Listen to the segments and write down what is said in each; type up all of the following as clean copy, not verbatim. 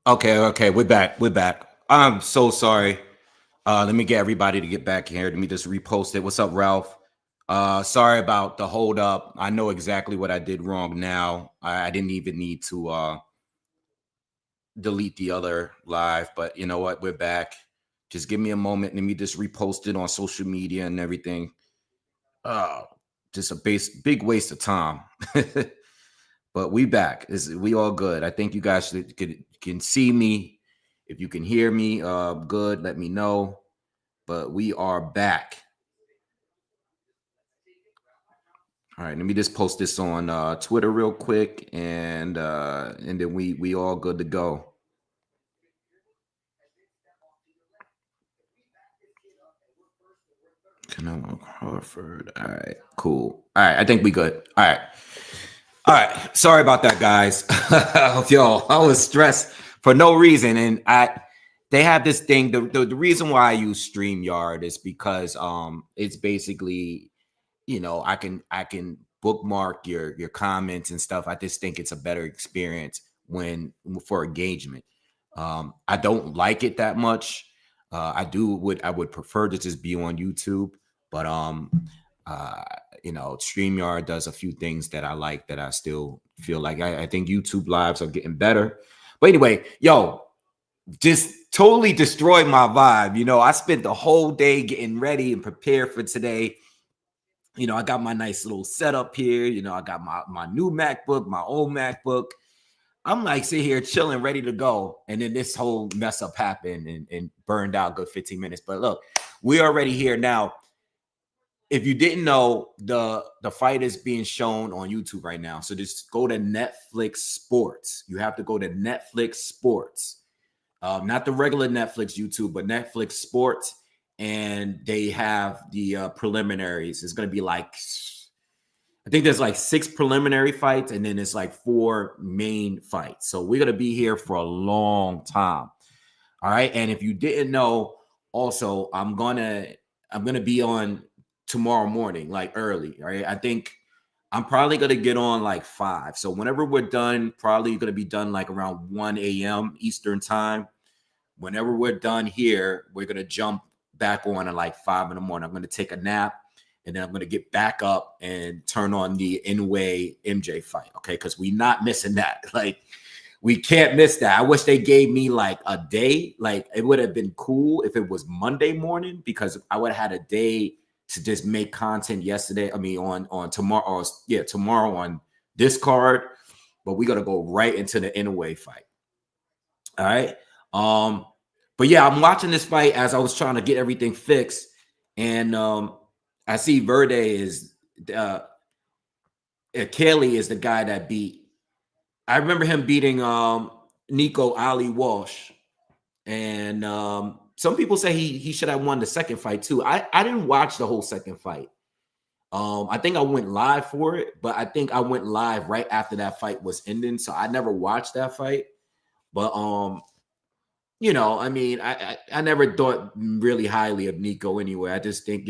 Okay, we're back. We're back. I'm so sorry. Let me get everybody to get back here. Let me just repost it. What's up, Ralph? Sorry about the hold up. I know exactly what I did wrong now. I didn't even need to delete the other live, but you know what? We're back. Just give me a moment. Let me just repost it on social media and everything. Uh, just a big waste of time. But we back. We all good. I think you guys can see me. If you can hear me, good. Let me know. But we are back. All right, let me just post this on Twitter real quick, and then we all good to go. Canelo, Crawford. All right, cool. All right, I think we good. All right. Sorry about that, guys. Yo, I was stressed for no reason, and they have this thing. The reason why I use StreamYard is because it's basically, I can bookmark your comments and stuff. I just think it's a better experience for engagement. I don't like it that much. I would prefer to just be on YouTube, but StreamYard does a few things that I like that I still feel like I think YouTube lives are getting better. But anyway, yo, just totally destroyed my vibe. I spent the whole day getting ready and prepared for today. I got my nice little setup here. I got my new MacBook, my old MacBook. I'm like sitting here chilling, ready to go. And then this whole mess up happened and burned out a good 15 minutes. But look, we're already here now. If you didn't know, the fight is being shown on YouTube right now. So just go to Netflix Sports. You have to go to Netflix Sports. Not the regular Netflix YouTube, but Netflix Sports. And they have the preliminaries. It's going to be like, I think there's like 6 preliminary fights, and then it's like 4 main fights. So we're going to be here for a long time. All right. And if you didn't know, also, I'm going to be on tomorrow morning, like early. Right. I think I'm probably going to get on like 5. So whenever we're done, probably going to be done like around 1 a.m. Eastern time. Whenever we're done here, we're going to jump back on at like 5 in the morning. I'm going to take a nap, and then I'm going to get back up and turn on the Inoue MJ fight. Okay. Cause we're not missing that. Like, we can't miss that. I wish they gave me like a day. Like, it would have been cool if it was Monday morning, because I would have had a day to just make content yesterday. I mean, on tomorrow. Tomorrow on this card, but we're going to go right into the Inoue fight. All right. But yeah, I'm watching this fight as I was trying to get everything fixed. And I see Verde is Kelly is the guy that beat. I remember him beating Nico Ali Walsh. And some people say he should have won the second fight too. I didn't watch the whole second fight. I think I went live for it, but I think I went live right after that fight was ending. So I never watched that fight. But I mean, I never thought really highly of Nico anyway. I just think,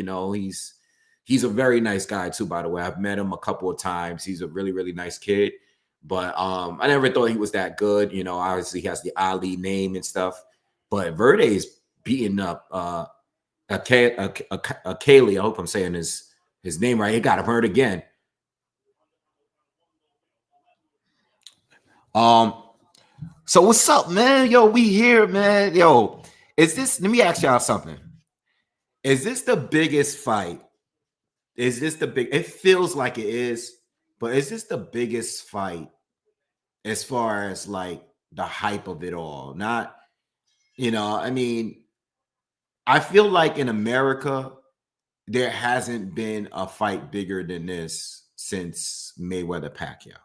he's a very nice guy too, by the way. I've met him a couple of times. He's a really, really nice kid. But I never thought he was that good. Obviously he has the Ali name and stuff. But Verde is beating up Kaylee. I hope I'm saying his name right. He got him hurt again. So what's up, man? Yo, we here, man. Yo, let me ask y'all something. Is this the biggest fight? It feels like it is, but is this the biggest fight as far as like the hype of it all? Not, I mean, I feel like in America, there hasn't been a fight bigger than this since Mayweather Pacquiao.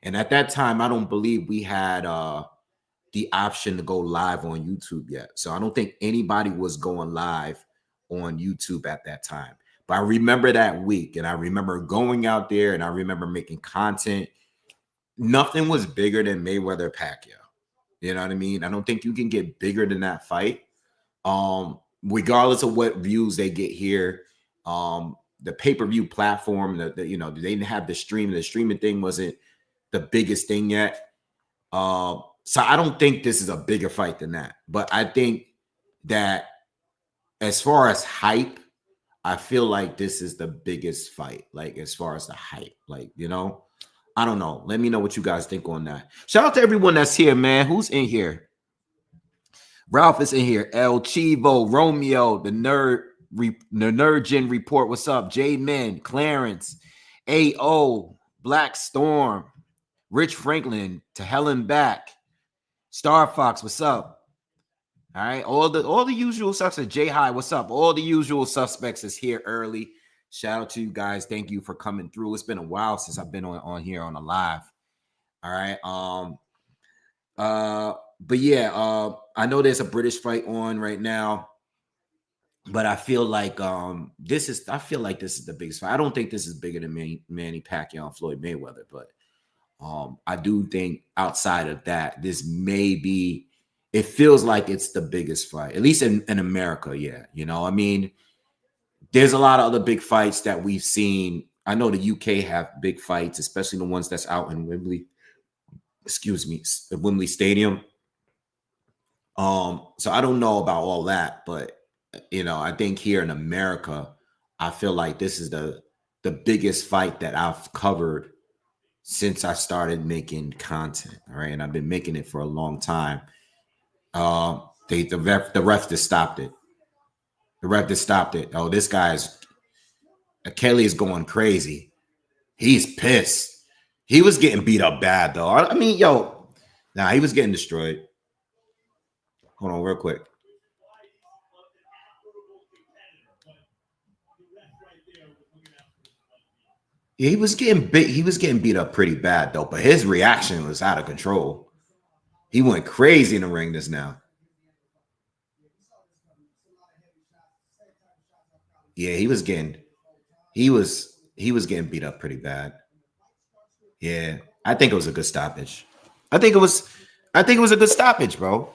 And at that time, I don't believe we had the option to go live on YouTube yet. So I don't think anybody was going live on YouTube at that time. But I remember that week, and I remember going out there, and I remember making content. Nothing was bigger than Mayweather Pacquiao. You know what I mean? I don't think you can get bigger than that fight. Regardless of what views they get here, the pay-per-view platform, they didn't have the stream. The streaming thing wasn't the biggest thing yet. So I don't think this is a bigger fight than that. But I think that as far as hype, I feel like this is the biggest fight. Like as far as the hype, like, you know, I don't know. Let me know what you guys think on that. Shout out to everyone that's here, man. Who's in here? Ralph is in here. El Chivo, Romeo, the Nerdgen report. What's up? J Men, Clarence, AO, Black Storm, Rich Franklin, to Helen back, Star Fox. What's up? All right, all the usual suspects. J High, what's up? All the usual suspects is here early. Shout out to you guys. Thank you for coming through. It's been a while since I've been on here on a live. All right. But yeah, I know there's a British fight on right now, but I feel like this is the biggest fight. I don't think this is bigger than Manny Pacquiao and Floyd Mayweather, but I do think outside of that, this may be, it feels like it's the biggest fight, at least in America. Yeah. You know, I mean, there's a lot of other big fights that we've seen. I know the UK have big fights, especially the ones that's out in Wembley. Excuse me, the Wembley Stadium. So I don't know about all that, but you know, I think here in America, I feel like this is the biggest fight that I've covered since I started making content. All right, and I've been making it for a long time. The ref just stopped it. The ref just stopped it. Oh, this guy's Kelly is going crazy. He's pissed. He was getting beat up bad though. I mean, yo, nah, he was getting destroyed. Hold on, real quick. Yeah, he was getting big. He was getting beat up pretty bad though, but his reaction was out of control. He went crazy in the ring just now. Yeah, he was getting beat up pretty bad. Yeah, I think it was a good stoppage. I think it was a good stoppage, bro.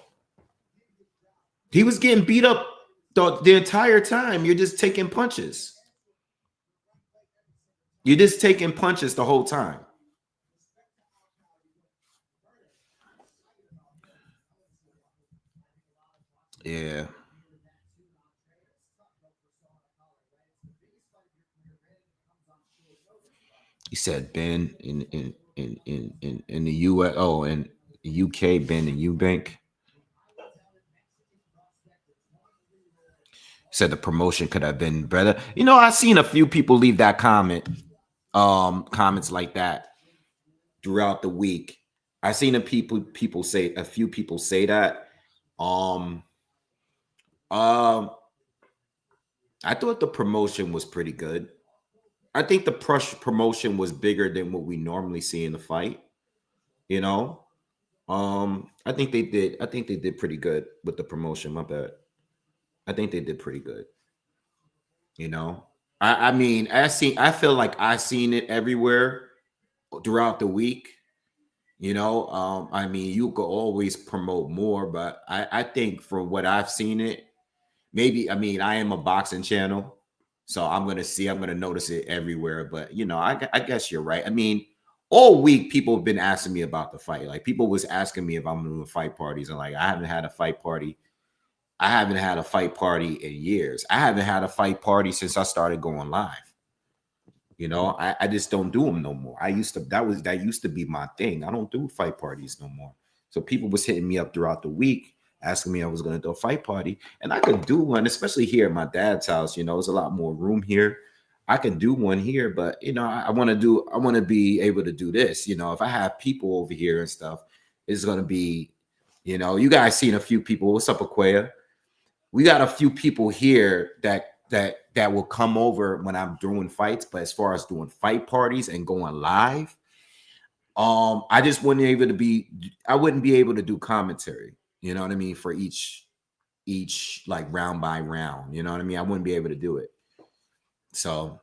He was getting beat up the entire time. You're just taking punches. You're just taking punches the whole time. Yeah. He said Ben in the US. Oh, in the UK, Ben and Eubank. Said the promotion could have been better. You know, I've seen a few people leave that comments like that throughout the week. I've seen a few people say that. Um, um, I thought the promotion was pretty good. I think the promotion was bigger than what we normally see in the fight. You know, I think they did. I think they did pretty good with the promotion. My bad. I think they did pretty good. You know, I mean, I feel like I seen it everywhere throughout the week. You know, I mean, you could always promote more, but I think from what I've seen it, maybe, I mean, I am a boxing channel, so I'm gonna notice it everywhere. But you know, I guess you're right. I mean, all week people have been asking me about the fight. Like people was asking me if I'm doing fight parties, and like I haven't had a fight party. I haven't had a fight party in years. I haven't had a fight party since I started going live. You know, I just don't do them no more. That used to be my thing. I don't do fight parties no more. So people was hitting me up throughout the week asking me I was going to do a fight party, and I could do one, especially here at my dad's house. You know, there's a lot more room here. I can do one here, but you know, I want to be able to do this. You know, if I have people over here and stuff, it's going to be, you know, you guys seen a few people. What's up, Aquia? We got a few people here that will come over when I'm doing fights, but as far as doing fight parties and going live, I just wouldn't be able to do commentary, you know what I mean, for each like round by round, you know what I mean? I wouldn't be able to do it. So,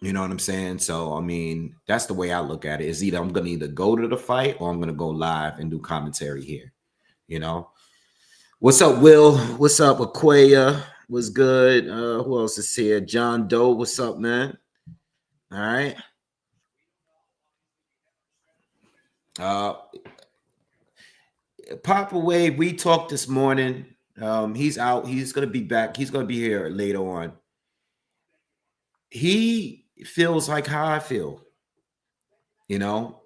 you know what I'm saying? So, I mean, that's the way I look at it. Is either I'm going to either go to the fight or I'm going to go live and do commentary here, you know? What's up, Will? What's up, Aquia? What's good? Who else is here? John Doe. What's up, man? All right. Papa Wave, we talked this morning. He's out. He's gonna be back. He's gonna be here later on. He feels like how I feel. You know,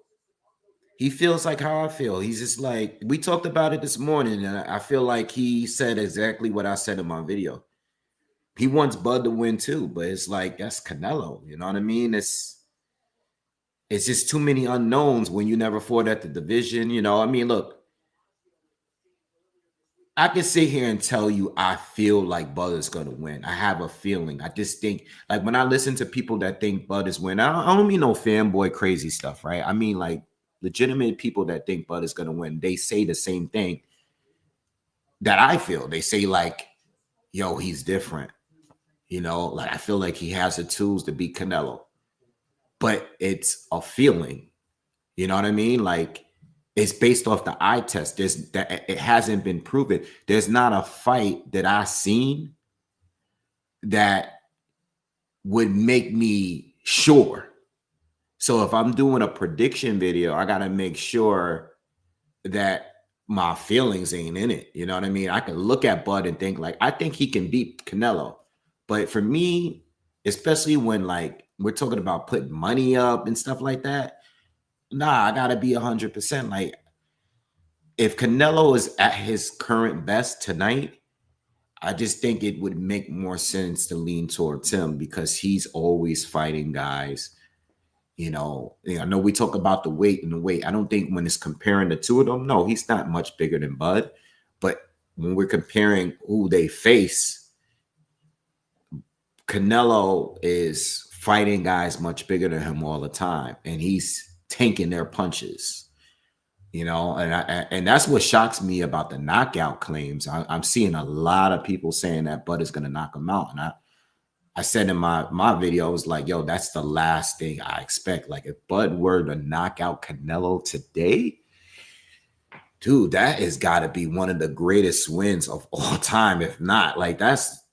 he feels like how I feel. He's just like, we talked about it this morning, and I feel like he said exactly what I said in my video. He wants Bud to win too, but it's like that's Canelo. You know what I mean? It's just too many unknowns when you never fought at the division. You know, I mean, look, I can sit here and tell you I feel like Bud is going to win. I have a feeling. I just think, like, when I listen to people that think Bud is winning, I don't mean no fanboy crazy stuff, right? I mean, like, legitimate people that think Bud is going to win. They say the same thing that I feel. They say, like, yo, he's different. You know, like, I feel like he has the tools to beat Canelo. But it's a feeling. You know what I mean? Like, it's based off the eye test. It hasn't been proven. There's not a fight that I've seen that would make me sure. So if I'm doing a prediction video, I got to make sure that my feelings ain't in it. You know what I mean? I can look at Bud and think, like, I think he can beat Canelo. But for me, especially when, like, we're talking about putting money up and stuff like that, nah, I gotta be 100%. Like, if Canelo is at his current best tonight, I just think it would make more sense to lean towards him because he's always fighting guys. You know, I know we talk about the weight and the weight. I don't think when it's comparing the two of them, no, he's not much bigger than Bud. But when we're comparing who they face, Canelo is fighting guys much bigger than him all the time, and he's tanking their punches. You know, and that's what shocks me about the knockout claims. I'm seeing a lot of people saying that Bud is going to knock him out, and I said in my video, I was like, yo, that's the last thing I expect. Like, if Bud were to knock out Canelo today, dude, that has got to be one of the greatest wins of all time. If not, like, that's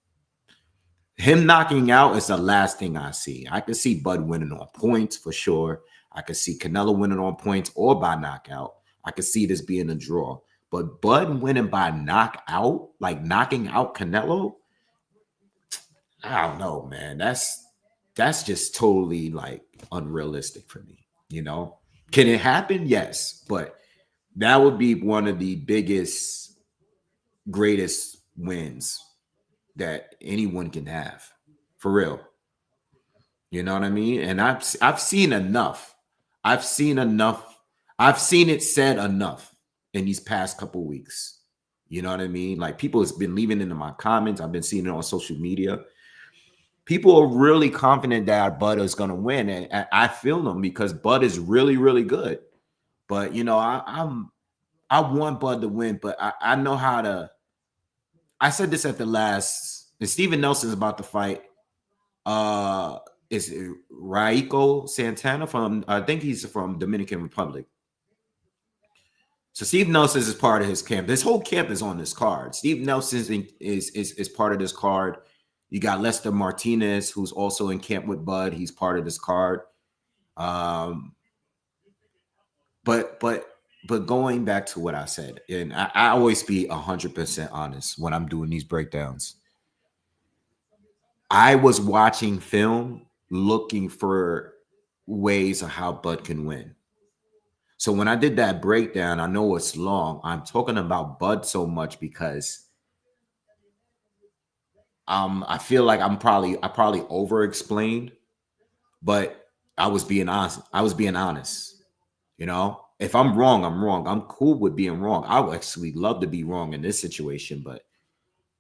him knocking out is the last thing I see. I could see Bud winning on points for sure. I could see Canelo winning on points or by knockout. I could see this being a draw. But Bud winning by knockout, like knocking out Canelo, I don't know, man. That's just totally, like, unrealistic for me. You know, can it happen? Yes, but that would be one of the biggest, greatest wins that anyone can have, for real. You know what I mean? And I've seen enough. I've seen enough. I've seen it said enough in these past couple weeks. You know what I mean? Like, people has been leaving into my comments. I've been seeing it on social media. People are really confident that Bud is going to win, and I feel them because Bud is really, really good. But you know, I want Bud to win, but I know how to. I said this at the last. And Steven Nelson's about to fight. Is it Raico Santana from? I think he's from Dominican Republic. So Steve Nelson is part of his camp. This whole camp is on this card. Steve Nelson is part of this card. You got Lester Martinez, who's also in camp with Bud. He's part of this card. But going back to what I said, and I always be 100% honest when I'm doing these breakdowns. I was watching film looking for ways of how Bud can win. So when I did that breakdown, I know it's long. I'm talking about Bud so much because I feel like I probably over-explained, but I was being honest. You know, if I'm wrong, I'm wrong. I'm cool with being wrong. I would actually love to be wrong in this situation, but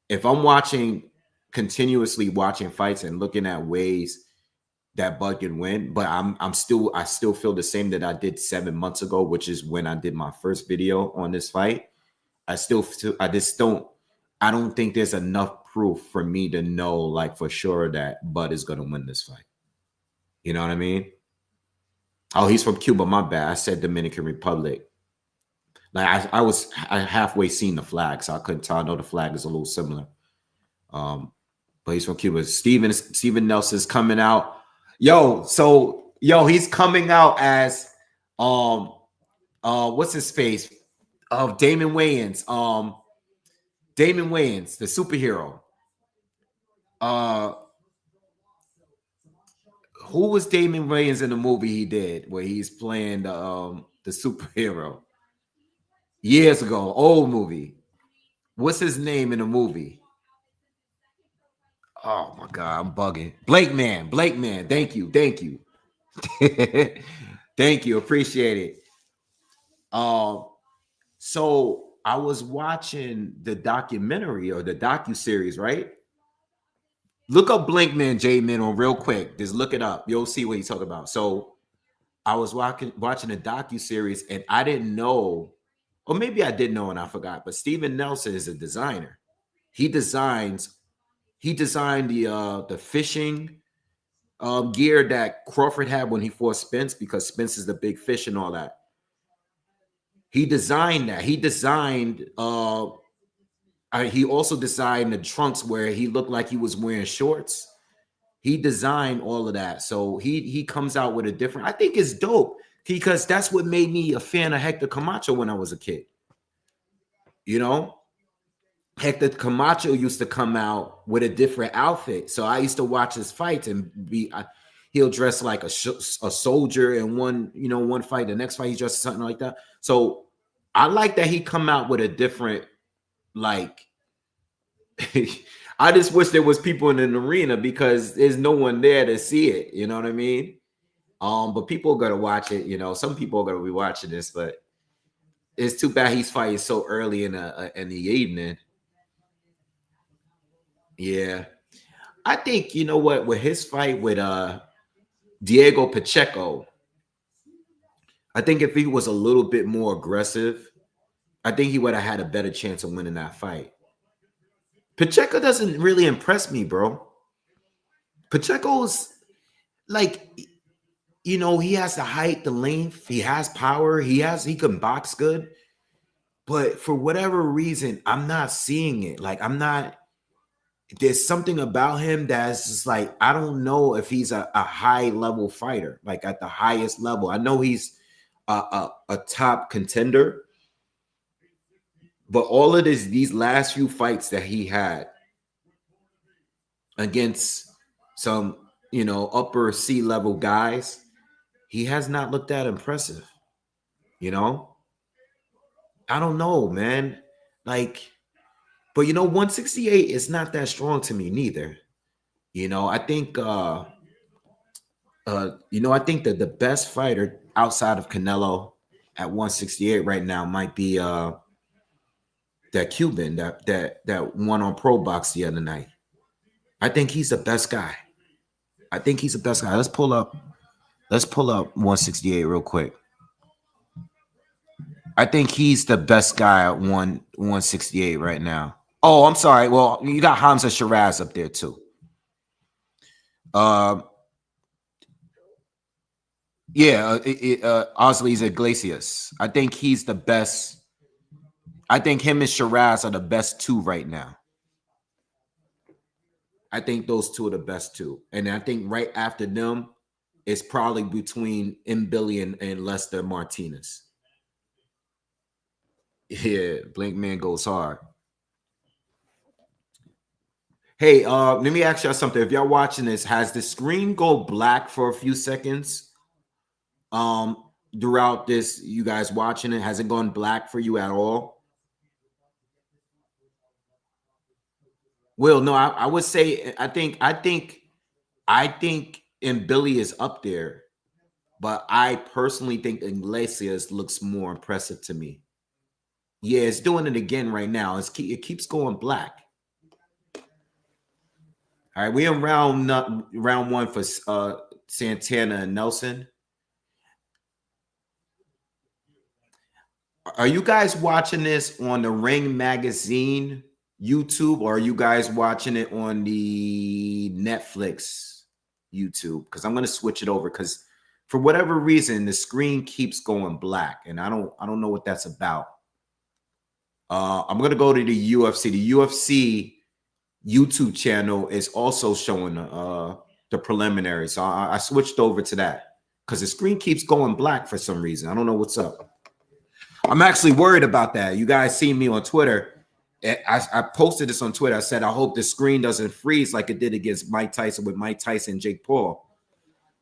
if I'm continuously watching fights and looking at ways that Bud can win, but I still feel the same that I did 7 months ago, which is when I did my first video on this fight. I don't think there's enough proof for me to know, like, for sure that Bud is going to win this fight. You know what I mean? Oh, he's from Cuba. My bad. I said Dominican Republic. Like, I halfway seen the flag, so I couldn't tell. I know the flag is a little similar. But he's from Cuba. Steven Nelson's coming out. He's coming out as what's his face? of Damon Wayans. Damon Wayans, the superhero. Who was Damon Wayans in the movie he did where he's playing the superhero? Years ago, old movie. What's his name in the movie? Oh my God, I'm bugging. Blake Man. Thank you. Thank you. Appreciate it. So I was watching the documentary or the docu-series, right? Look up Blinkman J Min real quick. Just look it up. You'll see what he's talking about. So I was watching a docu-series and I didn't know, or maybe I did know and I forgot, but Steven Nelson is a designer. He designed the fishing gear that Crawford had when he fought Spence, because Spence is the big fish and all that. He designed that. He also designed the trunks where he looked like he was wearing shorts. He designed all of that. So he comes out with a different, I think it's dope because that's what made me a fan of Hector Camacho when I was a kid. You know, Hector Camacho used to come out with a different outfit. So I used to watch his fights and he'll dress like a soldier in one fight. The next fight he dresses something like that. So I like that he come out with a different, like, I just wish there was people in an arena because there's no one there to see it. You know what I mean? But people are gonna watch it. You know, some people are gonna be watching this, but it's too bad he's fighting so early in the evening. Yeah, I think you know what, with his fight with Diego Pacheco, I think if he was a little bit more aggressive, I think he would have had a better chance of winning that fight. Pacheco doesn't really impress me, bro. Pacheco's like, you know, he has the height, the length, he has power, he can box good, but for whatever reason, I'm not seeing it. Like, there's something about him that's just like, I don't know if he's a high level fighter, like at the highest level. I know he's a top contender, but all of these last few fights that he had against some, you know, upper C level guys, he has not looked that impressive. You know, I don't know, man. Like, but you know, 168 is not that strong to me neither. You know, I think I think that the best fighter outside of Canelo at 168 right now might be that Cuban that won on Pro Box the other night. I think he's the best guy. Let's pull up 168 real quick. I think he's the best guy at 168 right now. Oh, I'm sorry. Well, you got Hamza Shiraz up there too. Osleys Iglesias. I think he's the best. I think him and Shiraz are the best two right now. I think those two are the best two. And I think right after them, it's probably between Billy and Lester Martinez. Yeah, Blinkman goes hard. Hey, let me ask y'all something. If y'all watching this, has the screen go black for a few seconds? Throughout this, you guys watching it, has it gone black for you at all? Well, no, I would say I think Billy is up there, but I personally think Iglesias looks more impressive to me. Yeah, it's doing it again right now. It keeps going black. All right, we're in round one for Santana and Nelson. Are you guys watching this on the Ring Magazine YouTube, or are you guys watching it on the Netflix YouTube? Because I'm going to switch it over because for whatever reason the screen keeps going black, and I don't know what that's about. I'm going to go to the UFC. The UFC YouTube channel is also showing the preliminary, so I switched over to that because the screen keeps going black for some reason. I don't know what's up. I'm actually worried about that. You guys see me on Twitter. I posted this on Twitter. I said, I hope the screen doesn't freeze like it did against Mike Tyson with Mike Tyson and Jake Paul.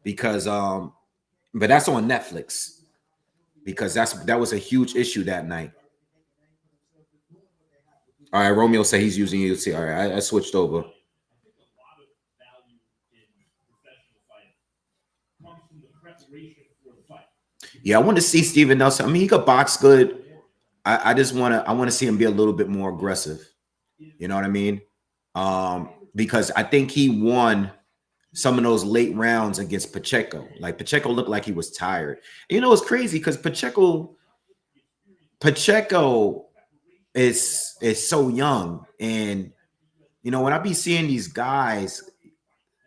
Because but that's on Netflix. Because that was a huge issue that night. All right, Romeo said he's using UFC. All right, I switched over. Yeah, I want to see Steven Nelson. I mean, he could box good. I just want to see him be a little bit more aggressive. You know what I mean? Because I think he won some of those late rounds against Pacheco. Like Pacheco looked like he was tired. You know, it's crazy because Pacheco is so young, and you know when I be seeing these guys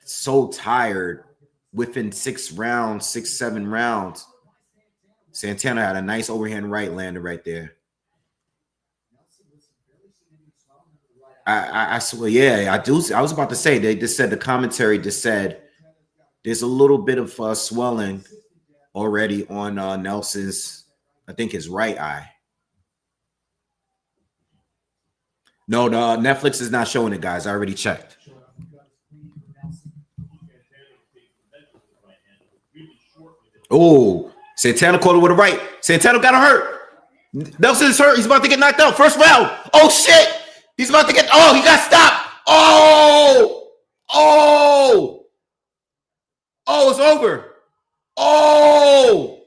so tired within 6 rounds, 6, 7 rounds. Santana had a nice overhand right landed right there. I swear, yeah, I do. I was about to say they just said the commentary just said there's a little bit of swelling already on Nelson's, I think his right eye. No, Netflix is not showing it, guys. I already checked. Oh, Santana caught it with a right. Santana got hurt. Nelson is hurt. He's about to get knocked out. First round. Oh, shit. He's about to get. Oh, he got stopped. Oh. Oh. Oh, it's over. Oh.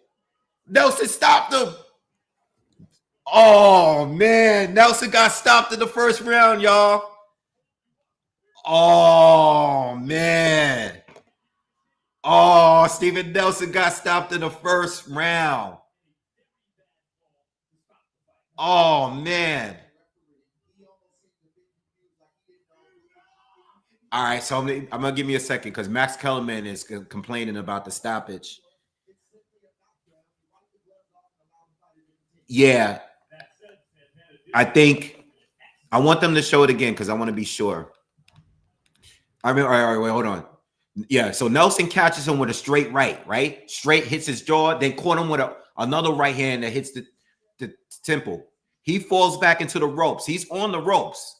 Nelson stopped him. Oh, man. Nelson got stopped in the first round, y'all. Oh, man. Oh, Steven Nelson got stopped in the first round. Oh, man. All right, so I'm going to give me a second because Max Kellerman is complaining about the stoppage. Yeah. I think I want them to show it again because I want to be sure. I mean, all right, wait, hold on. Yeah, so Nelson catches him with a straight right? Straight hits his jaw, then caught him with another right hand that hits the temple. He falls back into the ropes. He's on the ropes.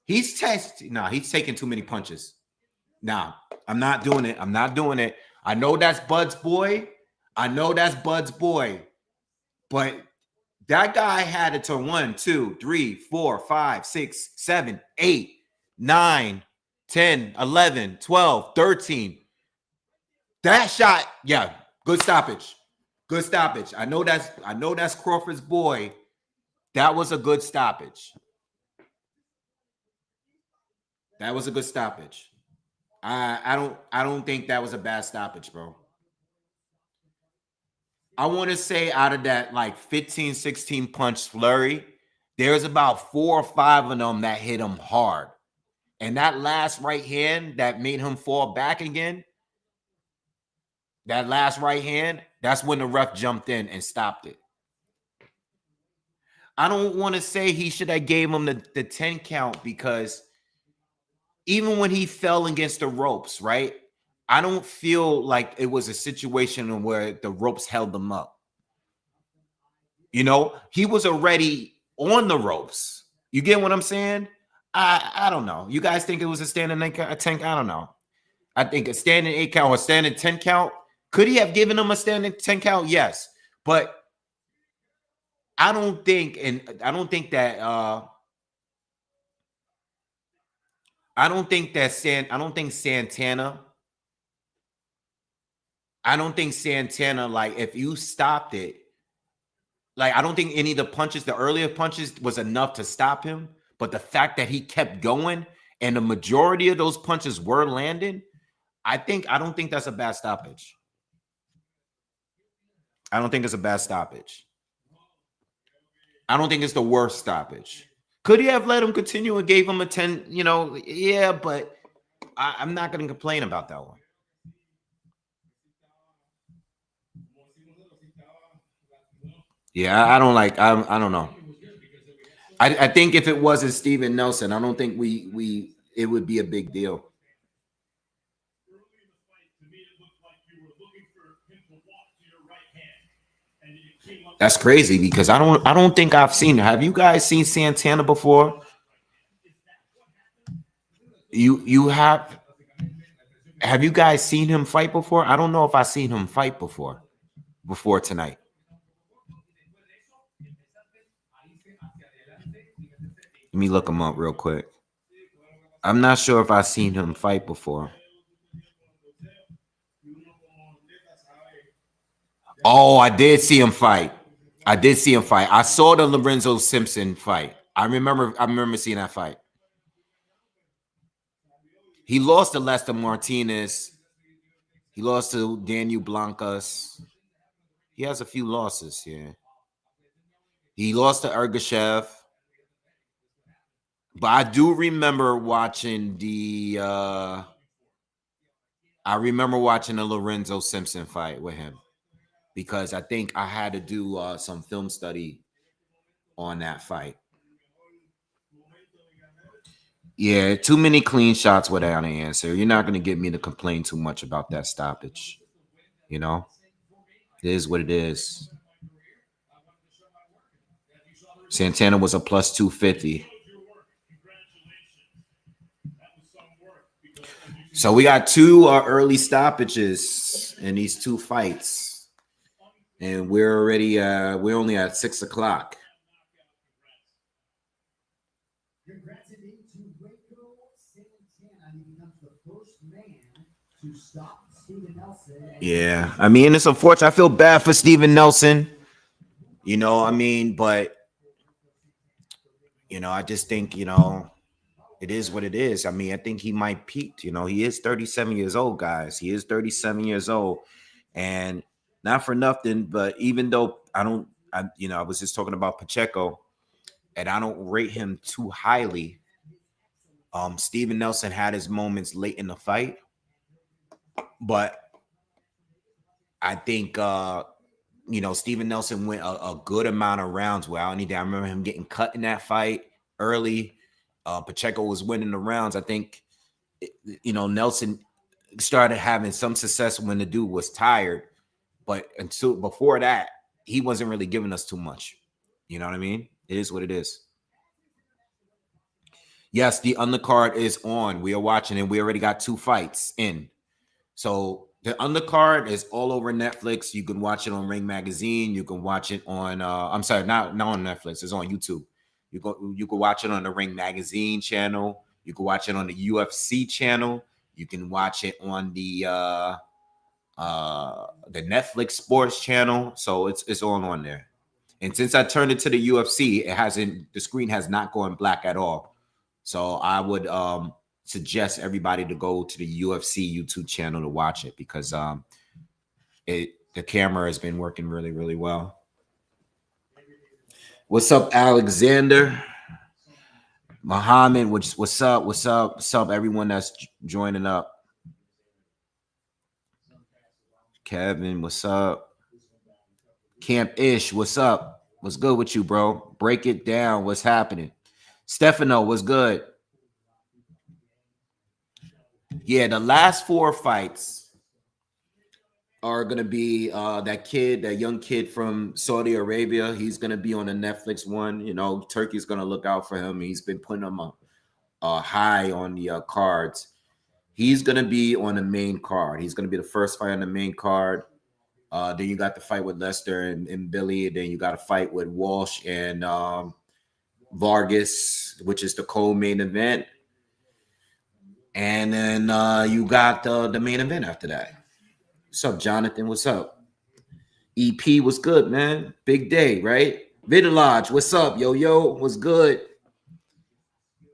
He's taking too many punches. Nah, I'm not doing it. I'm not doing it. I know that's Bud's boy. But that guy had it to 1, 2, 3, 4, 5, 6, 7, 8, 9, 10, 11, 12, 13. That shot, yeah, good stoppage. Good stoppage. I know that's Crawford's boy. That was a good stoppage. That was a good stoppage. I don't think that was a bad stoppage, bro. I want to say out of that like 15, 16 punch flurry, there's about 4 or 5 of them that hit him hard. And that last right hand that made him fall back again, that last right hand, that's when the ref jumped in and stopped it. I don't want to say he should have gave him the 10 count because even when he fell against the ropes, right? I don't feel like it was a situation where the ropes held them up. You know, he was already on the ropes. You get what I'm saying? I don't know. You guys think it was a standing 10 count? I don't know. I think a standing 8 count or standing 10 count. Could he have given him a standing 10 count? Yes. But I don't think Santana, like if you stopped it, like I don't think any of the punches, the earlier punches was enough to stop him. But the fact that he kept going and the majority of those punches were landing, I don't think that's a bad stoppage. I don't think it's a bad stoppage. I don't think it's the worst stoppage. Could he have let him continue and gave him a 10? You know, yeah, but I'm not going to complain about that one. Yeah, I don't like. I don't know. I think if it wasn't Steven Nelson, I don't think it would be a big deal. That's crazy because I don't think I've seen. Have you guys seen Santana before? You have you guys seen him fight before? I don't know if I've seen him fight before tonight. Let me look him up real quick. I'm not sure if I've seen him fight before. Oh, I did see him fight. I did see him fight. I saw the Lorenzo Simpson fight. I remember seeing that fight. He lost to Lester Martinez. He lost to Daniel Blancas. He has a few losses, yeah. He lost to Ergashev. But I do remember watching the Lorenzo Simpson fight with him because I think I had to do some film study on that fight. Yeah, too many clean shots without an answer. You're not going to get me to complain too much about that stoppage. You know, it is what it is. Santana was a plus 250. So we got two early stoppages in these two fights, and we're only at 6 o'clock. Yeah, I mean, it's unfortunate. I feel bad for Steven Nelson. You know, I mean, but you know, I just think, you know, it is what it is. I mean, I think he might peak. You know, he is 37 years old, guys. He is 37 years old. And not for nothing, but even though I was just talking about Pacheco, and I don't rate him too highly. Steven Nelson had his moments late in the fight, but I think Steven Nelson went a good amount of rounds without any doubt. I remember him getting cut in that fight early. Pacheco was winning the rounds. I think, Nelson started having some success when the dude was tired. But until before that, he wasn't really giving us too much. You know what I mean? It is what it is. Yes, the undercard is on. We are watching, and we already got 2 fights in. So the undercard is all over Netflix. You can watch it on Ring Magazine. You can watch it on I'm sorry, not on Netflix. It's on YouTube. You can watch it on the Ring Magazine channel. You can watch it on the UFC channel. You can watch it on the Netflix Sports channel. So it's all on there. And since I turned it to the UFC, the screen has not gone black at all. So I would suggest everybody to go to the UFC YouTube channel to watch it because the camera has been working really, really well. What's up, Alexander? Muhammad, what's up? What's up, everyone that's joining up? Kevin, what's up? Camp Ish, what's up? What's good with you, bro? Break it down. What's happening? Stefano, what's good? Yeah, the last 4 fights are going to be that young kid from Saudi Arabia. He's going to be on the Netflix one. You know, Turkey's going to look out for him. He's been putting him high on the cards. He's going to be on the main card. He's going to be the first fight on the main card. Then you got the fight with Lester and Billy. Then you got a fight with Walsh and Vargas, which is the co-main event. And then you got the main event after that. What's up, Jonathan? What's up? EP, what's good, man? Big day, right? Vidalage, what's up? Yo, what's good?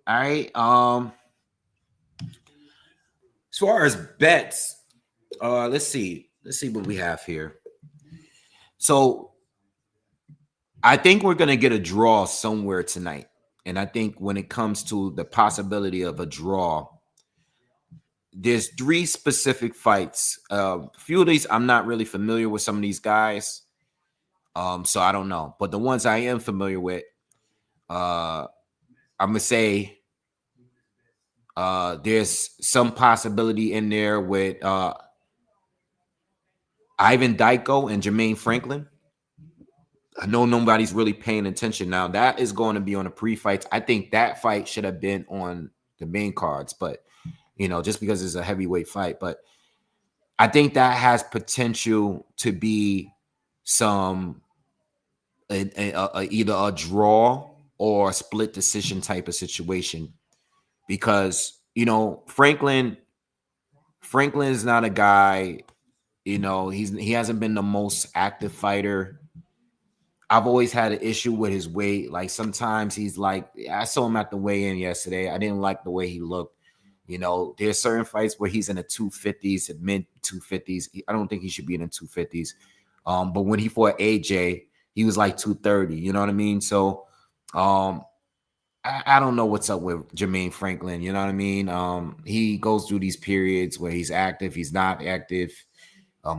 All right. As far as bets, let's see what we have here. So I think we're gonna get a draw somewhere tonight. And I think when it comes to the possibility of a draw, there's 3 specific fights. A few of these, I'm not really familiar with some of these guys. So I don't know. But the ones I am familiar with, I'm going to say there's some possibility in there with Ivan Dyko and Jermaine Franklin. I know nobody's really paying attention now. That is going to be on the pre-fights. I think that fight should have been on the main cards, but just because it's a heavyweight fight. But I think that has potential to be some either a draw or a split decision type of situation, because Franklin is not a guy. He hasn't been the most active fighter. I've always had an issue with his weight. Like sometimes he's like, I saw him at the weigh-in yesterday. I didn't like the way he looked. There's certain fights where he's in the 250s, mid 250s. I don't think he should be in the 250s. But when he fought AJ, he was like 230. You know what I mean? So I don't know what's up with Jermaine Franklin. You know what I mean? He goes through these periods where he's active, he's not active.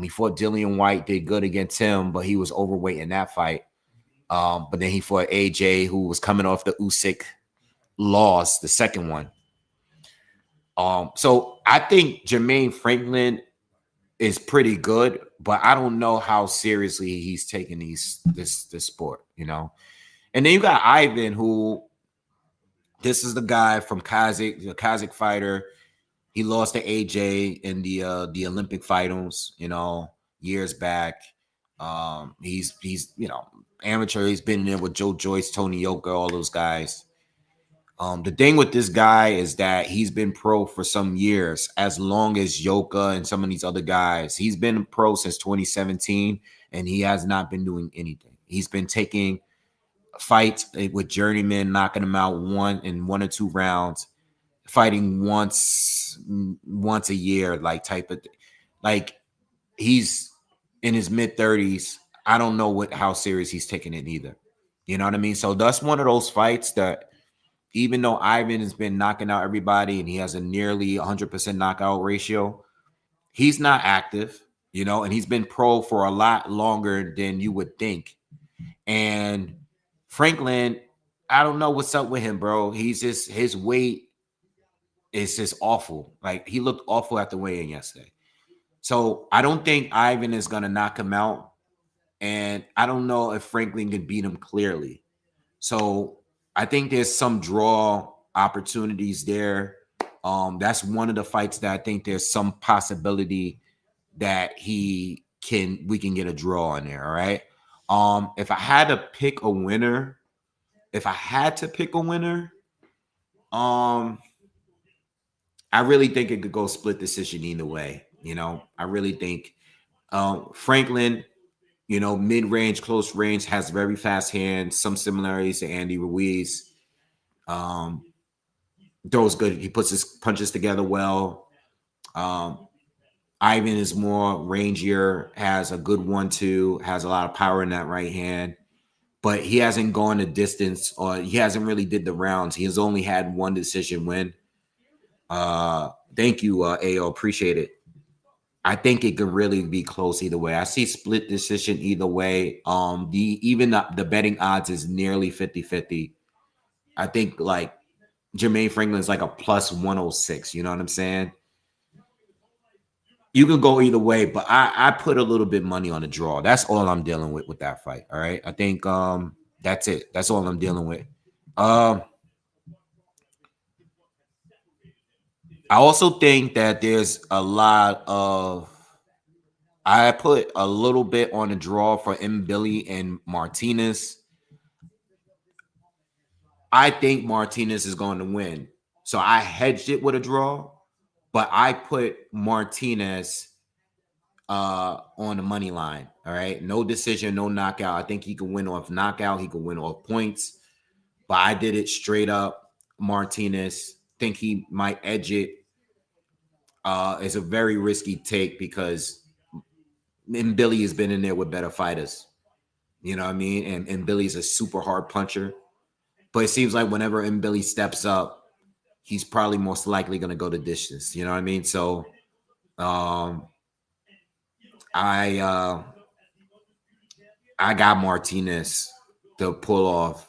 He fought Dillian White, did good against him, but he was overweight in that fight. But then he fought AJ, who was coming off the Usyk loss, the second one. So I think Jermaine Franklin is pretty good, but I don't know how seriously he's taking this sport, And then you got Ivan, who this is the guy from the Kazakh fighter. He lost to AJ in the Olympic finals, years back. He's amateur. He's been in there with Joe Joyce, Tony Yoka, all those guys. The thing with this guy is that he's been pro for some years, as long as Yoka and some of these other guys. He's been pro since 2017, and he has not been doing anything. He's been taking fights with journeymen, knocking them out one or two rounds, fighting once a year, like he's in his mid-30s. I don't know how serious he's taking it either. You know what I mean? So that's one of those fights that, even though Ivan has been knocking out everybody and he has a nearly 100% knockout ratio, he's not active, and he's been pro for a lot longer than you would think. And Franklin, I don't know what's up with him, bro. His weight is just awful. Like, he looked awful at the weigh-in yesterday. So I don't think Ivan is going to knock him out. And I don't know if Franklin can beat him clearly. So I think there's some draw opportunities there. That's one of the fights that I think there's some possibility that we can get a draw in there. All right. If I had to pick a winner, I really think it could go split decision either way. I really think Franklin, mid-range, close range, has very fast hands, some similarities to Andy Ruiz. Throws good. He puts his punches together well. Ivan is more rangier, has a good 1-2, has a lot of power in that right hand, but he hasn't gone the distance, or he hasn't really did the rounds. He has only had one decision win. Thank you, AO. Appreciate it. I think it could really be close either way. I see split decision either way. The betting odds is nearly 50-50. I think like Jermaine Franklin is like a plus 106. You know what I'm saying? You can go either way, but I put a little bit money on the draw. That's all I'm dealing with that fight. All right. I think that's it. That's all I'm dealing with. I also think that there's a lot of, I put a little bit on the draw for Billy and Martinez. I think Martinez is going to win. So I hedged it with a draw, but I put Martinez on the money line. All right. No decision, no knockout. I think he could win off knockout. He could win off points. But I did it straight up Martinez. Think he might edge it. It's a very risky take because Billy has been in there with better fighters. You know what I mean? And Billy's a super hard puncher. But it seems like whenever Billy steps up, he's probably most likely going to go the distance. You know what I mean? So I got Martinez to pull off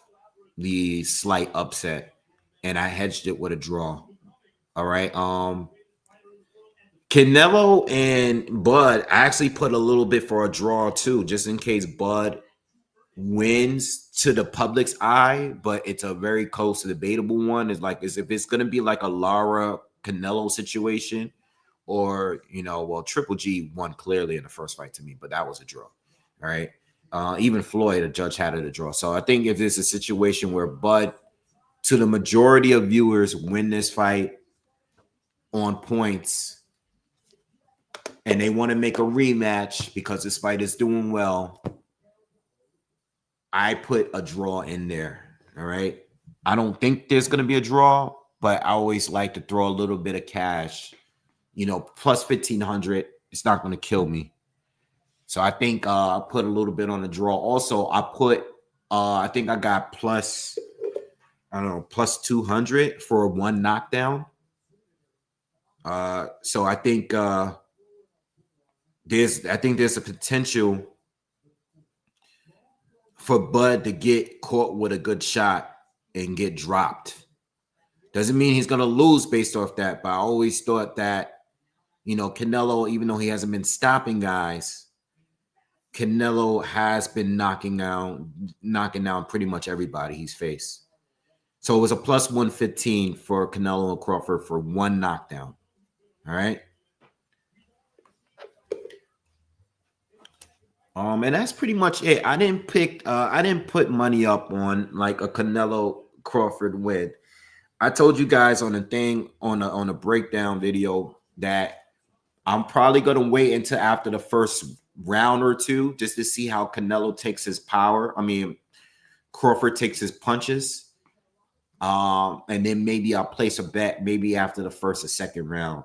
the slight upset, and I hedged it with a draw. All right. Canelo and Bud, I actually put a little bit for a draw too, just in case Bud wins to the public's eye, but it's a very close, debatable one. Is like, is if it's going to be like a Lara Canelo situation, or well, Triple G won clearly in the first fight to me, but that was a draw. All right. Even Floyd, a judge had it a draw. So I think if it's a situation where Bud, to the majority of viewers, win this fight on points, and they want to make a rematch because this fight is doing well, I put a draw in there. All right. I don't think there's going to be a draw, but I always like to throw a little bit of cash, plus 1,500. It's not going to kill me. So I think I put a little bit on the draw. Also, I put, I think I got plus 200 for one knockdown. So I think there's a potential for Bud to get caught with a good shot and get dropped. Doesn't mean he's going to lose based off that, but I always thought that, Canelo, even though he hasn't been stopping guys, Canelo has been knocking down pretty much everybody he's faced. So it was a plus 115 for Canelo and Crawford for one knockdown. All right. And that's pretty much it. I didn't put money up on like a Canelo Crawford win. I told you guys on a thing on a breakdown video that I'm probably gonna wait until after the first round or two just to see how Canelo takes his power. I mean, Crawford takes his punches. And then maybe I'll place a bet maybe after the first or second round.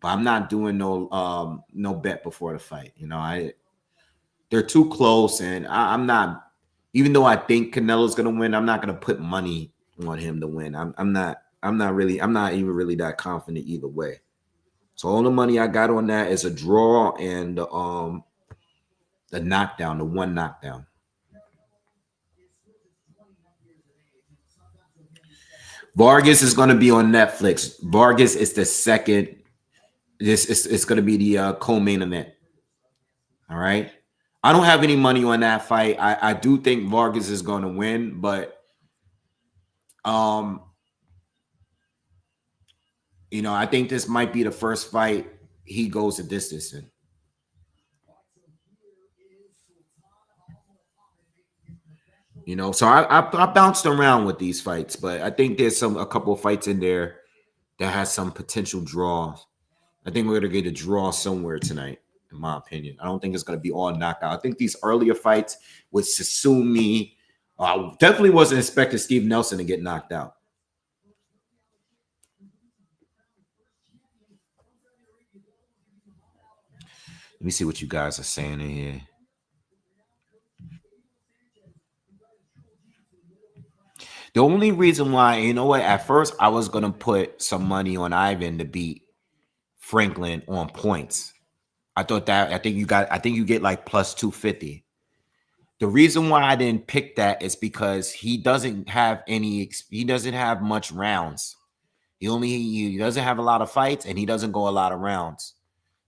But I'm not doing no bet before the fight. They're too close, and I'm not. Even though I think Canelo's gonna win, I'm not gonna put money on him to win. I'm not even really that confident either way. So all the money I got on that is a draw and the knockdown, the one knockdown. Vargas is going to be on Netflix. Vargas is the second. It's going to be the co-main event. All right. I don't have any money on that fight. I do think Vargas is going to win, but I think this might be the first fight he goes a distance in. So I bounced around with these fights, but I think there's a couple of fights in there that has some potential draws. I think we're going to get a draw somewhere tonight, in my opinion. I don't think it's going to be all knockout. I think these earlier fights with Sasumi, I definitely wasn't expecting Steve Nelson to get knocked out. Let me see what you guys are saying in here. The only reason why, at first I was going to put some money on Ivan to beat Franklin on points. I think you get like plus 250. The reason why I didn't pick that is because he doesn't have much rounds. He doesn't have a lot of fights, and he doesn't go a lot of rounds.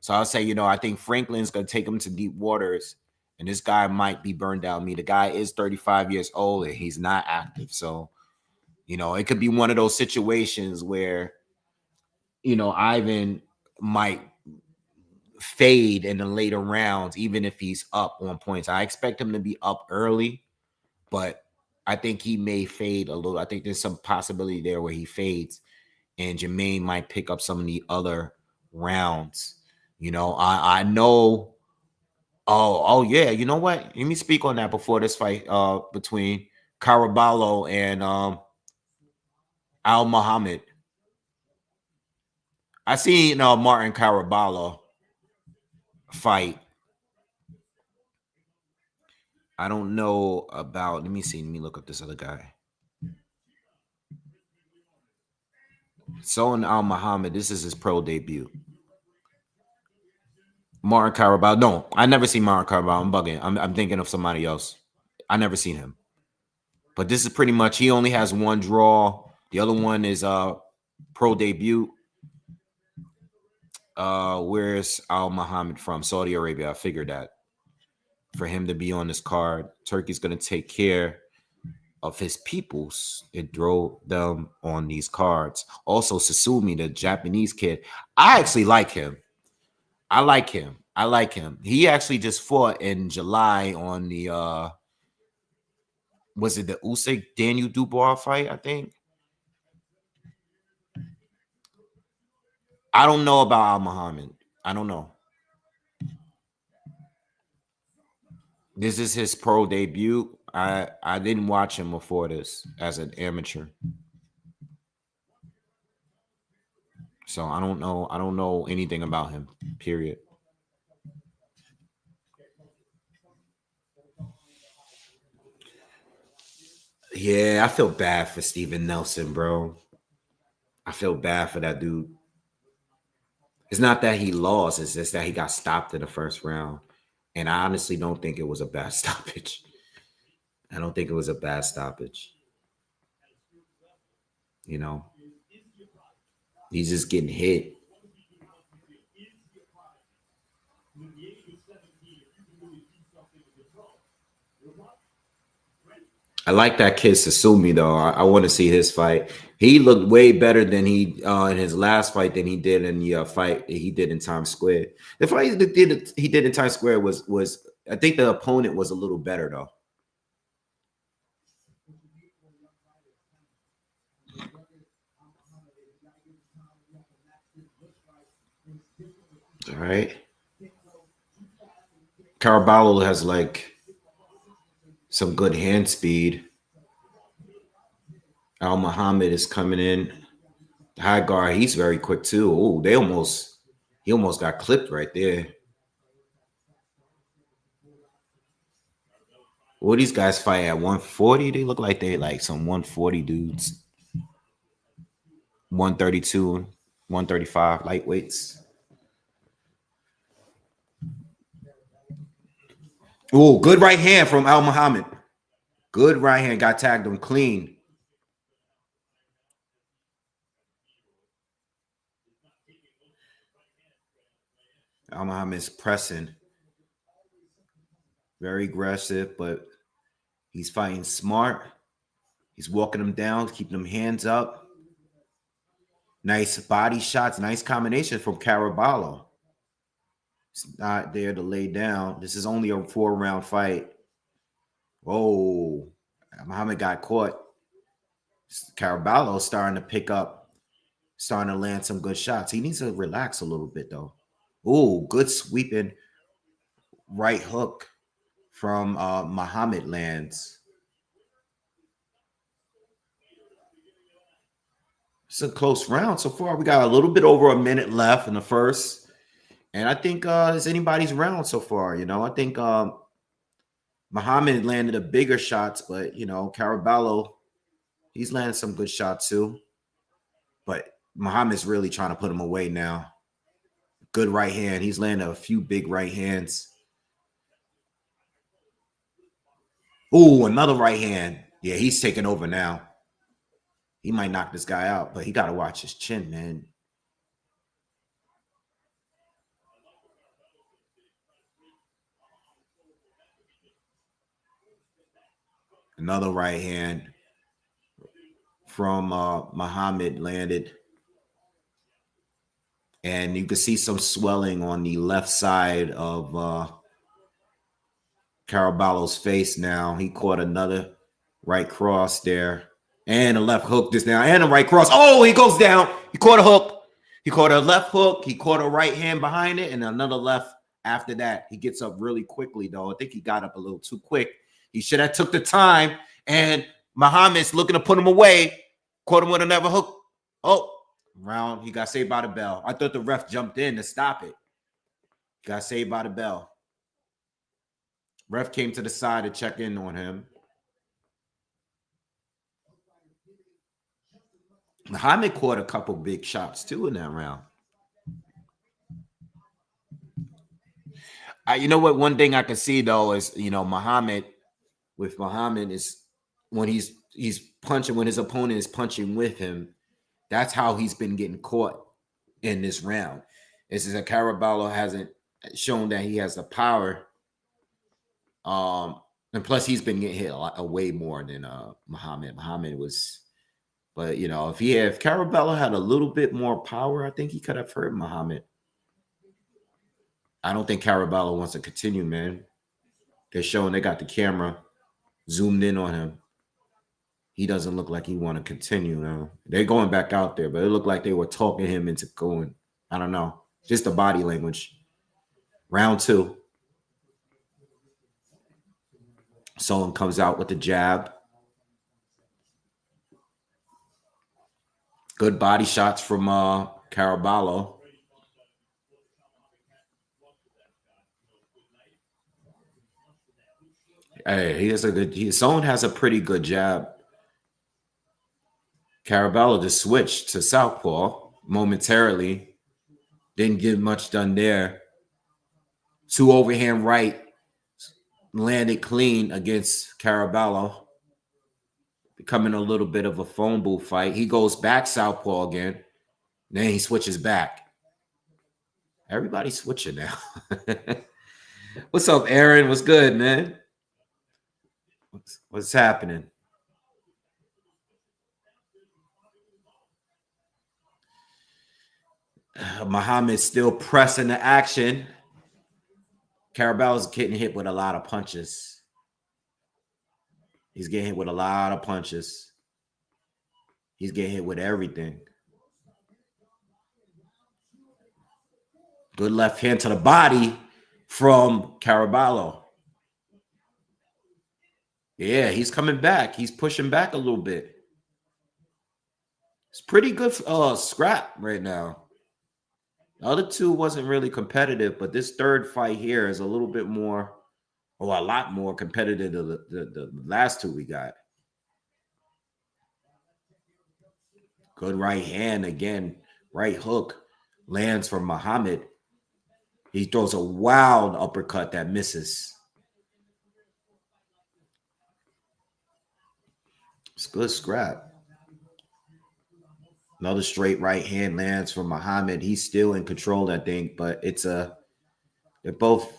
So I'll say, I think Franklin's going to take him to deep waters, and this guy might be burned out. The guy is 35 years old, and he's not active. So, it could be one of those situations where, Ivan might fade in the later rounds, even if he's up on points. I expect him to be up early, but I think he may fade a little. I think there's some possibility there where he fades, and Jermaine might pick up some of the other rounds. I know. Oh yeah. You know what? Let me speak on that before this fight between Carabalo and Al Muhammad. I seen Martin Carabalo fight. I don't know about. Let me see. Let me look up this other guy. So in Al Muhammad, this is his pro debut. Martin Carabao. No, I never seen Martin Carabao. I'm bugging. I'm thinking of somebody else. I never seen him. But this is pretty much, he only has one draw. The other one is pro debut. Where's Al Muhammad from? Saudi Arabia. I figured that. for him to be on this card. Turkey's going to take care of his peoples and throw them on these cards. Also, Sasumi, the Japanese kid, I actually like him. I like him. He actually just fought in July on the was it the Usyk Daniel Dubois fight, I think. I don't know about Al Muhammad. I don't know. This is his pro debut. I didn't watch him before this as an amateur. So I don't know. I don't know anything about him, period. Yeah, I feel bad for Steven Nelson, bro. I feel bad for that dude. It's not that he lost, it's just that he got stopped in the first round. And I honestly don't think it was a bad stoppage. I don't think it was a bad stoppage. You know, he's just getting hit. I like that kid Sasumi though. I want to see his fight. He looked way better than he in his last fight than he did in the fight he did in Times Square. The fight he did in Times Square was I think the opponent was a little better though. All right. Carabalo has like some good hand speed. Al Muhammad is coming in. High guard, he's very quick too. Oh, he almost got clipped right there. What these guys fight at 140? They look like they like some 140 dudes. 132, 135 lightweights. Oh, good right hand from Al Muhammad. Good right hand. Got tagged him clean. Al Muhammad's pressing. Very aggressive, but he's fighting smart. He's walking them down, keeping them hands up. Nice body shots. Nice combination from Carabalo. It's not there to lay down. This is only a 4-round fight. Whoa. Muhammad got caught. Carabalo starting to pick up, starting to land some good shots. He needs to relax a little bit, though. Oh, good sweeping right hook from Muhammad lands. It's a close round so far. We got a little bit over a minute left in the first. And I think it's anybody's round so far. You know, I think Muhammad landed a bigger shots, but, you know, Carabalo, he's landed some good shots too. But Muhammad's really trying to put him away now. Good right hand. He's landed a few big right hands. Oh, another right hand. Yeah, he's taking over now. He might knock this guy out, but he got to watch his chin, man. Another right hand from Muhammad landed. And you can see some swelling on the left side of Carabalo's face now. He caught another right cross there. And a left hook just now. And a right cross. Oh, he goes down. He caught a hook. He caught a left hook. He caught a right hand behind it. And another left after that. He gets up really quickly, though. I think he got up a little too quick. He should have took the time. And Muhammad's looking to put him away. Caught him with another hook. Oh, round. He got saved by the bell. I thought the ref jumped in to stop it. Got saved by the bell. Ref came to the side to check in on him. Muhammad caught a couple big shots too in that round. You know what? One thing I can see though is, you know, Muhammad is when he's punching, when his opponent is punching with him, that's how he's been getting caught in this round. This is a Carabalo hasn't shown that he has the power And plus he's been getting hit a way more than Muhammad. Muhammad was, but you know, if Carabalo had a little bit more power, I think he could have hurt Muhammad. I don't think Carabalo wants to continue, man. They're showing they got the camera zoomed in on him. He doesn't look like he want to continue now. They're going back out there, but it looked like they were talking him into going. I don't know. Just the body language. Round 2. Solon comes out with the jab. Good body shots from Carabalo. Hey, Solon has a pretty good jab. Carabalo just switched to southpaw momentarily. Didn't get much done there. 2 overhand right landed clean against Carabalo. Becoming a little bit of a phone booth fight. He goes back southpaw again. Then he switches back. Everybody's switching now. What's up, Aaron? What's good, man? What's happening? Muhammad's still pressing the action. Carabalo's getting hit with a lot of punches. He's getting hit with a lot of punches. He's getting hit with everything. Good left hand to the body from Carabalo. Yeah, he's coming back. He's pushing back a little bit. It's pretty good scrap right now. The other 2 wasn't really competitive, but this third fight here is a little bit more, or a lot more competitive than the last 2 we got. Good right hand again. Right hook lands from Muhammad. He throws a wild uppercut that misses. It's good scrap. Another straight right hand lands from Muhammad. He's still in control, I think, but it's they're both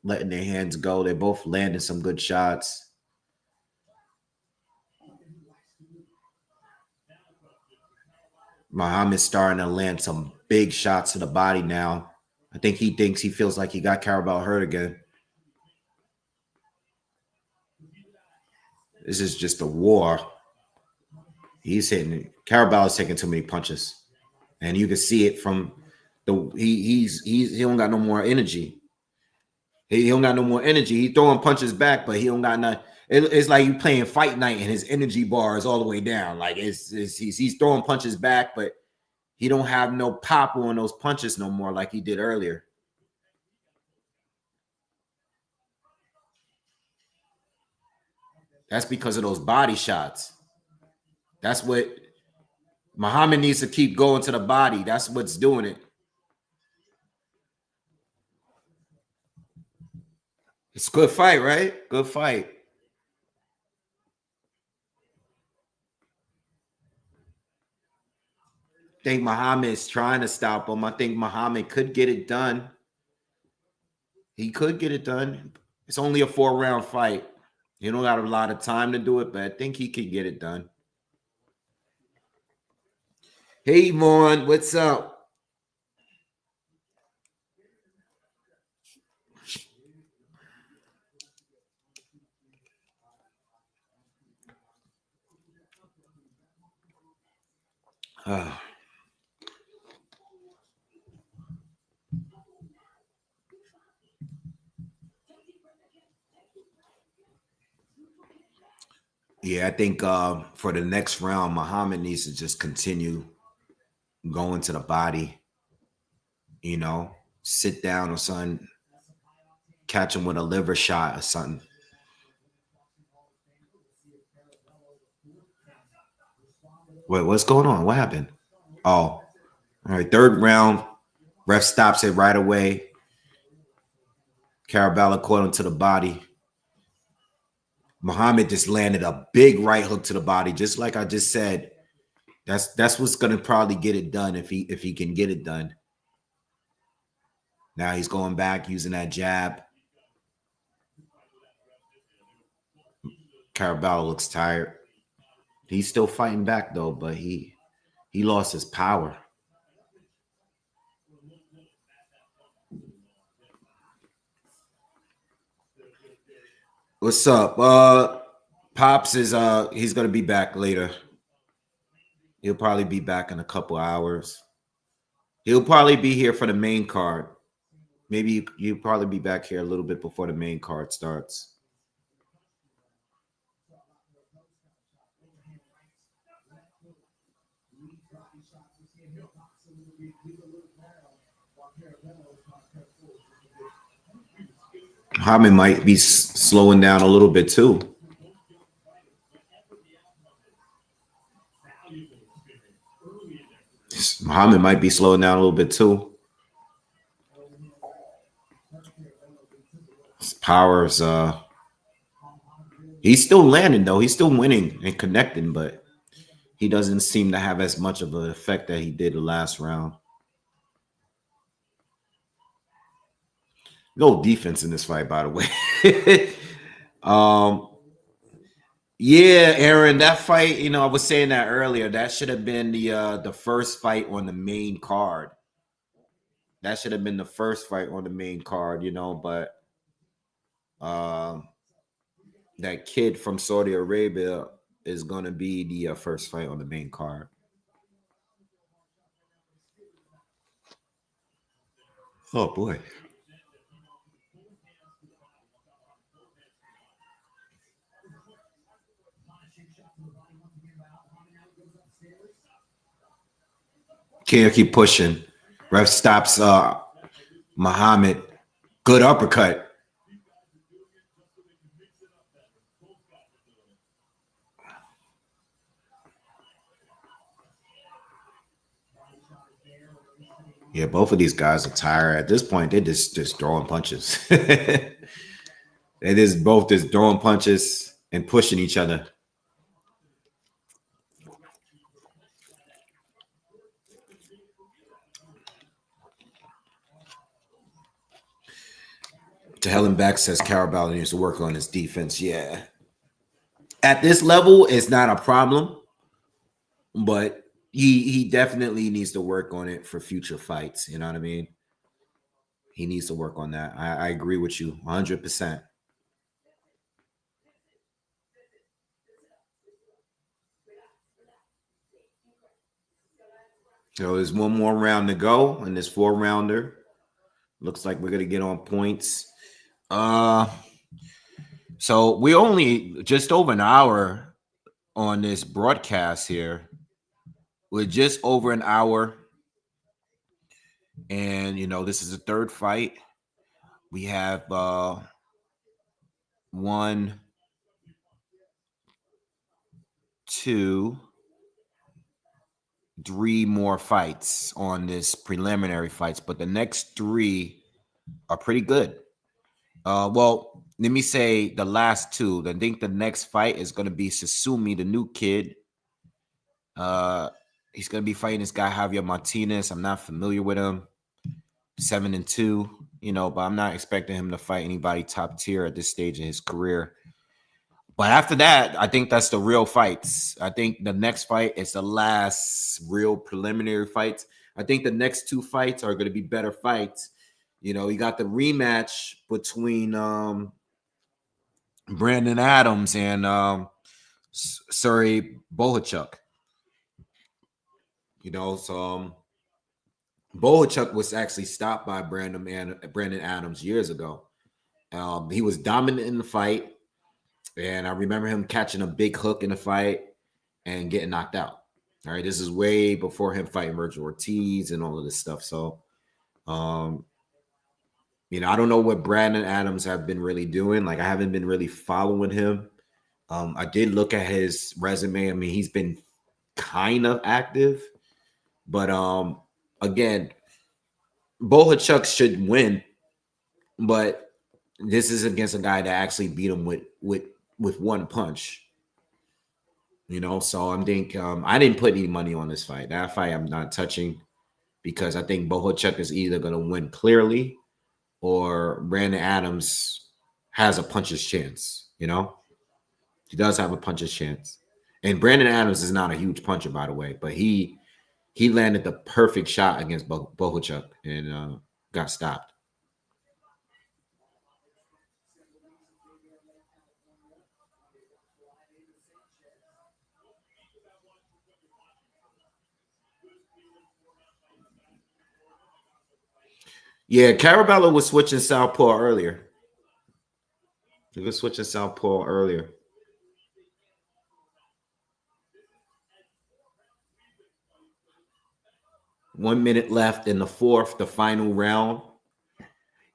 letting their hands go. They're both landing some good shots. Muhammad's starting to land some big shots to the body now. I think he feels like he got Carabao hurt again. This is just a war. He's hitting. Caraballo's taking too many punches, and you can see it from the he don't got no more energy. He don't got no more energy. He throwing punches back, but he don't got none. It's like you playing Fight Night and his energy bar is all the way down. Like he's throwing punches back, but he don't have no pop on those punches no more like he did earlier. That's because of those body shots. That's what Muhammad needs to keep going to the body. That's what's doing it. It's a good fight, right? Good fight. I think Muhammad is trying to stop him. I think Muhammad could get it done. He could get it done. It's only a 4-round fight. You don't got a lot of time to do it, but I think he could get it done. Hey, Vaughn, what's up? Yeah, I think for the next round, Muhammad needs to just continue going to the body. You know, sit down or something, catch him with a liver shot or something. Wait, what's going on? What happened? Oh, all right. 3rd round, ref stops it right away. Carabalo caught him to the body. Muhammad just landed a big right hook to the body, just like I just said. That's what's gonna probably get it done if he can get it done. Now he's going back using that jab. Carabalo looks tired. He's still fighting back though, but he lost his power. What's up? Pops is he's gonna be back later. He'll probably be back in a couple hours. He'll probably be here for the main card. Maybe you'll probably be back here a little bit before the main card starts. Muhammad might be slowing down a little bit too. Muhammad might be slowing down a little bit too. His powers, he's still landing though. He's still winning and connecting, but he doesn't seem to have as much of an effect that he did the last round. No defense in this fight, by the way. Yeah, Aaron, that fight, you know, I was saying that earlier. That should have been the first fight on the main card. That should have been the first fight on the main card, you know, but that kid from Saudi Arabia is going to be the first fight on the main card. Oh, boy. Can't keep pushing. Ref stops Muhammad. Good uppercut. Yeah, both of these guys are tired. At this point, they're just throwing punches. They just both just throwing punches and pushing each other. To Helen Beck says Carabalo needs to work on his defense. Yeah. At this level, it's not a problem, but he definitely needs to work on it for future fights. You know what I mean? He needs to work on that. I agree with you 100%. So there's one more round to go in this 4-rounder. Looks like we're gonna get on points. So we're only just over an hour on this broadcast here. We're just over an hour. And, you know, this is the third fight. We have 1, 2, 3 more fights on this preliminary fights, but the next 3 are pretty good. Well, let me say the last 2. I think the next fight is going to be Susumi, the new kid. He's going to be fighting this guy, Javier Martinez. I'm not familiar with him. 7-2, you know, but I'm not expecting him to fight anybody top tier at this stage in his career. But after that, I think that's the real fights. I think the next fight is the last real preliminary fights. I think the next 2 fights are going to be better fights. You know, you got the rematch between Brandon Adams and Sergey Bohachuk. You know, so Bohachuk was actually stopped by Brandon Adams years ago. He was dominant in the fight. And I remember him catching a big hook in the fight and getting knocked out. All right, this is way before him fighting Virgil Ortiz and all of this stuff. So, you know, I don't know what Brandon Adams have been really doing. Like, I haven't been really following him. I did look at his resume. I mean, he's been kind of active. But, again, Bohachuk should win. But this is against a guy that actually beat him with one punch, you know. So I think I didn't put any money on this fight. That fight I'm not touching because I think Bohachuk is either going to win clearly or Brandon Adams has a puncher's chance, you know. He does have a puncher's chance. And Brandon Adams is not a huge puncher, by the way, but he landed the perfect shot against Bohuchuk and got stopped. Yeah, Carabalo was switching southpaw earlier. He was switching southpaw earlier. One minute left in the fourth, the final round.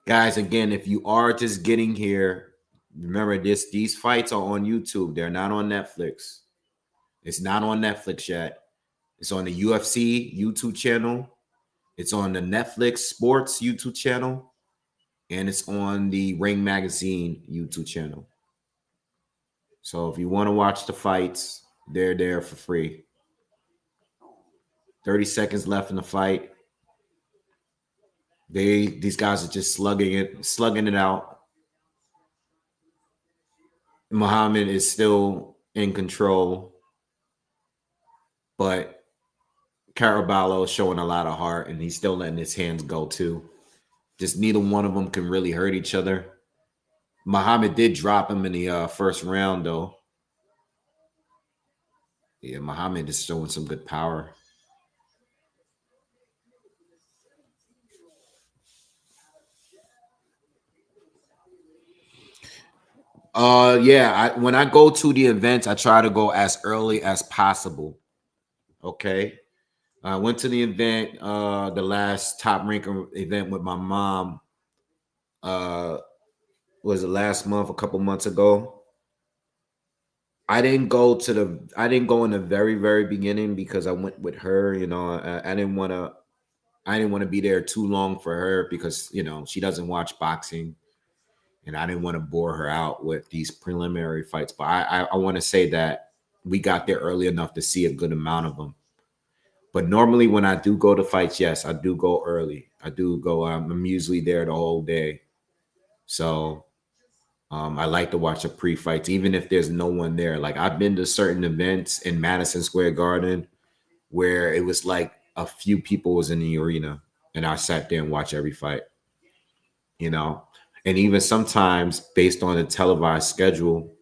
Guys, again, if you are just getting here, remember these fights are on YouTube. They're not on Netflix. It's not on Netflix yet. It's on the UFC YouTube channel. It's on the Netflix Sports YouTube channel. And it's on the Ring Magazine YouTube channel. So if you want to watch the fights, they're there for free. 30 seconds left in the fight. These guys are just slugging it out. Muhammad is still in control, but Carabalo is showing a lot of heart, and he's still letting his hands go too. Just neither one of them can really hurt each other. Muhammad did drop him in the first round, though. Yeah, Muhammad is showing some good power. Yeah, when I go to the events, I try to go as early as possible. Okay. I went to the event, the last Top Ranker event with my mom. Was it last month, a couple months ago? I didn't go in the very, very beginning because I went with her. You know, I didn't want to be there too long for her because, you know, she doesn't watch boxing. And I didn't want to bore her out with these preliminary fights. But I want to say that we got there early enough to see a good amount of them. But normally when I do go to fights, yes, I do go early. I do go. I'm usually there the whole day. So I like to watch the pre-fights, even if there's no one there. Like I've been to certain events in Madison Square Garden where it was like a few people was in the arena and I sat there and watched every fight, you know? And even sometimes based on the televised schedule,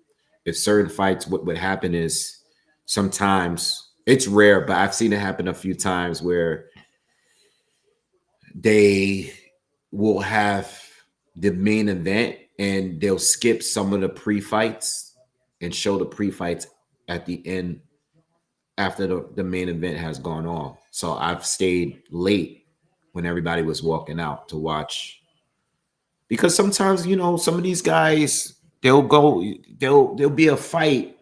if certain fights, what would happen is sometimes it's rare, but I've seen it happen a few times where they will have the main event and they'll skip some of the pre-fights and show the pre-fights at the end after the main event has gone on. So I've stayed late when everybody was walking out to watch. Because sometimes, you know, some of these guys, there'll be a fight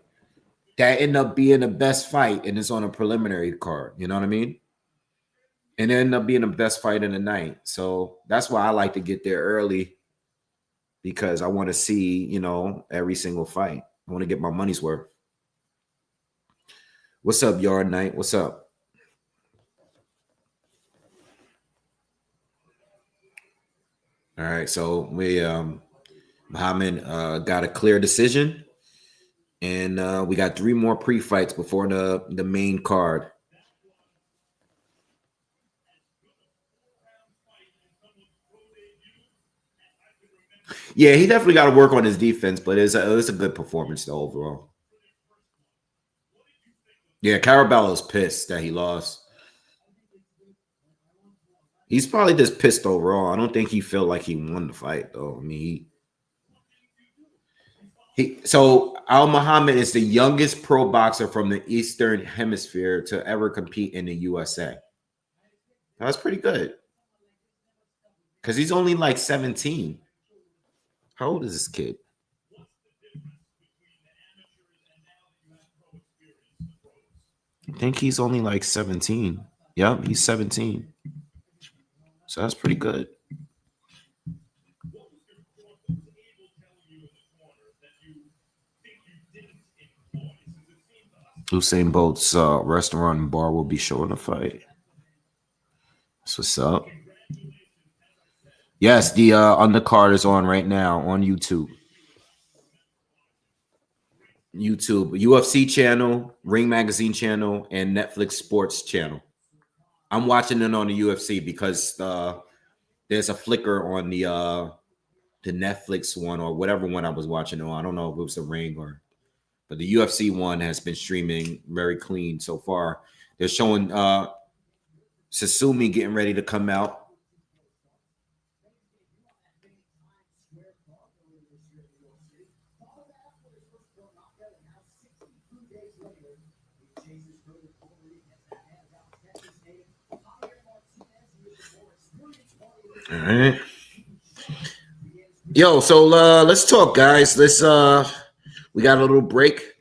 that end up being the best fight and it's on a preliminary card. You know what I mean? And it end up being the best fight in the night. So that's why I like to get there early because I want to see, you know, every single fight. I want to get my money's worth. What's up, Yard Knight? What's up? All right, so we Muhammad got a clear decision, and we got 3 more pre-fights before the main card. Yeah, he definitely got to work on his defense, but it's a good performance though overall. Yeah, Carabalo's pissed that he lost. He's probably just pissed overall. I don't think he felt like he won the fight though. I mean, so Al Muhammad is the youngest pro boxer from the Eastern Hemisphere to ever compete in the USA. That's pretty good. Because he's only like 17. How old is this kid? I think he's only like 17. Yep, he's 17. So that's pretty good. Usain Bolt's restaurant and bar will be showing a fight. That's what's up. Yes, the Undercard is on right now on YouTube. YouTube, UFC channel, Ring Magazine channel, and Netflix Sports channel. I'm watching it on the UFC because there's a flicker on the Netflix one or whatever one I was watching on. I don't know if it was the Ring but the UFC one has been streaming very clean so far. They're showing Sasumi getting ready to come out. All right. Yo, so let's talk, guys. We got a little break.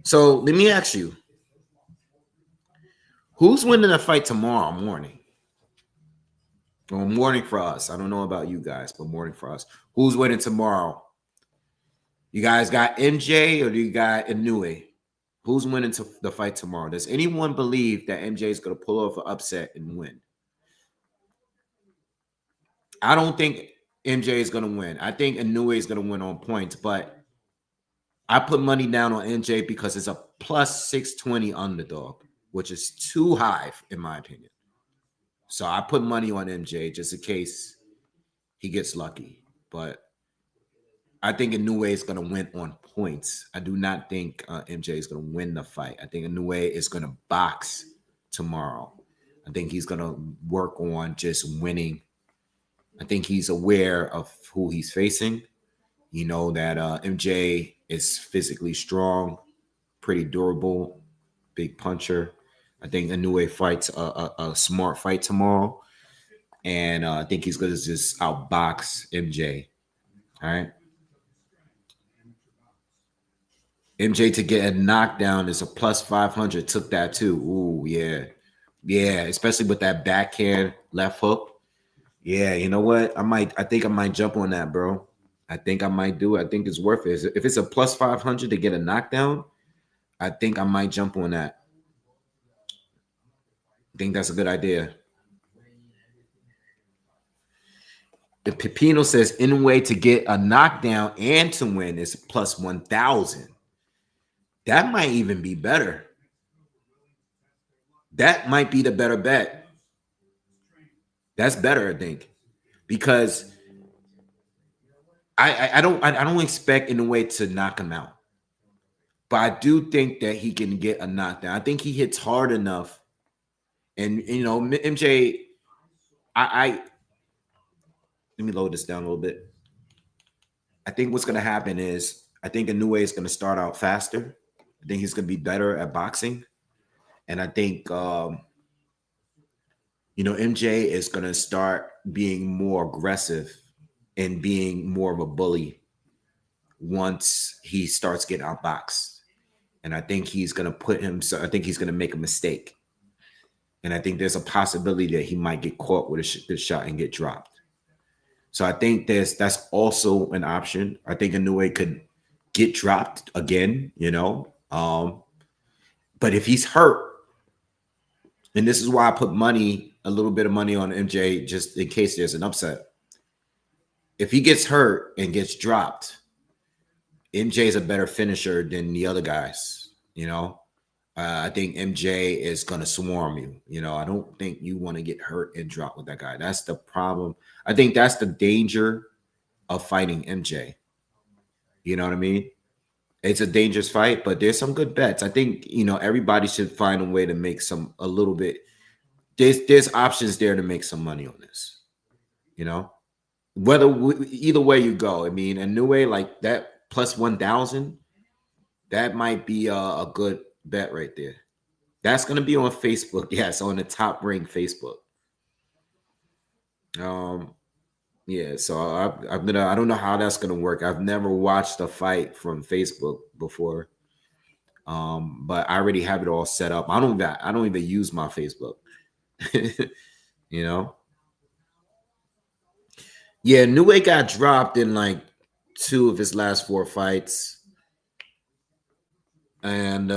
So let me ask you, who's winning the fight tomorrow morning? Or morning for us. I don't know about you guys, but morning for us. Who's winning tomorrow? You guys got MJ or do you got Inoue? Who's winning the fight tomorrow? Does anyone believe that MJ is going to pull off an upset and win? I don't think MJ is going to win. I think Inoue is going to win on points, but I put money down on MJ because it's a plus 620 underdog, which is too high in my opinion. So I put money on MJ just in case he gets lucky. But I think Inoue is going to win on points. I do not think MJ is going to win the fight. I think Inoue is going to box tomorrow. I think he's going to work on just winning. I think he's aware of who he's facing. You know that MJ is physically strong, pretty durable, big puncher. I think Inoue fights a smart fight tomorrow. And I think he's going to just outbox MJ. All right. MJ to get a knockdown is a plus 500. Took that too. Ooh, yeah. Yeah, especially with that backhand left hook. Yeah, you know what? I think I might jump on that, bro. I think I might do it. I think it's worth it. If it's a plus 500 to get a knockdown, I think I might jump on that. I think that's a good idea. The Pepino says Inoue to get a knockdown and to win is plus 1,000. That might even be better. That might be the better bet. That's better, I think, because I don't expect Inoue to knock him out, but I do think that he can get a knockdown. I think he hits hard enough, and you know MJ. Let me load this down a little bit. I think what's going to happen is I think Inoue is going to start out faster. I think he's going to be better at boxing, and I think MJ is going to start being more aggressive and being more of a bully once he starts getting outboxed. And I think he's going to I think he's going to make a mistake. And I think there's a possibility that he might get caught with a shot and get dropped. So I think that's also an option. I think Inoue could get dropped again, but if he's hurt, and this is why I put a little bit of money on MJ just in case there's an upset. If he gets hurt and gets dropped, MJ is a better finisher than the other guys. I think MJ is going to swarm you. I don't think you want to get hurt and drop with that guy. That's the problem. I think that's the danger of fighting MJ. You know what I mean? It's a dangerous fight, but there's some good bets. I think, everybody should find a way to make a little bit. There's options there to make some money on this, either way you go. I mean, Inoue like that plus 1,000, that might be a good bet right there. That's going to be on Facebook. Yes, on the Top Ring Facebook. Yeah, so I don't know how that's going to work. I've never watched a fight from Facebook before. But I already have it all set up. I don't even use my Facebook. Yeah, Inoue got dropped in like 2 of his last 4 fights. And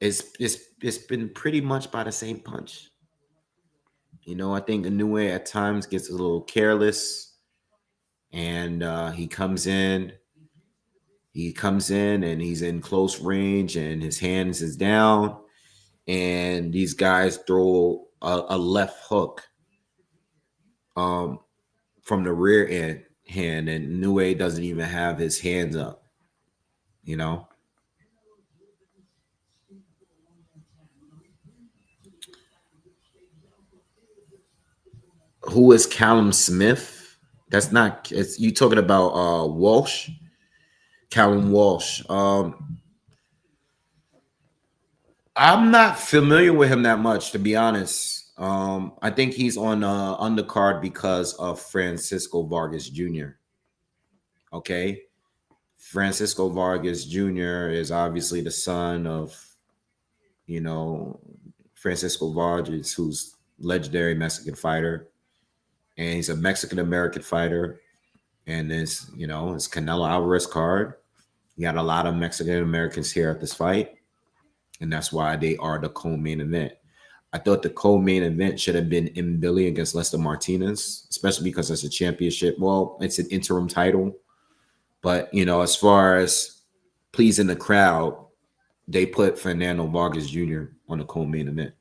it's been pretty much by the same punch. I think Inoue at times gets a little careless, and he comes in He comes in and he's in close range and his hands is down, and these guys throw a left hook from the rear hand, and Nue doesn't even have his hands up, you know. Who is Callum Smith? That's not, it's you talking about Walsh, Callum Walsh. I'm not familiar with him that much, to be honest. I think he's on undercard because of Francisco Vargas Jr. Okay, Francisco Vargas Jr. is obviously the son of, you know, Francisco Vargas, who's legendary Mexican fighter, and he's a Mexican American fighter. And this, you know, it's Canelo Alvarez card. You got a lot of Mexican Americans here at this fight, and that's why they are the co-main event. I thought the co-main event should have been Billy against Lester Martinez, especially because it's a championship. Well, it's an interim title, but you know, as far as pleasing the crowd, they put Fernando Vargas Jr. on the co-main event.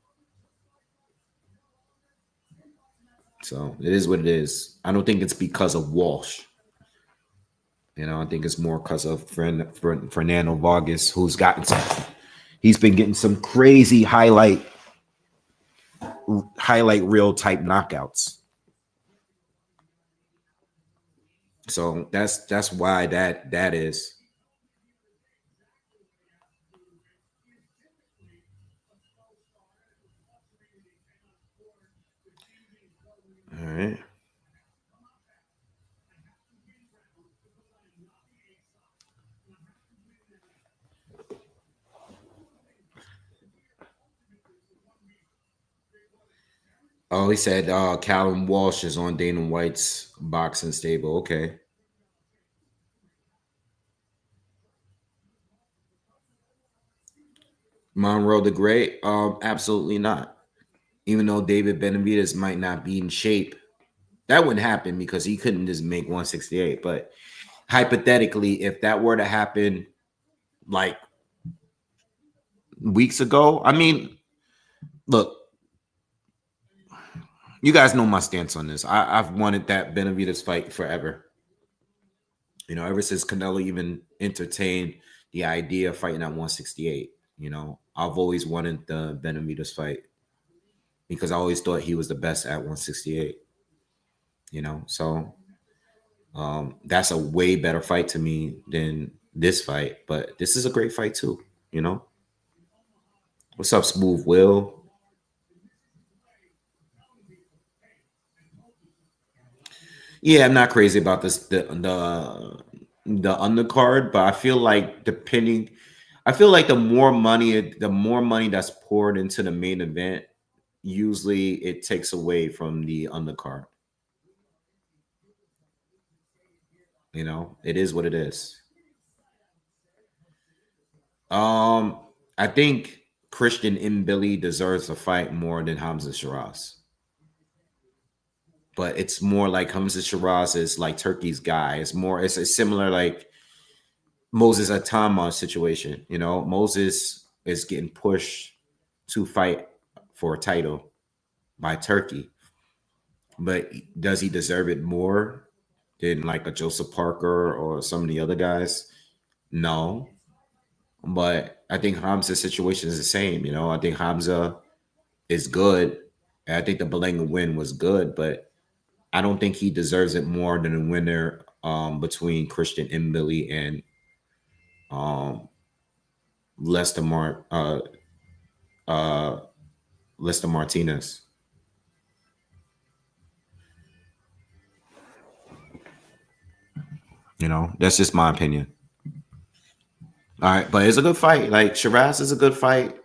So it is what it is. I don't think it's because of Walsh. You know, I think it's more because of Fernando Vargas, who's gotten some. He's been getting some crazy highlight reel type knockouts. So that's why that is. All right. Oh, he said Callum Walsh is on Dana White's boxing stable. Okay. Monroe the Great? Absolutely not. Even though David Benavidez might not be in shape, that wouldn't happen because he couldn't just make 168. But hypothetically, if that were to happen like weeks ago, I mean, look, you guys know my stance on this. I've wanted that Benavidez fight forever. You know, ever since Canelo even entertained the idea of fighting at 168. You know, I've always wanted the Benavidez fight because I always thought he was the best at 168. You know, so that's a way better fight to me than this fight. But this is a great fight too. You know, what's up, Smooth Will? Yeah, I'm not crazy about this the undercard, but I feel like the more money that's poured into the main event, usually it takes away from the undercard. You know, it is what it is. I think Christian Mbili deserves a fight more than Hamza Shiraz. But it's more like Hamza Shiraz is like Turkey's guy. It's a similar like Moses Atama situation. You know, Moses is getting pushed to fight for a title by Turkey. But does he deserve it more than like a Joseph Parker or some of the other guys? No. But I think Hamza's situation is the same. You know, I think Hamza is good. And I think the Belenga win was good, but I don't think he deserves it more than a winner between Christian Mbili and um, Lester uh, Lester Martinez. You know, that's just my opinion. All right, but it's a good fight. Like Shiraz is a good fight.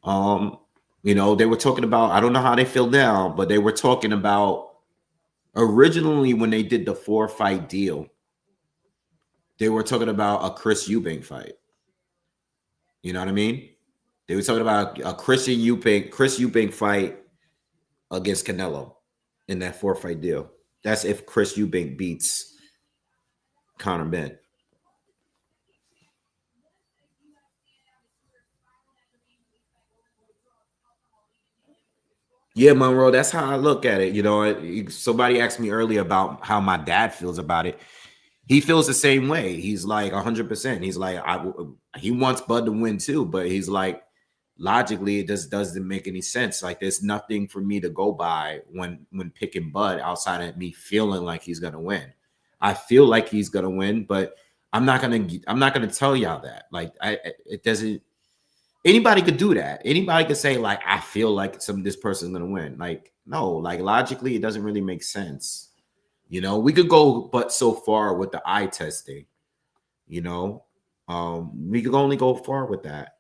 Um, you know, they were talking about, I don't know how they feel now, but they were talking about originally when they did the 4-fight deal, they were talking about a Chris Eubank fight. You know what I mean? They were talking about a Chris Eubank fight against Canelo in that 4-fight deal. That's if Chris Eubank beats Conor Ben. Yeah, Monroe, that's how I look at it. You know, somebody asked me earlier about how my dad feels about it. He feels the same way. He's like 100%. He's like, he wants Bud to win too, but he's like, logically, it just doesn't make any sense. Like, there's nothing for me to go by when picking Bud outside of me feeling like he's gonna win. I feel like he's gonna win, but I'm not gonna tell y'all that. Like, it doesn't. Anybody could do that. Anybody could say like, I feel like this person's gonna win. Like, no, like logically, it doesn't really make sense. You know, we could go but so far with the eye testing. You know, we could only go far with that.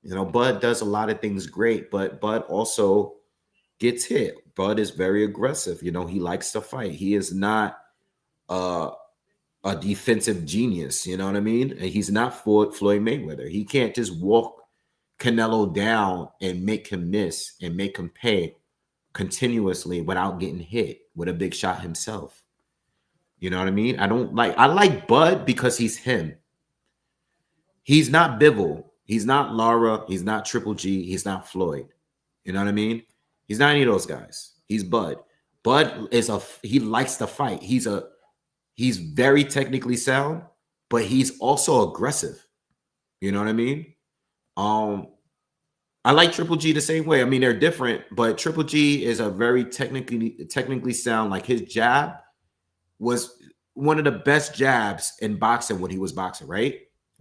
You know, Bud does a lot of things great, but Bud also gets hit. Bud is very aggressive. You know, he likes to fight. He is not uh, a defensive genius. You know what I mean? And he's not Floyd Mayweather. He can't just walk Canelo down and make him miss and make him pay continuously without getting hit with a big shot himself. You know what I mean? I like Bud because he's him. He's not Bivol. He's not Lara. He's not Triple G. He's not Floyd. You know what I mean? He's not any of those guys. He's Bud. Bud he likes to fight. He's very technically sound, but he's also aggressive. You know what I mean? Um, I like Triple G the same way. I mean, they're different, but Triple G is a very technically sound. Like, his jab was one of the best jabs in boxing when he was boxing, right?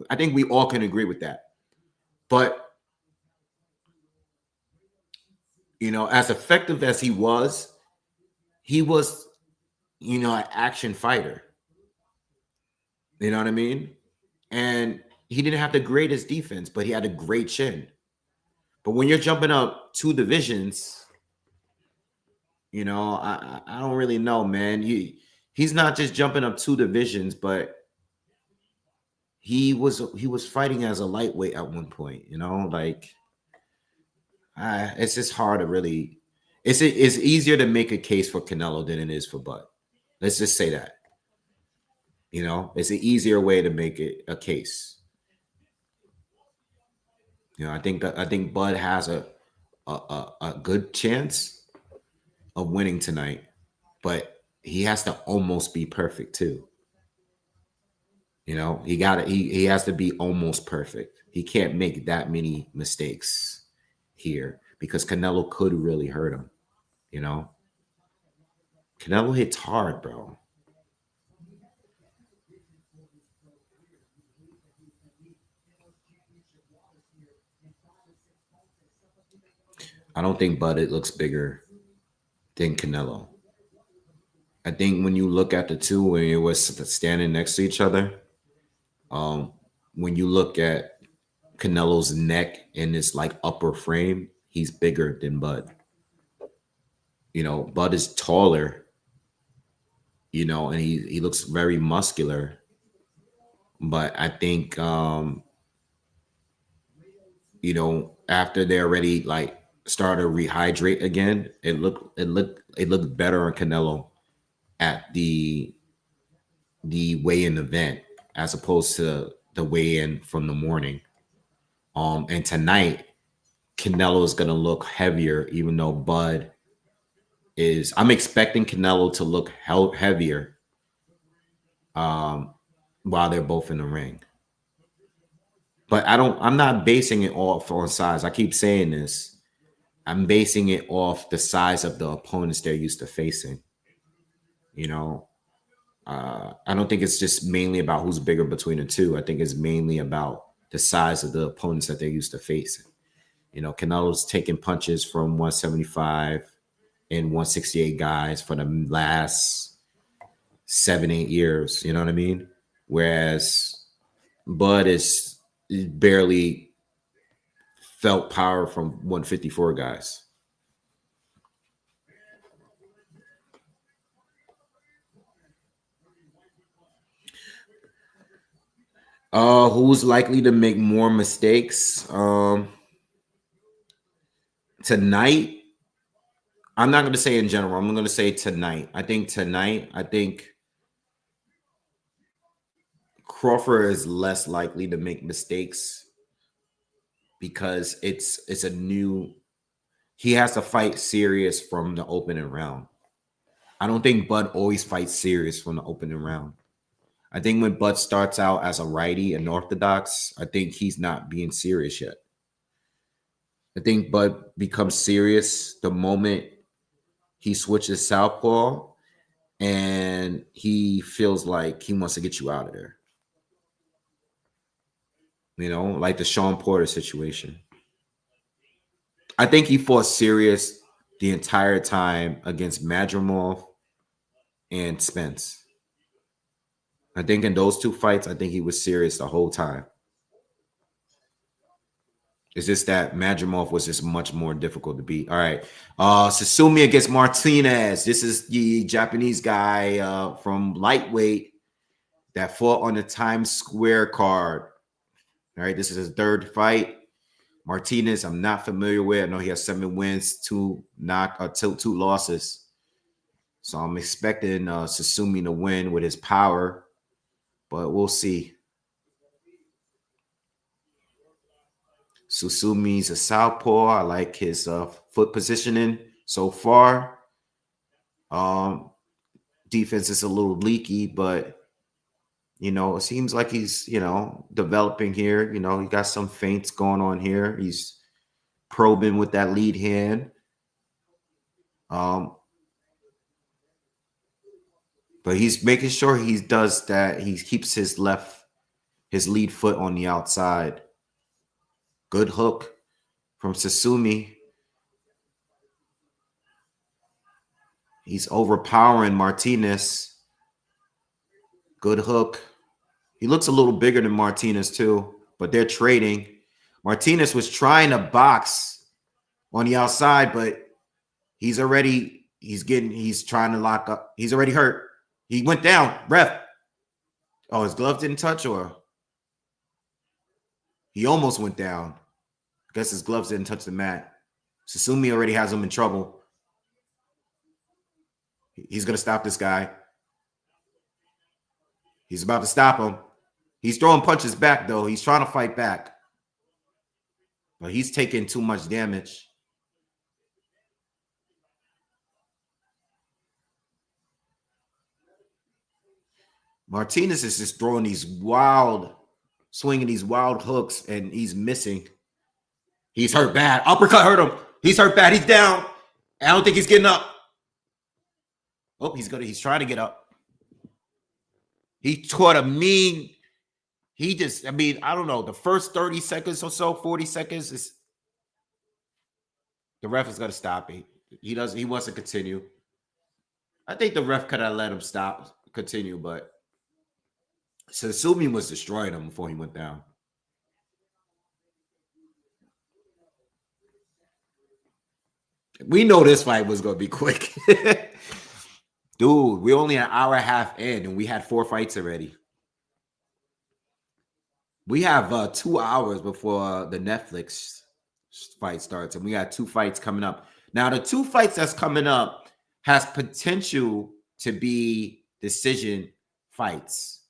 I think we all can agree with that. But, you know, as effective as he was, you know, an action fighter. You know what I mean? And he didn't have the greatest defense, but he had a great chin. But when you're jumping up 2 divisions, you know, I don't really know, man. He's not just jumping up 2 divisions, but he was fighting as a lightweight at one point, you know, like it's just hard to really. It's easier to make a case for Canelo than it is for Bud. Let's just say that. You know, it's an easier way to make it a case. You know, I think Bud has a good chance of winning tonight, but he has to almost be perfect too. You know, he has to be almost perfect. He can't make that many mistakes here because Canelo could really hurt him. You know, Canelo hits hard, bro. I don't think Bud it looks bigger than Canelo. I think when you look at the two when it was standing next to each other, um, when you look at Canelo's neck and his like upper frame, he's bigger than Bud. You know, Bud is taller, you know, and he looks very muscular. But I think you know, after they already like started to rehydrate again, it looked better on Canelo at the weigh-in event as opposed to the weigh-in from the morning. And tonight, Canelo is gonna look heavier, even though Bud is. I'm expecting Canelo to look heavier um, while they're both in the ring. But I'm not basing it off on size. I keep saying this. I'm basing it off the size of the opponents they're used to facing. You know, I don't think it's just mainly about who's bigger between the two. I think it's mainly about the size of the opponents that they're used to facing. You know, Canelo's taking punches from 175 and 168 guys for the last 7, 8 years. You know what I mean? Whereas Bud is barely felt power from 154 guys. Who's likely to make more mistakes? Tonight, I'm not going to say in general. I'm going to say tonight. I think Crawford is less likely to make mistakes because it's a new. he has to fight serious from the opening round. I don't think Bud always fights serious from the opening round. I think when Bud starts out as a righty and orthodox, I think he's not being serious yet. I think Bud becomes serious the moment he switches southpaw and he feels like he wants to get you out of there. You know, like the Sean Porter situation. I think he fought serious the entire time against Madrimov and Spence. I think in those two fights, I think he was serious the whole time. It's just that Madrimov was just much more difficult to beat. All right. Sasumi against Martinez. This is the Japanese guy from lightweight that fought on the Times Square card. All right. This is his third fight. Martinez, I'm not familiar with. I know he has 7 wins, 2 losses. So I'm expecting Sasumi to win with his power, but we'll see. Susumi's a southpaw. I like his foot positioning so far. Defense is a little leaky, but you know, it seems like he's, you know, developing here. You know, he got some feints going on here. He's probing with that lead hand. But he's making sure he does that. He keeps his lead foot on the outside. Good hook from Sasumi. He's overpowering Martinez. Good hook. He looks a little bigger than Martinez too, but they're trading. Martinez was trying to box on the outside, but he's trying to lock up. He's already hurt. He went down. Ref. Oh, his glove didn't touch, or he almost went down. I guess his gloves didn't touch the mat. Sasumi already has him in trouble. He's going to stop this guy. He's about to stop him. He's throwing punches back, though. He's trying to fight back. But he's taking too much damage. Martinez is just throwing swinging these wild hooks, and he's missing. He's hurt bad. Uppercut hurt him. He's hurt bad. He's down. I don't think he's getting up. Oh, he's trying to get up. He caught a mean. I don't know. The first 30 seconds or so, 40 seconds is the ref is going to stop. He wants to continue. I think the ref could have let him continue, but Sasumi was destroying him before he went down. We know this fight was going to be quick. Dude, we're only an hour and a half in, and we had 4 fights already. We have 2 hours before the Netflix fight starts, and we got 2 fights coming up. Now, the 2 fights that's coming up has potential to be decision fights.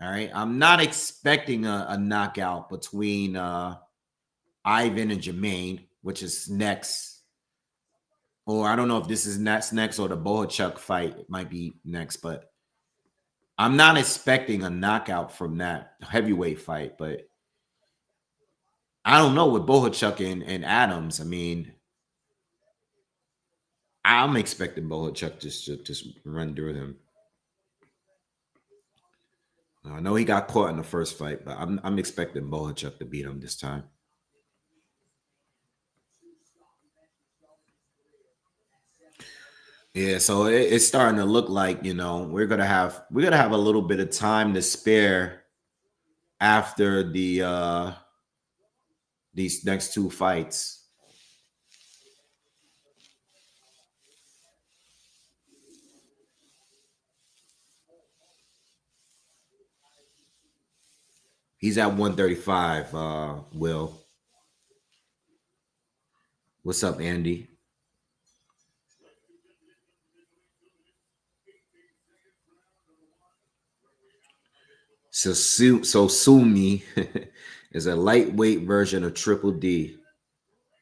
All right. I'm not expecting a knockout between Ivan and Jermaine, which is next. Or I don't know if this is next or the Bohachuk fight might be next, but I'm not expecting a knockout from that heavyweight fight. But I don't know with Bohachuk and Adams. I mean, I'm expecting Bohachuk just run through him. I know he got caught in the first fight, but I'm expecting Bohachuk to beat him this time. Yeah, so it's starting to look like, you know, we're gonna have a little bit of time to spare after these next 2 fights. He's at 135, Will. What's up, Andy? So Sumi is a lightweight version of Triple D.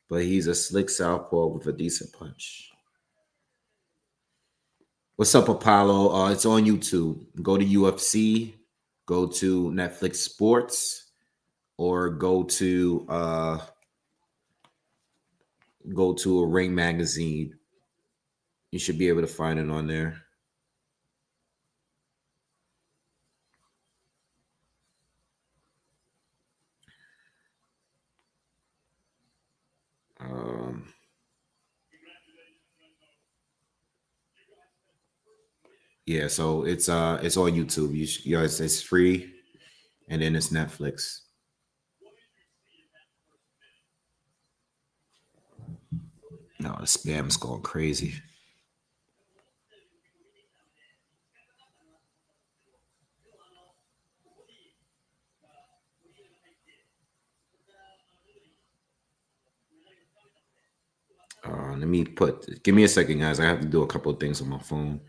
but he's a slick southpaw with a decent punch. What's up, Apollo? It's on YouTube. Go to UFC, go to Netflix Sports, or go to a Ring magazine. You should be able to find it on there. Yeah, so it's on YouTube. It's free, and then it's Netflix. No, the spam is going crazy. Give me a second, guys. I have to do a couple of things on my phone.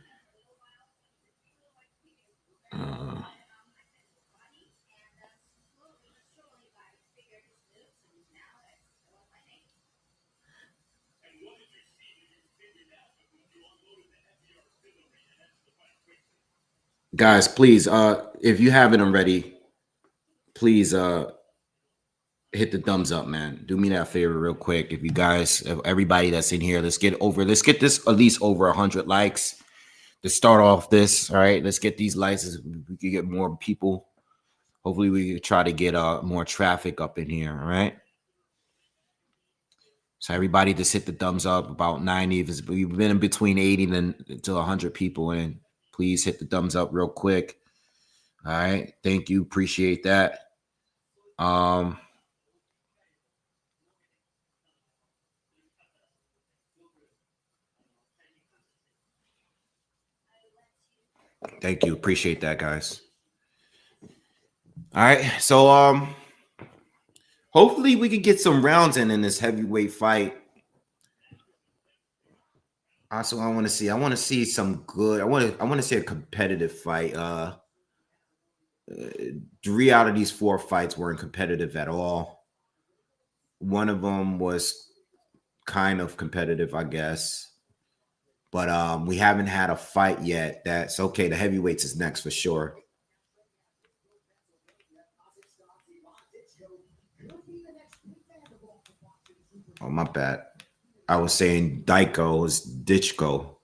Guys, please, if you haven't already, please hit the thumbs up, man. Do me that favor real quick. If you guys, everybody that's in here, let's get this at least over 100 likes to start off this. All right, let's get these likes. We can get more people. Hopefully we can try to get more traffic up in here. All right. So everybody just hit the thumbs up. About 90. We've been in between 80 to 100 people in. Please hit the thumbs up real quick. All right. Thank you. Appreciate that. Thank you. Appreciate that, guys. All right. So hopefully we can get some rounds in this heavyweight fight. Also, I want to see some good. I want to see a competitive fight. 3 out of these 4 fights weren't competitive at all. One of them was kind of competitive, I guess. But we haven't had a fight yet. That's okay. The heavyweights is next for sure. Oh, my bad. I was saying Daiko is Ditchko.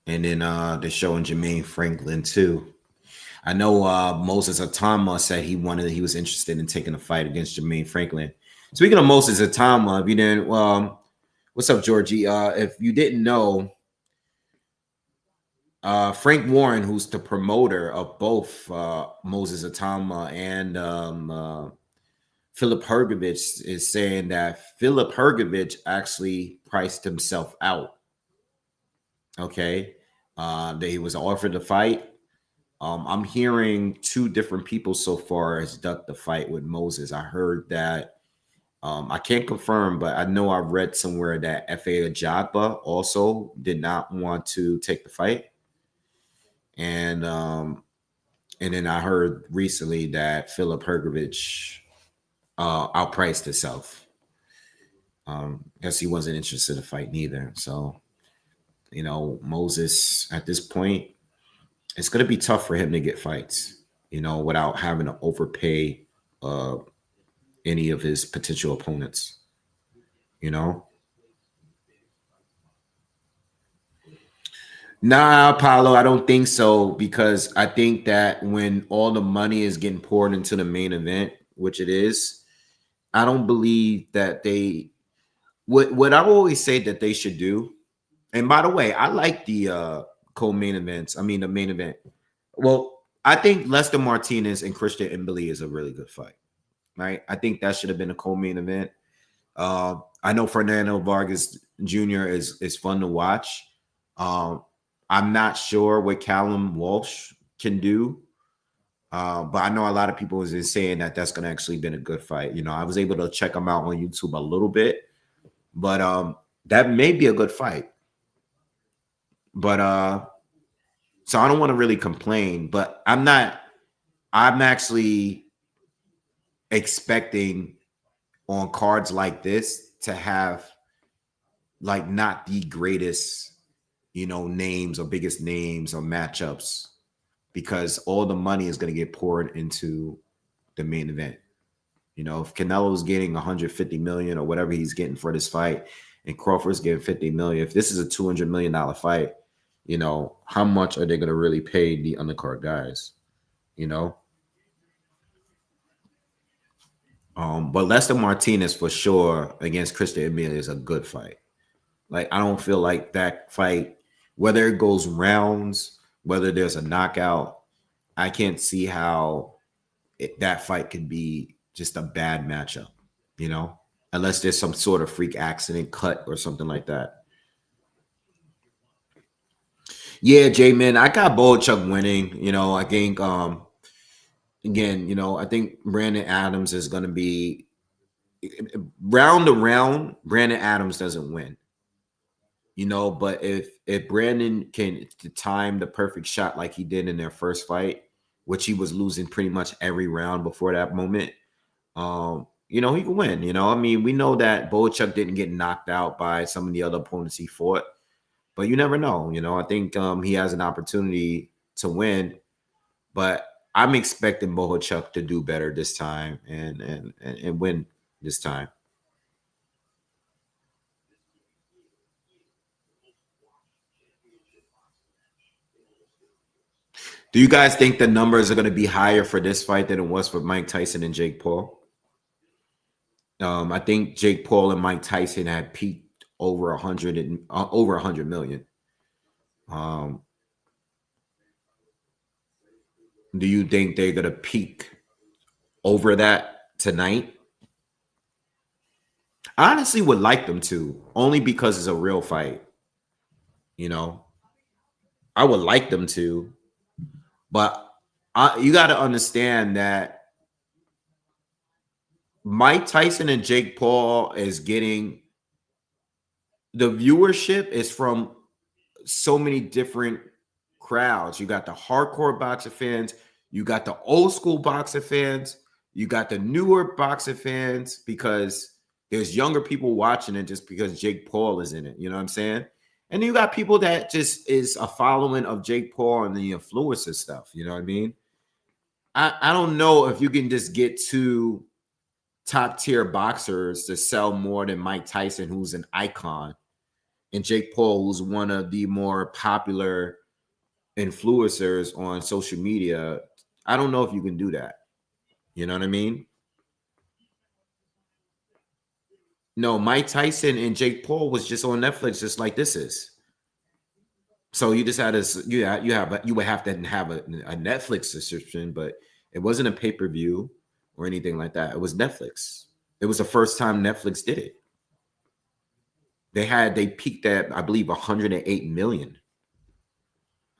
And then they're showing Jermaine Franklin too. I know Moses Atama said he was interested in taking a fight against Jermaine Franklin. Speaking of Moses Atama, if you didn't, what's up, Georgie? If you didn't know, Frank Warren, who's the promoter of both Moses Atama and Philip Hergovich, is saying that Philip Hergovich actually priced himself out. Okay, that he was offered the fight. I'm hearing 2 different people so far has ducked the fight with Moses. I heard that. I can't confirm, but I know I read somewhere that F.A. Ajagba also did not want to take the fight. And then I heard recently that Philip Hergovich outpriced himself. Guess he wasn't interested in the fight neither. So, Moses at this point, it's going to be tough for him to get fights, without having to overpay any of his potential opponents, Nah, Paulo, I don't think so, because I think that when all the money is getting poured into the main event, which it is, I don't believe that what I always say that they should do. And by the way, I like the co-main events. I mean, the main event. Well, I think Lester Martinez and Christian Mbili is a really good fight, right? I think that should have been a co-main event. I know Fernando Vargas Jr. is fun to watch. I'm not sure what Callum Walsh can do, but I know a lot of people is saying that that's going to actually been a good fight. I was able to check him out on YouTube a little bit, but that may be a good fight. But so I don't want to really complain, but I'm actually expecting on cards like this to have like not the greatest, names or biggest names or matchups, because all the money is going to get poured into the main event. If Canelo's getting 150 million or whatever he's getting for this fight, and Crawford's getting 50 million, if this is a $200 million fight, how much are they going to really pay the undercard guys? But Lester Martinez for sure against Christian Emile is a good fight. Like, I don't feel like that fight, whether it goes rounds, whether there's a knockout, I can't see how that fight could be just a bad matchup, unless there's some sort of freak accident cut or something like that. Yeah, J-Man, I got Bohachuk winning. I think, again, I think Brandon Adams is going to be round to round. Brandon Adams doesn't win. But if Brandon can time the perfect shot like he did in their first fight, which he was losing pretty much every round before that moment, he can win. I mean, we know that Bohachuk didn't get knocked out by some of the other opponents he fought, but you never know. I think he has an opportunity to win, but I'm expecting Bohachuk to do better this time and win this time. Do you guys think the numbers are going to be higher for this fight than it was for Mike Tyson and Jake Paul? I think Jake Paul and Mike Tyson had peaked over 100 million. Do you think they're going to peak over that tonight? I honestly would like them to, only because it's a real fight. I would like them to, but you got to understand that Mike Tyson and Jake Paul is getting the viewership is from so many different crowds. You got the hardcore boxer fans, you got the old school boxer fans, you got the newer boxer fans, because there's younger people watching it just because Jake Paul is in it. You know what I'm saying? And you got people that just is a following of Jake Paul and the influencer stuff. You know what I mean? I don't know if you can just get two top tier boxers to sell more than Mike Tyson, who's an icon, and Jake Paul, who's one of the more popular influencers on social media. I don't know if you can do that. You know what I mean? No, Mike Tyson and Jake Paul was just on Netflix, just like this is. So you just had you would have to have a Netflix subscription, but it wasn't a pay-per-view or anything like that. It was Netflix. It was the first time Netflix did it. They peaked at, I believe, 108 million.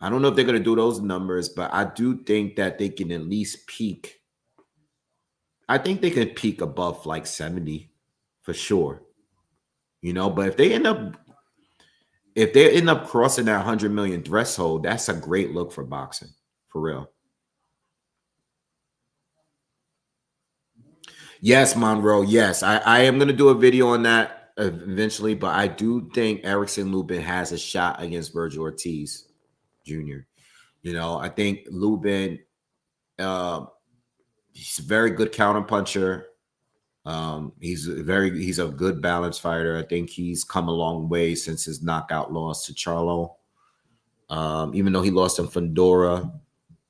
I don't know if they're going to do those numbers, but I do think that they can at least peak. I think they can peak above like 70 for sure. But if they end up crossing that 100 million threshold, that's a great look for boxing, for real. Yes, Monroe. Yes, I am going to do a video on that eventually, but I do think Erickson Lubin has a shot against Virgil Ortiz Jr. I think Lubin, he's a very good counterpuncher. He's a good balanced fighter. I think he's come a long way since his knockout loss to Charlo. Even though he lost in Fundora,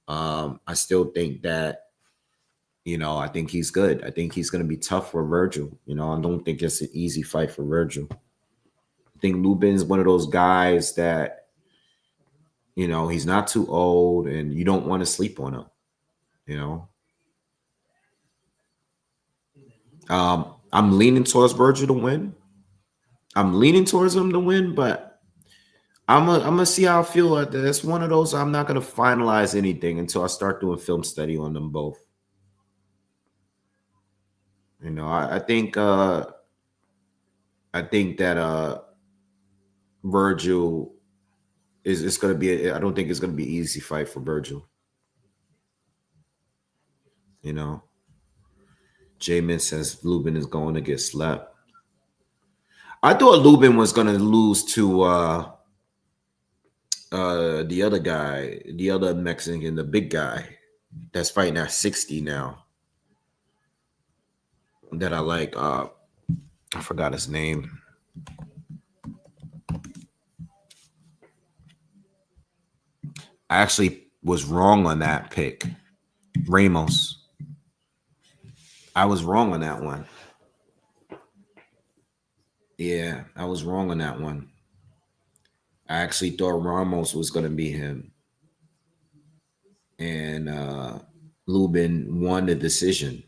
I still think that, I think he's good. I think he's going to be tough for Virgil. I don't think it's an easy fight for Virgil. I think Lubin is one of those guys that, he's not too old and you don't want to sleep on him, I'm leaning towards Virgil to win. I'm leaning towards him to win, but I'm gonna see how I feel. That's one of those I'm not gonna finalize anything until I start doing film study on them both. I think that Virgil is going to be. I don't think it's going to be an easy fight for Virgil. Jamin says Lubin is going to get slapped. I thought Lubin was going to lose to the other guy, the other Mexican, the big guy that's fighting at 60 now. That I like. I forgot his name. I actually was wrong on that pick. Ramos. I was wrong on that one. Yeah, I was wrong on that one. I actually thought Ramos was going to be him. And Lubin won the decision.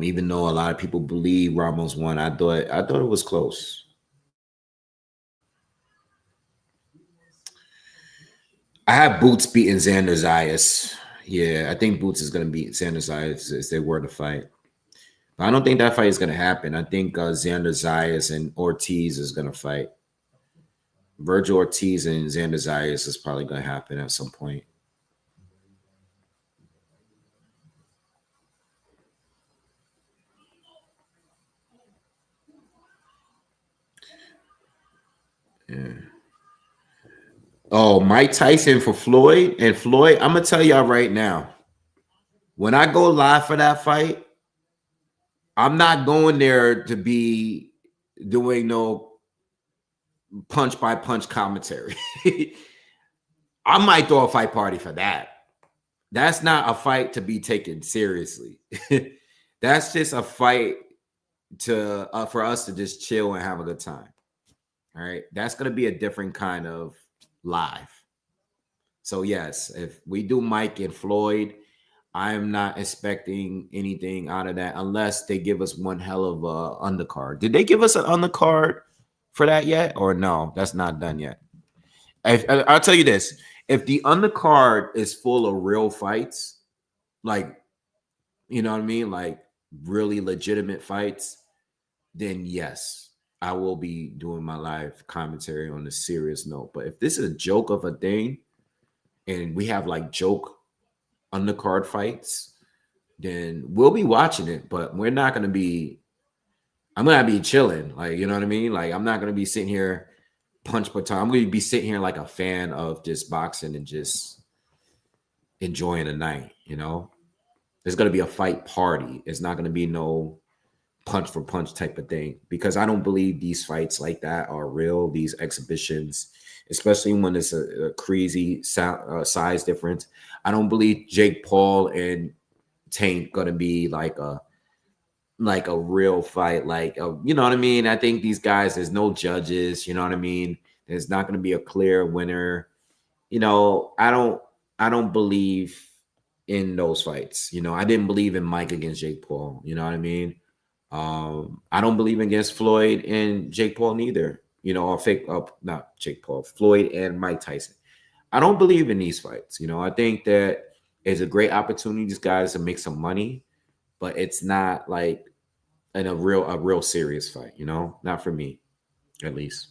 Even though a lot of people believe Ramos won, I thought it was close. I have Boots beating Xander Zayas. Yeah, I think Boots is going to beat Xander Zayas if they were to fight. But I don't think that fight is going to happen. I think Xander Zayas and Ortiz is going to fight. Virgil Ortiz and Xander Zayas is probably going to happen at some point. Yeah. Oh, Mike Tyson for Floyd. And Floyd, I'm going to tell y'all right now, when I go live for that fight, I'm not going there to be doing no punch by punch commentary. I might throw a fight party for that. That's not a fight to be taken seriously. That's just a fight to for us to just chill and have a good time. All right. That's going to be a different kind of live. So yes, if we do Mike and Floyd, I'm not expecting anything out of that unless they give us one hell of a undercard. Did they give us an undercard for that yet? Or no, that's not done yet. I'll tell you this. If the undercard is full of real fights, like, you know what I mean? Like really legitimate fights, then yes, I will be doing my live commentary on a serious note. But if this is a joke of a thing and we have like joke undercard fights, then we'll be watching it, but we're not going to be, I'm going to be chilling. Like, you know what I mean? Like, I'm not going to be sitting here punch per time. I'm going to be sitting here like a fan of just boxing and just enjoying the night, you know? There's going to be a fight party. It's not going to be no punch for punch type of thing, because I don't believe these fights like that are real, these exhibitions, especially when it's a crazy size difference. I don't believe Jake Paul and Tank going to be like a real fight, like you know what I mean? I think these guys, there's no judges, you know what I mean? There's not going to be a clear winner. You know, I don't believe in those fights. You know, I didn't believe in Mike against Jake Paul, you know what I mean? I don't believe against Floyd and Jake Paul neither, you know, or fake up, not Jake Paul, Floyd and Mike Tyson. I don't believe in these fights. You know, I think that it's a great opportunity these guys to make some money, but it's not like in a real serious fight, you know, not for me, at least.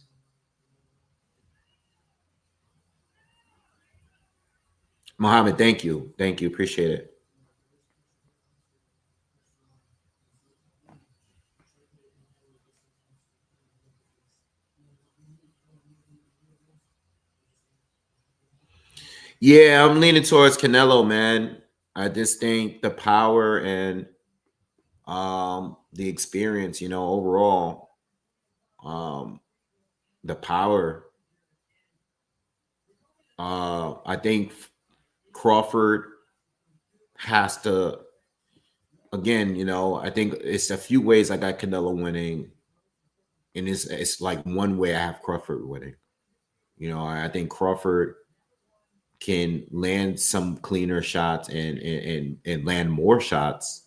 Mohammed, thank you. Thank you. Appreciate it. Yeah, I'm leaning towards Canelo, man. I just think the power and the experience, you know, overall, the power. I think Crawford has to, again, you know, I think it's a few ways I got Canelo winning, and it's like one way I have Crawford winning. You know, I think Crawford can land some cleaner shots and land more shots.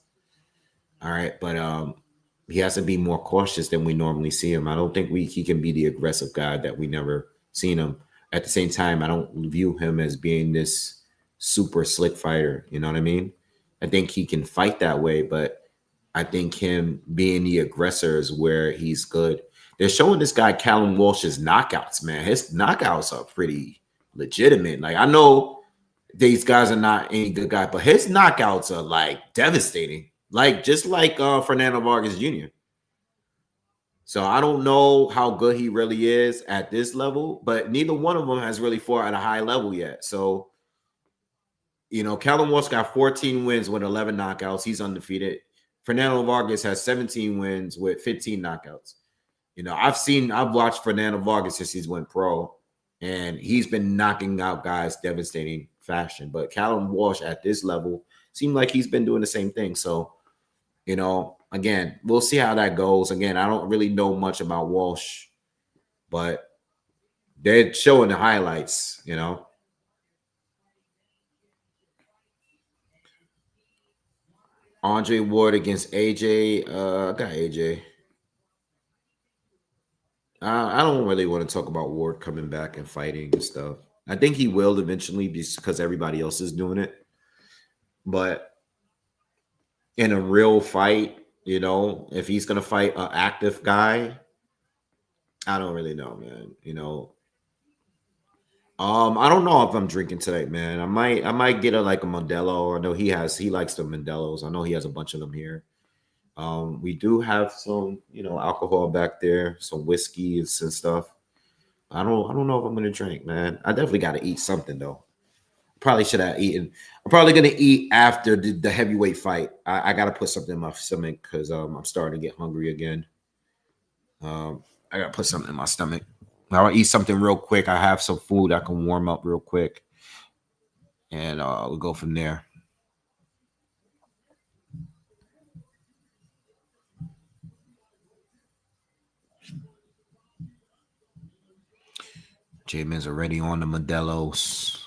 All right, but he has to be more cautious than we normally see him. I don't think he can be the aggressive guy that we never seen him. At the same time, I don't view him as being this super slick fighter. You know what I mean? I think he can fight that way, but I think him being the aggressor is where he's good. They're showing this guy Callum Walsh's knockouts, man. His knockouts are pretty legitimate. Like, I know these guys are not any good guy, but his knockouts are like devastating. like just like Fernando Vargas Jr. So I don't know how good he really is at this level, but neither one of them has really fought at a high level yet. So, you know, Callum Walsh got 14 wins with 11 knockouts. He's undefeated. Fernando Vargas has 17 wins with 15 knockouts. You know, I've watched Fernando Vargas since he's went pro, and he's been knocking out guys devastating fashion. But Callum Walsh at this level seemed like he's been doing the same thing. So, you know, again, we'll see how that goes. Again, I don't really know much about Walsh, but they're showing the highlights, you know. Andre Ward against AJ. I got AJ. I don't really want to talk about Ward coming back and fighting and stuff. I think he will eventually because everybody else is doing it. But in a real fight, you know, if he's gonna fight an active guy, I don't really know, man. You know, I don't know if I'm drinking tonight, man. I might get a Modelo. I know he likes the Modelos. I know he has a bunch of them here. We do have some, you know, alcohol back there, some whiskey and stuff. I don't know if I'm gonna drink, man. I definitely gotta eat something though. Probably should have eaten. I'm probably gonna eat after the heavyweight fight. I gotta put something in my stomach because I'm starting to get hungry again. I gotta put something in my stomach. I'll eat something real quick. I have some food I can warm up real quick, and we'll go from there. J-Man's already on the Modelos.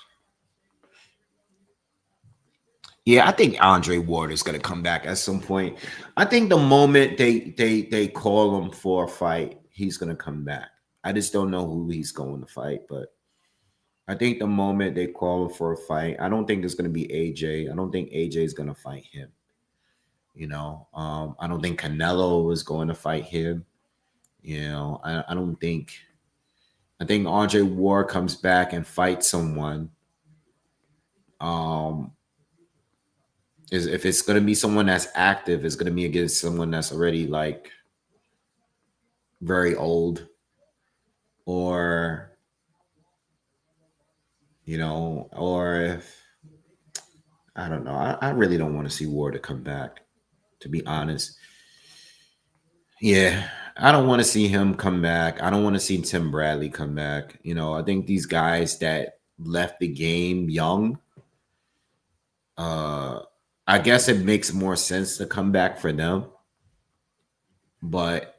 Yeah, I think Andre Ward is gonna come back at some point. I think the moment they call him for a fight, he's gonna come back. I just don't know who he's going to fight, but I think the moment they call him for a fight, I don't think it's gonna be AJ. I don't think AJ is gonna fight him. You know, I don't think Canelo is going to fight him. You know, I don't think. I think Andre Ward comes back and fights someone. Um, is if it's going to be someone that's active, it's going to be against someone that's already like very old, or you know, or if I don't know. I really don't want to see Ward to come back. To be honest, yeah, I don't want to see him come back. I don't want to see Tim Bradley come back. You know, I think these guys that left the game young, uh, I guess it makes more sense to come back for them. But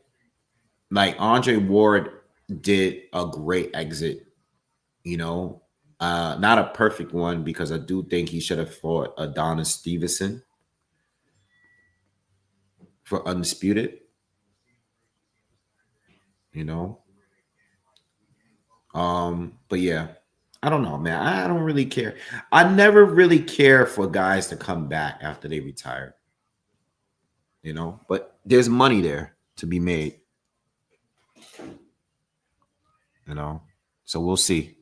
like Andre Ward did a great exit, you know, not a perfect one because I do think he should have fought Adonis Stevenson for undisputed, you know. But yeah, I don't know, man. I don't really care. I never really care for guys to come back after they retire, you know. But there's money there to be made, you know. So we'll see.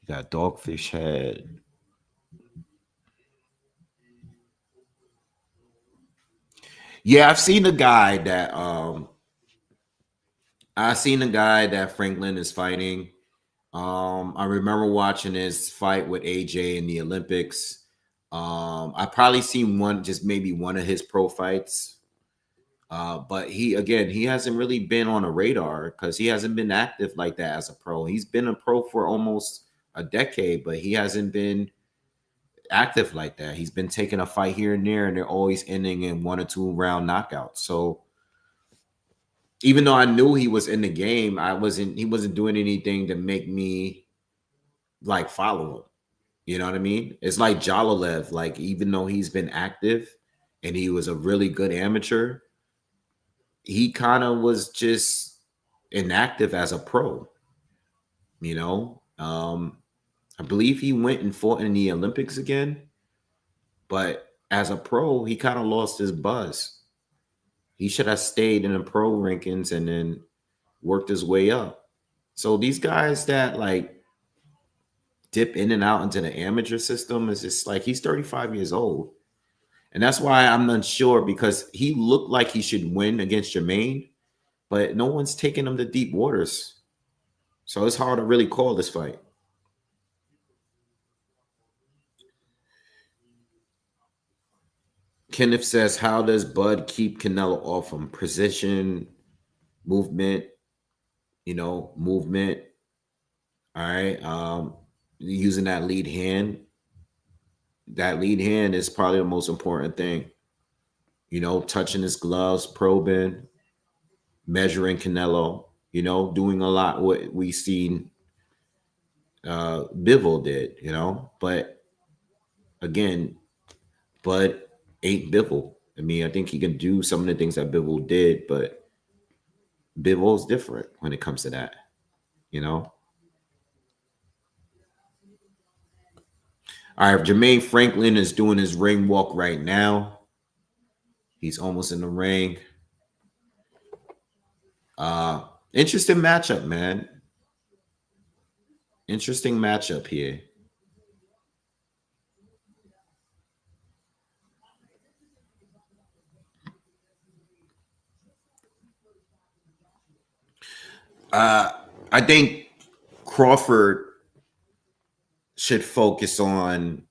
You got Dogfish Head. Yeah, I've seen a guy that Franklin is fighting. I remember watching his fight with AJ in the Olympics. I probably seen one, just maybe one of his pro fights. But he hasn't really been on a radar because he hasn't been active like that as a pro. He's been a pro for almost a decade, but he hasn't been active like that. He's been taking a fight here and there, and they're always ending in 1 or 2 round knockouts. So even though I knew he was in the game, he wasn't doing anything to make me like follow him. You know what I mean? It's like Jalalev, like even though he's been active and he was a really good amateur, he kind of was just inactive as a pro, you know. I believe he went and fought in the Olympics again, but as a pro, he kind of lost his buzz. He should have stayed in the pro rankings and then worked his way up. So these guys that like dip in and out into the amateur system is just like he's 35 years old. And that's why I'm unsure, because he looked like he should win against Jermaine, but no one's taking him to deep waters. So it's hard to really call this fight. Kenneth says, how does Bud keep Canelo off him? Precision, movement, movement. All right. Using that lead hand. That lead hand is probably the most important thing. Touching his gloves, probing, measuring Canelo, doing a lot what we seen Bivol did, But again, Bud ain't Bivol. I mean, I think he can do some of the things that Bivol did, but Bivol's different when it comes to that, All right, Jermaine Franklin is doing his ring walk right now. He's almost in the ring. Interesting matchup, man. Interesting matchup here. I think Crawford should focus on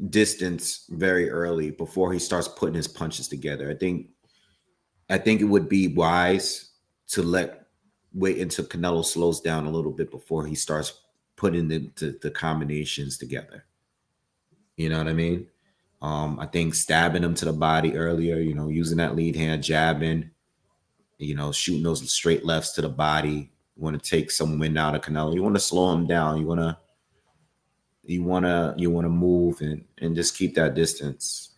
distance very early before he starts putting his punches together. I think it would be wise to wait until Canelo slows down a little bit before he starts putting the combinations together. You know what I mean? I think stabbing him to the body earlier, using that lead hand, jabbing, shooting those straight lefts to the body. You want to take some wind out of Canelo. You want to slow him down. You want to move and just keep that distance.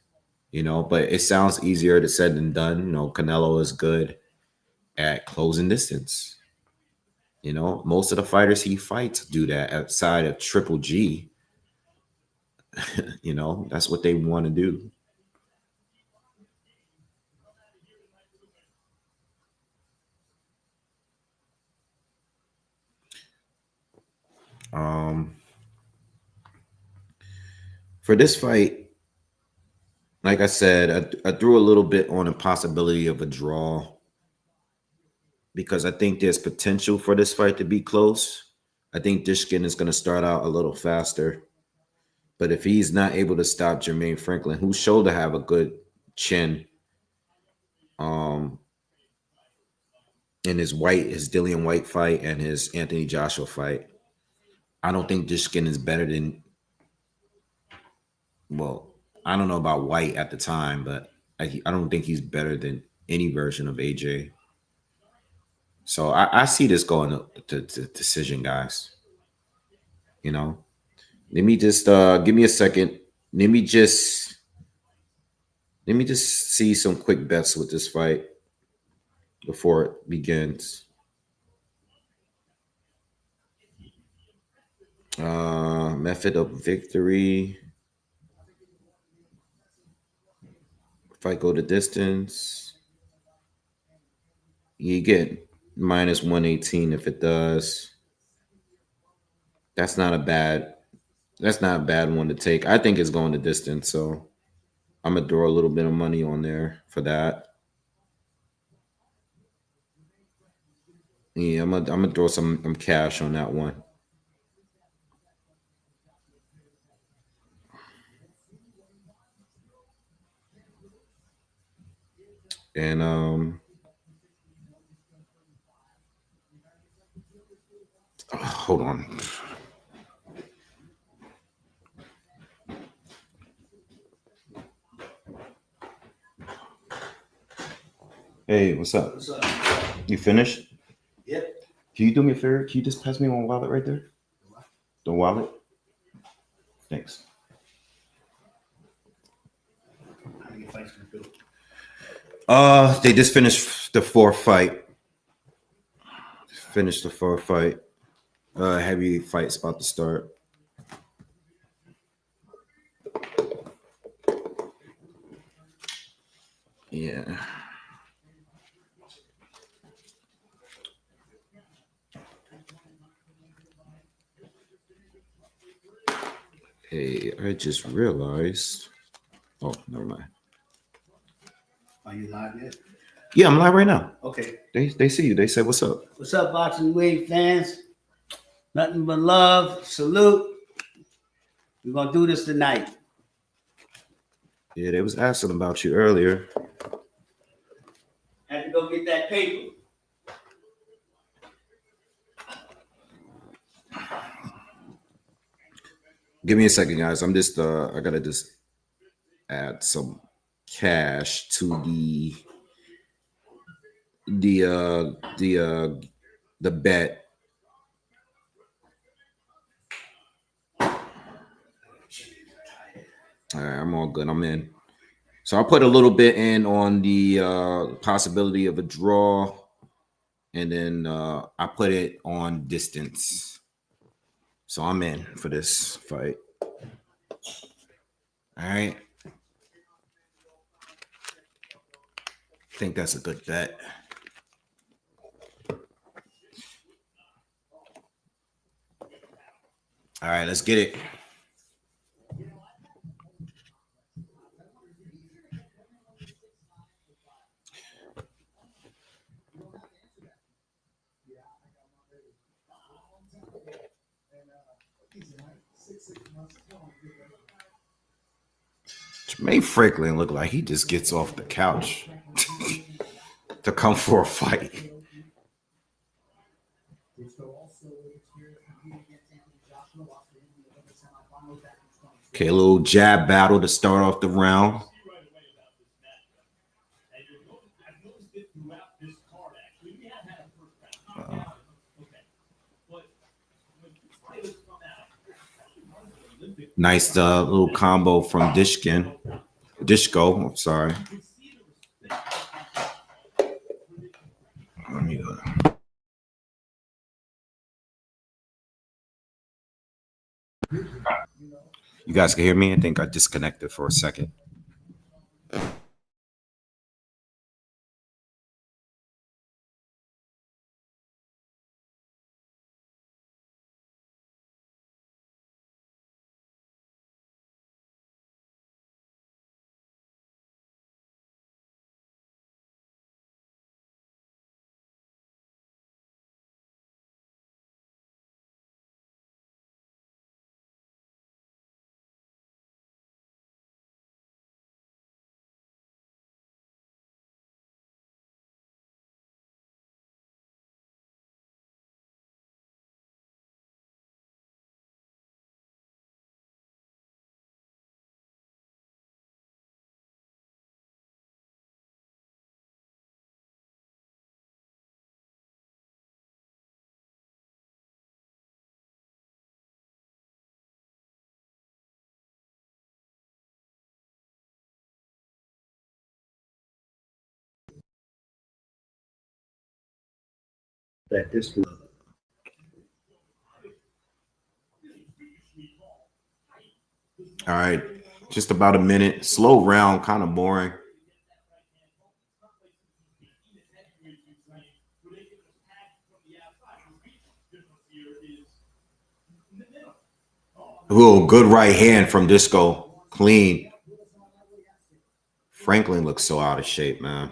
But it sounds easier to said than done. Canelo is good at closing distance. Most of the fighters he fights do that outside of Triple G. That's what they want to do. For this fight, like I said, I threw a little bit on a possibility of a draw because I think there's potential for this fight to be close. I think Dishkin is going to start out a little faster. But if he's not able to stop Jermaine Franklin, who's shown to have a good chin, in his Dillian White fight and his Anthony Joshua fight, I don't think Dishkin is better than, well, I don't know about White at the time, but I don't think he's better than any version of AJ. So I see this going to decision, guys. Let me just give me a second. Let me just see some quick bets with this fight before it begins. Method of victory. If I go the distance, you get minus 118 if it does. That's not a bad one to take. I think it's going the distance, so I'm gonna throw a little bit of money on there for that. Yeah, I'm gonna throw some cash on that one. And hold on. Hey, what's up? What's up? You finished? Yep. Can you do me a favor? Can you just pass me my wallet right there? The wallet? Thanks. How many fights can you do? They just finished the fourth fight. Finished the fourth fight. Heavy fight's about to start. Yeah. Hey, I just realized. Oh, never mind. Are you live yet? Yeah, I'm live right now. Okay. They see you. They say, "What's up?" What's up, Boxingwave fans? Nothing but love. Salute. We're gonna do this tonight. Yeah, they was asking about you earlier. Had to go get that paper. Give me a second, guys. I'm just I gotta just add some cash to the bet. All right, I'm all good. I'm in. So I'll put a little bit in on the possibility of a draw, and then I put it on distance. So I'm in for this fight. All right. I think that's a good bet. All right, let's get it. Jermaine Franklin looked like he just gets off the couch to come for a fight. Okay, a little jab battle to start off the round. Nice little combo from Dishko, I'm sorry. Let me go. You guys can hear me? I think I disconnected for a second. That this All right, just about a minute. Slow round, kind of boring. Ooh, good right hand from Disco. Clean. Franklin looks so out of shape, man.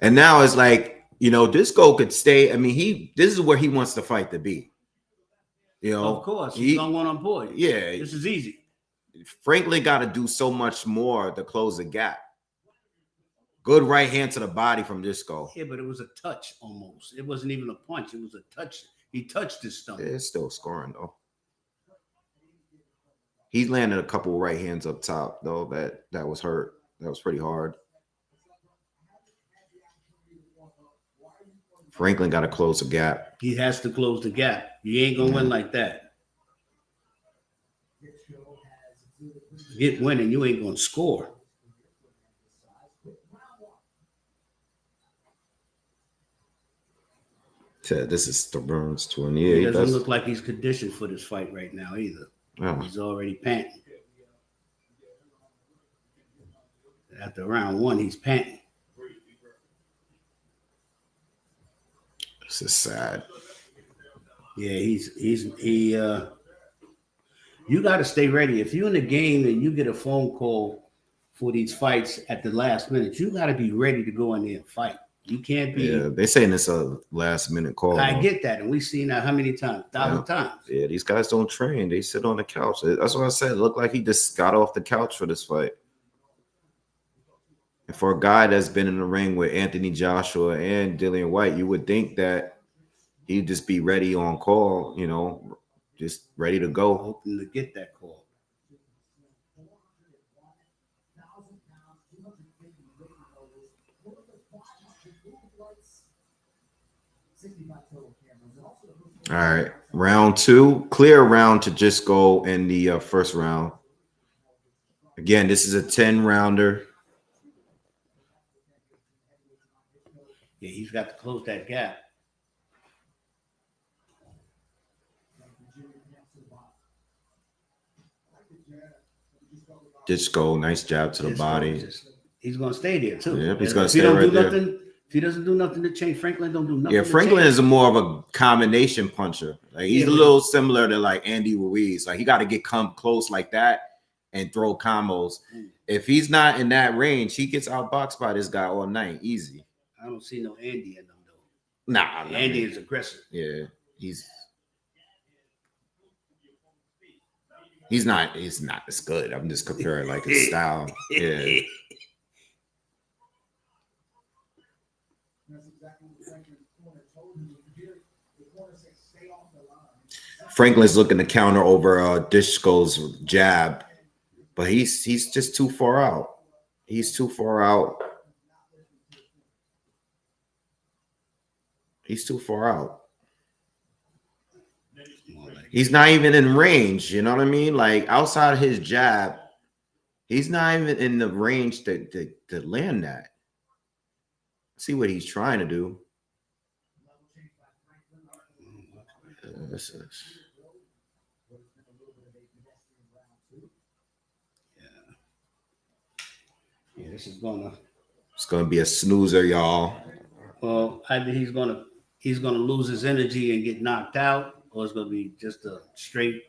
And now it's like, Disco could stay. I mean, this is where he wants the fight to be. of course, he's on one on board. Yeah. This is easy. Franklin got to do so much more to close the gap. Good right hand to the body from Disco. Yeah, but it was a touch almost. It wasn't even a punch. It was a touch. He touched his stomach. It's still scoring, though. He landed a couple right hands up top, though. That was hurt. That was pretty hard. Franklin got to close the gap. He has to close the gap. You ain't gonna win like that. Get winning, you ain't gonna score. This is the Burns 28. He doesn't look like he's conditioned for this fight right now either. Oh. He's already panting. After round one, he's panting. This is sad. Yeah, he You got to stay ready. If you're in the game and you get a phone call for these fights at the last minute, you got to be ready to go in there and fight. You can't be. Yeah, they saying it's a last minute call. I get that, and we've seen that how many times? 1,000 times. Yeah, these guys don't train. They sit on the couch. That's what I said. It looked like he just got off the couch for this fight. And for a guy that's been in the ring with Anthony Joshua and Dillian White, you would think that he'd just be ready on call, you know, just ready to go. Hoping to get that call. All right, round 2, clear round to just go in the first round. Again, this is a 10-rounder. Yeah, he's got to close that gap. Just go, nice jab to the body. He's going to stay there too. Yeah, he's going to stay right there. If he doesn't do nothing to change, Franklin don't do nothing. Yeah, Franklin is more of a combination puncher. Like he's a little similar to like Andy Ruiz. Like he got to come close like that and throw combos. If he's not in that range, he gets outboxed by this guy all night, easy. I don't see no Andy in them though. Nah, Andy is aggressive. Yeah, he's not as good. I'm just comparing like his style. Yeah. Franklin's looking to counter over Dishko's jab, but he's just too far out. He's too far out. He's too far out. He's not even in range. You know what I mean? Like outside of his jab, he's not even in the range to land that. See what he's trying to do. Yeah, this is gonna. It's gonna be a snoozer, y'all. Well, either he's gonna lose his energy and get knocked out, or it's gonna be just a straight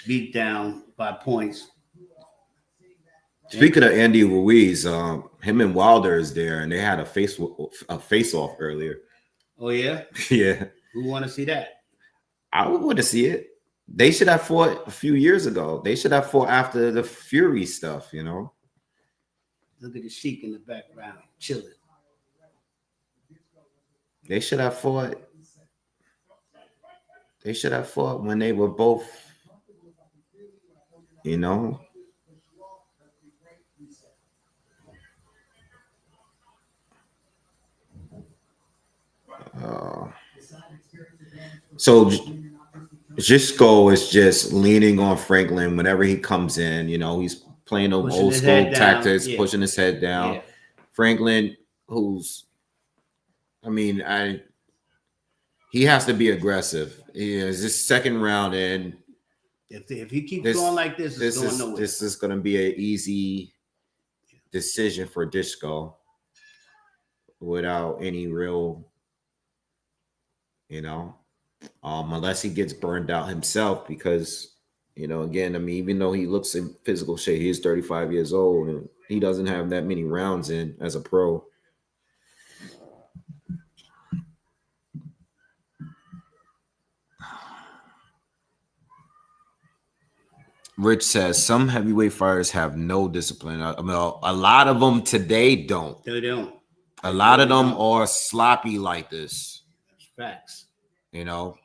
beat down by points. Speaking of Andy Ruiz, him and Wilder is there, and they had a face off earlier. Oh yeah, yeah. Who want to see that? I would want to see it. They should have fought a few years ago. They should have fought after the Fury stuff, you know. Look at the Sheik in the background, chilling. They should have fought. They should have fought when they were both, you know. So Jisco is just leaning on Franklin whenever he comes in. You know, he's playing those old school tactics, pushing his head down. Yeah. Franklin, he has to be aggressive. It's his second round in. If he keeps going like this, it's going nowhere. This is going to be an easy decision for Disco without any real, you know, unless he gets burned out himself because, you know, again, I mean, even though he looks in physical shape, he's 35 years old and he doesn't have that many rounds in as a pro. Rich says some heavyweight fighters have no discipline. I mean, a lot of them today don't. They don't. A lot of them are sloppy like this. That's facts. You know,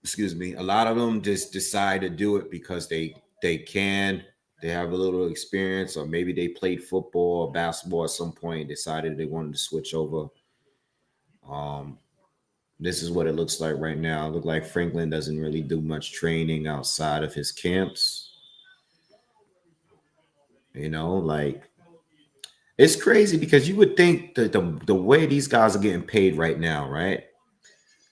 excuse me. A lot of them just decide to do it because they can. They have a little experience, or maybe they played football or basketball at some point and decided they wanted to switch over. This is what it looks like right now. It looks like Franklin doesn't really do much training outside of his camps. You know, like it's crazy because you would think that the way these guys are getting paid right now, right?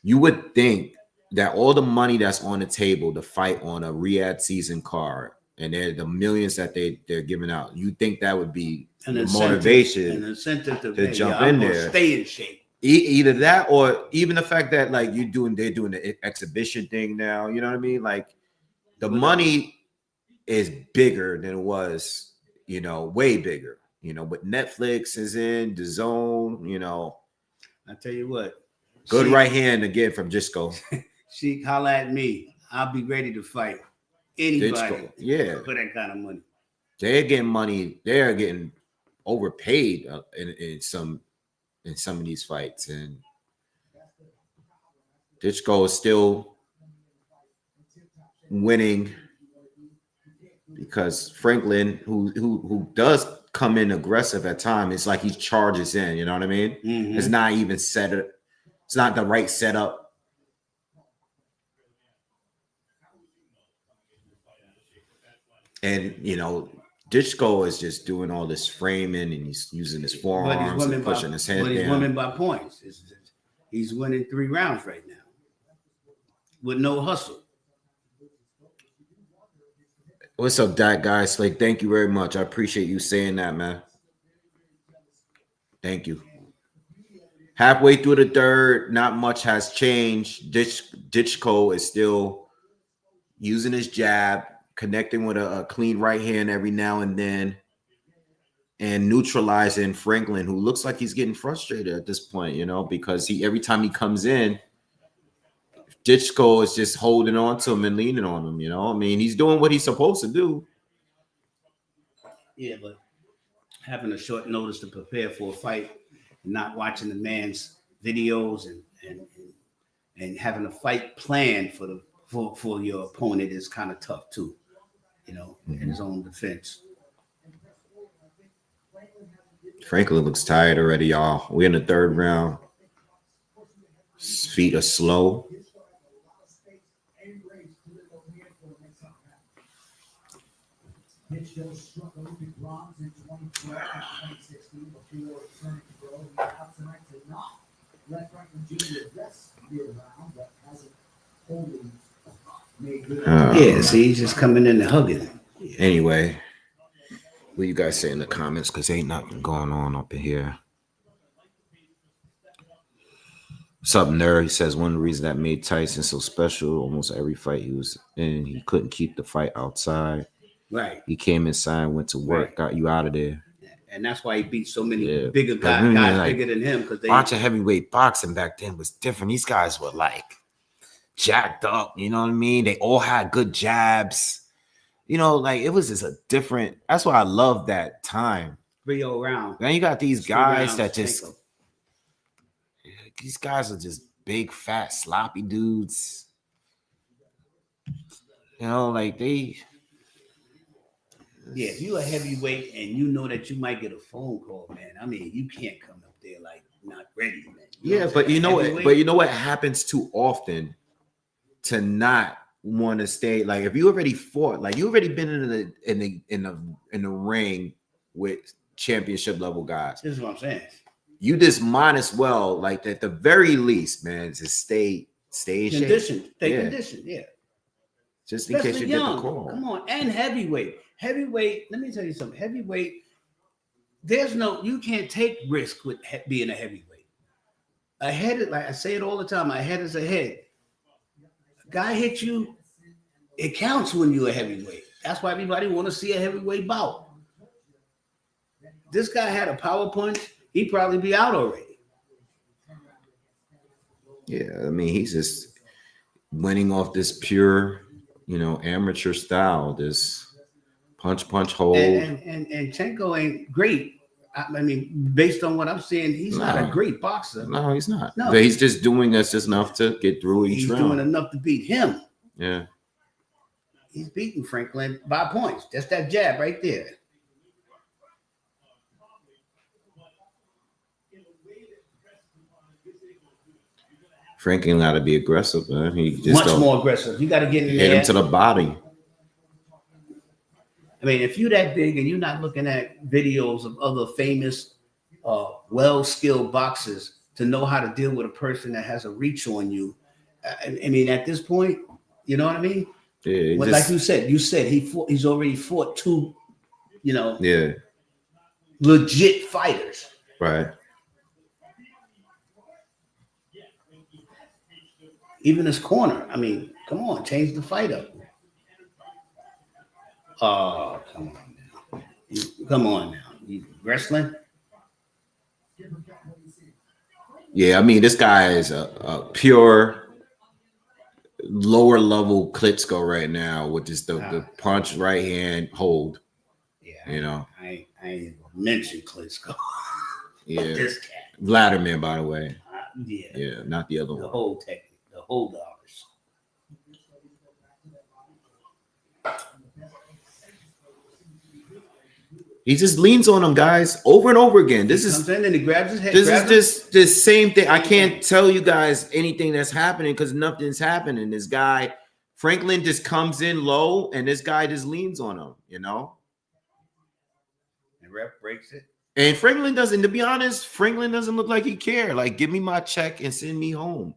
You would think that all the money that's on the table to fight on a Riyadh season card and the millions that they're giving out, you think that would be the motivation and incentive to jump in there. Stay in shape. Either that or even the fact that like they're doing the exhibition thing now. You know what I mean? Like the money is bigger than it was, way bigger. But Netflix is in the zone. I tell you what, good right hand again from Jisco. Sheik, holla at me. I'll be ready to fight anybody. For that kind of money. They're getting money. They're getting overpaid in some of these fights, and Ditchko is still winning because Franklin, who does come in aggressive at times, it's like he charges in. You know what I mean? Mm-hmm. It's not even set. It's not the right setup. And Ditchko is just doing all this framing, and he's using his forearms and pushing his head down. But he's winning by points. He's winning 3 rounds right now with no hustle. What's up, that guy? Slake, thank you very much. I appreciate you saying that, man. Thank you. Halfway through the third, not much has changed. Ditchko is still using his jab, connecting with a clean right hand every now and then, and neutralizing Franklin, who looks like he's getting frustrated at this point, because every time he comes in, Ditchko is just holding on to him and leaning on him, I mean, he's doing what he's supposed to do. Yeah, but having a short notice to prepare for a fight, not watching the man's videos and having a fight planned for your opponent is kind of tough too, in his own defense. Franklin looks tired already, y'all. We're in the third round. His feet are slow. See, he's just coming in and hugging. Anyway, what you guys say in the comments? Because ain't nothing going on up in here. What's up, Nerd? He says one reason that made Tyson so special, almost every fight he was in, he couldn't keep the fight outside. Right. He came inside, went to work, got you out of there. And that's why he beat so many bigger guys bigger than him. Because watching heavyweight boxing back then was different. These guys were like jacked up, you know what I mean? They all had good jabs. It was just a different. That's why I love that time. 3-0 round. Then you got these guys that just. These guys are just big, fat, sloppy dudes. They. Yeah, if you're a heavyweight and you know that you might get a phone call, man. I mean, you can't come up there like not ready, man. But you know what happens too often to not want to stay. Like if you already fought, like you already been in the ring with championship level guys. This is what I'm saying. You just might as well, like at the very least, man, to stay in conditioned. shape. Stay conditioned, yeah. Just in case you get the call. Come on, and heavyweight. Heavyweight, let me tell you something. Heavyweight, you can't take risk with being a heavyweight. A head, like I say it all the time, a head is a head. A guy hit you, it counts when you're a heavyweight. That's why everybody want to see a heavyweight bout. This guy had a power punch, he'd probably be out already. Yeah, I mean, he's just winning off this pure, amateur style, this punch, hold. And Chenko ain't great. I mean, based on what I'm seeing, he's not a great boxer. No, he's not. No. But he's just doing this just enough to get through each round. He's doing enough to beat him. Yeah. He's beating Franklin by points. Just that jab right there. Franklin got to be aggressive, man. He just much more aggressive. You got to get in there. Hit him to the body. I mean, if you're that big and you're not looking at videos of other famous, well-skilled boxers to know how to deal with a person that has a reach on you, I mean, at this point, you know what I mean? Yeah. But like you said he's already fought 2, legit fighters. Right. Even his corner. I mean, come on, change the fight up. Oh, come on now. Come on now. You wrestling? Yeah, I mean, this guy is a pure lower level Klitschko right now with just the punch, right hand, hold. Yeah, you know. I ain't gonna mention Klitschko. Yeah, This cat. Vladimir, by the way. Yeah, not the other one. The whole technique, the whole dollars. He just leans on them guys over and over again. This comes in and he grabs his head. This is just the same thing. I can't tell you guys anything that's happening because nothing's happening. This guy, Franklin, just comes in low, and this guy just leans on him. And ref breaks it. And Franklin doesn't. To be honest, Franklin doesn't look like he cares. Like, give me my check and send me home.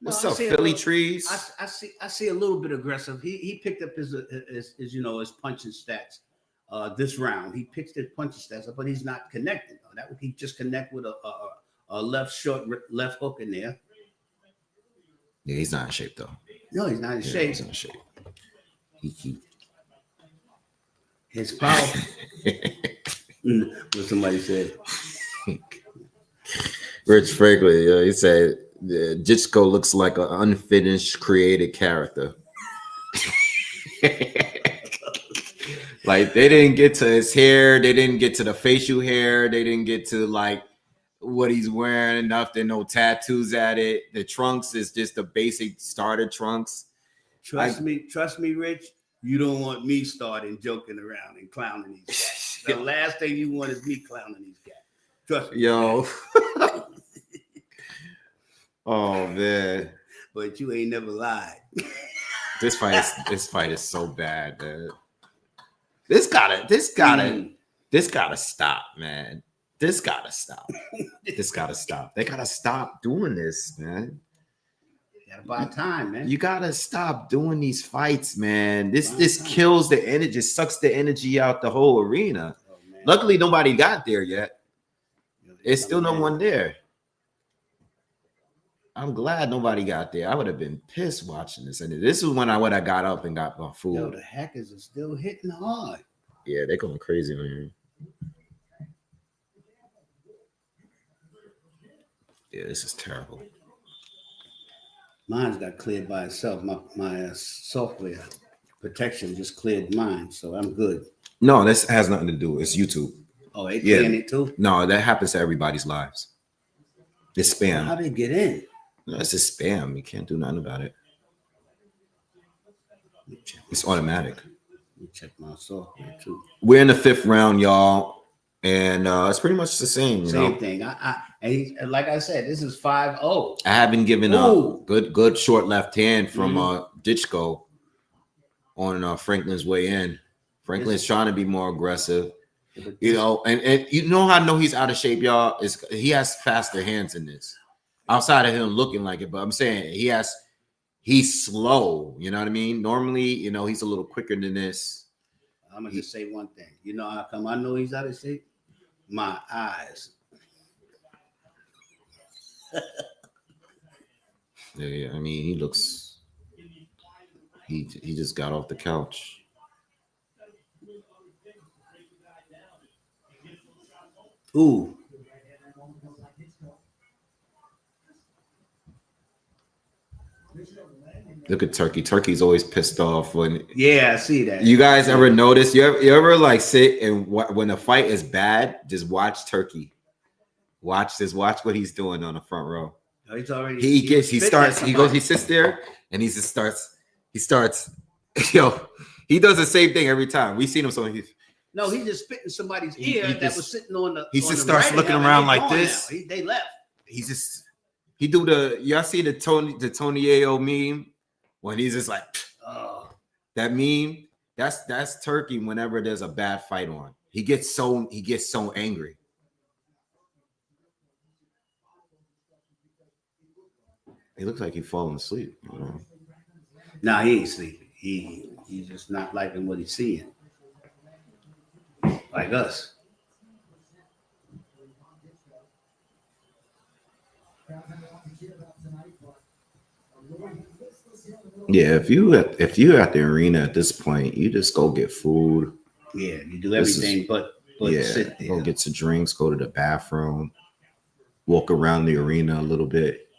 What's up, Philly trees? I see a little bit aggressive. He picked up his punching stats. This round, he picks his punching stats up, but he's not connected. He just connect with a left hook in there. Yeah, he's not in shape though. No, he's not in shape. He's not in shape. His power. What somebody said. Rich Franklin, he said, Jitsko looks like an unfinished created character. Like, they didn't get to his hair, they didn't get to the facial hair, they didn't get to like what he's wearing, nothing, no tattoos at it. The trunks is just the basic starter trunks. Trust me, Rich. You don't want me starting joking around and clowning these guys. The last thing you want is me clowning these guys. Trust me. Yo. Oh man. But you ain't never lied. This fight is so bad, man. This gotta stop, man. This gotta stop. They gotta stop doing this, man. You gotta buy time, man. You gotta stop doing these fights, man. This kills the energy, just sucks the energy out the whole arena. Oh, luckily, nobody got there yet. There's still no one there. I'm glad nobody got there. I would have been pissed watching this. And this is when I would have got up and got my food. Yo, the hackers are still hitting hard. Yeah, they're going crazy, man. Yeah, this is terrible. Mine's got cleared by itself. My software protection just cleared mine, so I'm good. No, this has nothing to do. It's YouTube. Oh, they clearing it too? No, that happens to everybody's lives. It's spam. How they get in? No, it's just spam. You can't do nothing about it. It's automatic. Let me check my software too. We're in the 5th round, y'all, and it's pretty much the same. Same thing. And like I said, this is 5-0. I haven't given up. Good short left hand from Ditchko on Franklin's way in. Franklin's trying to be more aggressive. And you know how I know he's out of shape, y'all? Is he has faster hands in this. Outside of him looking like it, but I'm saying he's slow. You know what I mean? Normally, he's a little quicker than this. I'm gonna just say one thing. You know how come I know he's out of shape? My eyes. Yeah, I mean, he looks. He just got off the couch. Ooh. Look at Turkey. Turkey's always pissed off when. Yeah, I see that. You guys ever notice? You ever like sit and when the fight is bad, just watch Turkey. Watch what he's doing on the front row. Oh, he's already. He sits there and he starts. He does the same thing every time. We've seen him so he's. No, he's just spitting somebody's ear that was sitting on the. He just starts looking around like this. They left. He do y'all see the Tony Ayo meme when he's just like, that meme. That's Turkey. Whenever there's a bad fight on, he gets so angry. He looks like he's falling asleep. Nah, he ain't sleeping. He's just not liking what he's seeing. Like us. Yeah, if you at the arena at this point, you just go get food. Yeah, you do everything but sit there. Go get some drinks, go to the bathroom, walk around the arena a little bit.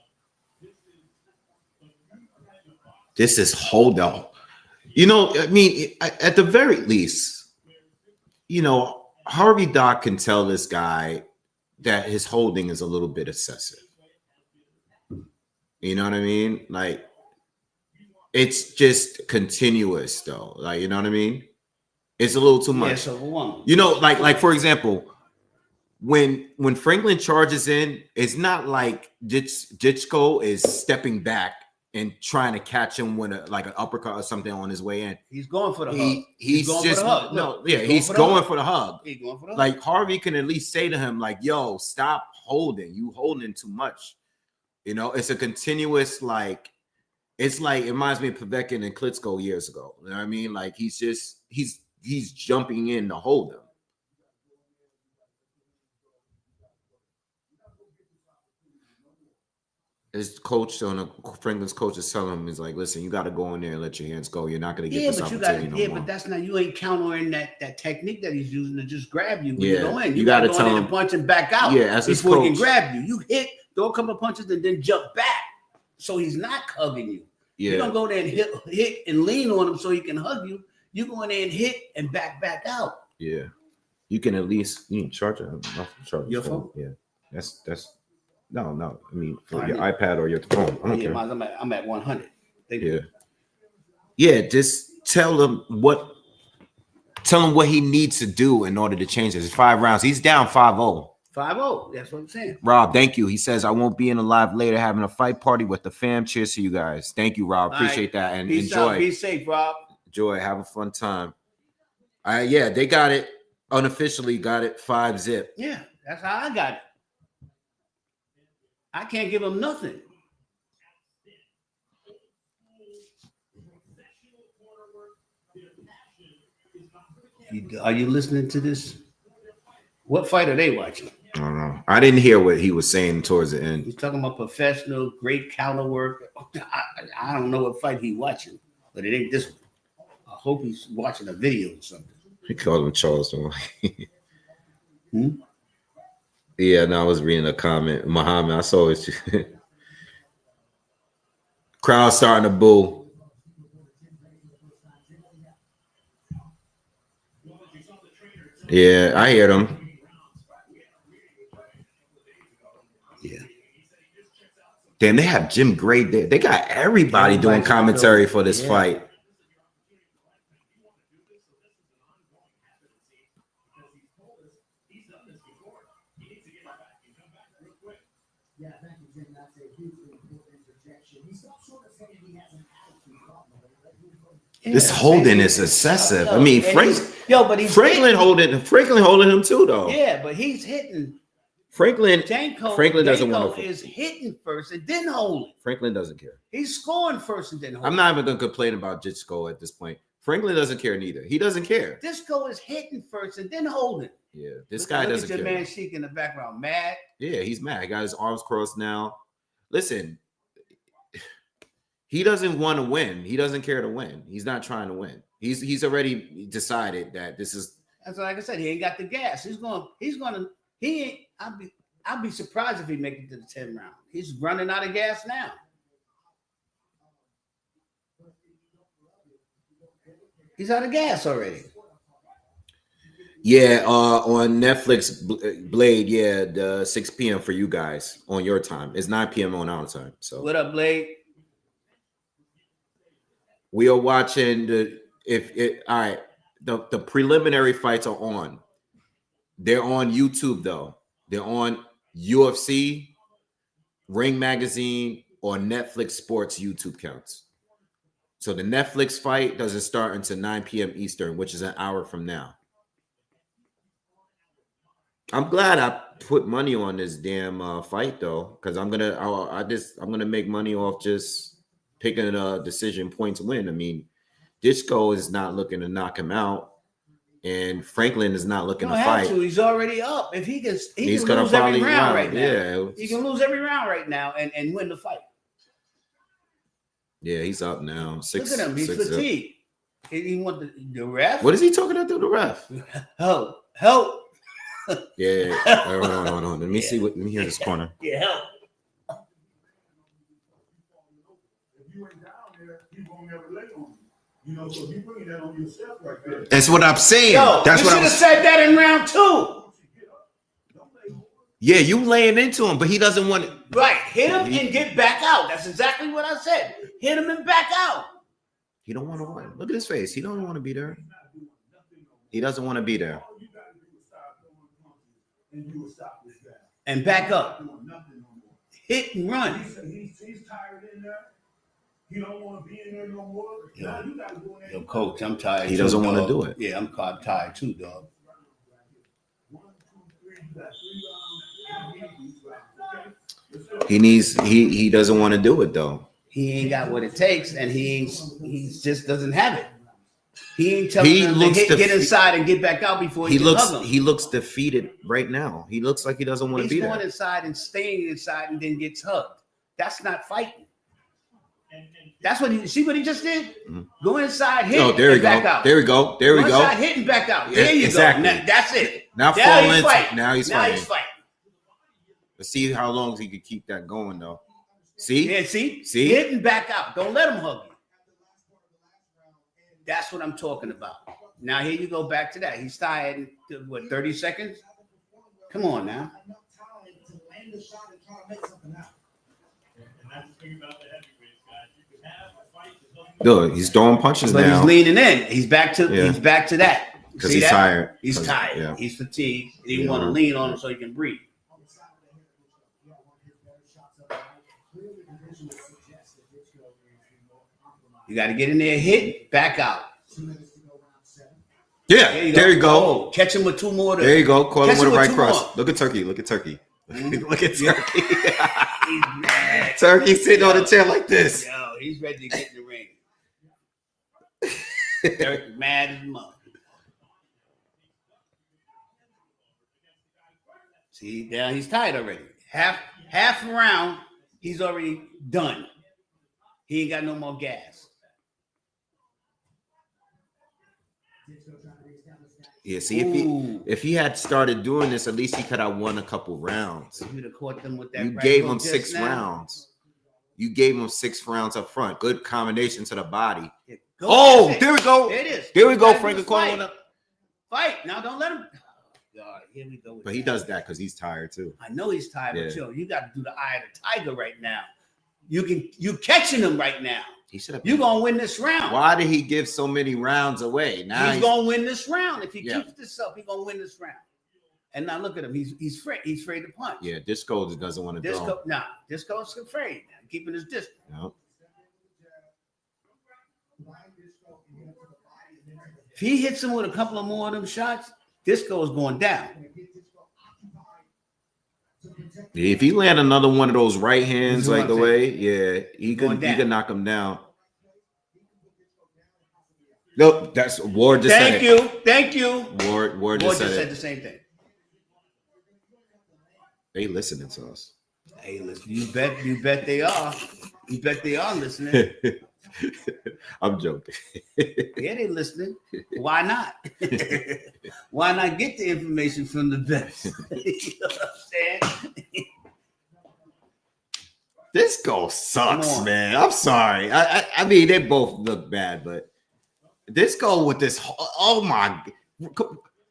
This is hold up. You know, I mean, at the very least, you know, Harvey Doc can tell this guy that his holding is a little bit excessive. You know what I mean? Like, it's just continuous though. Like, you know what I mean? It's a little too much. Yes, overwhelming. You know, like for example, when Franklin charges in, it's not like Ditchko is stepping back and trying to catch him with like an uppercut or something on his way in. He's going for the hug. He's going just for the hug. No, yeah, he's going for the hug. He's going for the hug. Like Harvey can at least say to him, like, "Yo, stop holding. You holding too much." You know, it's a continuous like. It's like it reminds me of Povetkin and Klitschko years ago. You know what I mean? Like he's jumping in to hold him. His coach, Franklin's coach is telling him, he's like, listen, you got to go in there and let your hands go. You're not going to get this opportunity no more. But that's not, you ain't countering that technique that he's using to just grab you when you go in. You got to tell him and punch him back out before he can grab you. You hit, throw a couple of punches, and then jump back. So he's not hugging you. Yeah. You don't go there and hit and lean on him so he can hug you. You go in there and hit and back out. Yeah. You can at least charge him. Your phone? Yeah. That's no. I mean, for your iPad or your phone. I don't care. I'm at 100. Yeah. Just tell him what he needs to do in order to change this. It's 5 rounds. He's down 5-0. 5-0. That's what I'm saying. Rob, thank you. He says, I won't be in a live later having a fight party with the fam. Cheers to you guys. Thank you, Rob. Appreciate that. And peace enjoy. Out. Be safe, Rob. Enjoy. Have a fun time. Yeah, they got it. Unofficially got it 5-0. Yeah, that's how I got it. I can't give him nothing. Are you listening to this? What fight are they watching? I don't know. I didn't hear what he was saying towards the end. He's talking about professional, great counter work. I don't know what fight he's watching, but it ain't this one. I hope he's watching a video or something. He called him Charles. Yeah, no, I was reading a comment. Muhammad, I saw it. Crowd starting to boo. Yeah, I hear them. Yeah. Damn, they have Jim Gray there. They got everybody doing commentary for this fight. This holding is excessive. I mean, Franklin holding him too, though. Yeah, but he's hitting. Franklin doesn't want to. Is hitting first and then holding. Franklin doesn't care. He's scoring first and then holding. I'm not even going to complain about Jitsko at this point. Franklin doesn't care neither. He doesn't care. Disco is hitting first and then holding. Yeah, this guy doesn't care. Look at your man Sheik in the background, mad. Yeah, he's mad. He got his arms crossed now. Listen, he doesn't want to win. He doesn't care to win. He's not trying to win. He's already decided that this is. That's like I said. He ain't got the gas. I'd be surprised if he make it to the 10th round. He's running out of gas now. He's out of gas already. Yeah, on Netflix Blade, yeah, the 6 p.m. for you guys on your time. It's 9 p.m. on our time. So what up, Blade? We are watching the preliminary fights are on. They're on YouTube though. They're on UFC, Ring Magazine, or Netflix Sports YouTube counts. So the Netflix fight doesn't start until 9 p.m. Eastern, which is an hour from now. I'm glad I put money on this damn fight though, because I'm gonna make money off just picking a decision point to win. I mean, Disco is not looking to knock him out, and Franklin is not looking to fight. He's already up. If he's can lose every round right now. Yeah, he can lose every round right now and win the fight. Yeah, he's up now. Look at him. He's fatigued. He want the ref. What is he talking to the ref? Help. Yeah. Hold on. Let me see let me hear this corner. Yeah, help. If you ain't down there, he won't never lay on you. So you bring that on yourself right there. That's what I'm saying. Yo, that's you what should have said that in round 2. Yeah, you laying into him, but he doesn't want it. Right. Hit him and get back out. That's exactly what I said. Hit him and back out. He don't want to win. Look at his face. He don't want to be there. He doesn't want to be there. And back up. Hit and run. He's tired in there. He don't want to be in there no more. Yo, coach, I'm tired. He doesn't want to do it. Yeah, I'm tired too, dog. He doesn't want to do it though. He ain't got what it takes, and he just doesn't have it. He ain't telling him to get inside and get back out before he looks defeated right now. He looks like he doesn't want to be there. He's going inside and staying inside and then gets hugged. That's not fighting. That's what he see what he just did? Mm-hmm. Go inside, hit, and back out. There we go. There we go. Inside, hit and back out. There you go. Now, that's it. Now he's fighting. Let's see how long he could keep that going though. See? Yeah, see? Hit and back out. Don't let him hug you. That's what I'm talking about. Now here you go back to that. He's tired in 30 seconds? Come on now. Look, he's throwing punches now. He's leaning in. He's back to that. Because he's tired. He's tired. Yeah. He's fatigued. He didn't want to lean on him so he can breathe. You got to get in there, hit, back out. Yeah, there you go. Oh, catch him with 2 more. There you go. Call him with a right cross. Look at Turkey. Look at Turkey. Look at Turkey. He's mad. Turkey sitting on the chair like this. Yo, he's ready to get in the ring. Turkey mad as mother. See, now he's tired already. Half round, he's already done. He ain't got no more gas. Yeah, see, if he had started doing this, at least he could have won a couple rounds. You'd have caught them with that. You gave him 6 rounds. You gave him 6 rounds up front. Good combination to the body. Yeah, there we go. There it is. There we go, Frank. Fight. Now don't let him. God, here we go. But he does that because he's tired too. I know he's tired, but you got to do the eye of the tiger right now. You catching him right now. You're going to win this round. Why did he give so many rounds away? Now he's going to win this round. If he keeps this up, he's going to win this round. And now look at him. He's afraid. He's afraid to punch. Yeah, Disco doesn't want to go. Disco's afraid. Keeping his distance. Yep. If he hits him with a couple of more of them shots, Disco is going down. If he land another one of those right hands like the way, he could knock him down. No, that's Ward just said it. Thank you. Ward just said the same thing. They listening to us. Hey, listen, you bet they are. You bet they are listening. I'm joking. Yeah, they listening. Why not? Why not get the information from the best? You know what I'm saying? This goal sucks, man. I'm sorry. I mean, they both look bad, but this goal with this. Oh my,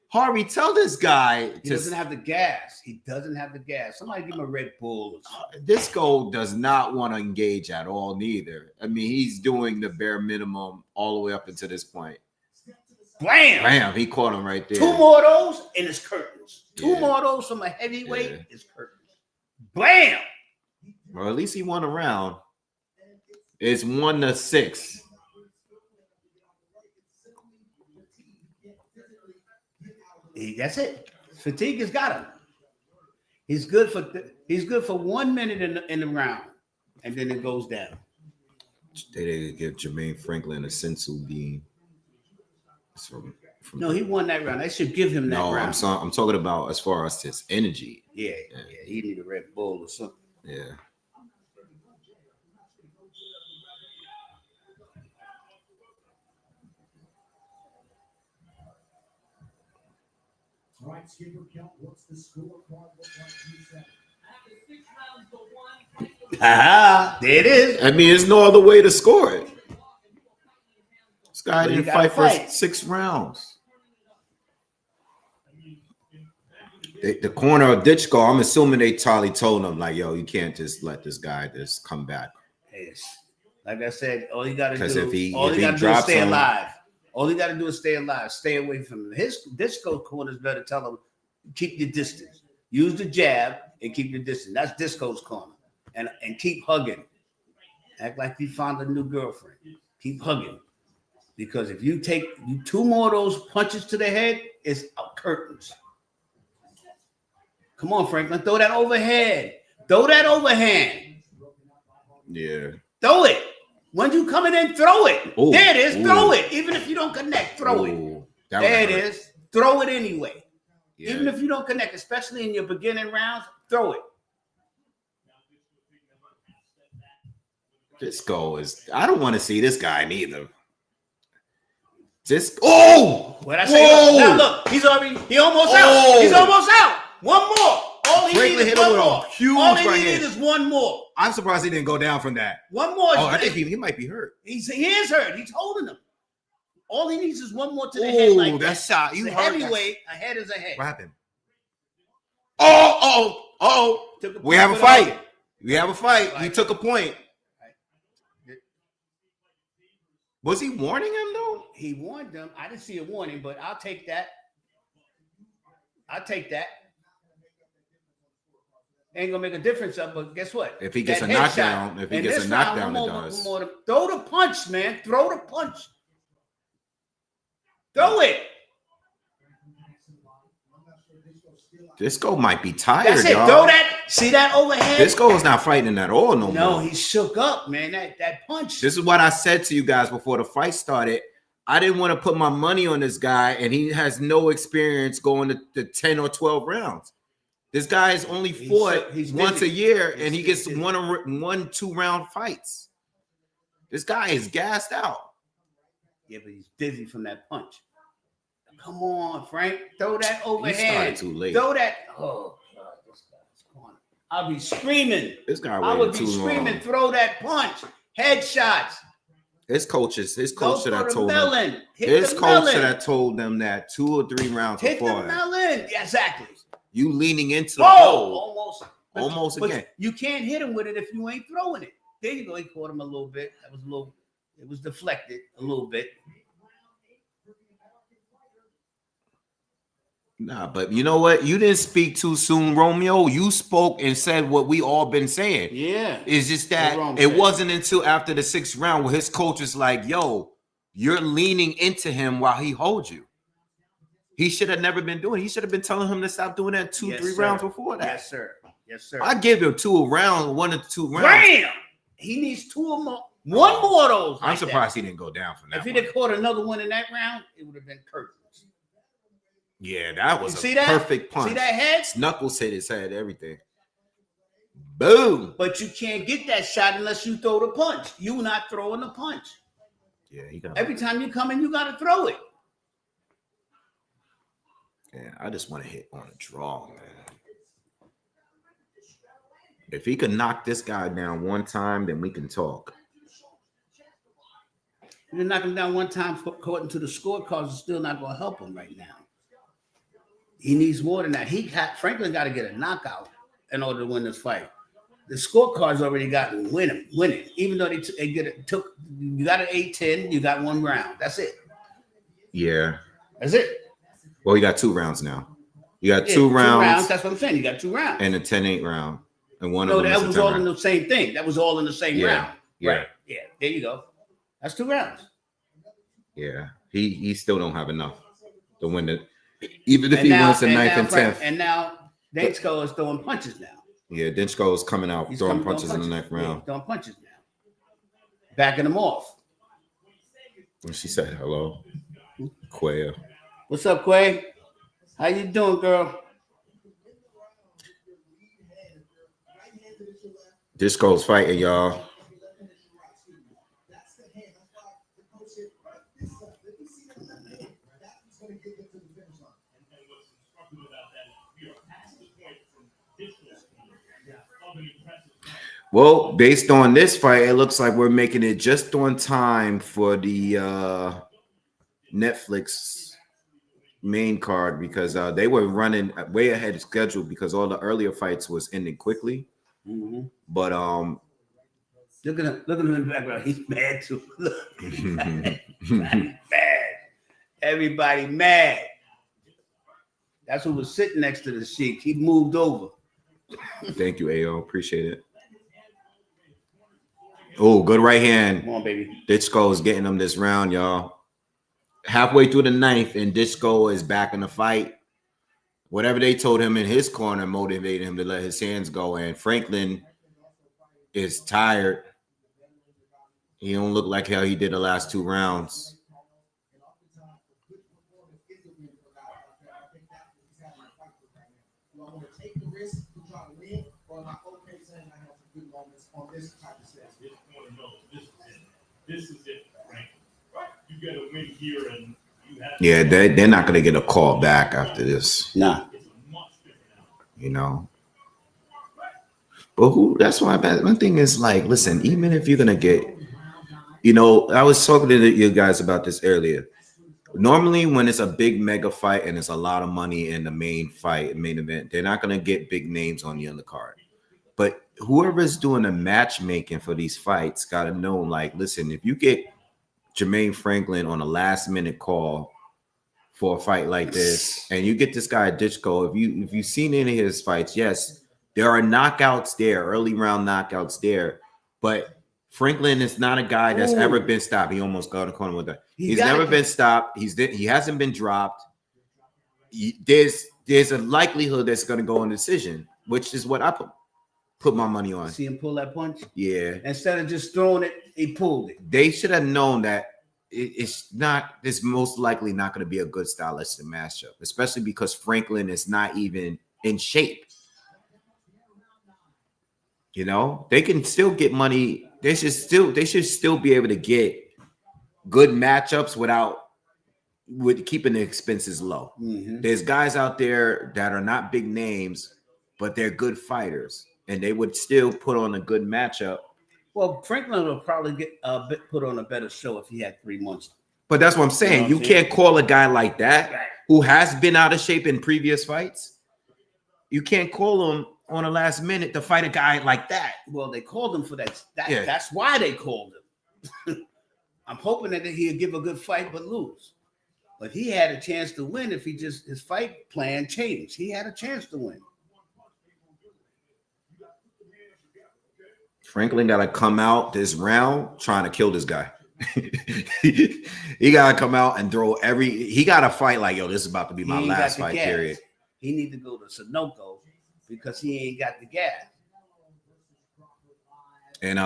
Harvey, tell this guy he doesn't have the gas. He doesn't have the gas. Somebody give him a Red Bull. This goal does not want to engage at all, neither. I mean, he's doing the bare minimum all the way up until this point. Bam! He caught him right there. 2 more of those, and it's curtains. 2 more of those from a heavyweight, it's curtains. Bam! Well, at least he won a round. It's 1-6. That's it. Fatigue has got him. He's good for 1 minute in the round, and then it goes down. They didn't give Jermaine Franklin a sensu bean. No, he won that round. They should give him that round. I'm talking about as far as his energy. Yeah. He need a Red Bull or something. Yeah. All right, Skipper Kelp, what's the scorecard look like? You said. There it is. I mean, there's no other way to score it. This guy Well, you didn't gotta fight for fight. 6 rounds. The corner of Ditchko, I'm assuming they probably told him, like, yo, you can't just let this guy just come back. Yes. Like I said, all you got to do, Because if he is drops stay him, alive. All you got to do is stay alive. Stay away from him. His disco corners better tell him, keep your distance. Use the jab and keep your distance. That's Disco's corner. And keep hugging. Act like you found a new girlfriend. Keep hugging. Because if you take 2 more of those punches to the head, it's curtains. Come on, Franklin. Throw that overhead. Throw that overhand. yeah. Throw it. When you coming in, throw it. Ooh, there it is. ooh. Throw it. Even if you don't connect, throw it. Ooh, There it is. Throw it anyway. Yeah. Even if you don't connect, especially in your beginning rounds, throw it. Disco is, I don't want to see this guy neither. What I say? Now look, he almost out. He's almost out. One more. All he Franklin needs hit is him one with a more. huge All he right needed hand. is one more. I'm surprised he didn't go down from that. One more. Oh, I think he might be hurt. He is hurt. He's holding him. All he needs is one more to the head like that. Shot. You It's a heard heavyweight. A head is a head. What happened? Oh. We have a fight. We have a fight. He took a point. Was he warning him though? He warned them. I didn't see a warning, but I'll take that. Ain't gonna make a difference, but guess what? If he gets That a knockdown, headshot. if he And gets this a round, knockdown, it one does. more. Throw the punch, man. Throw the punch. Throw it. Disco might be tired, That's it. y'all. Throw that. See that overhead? Disco is not fighting at all no more. No, he's shook up, man. That punch. This is what I said to you guys before the fight started. I didn't want to put my money on this guy, and he has no experience going to 10 or 12 rounds. This guy has only fought once a year, and he gets 1-2 round fights. This guy is gassed out. Yeah, but he's dizzy from that punch. Come on, Frank. Throw that overhand. He started too late. Throw that. Oh, God. This guy's corner. I'll be screaming. This guy I would waited be too screaming. long. Throw that punch. Headshots. His coach should have told him. Hit His the coach melon. should have told them that 2 or 3 rounds Hit the before. melon. Yeah, exactly. You leaning into the hole. Almost. But again. You can't hit him with it if you ain't throwing it. There you go. He caught him a little bit. That was a little. It was deflected a little bit. Nah, but you know what? You didn't speak too soon, Romeo. You spoke and said what we all been saying. Yeah. It's just that it wasn't until after the 6th round where his coach is like, yo, you're leaning into him while he holds you. He should have never been doing it. He should have been telling him to stop doing that 2-3 rounds before that. Yes, sir. Yes, sir. I give him 2 rounds, 1 or 2 rounds. Bam! He needs 2 or more. One more of those. I'm surprised he didn't go down from that. If he'd have caught another one in that round, it would have been curtains. Yeah, that was a perfect punch. See that head? Knuckles hit his head, everything. Boom. But you can't get that shot unless you throw the punch. You not throwing the punch. Yeah, he got. Every time you come in, you got to throw it. Yeah, I just want to hit on a draw, man. If he could knock this guy down one time, then we can talk. You knock him down one time, according to the scorecards, it's still not going to help him right now. He needs more than that. Franklin got to get a knockout in order to win this fight. The scorecards already got him winning. Even though you got an 8-10, you got 1 round. That's it. Yeah. That's it. Well, you got 2 rounds now. You got 2 rounds. That's what I'm saying. You got 2 rounds. And a 10-8 round. And one no, of them that was all in the same thing. That was all in the same round. Yeah. Right. Yeah. There you go. That's 2 rounds. Yeah. He still don't have enough to win it. Even if he wins the 9th and 10th. And now Dinchko is throwing punches now. Yeah, Dinchko is coming out, throwing punches in the 9th round. Yeah, throwing punches now. Backing them off. And she said hello. Quail. What's up, Quay? How you doing, girl? Dinchko's fighting, y'all. Well, based on this fight, it looks like we're making it just on time for the Netflix main card because they were running way ahead of schedule because all the earlier fights was ending quickly. Mm-hmm. But Look at him in the background. He's mad too. Look, he's mad. Everybody mad. That's who was sitting next to the Sheik. He moved over. Thank you, AO. Appreciate it. Oh, good right hand. Come on, baby. Ditchko is getting him this round, y'all. Halfway through the ninth, and Ditchko is back in the fight. Whatever they told him in his corner motivated him to let his hands go. And Franklin is tired. He don't look like how he did the last 2 rounds. This is it, right? You get a win here, and you have. Yeah, they're not going to get a call back after this. Nah. You know. But who? That's why my thing is like, listen, even if you're going to get, you know, I was talking to you guys about this earlier. Normally, when it's a big mega fight and there's a lot of money in the main event, they're not going to get big names on the undercard. But whoever's doing the matchmaking for these fights got to know, like, listen, if you get Jermaine Franklin on a last-minute call for a fight like this, and you get this guy Ditchko, if you've seen any of his fights, yes, there are knockouts there, early round knockouts there, but Franklin is not a guy that's ever been stopped. He almost got a corner with that. He's never been stopped. He hasn't been dropped. There's a likelihood that's going to go in decision, which is what I put my money on. See him pull that punch? Yeah. Instead of just throwing it, he pulled it. They should have known that it's most likely not going to be a good stylistic matchup, especially because Franklin is not even in shape. You know, they can still get money. They should still be able to get good matchups with keeping the expenses low. Mm-hmm. There's guys out there that are not big names, but they're good fighters, and they would still put on a good matchup. Well, Franklin will probably get put on a better show if he had 3 months. But that's what I'm saying. You can't call a guy like that who has been out of shape in previous fights. You can't call him on the last minute to fight a guy like that. Well, they called him for that. That's why they called him. I'm hoping that he'll give a good fight but lose. But he had a chance to win if his fight plan changed. He had a chance to win. Franklin got to come out this round trying to kill this guy. He got to come out and throw he got to fight like, yo, this is about to be my last fight, period. He need to go to Sunoco because he ain't got the gas. And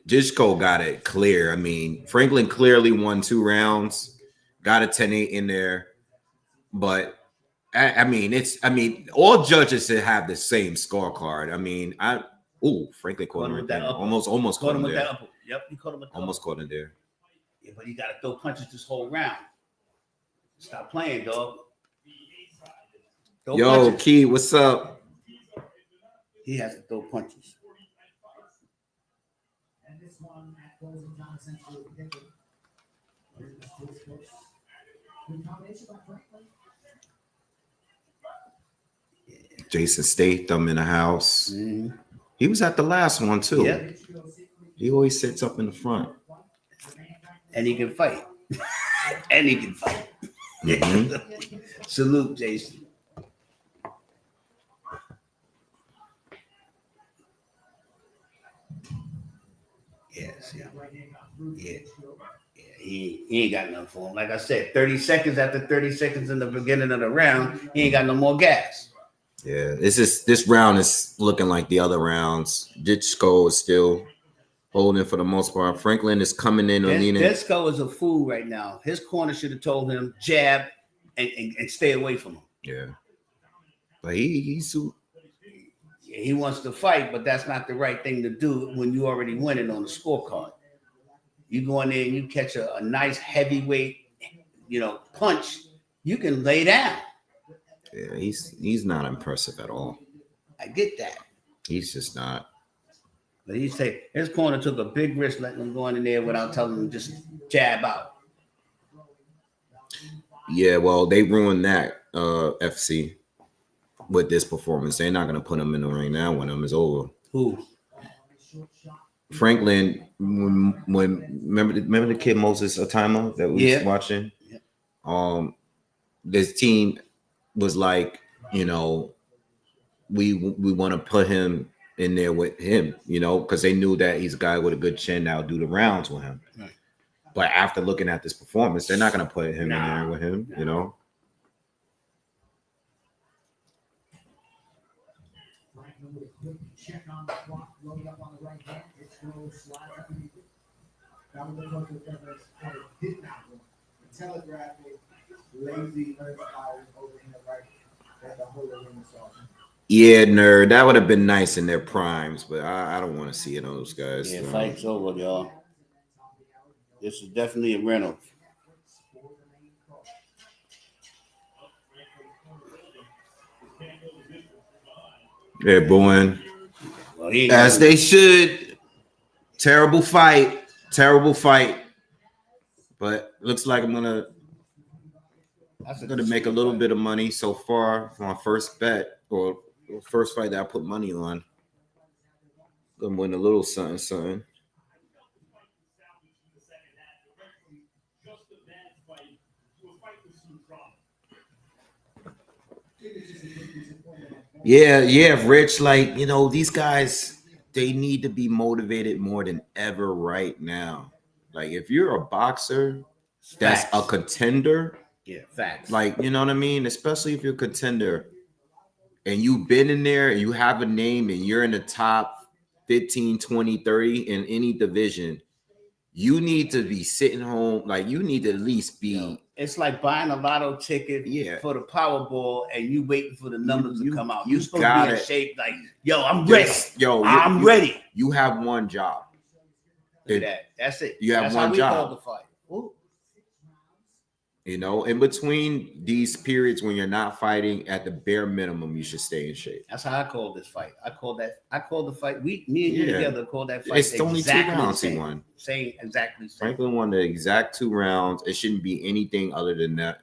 Ditchko got it clear. I mean, Franklin clearly won 2 rounds, got a 10-8 in there. But I mean, all judges should have the same scorecard. I mean, Franklin caught him with that. Almost caught him with that. Yep, he caught him with that. Almost caught him there. Yeah, but he got to throw punches this whole round. Stop playing, dog. Yo, punches. Key, what's up? He has to throw punches. Jason Statham in the house. Mm-hmm. He was at the last one too. Yep. He always sits up in the front. And he can fight. Mm-hmm. Salute, Jason. Yes, yeah. He ain't got nothing for him. Like I said, 30 seconds after 30 seconds in the beginning of the round, he ain't got no more gas. Yeah, this round is looking like the other rounds. Ditchko is still holding for the most part. Franklin is coming in and leaning. Ditchko is a fool right now. His corner should have told him jab and stay away from him. Yeah, but he wants to fight, but that's not the right thing to do when you already winning on the scorecard. You go in there and you catch a nice heavyweight, punch, you can lay down. Yeah, he's not impressive at all. I get that. He's just not. But he say his corner took a big risk letting him go in there without telling him just jab out. Yeah, well, they ruined that FC with this performance. They're not going to put him in the ring now when him is over. Who? Franklin, when remember the kid Moses Atima that we was watching? Yeah. This team was like, you know, we want to put him in there with him, you know, because they knew that he's a guy with a good chin that'll do the rounds with him. Right. But after looking at this performance, they're not going to put him in there with him, you know. Check on the clock, load up on the right hand, it's slow, slide underneath it. That was the most of the did not work. Telegraphic, lazy, uninspired, overhand right. That's the whole arena saw. Yeah, nerd. That would have been nice in their primes, but I don't want to see it on those guys. Yeah, fight's over, y'all. This is definitely a rental. They're booing. Well, as they should. Terrible fight. But looks like I'm gonna make a little bit of money so far for my first bet or first fight that I put money on. Gonna win a little something. Yeah, Rich. Like, you know, these guys, they need to be motivated more than ever right now. Like, if you're a boxer that's a contender, facts. Like, you know what I mean? Especially if you're a contender and you've been in there and you have a name and you're in the top 15, 20, 30 in any division, you need to be sitting home. Like, you need to at least be. It's like buying a lotto ticket for the Powerball and you waiting for the numbers to come out. You're supposed to be in shape. Like, I'm ready. I'm ready. You have one job. That's it. You have one job. The fight. Ooh. You know, in between these periods when you're not fighting, at the bare minimum, you should stay in shape. That's how I called this fight. I called the fight. Me and you together called that fight. It's only 2 rounds he won. Exactly. Franklin won the exact 2 rounds. It shouldn't be anything other than that.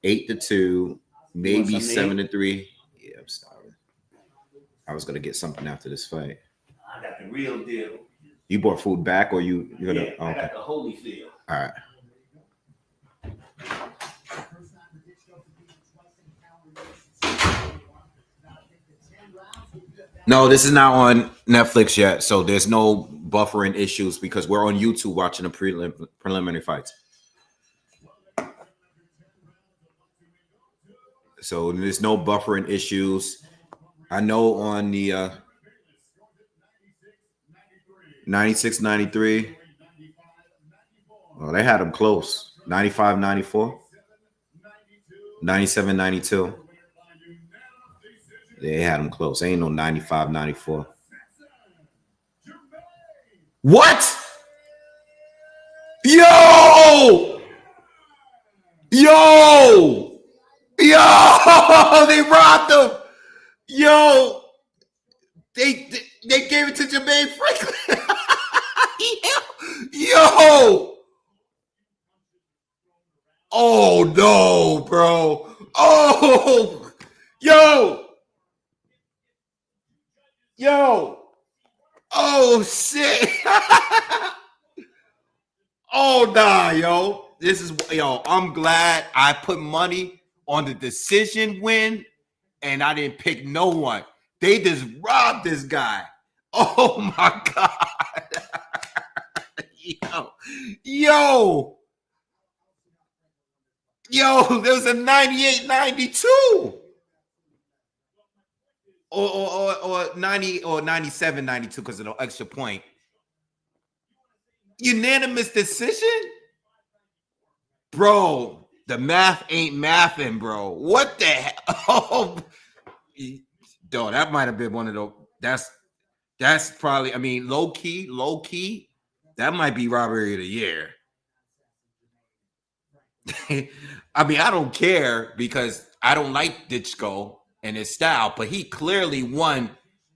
8-2, maybe 7-3. Yeah, I'm sorry. I was gonna get something after this fight. I got the real deal. You brought food back, or you're gonna? Yeah, I got the Holyfield. All right. No, this is not on Netflix yet, so there's no buffering issues because we're on YouTube watching the preliminary fights. So there's no buffering issues. I know on the 96-93. Well, they had them close. 95-94. 97-92. They had them close. Ain't no 95-94. What? Yo! They robbed them. Yo! They gave it to Jermaine Franklin. Yo! Oh no, bro. Oh, yo. Oh shit. Oh nah, yo. I'm glad I put money on the decision win and I didn't pick no one. They just robbed this guy. Oh my God. Yo, there was a 98-92 or 90 or 97-92 because of the extra point. Unanimous decision? Bro, the math ain't mathing, bro. What the hell? Oh, dog, that might have been one of those. That's probably, I mean, low key, that might be robbery of the year. I mean, I don't care because I don't like Ditchko and his style, but he clearly won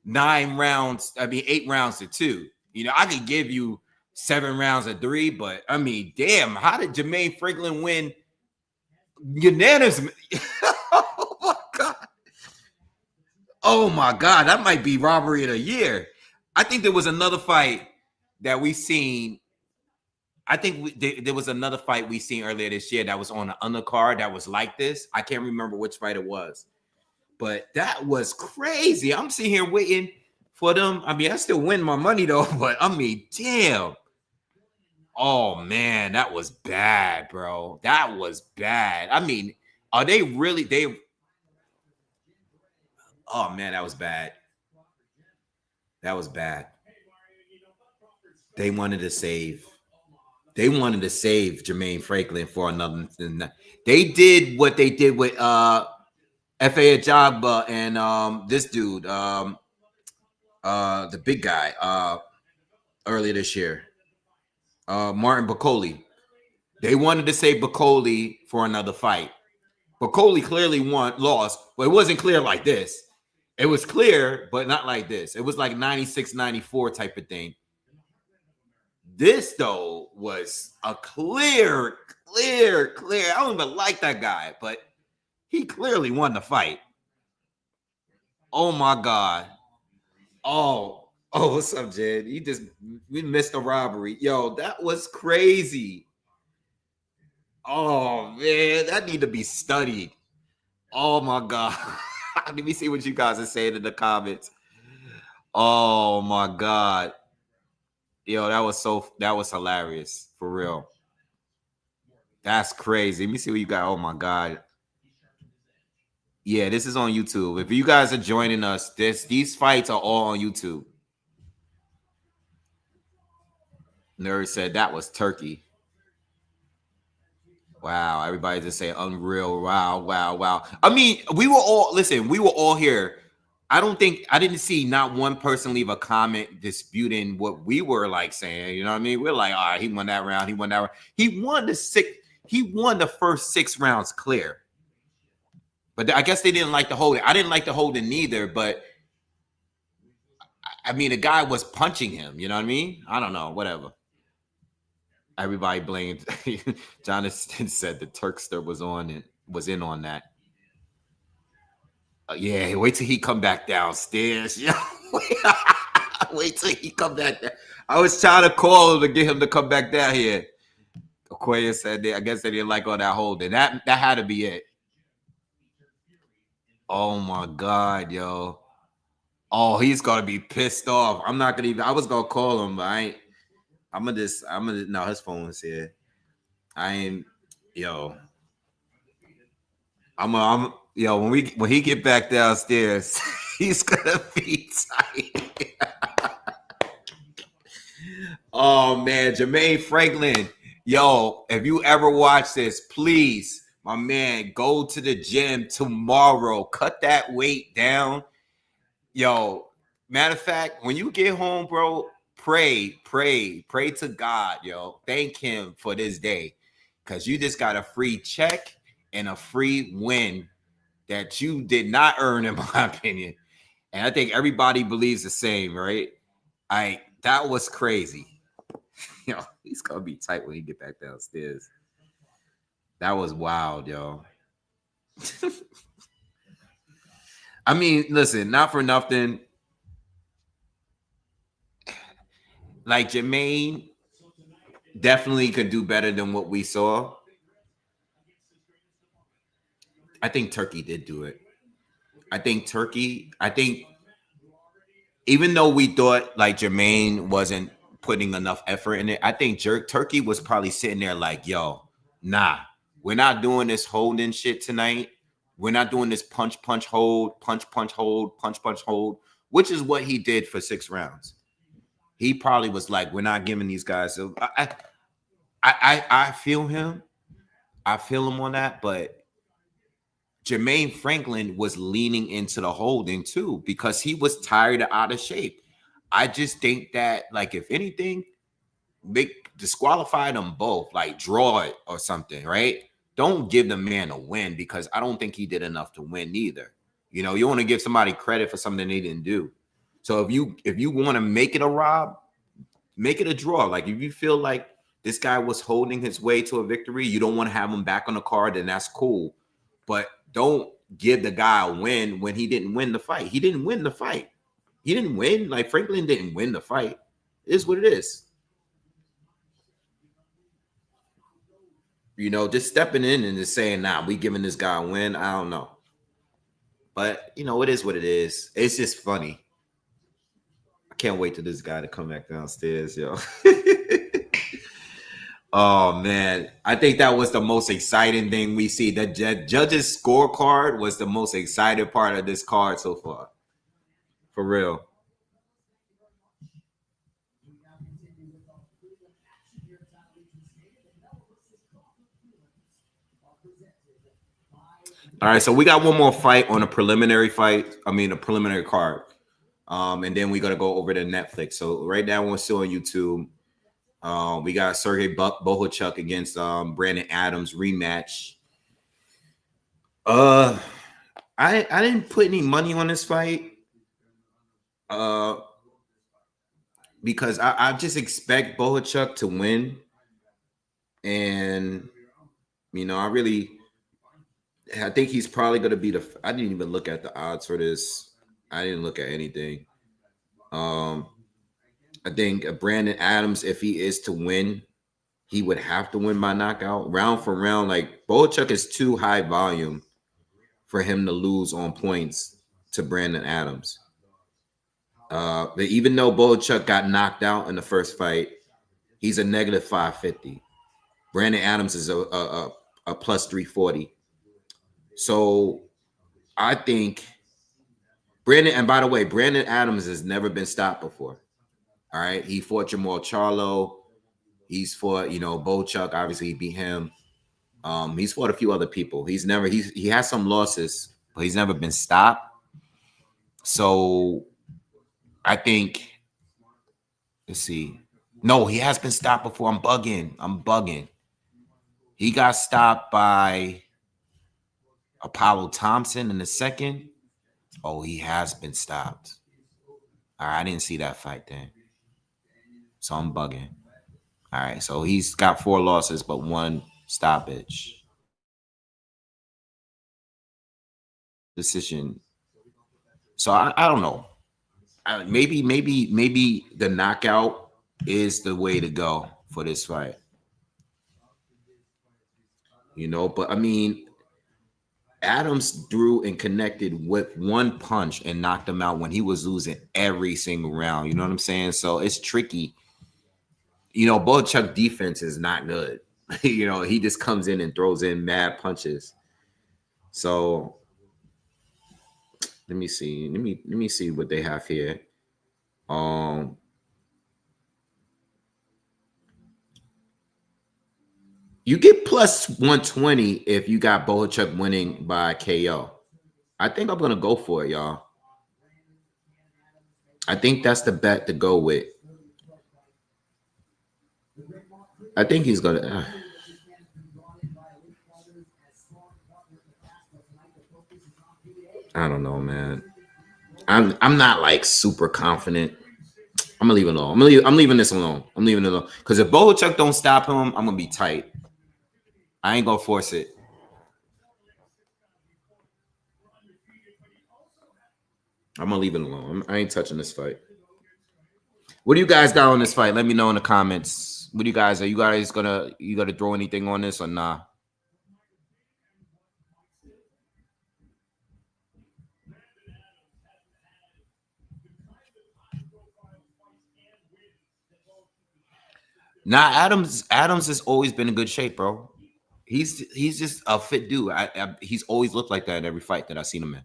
8 rounds to 2. You know, I could give you 7 rounds of 3, but I mean, damn, how did Jermaine Franklin win unanimous? Oh my God. Oh my God, that might be robbery of the year. I think there was another fight that we seen. I think there was another fight we seen earlier this year that was on the undercard that was like this. I can't remember which fight it was, but that was crazy. I'm sitting here waiting for them. I mean, I still win my money though, but I mean, damn. Oh man, that was bad, bro. That was bad. I mean, are they really? Oh man, that was bad. That was bad. They wanted to save Jermaine Franklin for another. They did what they did with F.A. Ajagba and this dude, the big guy, earlier this year, Martin Bakole. They wanted to save Bakole for another fight. Bakole clearly lost, but it wasn't clear like this. It was clear, but not like this. It was like 96-94 type of thing. This, though, was a clear. I don't even like that guy, but he clearly won the fight. Oh, my God. Oh, what's up, Jed? We missed a robbery. Yo, that was crazy. Oh, man, that need to be studied. Oh, my God. Let me see what you guys are saying in the comments. Oh, my God. Yo, that was hilarious, for real. That's crazy. Let me see what you got. Oh my God. Yeah, this is on YouTube. If you guys are joining us, these fights are all on YouTube. Nerd said that was Turkey. Wow, everybody just say unreal. Wow. I mean, we were all here. I didn't see not one person leave a comment disputing what we were like saying. You know what I mean? We're like, all right, he won that round. He won the first 6 rounds clear. But I guess they didn't like the holding. I didn't like the holding neither, but I mean, the guy was punching him. You know what I mean? I don't know, whatever. Everybody blamed. Jonathan said the Turkster was in on that. Yeah, wait till he come back downstairs. Yeah, wait till he come back down. I was trying to call him to get him to come back down here. Okoye said I guess they didn't like all that holding. That had to be it. Oh my God, yo. Oh, he's gonna be pissed off. I'm not gonna even. I was gonna call him, but I'm gonna. No, his phone's here. Yo. Yo, when he get back downstairs, he's gonna be tight. Oh man, Jermaine Franklin. Yo, if you ever watch this, please, my man, go to the gym tomorrow. Cut that weight down. Yo, matter of fact, when you get home, bro, pray to God, yo. Thank him for this day. Because you just got a free check and a free win that you did not earn, in my opinion. And I think everybody believes the same, right? That was crazy. Yo, he's gonna be tight when he get back downstairs. That was wild, yo. I mean, listen, not for nothing. Like, Jermaine definitely could do better than what we saw. I think Turkey did do it. I think even though we thought like Jermaine wasn't putting enough effort in it, I think Turkey was probably sitting there like, yo, nah, we're not doing this holding shit tonight. We're not doing this punch, hold, punch, hold, punch, hold, which is what he did for 6 rounds. He probably was like, we're not giving these guys. So I feel him. I feel him on that, but Jermaine Franklin was leaning into the holding too because he was tired and out of shape. I just think that, like, if anything, disqualify them both, like draw it or something, right? Don't give the man a win because I don't think he did enough to win either. You know, you want to give somebody credit for something they didn't do. So if you want to make it a rob, make it a draw. Like if you feel like this guy was holding his way to a victory, you don't want to have him back on the card, then that's cool. But don't give the guy a win when he didn't win the fight. He didn't win the fight. He didn't win. Like Franklin didn't win the fight. It is what it is. You know, just stepping in and just saying, nah, we giving this guy a win. I don't know. But, you know, it is what it is. It's just funny. I can't wait till this guy to come back downstairs, yo. Oh, man. I think that was the most exciting thing we see. The judges' scorecard was the most exciting part of this card so far. For real. All right, so we got one more fight on a preliminary fight. I mean, a preliminary card. And then we're going to go over to Netflix. So right now we're still on YouTube. We got Sergey Bohachuk against Brandon Adams rematch. I didn't put any money on this fight. Because I just expect Bohachuk to win. And, you know, I think he's probably going to be I didn't even look at the odds for this. I didn't look at anything. I think Brandon Adams, if he is to win, he would have to win by knockout. Round for round, like Bohachuk is too high volume for him to lose on points to Brandon Adams. But even though Bohachuk got knocked out in the first fight, he's a negative 550. Brandon Adams is a plus 340. So I think Brandon, and by the way, Brandon Adams has never been stopped before. All right. He fought Jamal Charlo. He's fought, you know, Bohachuk. Obviously, he beat him. He's fought a few other people. He has some losses, but he's never been stopped. So I think, let's see. No, he has been stopped before. I'm bugging. He got stopped by Apollo Thompson in the second. Oh, he has been stopped. All right, I didn't see that fight then. So I'm bugging. All right, so he's got 4 losses, but 1 stoppage. Decision. So I don't know. Maybe the knockout is the way to go for this fight. You know, but I mean, Adams drew and connected with 1 punch and knocked him out when he was losing every single round. You know what I'm saying? So it's tricky. You know, Bohachuk defense is not good. You know, he just comes in and throws in mad punches. So let me see. Let me see what they have here. You get plus 120 if you got Bohachuk winning by KO. I think I'm gonna go for it, y'all. I think that's the bet to go with. I think he's gonna. I don't know, man. I'm not like super confident. I'm gonna leave it alone. I'm leaving this alone. I'm leaving it alone because if Bohachuk don't stop him, I'm gonna be tight. I ain't gonna force it. I'm gonna leave it alone. I ain't touching this fight. What do you guys got on this fight? Let me know in the comments. What do you guys? Are you guys gonna throw anything on this or nah? Nah, Adams has always been in good shape, bro. He's just a fit dude. He's always looked like that in every fight that I've seen him in.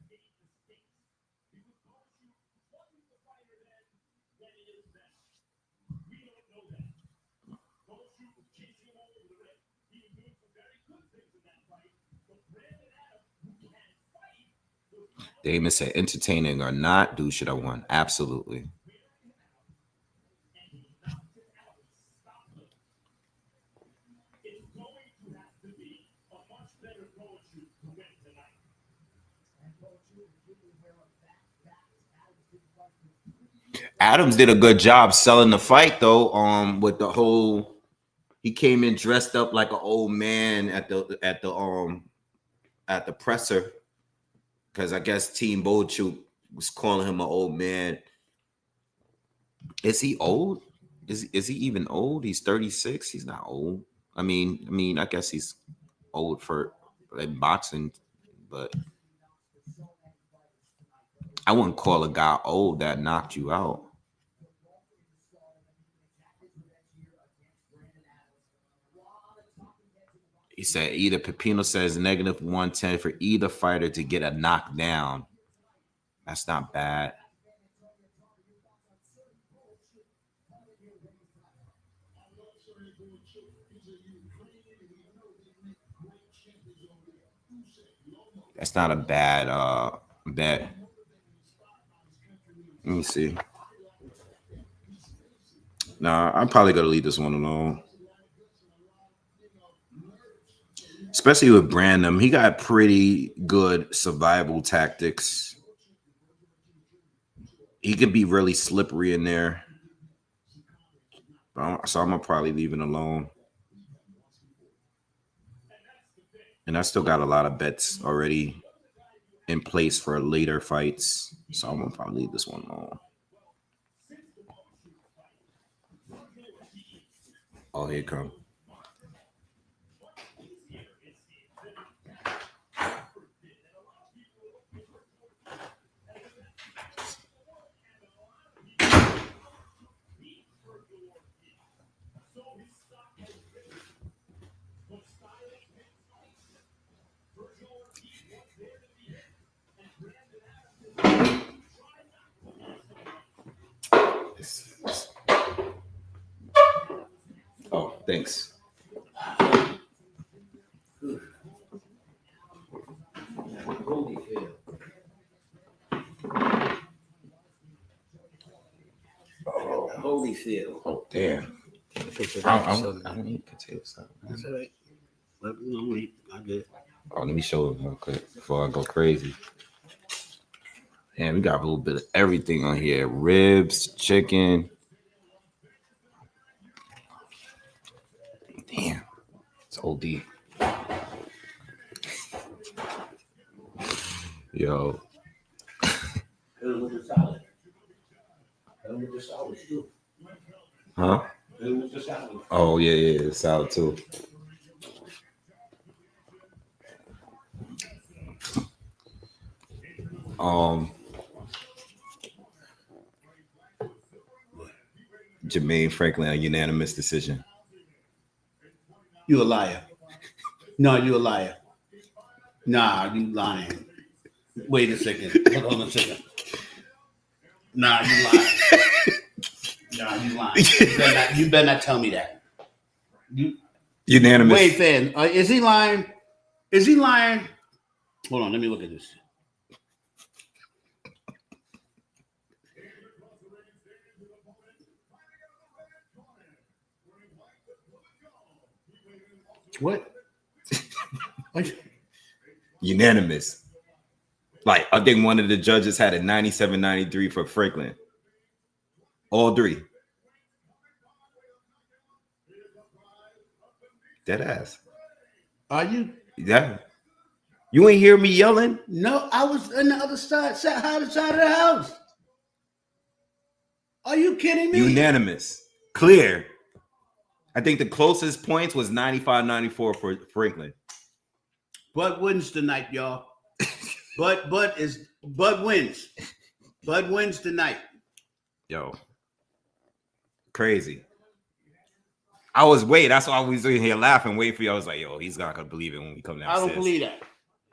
Damon said, entertaining or not, dude should have won. Absolutely. Adams did a good job selling the fight though. With the whole, he came in dressed up like an old man at the presser, because I guess Team Bochuk was calling him an old man. Is he old? Is he even old? He's 36. He's not old. I mean, I guess he's old for like boxing, but I wouldn't call a guy old that knocked you out. He said either Pepino says -110 for either fighter to get a knockdown. That's not bad. That's not a bad bet. Let me see. Nah, I'm probably gonna leave this one alone. Especially with Branham. He got pretty good survival tactics. He could be really slippery in there. So I'm gonna probably leave it alone. And I still got a lot of bets already in place for later fights. So I'm gonna probably leave this one alone. Oh, here it comes. Oh, thanks. Holyfield. Oh, damn. I don't eat potato salad. That's all right. I did. Oh, let me show it real quick before I go crazy. Damn, we got a little bit of everything on here. Ribs, chicken. Damn. It's OD. Yo. With the salad. With the salad too. Huh? With the salad. Oh, yeah, salad too. Jermaine Franklin, a unanimous decision. You a liar. No, you a liar. Nah, you lying. Wait a second. Hold on a second. Nah, you lying. Nah, you lying. You better not tell me that. Unanimous. Wait, fan. Is he lying? Is he lying? Hold on. Let me look at this. What? Unanimous. Like, I think one of the judges had a 97-93 for Franklin. All three. Dead ass. Are you? Yeah. You ain't hear me yelling? No, I was on the other side of the house. Are you kidding me? Unanimous. Clear. I think the closest points was 95-94 for Franklin. Bud wins tonight, y'all. Bud wins. Bud wins tonight. Yo. Crazy. I was waiting. That's why I was in here laughing, waiting for you. I was like, yo, he's not gonna believe it when we come down. I don't believe that.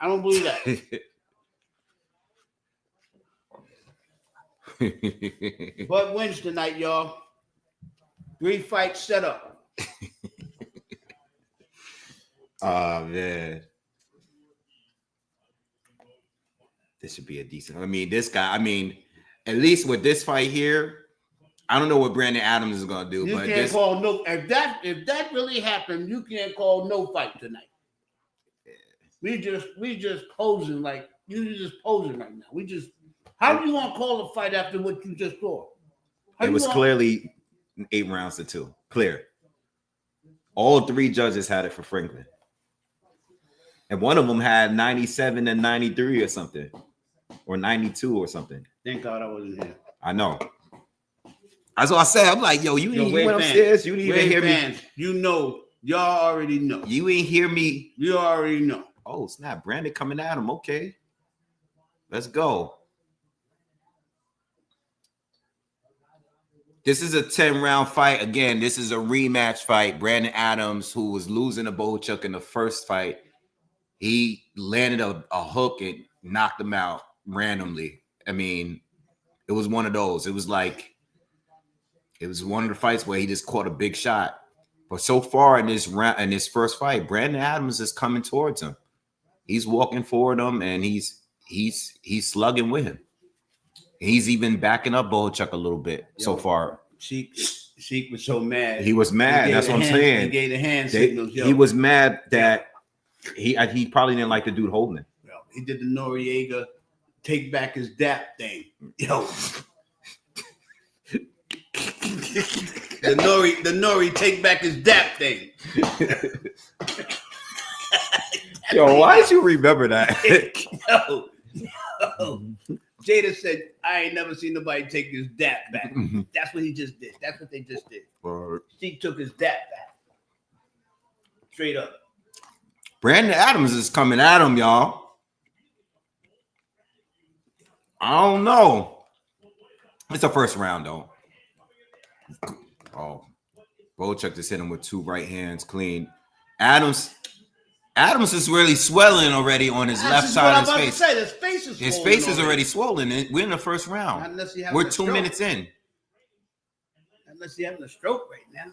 I don't believe that. Bud wins tonight, y'all. 3 fights set up. Oh, man. This should be a decent. I mean, this guy, at least with this fight here, I don't know what Brandon Adams is gonna do. You but can't call no. If that really happened, you can't call no fight tonight. We just posing like you just posing right now. How do you want to call a fight after what you just saw? It was clearly 8 rounds to 2. Clear. All 3 judges had it for Franklin. And one of them had 97 and 93 or something. Or 92 or something. Thank God I wasn't here. I know. That's what I said. I'm like, yo, you went upstairs. You didn't even hear me. You know, y'all already know. You ain't hear me. You already know. Oh, snap. Brandon coming at him. Okay. Let's go. This is a 10-round fight. Again, this is a rematch fight. Brandon Adams, who was losing to Bohachuk in the first fight, he landed a hook and knocked him out randomly. I mean, it was one of those. It was one of the fights where he just caught a big shot. But so far in this round, in this first fight, Brandon Adams is coming towards him. He's walking forward him, and he's slugging with him. He's even backing up Bohachuk a little bit so far. Sheik was so mad. He was mad. That's what I'm saying. He gave the hand signals. He was mad that he probably didn't like the dude holding it. Yo, he did the Noriega take back his dap thing. Yo. the Nori take back his dap thing. Yo, why did you remember that? Yo. Jada said, I ain't never seen nobody take his dap back. That's what he just did. That's what they just did. She took his dap back. Straight up. Brandon Adams is coming at him, y'all. I don't know. It's the first round, though. Oh, Bohachuk just hit him with 2 right hands clean. Adams is really swelling already on his left side of his face. His face is already swollen. We're in the first round. We're 2 minutes in. Unless you're having a stroke right now.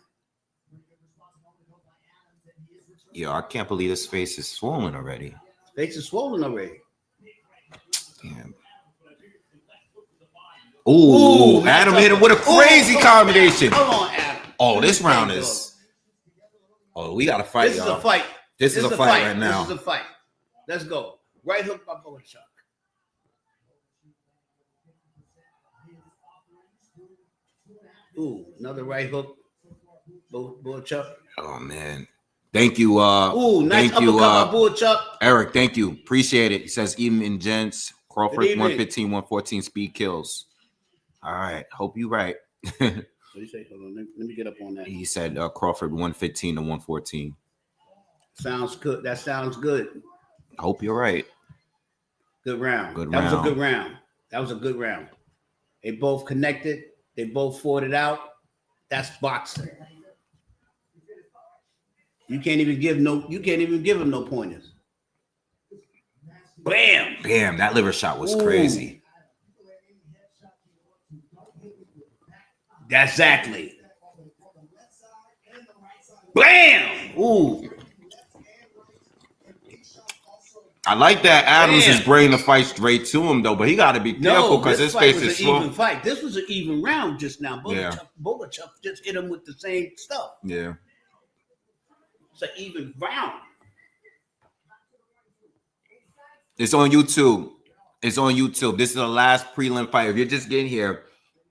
Yo, I can't believe his face is swollen already. His face is swollen already. Damn. Ooh, Adam hit him with a crazy combination. Hold on, Adam. Oh, this round is. Oh, we got to fight. This is a fight. This is a fight right now. This is a fight. Let's go. Right hook by Bohachuk. Ooh, another right hook. Bohachuk. Oh man. Thank you. Ooh, nice uppercut by Bohachuk. Eric, thank you. Appreciate it. He says even in gents, Crawford 115, 114 speed kills. All right. Hope you right. What do you say? Hold on. Let me get up on that. He said Crawford 115 to 114. Sounds good. That sounds good. Hope you're right. Good round. That was a good round. That was a good round. They both connected. They both fought it out. That's boxing. You can't even give him no pointers. Bam! Bam, that liver shot was crazy. That's exactly. Bam! Ooh. I like that Adams is bringing the fight straight to him, though, but he got to be careful because his face is swollen. Even fight. This was an even round just now. Bohachuk just hit him with the same stuff. Yeah. It's an even round. It's on YouTube. It's on YouTube. This is the last prelim fight. If you're just getting here,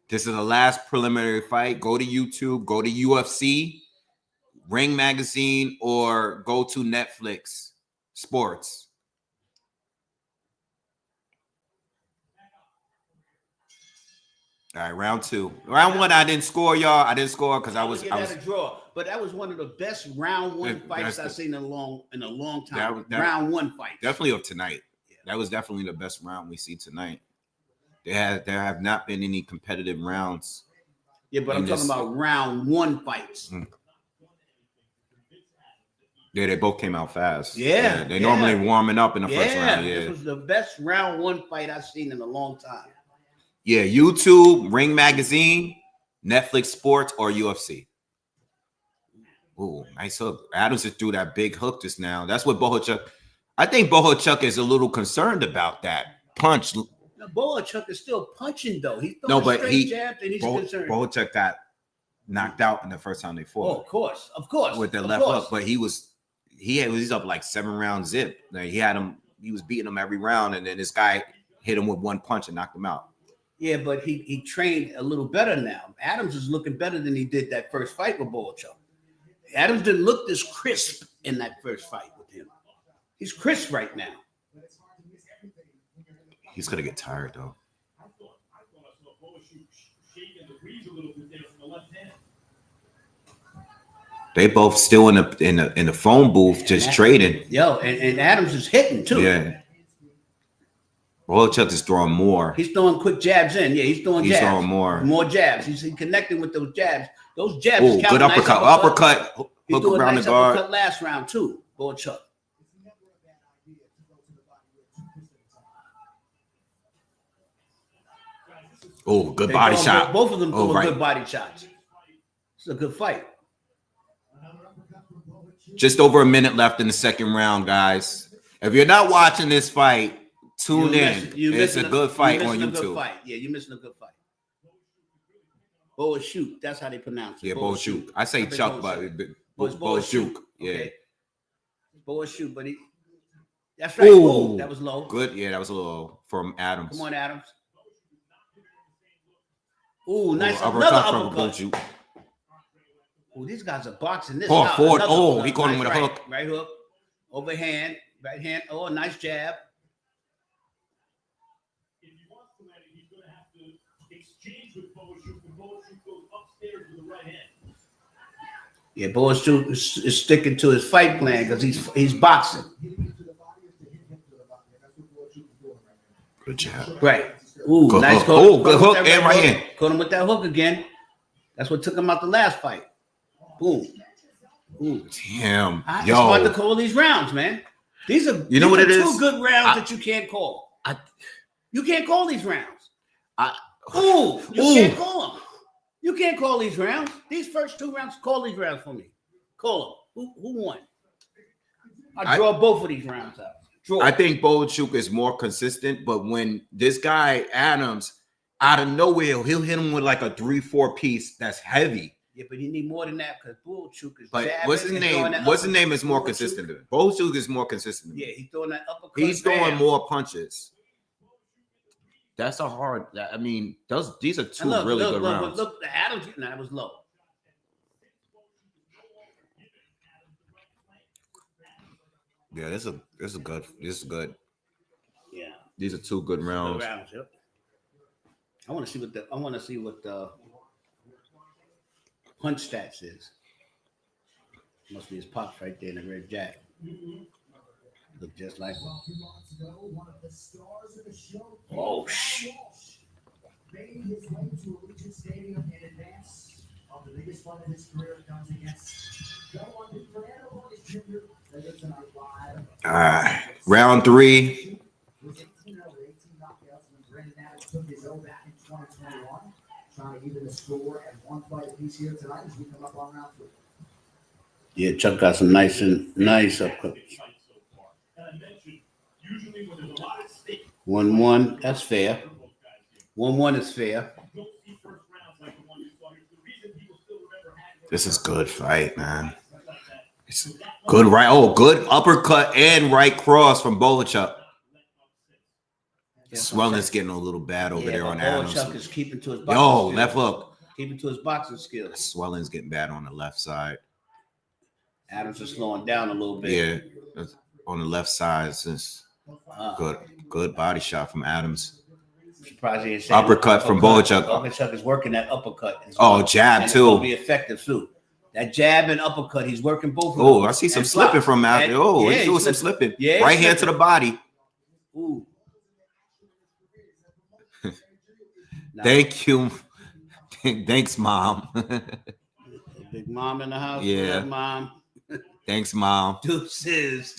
this is the last preliminary fight. Go to YouTube. Go to UFC, Ring Magazine, or go to Netflix Sports. All right, round 2. Round 1, I didn't score, y'all. I didn't score because I was a draw. But that was one of the best round 1 fights I've seen in a long time. Round 1 fight. Definitely of tonight. Yeah. That was definitely the best round we see tonight. There have not been any competitive rounds. Yeah, but I'm talking about round 1 fights. Yeah, they both came out fast. Yeah. They normally warming up in the first round. Yeah. This was the best round 1 fight I've seen in a long time. Yeah, YouTube, Ring Magazine, Netflix Sports, or UFC. Ooh, nice hook. Adams just threw that big hook just now. That's what Bohachuk. I think Bohachuk is a little concerned about that punch. No, Bohachuk is still punching though. He's throwing straight jabs and he's concerned. Bohachuk got knocked out in the first time they fought. Oh, of course, with the left hook. But he's up like 7-round zip. Like he was beating him every round, and then this guy hit him with 1 punch and knocked him out. Yeah, but he trained a little better now. Adams is looking better than he did that first fight with Boachuk. Adams didn't look this crisp in that first fight with him. He's crisp right now. He's gonna get tired though. They both still in the phone booth just trading. Yo, and Adams is hitting too. Yeah. Boachuk is throwing more. He's throwing quick jabs in. Yeah, he's throwing jabs. He's throwing more Jabs. He's connecting with those jabs. Those jabs. Oh, good uppercut. Nice uppercut. He's doing a nice uppercut last round too. Boachuk. Oh, good body shot. Both of them throwing good body shots. It's a good fight. Just over a minute left in the second round, guys. If you're not watching this fight, tune in. It's a good fight on YouTube. Yeah, you're missing a good fight. Boachuk. That's how they pronounce it. Yeah, Boachuk. I say Chuck, but Boachuk. Yeah. Boachuk, but that's right. Ooh, that was low. Good. Yeah, that was a little low from Adams. Come on, Adams. Ooh, nice. Another uppercut. Oh, these guys are boxing this. Forward. Oh, he caught him with a hook. Right hook. Overhand. Right hand. Oh, nice jab. If he wants to land it, he's going to have to exchange with Boachuk, and Boachuk goes upstairs with the right hand. Yeah, Boachuk is sticking to his fight plan because he's boxing. Good job. Right. Ooh, good nice hook. Oh, good hook and right hand. Caught him with that hook again. That's what took him out the last fight. Boom. Ooh. Damn. It's hard to call these rounds, man. These are two good rounds that you can't call. You can't call these rounds. You can't call them. You can't call these rounds. These first two rounds, call these rounds for me. Call them. Who won? I draw both of these rounds out. I think Boachuk is more consistent, but when this guy Adams out of nowhere, he'll hit him with like a 3-4 piece that's heavy. Yeah, but you need more than that because Boachuk is. But what's his name? What's his name is more consistent. Boachuk is more consistent. Yeah, he's throwing that uppercut. He's throwing more punches. That's a hard. I mean, these are two really good rounds. Look, the Adams. No, that was low. Yeah, this is good. This is good. Yeah, these are two good rounds. Yep. I want to see what the punch stats is. Must be his pops right there in the red jacket. Look just like him. Oh shit. Made his way to Allegiant Stadium in advance of the biggest fight of his career comes against all right, round 3. Yeah, Chuck got some nice upcuts. 1-1, that's fair. 1-1 is fair. This is good fight, man. It's good right. Oh, good uppercut and right cross from Boachuk. Swelling's getting a little bad over there on Adams. Boachuk is keeping to his boxing skills. Left hook. Keeping to his boxing skills. Swelling's getting bad on the left side. Adams is slowing down a little bit. Yeah, on the left side since good body shot from Adams. Surprised he uppercut from Boachuk. Boachuk is working that uppercut. Jab too. It'll be effective too. That jab and uppercut, he's working both of them. Oh, I see some slipping from out there. Oh, he's doing some slipping. Yeah, right hand to the body. Ooh. Thank you. Thanks, Mom. Big Mom in the house. Yeah. Mom. Thanks, Mom. Deuces.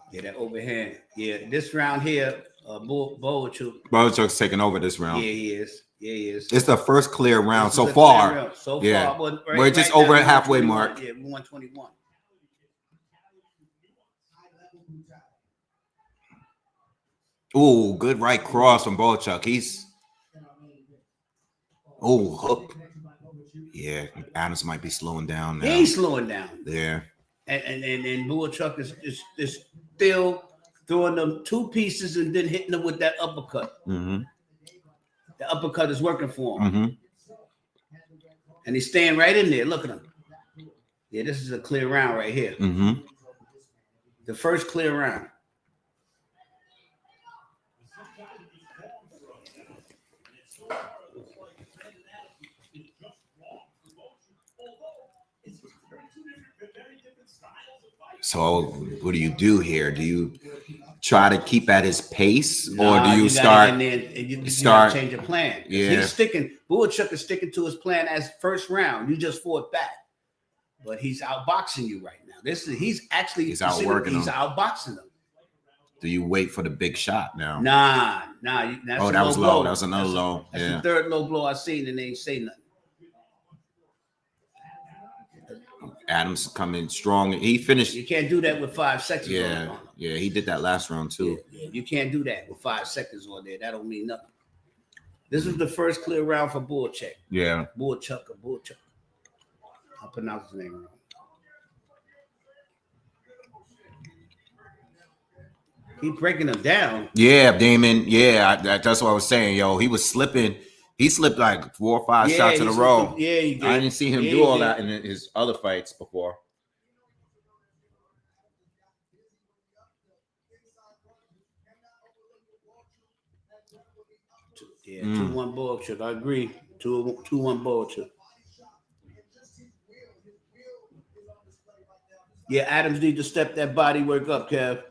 Yeah, that overhand. Yeah, this round here, Boachuk's taking over this round. Yeah, he is. It's the first clear round so far. Far. We're just over a halfway mark. Yeah, we 121. Ooh, good right cross from Boachuk. Hook. Yeah, Adams might be slowing down now. He's slowing down. Yeah. And Bullchuck is still throwing them 2 pieces and then hitting them with that uppercut. Mm-hmm. The uppercut is working for him. Mm-hmm. And he's staying right in there. Look at him. Yeah, this is a clear round right here. Mm-hmm. The first clear round. So what do you do here? Do you try to keep at his pace, Nah, or do you start start? you start change your plan? Yeah. He's sticking. Bullchuck is sticking to his plan as first round. You just fought back, but he's outboxing you right now. He's outworking him. He's outboxing him. Do you wait for the big shot now? Nah. That's Oh, that was low. That was another low. That's Yeah. the third low blow I've seen, and they ain't say nothing. Adams coming strong. He finished. You can't do that with 5 seconds. Yeah, on yeah. He did that last round too. Yeah, you can't do that with 5 seconds on there. That don't mean nothing. This was the first clear round for Bullchuck. Yeah. Bullchuck. I'll pronounce his name wrong. Keep breaking him down. Yeah, Damon. Yeah, that's what I was saying. Yo, he was slipping. He slipped like 4 or 5 shots in a row. Yeah, he did. I didn't see him do all that in his other fights before. Yeah, 2-1 Bullchuck. I agree. 2-1 Bullchuck. Yeah, Adams need to step that body work up, Kev.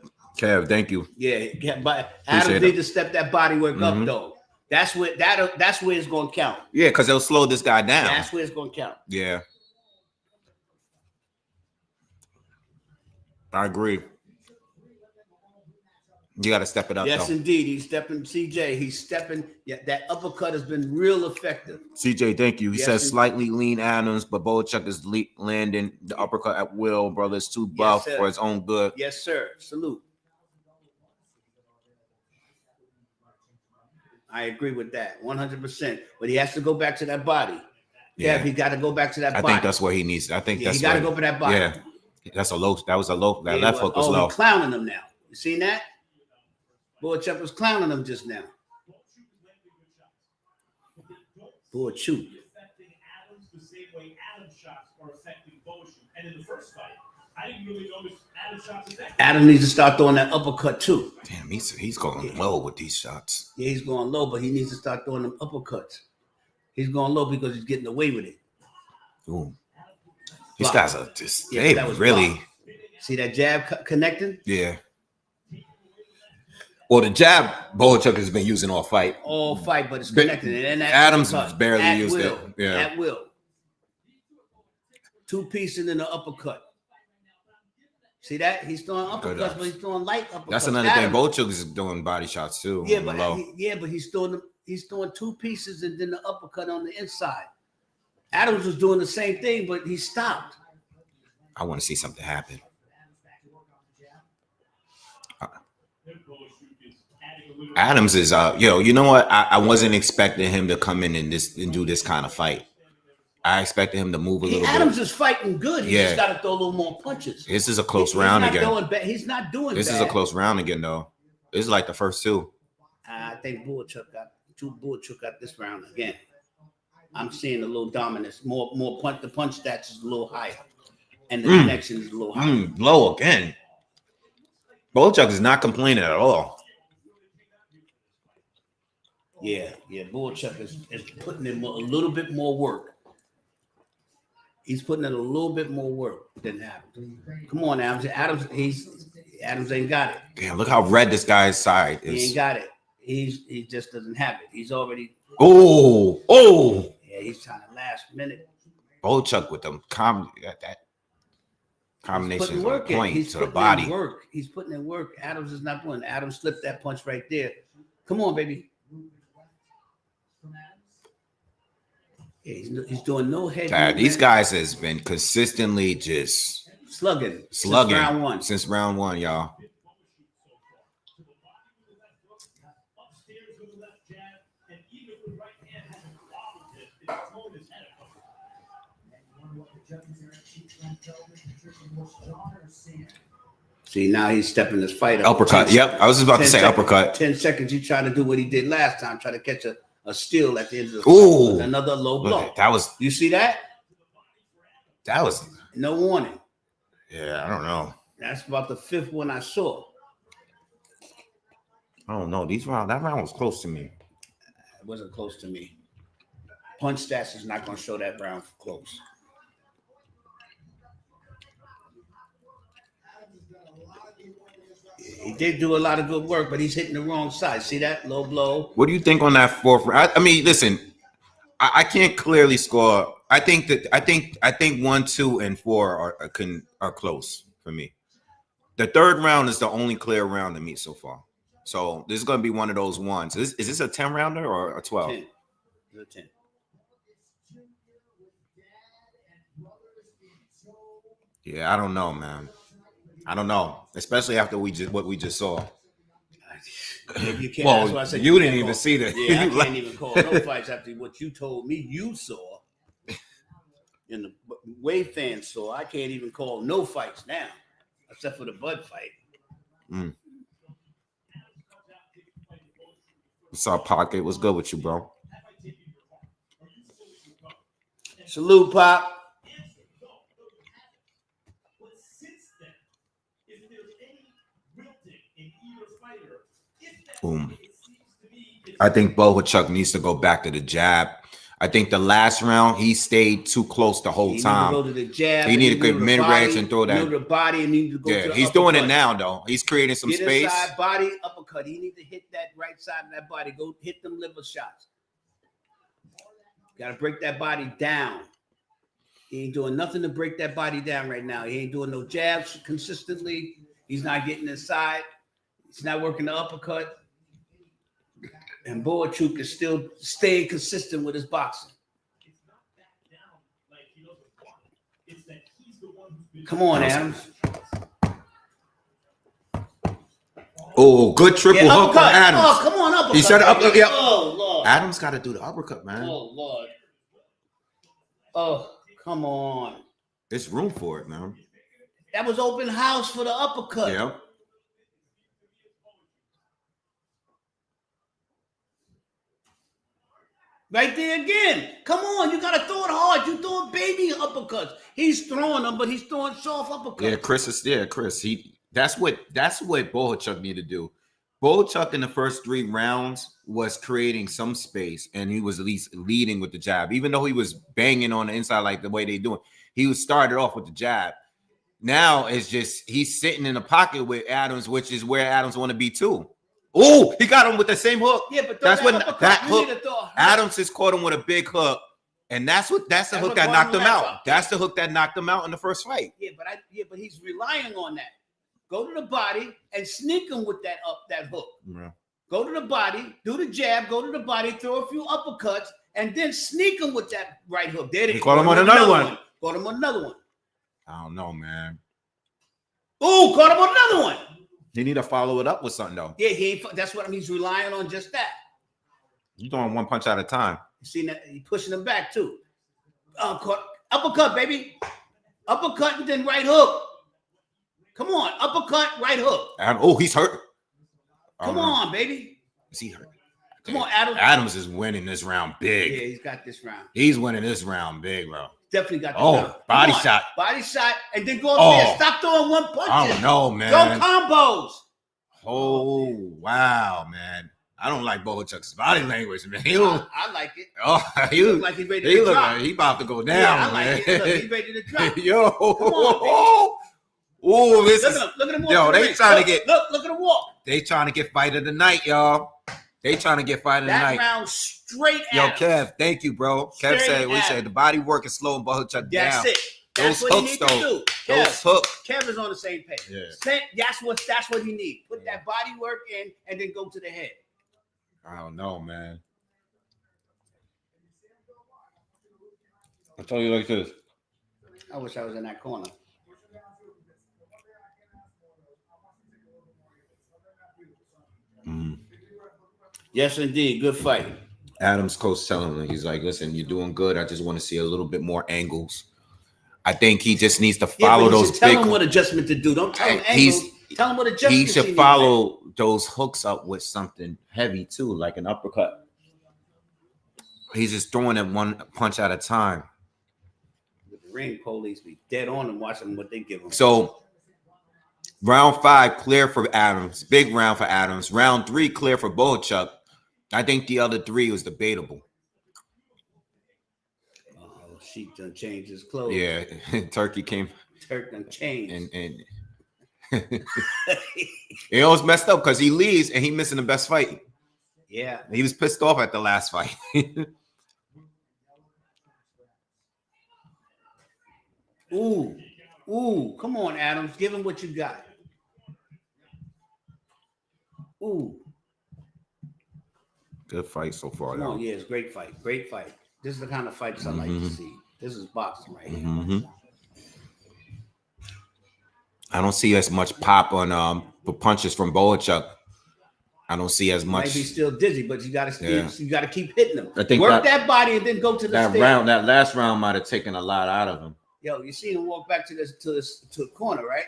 Thank you. Yeah, but Adams need to step that body work up though. That's where it's gonna count. Yeah, because they'll slow this guy down. That's where it's gonna count. Yeah. I agree. You got to step it up. Yes, though. indeed. He's stepping, CJ. He's stepping. Yeah, that uppercut has been real effective. CJ, thank you. He Yes, says slightly lean Adams, but Bullchuck is landing the uppercut at will. Brother is too buff for his own good. Yes, sir. Salute. I agree with that 100%. But he has to go back to that body. Yeah, he got to go back to that body. I think that's what he needs. I think that's he got to go for that body. Yeah, that's a low. That was a low. That left hook was low. He's clowning him now. You seen that? Bullchuck was clowning him just now. Bullchuck. The same way Adam's shots are affecting Bullchuck. And in the first fight, I didn't really notice Adam's shots affecting. Adam needs to start throwing that uppercut too. Damn, he's going low with these shots. Yeah, he's going low, but he needs to start throwing them uppercuts. He's going low because he's getting away with it. Ooh. These guys are just, Yeah, they that was really. blocked. See that jab connecting? Yeah. Well, the jab Bullchuck has been using all fight. All fight, but it's connecting. And that Adams uppercut, barely at used will, it. Yeah. At will. 2 pieces in the uppercut. See that? He's throwing uppercuts, but he's throwing light uppercuts. That's another thing. Bullchuck is doing body shots too. Yeah, but he's throwing 2 pieces and then the uppercut on the inside. Adams was doing the same thing, but he stopped. I want to see something happen. Adams is you know what? I wasn't expecting him to come in and do this kind of fight. I expected him to move a little bit. Adams is fighting good. He just got to throw a little more punches. This is a close round again. He's not doing this bad. is a close round again, though. This is like the first 2. I think Bullchuck got this round again. I'm seeing a little dominance, more punch. The punch stats is a little higher, and the connection is a little higher. Low again. Bullchuck is not complaining at all. Yeah. Bullchuck is putting in a little bit more work. He's putting in a little bit more work than Adams. Come on, Adams. Adams ain't got it. Damn, look how red this guy's side is. He ain't got it. He just doesn't have it. He's already. Oh. Yeah, he's trying to last minute. Bullchuck with them that combination on point to the body. He's putting in work. Adams is not doing. Adams slipped that punch right there. Come on, baby. Yeah, he's doing no head. These guys has been consistently just slugging since round one, y'all. See, now he's stepping his fight up. Uppercut. Yep. I was just about to say 10 uppercut. 10 seconds. He's trying to do what he did last time, try to catch a steal at the end of the Ooh. fight. Another low blow. That was You see that? No warning. Yeah, I don't know. That's about the 5th one I saw. I don't know. That round was close to me. It wasn't close to me. Punch stats is not going to show that round close. He did do a lot of good work, but he's hitting the wrong side. See that low blow? What do you think on that 4th round? I mean, listen, I can't clearly score. I think 1, 2, and 4 are close for me. The 3rd round is the only clear round to me so far. So this is going to be one of those ones. Is this a 10 rounder or a 12? 10. It's a 10. Yeah, I don't know, man. I don't know, especially after what we just saw. You can't. Well, that's why I said you didn't can't even call. see that. Yeah, I can't even call no fights after what you told me you saw. And the Wave fans saw. I can't even call no fights now, except for the Bud fight. What's up, Pocket? What's good with you, bro? Salute, Pop. Boom. I think Bohachuk needs to go back to the jab. I think the last round he stayed too close the whole time. He need to go to the jab. He need to go mid-range and throw that. The body and need to go to the he's uppercut. doing it now though. He's creating some Get space. Inside body uppercut. He need to hit that right side of that body. Go hit them liver shots. Got to break that body down. He ain't doing nothing to break that body down right now. He ain't doing no jabs consistently. He's not getting inside. He's not working the uppercut. And Bohachuk is still staying consistent with his boxing. Come on, Adams. Oh, good triple hook from Adams. Oh, come on, uppercut. He said uppercut. Yeah. Oh, Lord. Adams got to do the uppercut, man. Oh, Lord. Oh, come on. There's room for it, man. That was open house for the uppercut. Yeah. Right there again. Come on, you gotta throw it hard. You throwing baby uppercuts. He's throwing them, but he's throwing soft uppercuts. Yeah, Chris. That's what Bohachuk needed to do. Bohachuk in the first 3 rounds was creating some space, and he was at least leading with the jab, even though he was banging on the inside like the way they do it. He was started off with the jab. Now it's just he's sitting in the pocket with Adams, which is where Adams want to be too. Oh, he got him with the same hook. Yeah, but that's when uppercut, that you hook. need to throw Adams has caught him with a big hook, and that's the hook that knocked him out. Up. That's the hook that knocked him out in the first fight. Yeah, but he's relying on that. Go to the body and sneak him with that hook. Yeah. Go to the body, do the jab, go to the body, throw a few uppercuts, and then sneak him with that right hook. There He caught him on another one. Caught him on another one. I don't know, man. Oh, caught him on another one. He need to follow it up with something though. Yeah, that's what he's relying on. Just that. You're throwing one punch at a time. You see that he pushing him back too. Uppercut, baby. Uppercut and then right hook. Come on, uppercut, right hook. He's hurt. Come on, baby. Is he hurt? Come on, Adams. Adams is winning this round big. Yeah, he's got this round. He's winning this round big, bro. Definitely got this round. Body shot. Body shot, and then go up there. Stop throwing one punch. I don't know, man. Go combos. Oh, wow, man. I don't like Bohachuk's body language, man. I like it. Oh, He look like he's ready to drop. Like he about to go down, Yeah, I man. like it. Look, he's ready to drop. Yo. Come on, Oh, this look is. at him. Look at him walk. Yo, they trying to get. Look at him walk. They trying to get fight of the night, y'all. They trying to get fight of the That night. round straight Yo, Adams. Kev, thank you, bro. Kev Straight said, we Adams. said the body work is slow and Bohachuk down. That's it. That's Those what hooks, he need to though. do. Those hooks. Kev is on the same page. Yeah. That's what he needs. Put that body work in and then go to the head. I don't know, man. I'll tell you like this. I wish I was in that corner. Yes, indeed. Good fight. Adams' coach telling him, he's like, listen, you're doing good. I just want to see a little bit more angles. I think he just needs to Yeah, follow but you those should tell big. him what adjustment to do. Don't tell him He's- angles. Tell him what adjustment He should need to follow those hooks up with something heavy too, like an uppercut. He's just throwing it one punch at a time. make. The ring police be dead on and watching what they give him. So round 5 clear for Adams. Big round for Adams. Round 3 clear for Bohachuk. I think the other 3 was debatable. Oh, Sheik done changed his clothes. Yeah, Turkey came Turk done changed. and it was messed up because he leaves and he missing the best fight. Yeah. He was pissed off at the last fight. Ooh, come on, Adams. Give him what you got. Ooh. Good fight so far. Come on, yeah, it's a great fight. Great fight. This is the kind of fights I like to see. This is boxing right here. Mm-hmm. I don't see as much pop on for punches from Bohachuk. I don't see as much. Might be still dizzy, but you gotta Yeah. you gotta keep hitting him. I think Work that body and then go to the that stage. round, that last round might have taken a lot out of him. Yo, you see him walk back to the corner, right?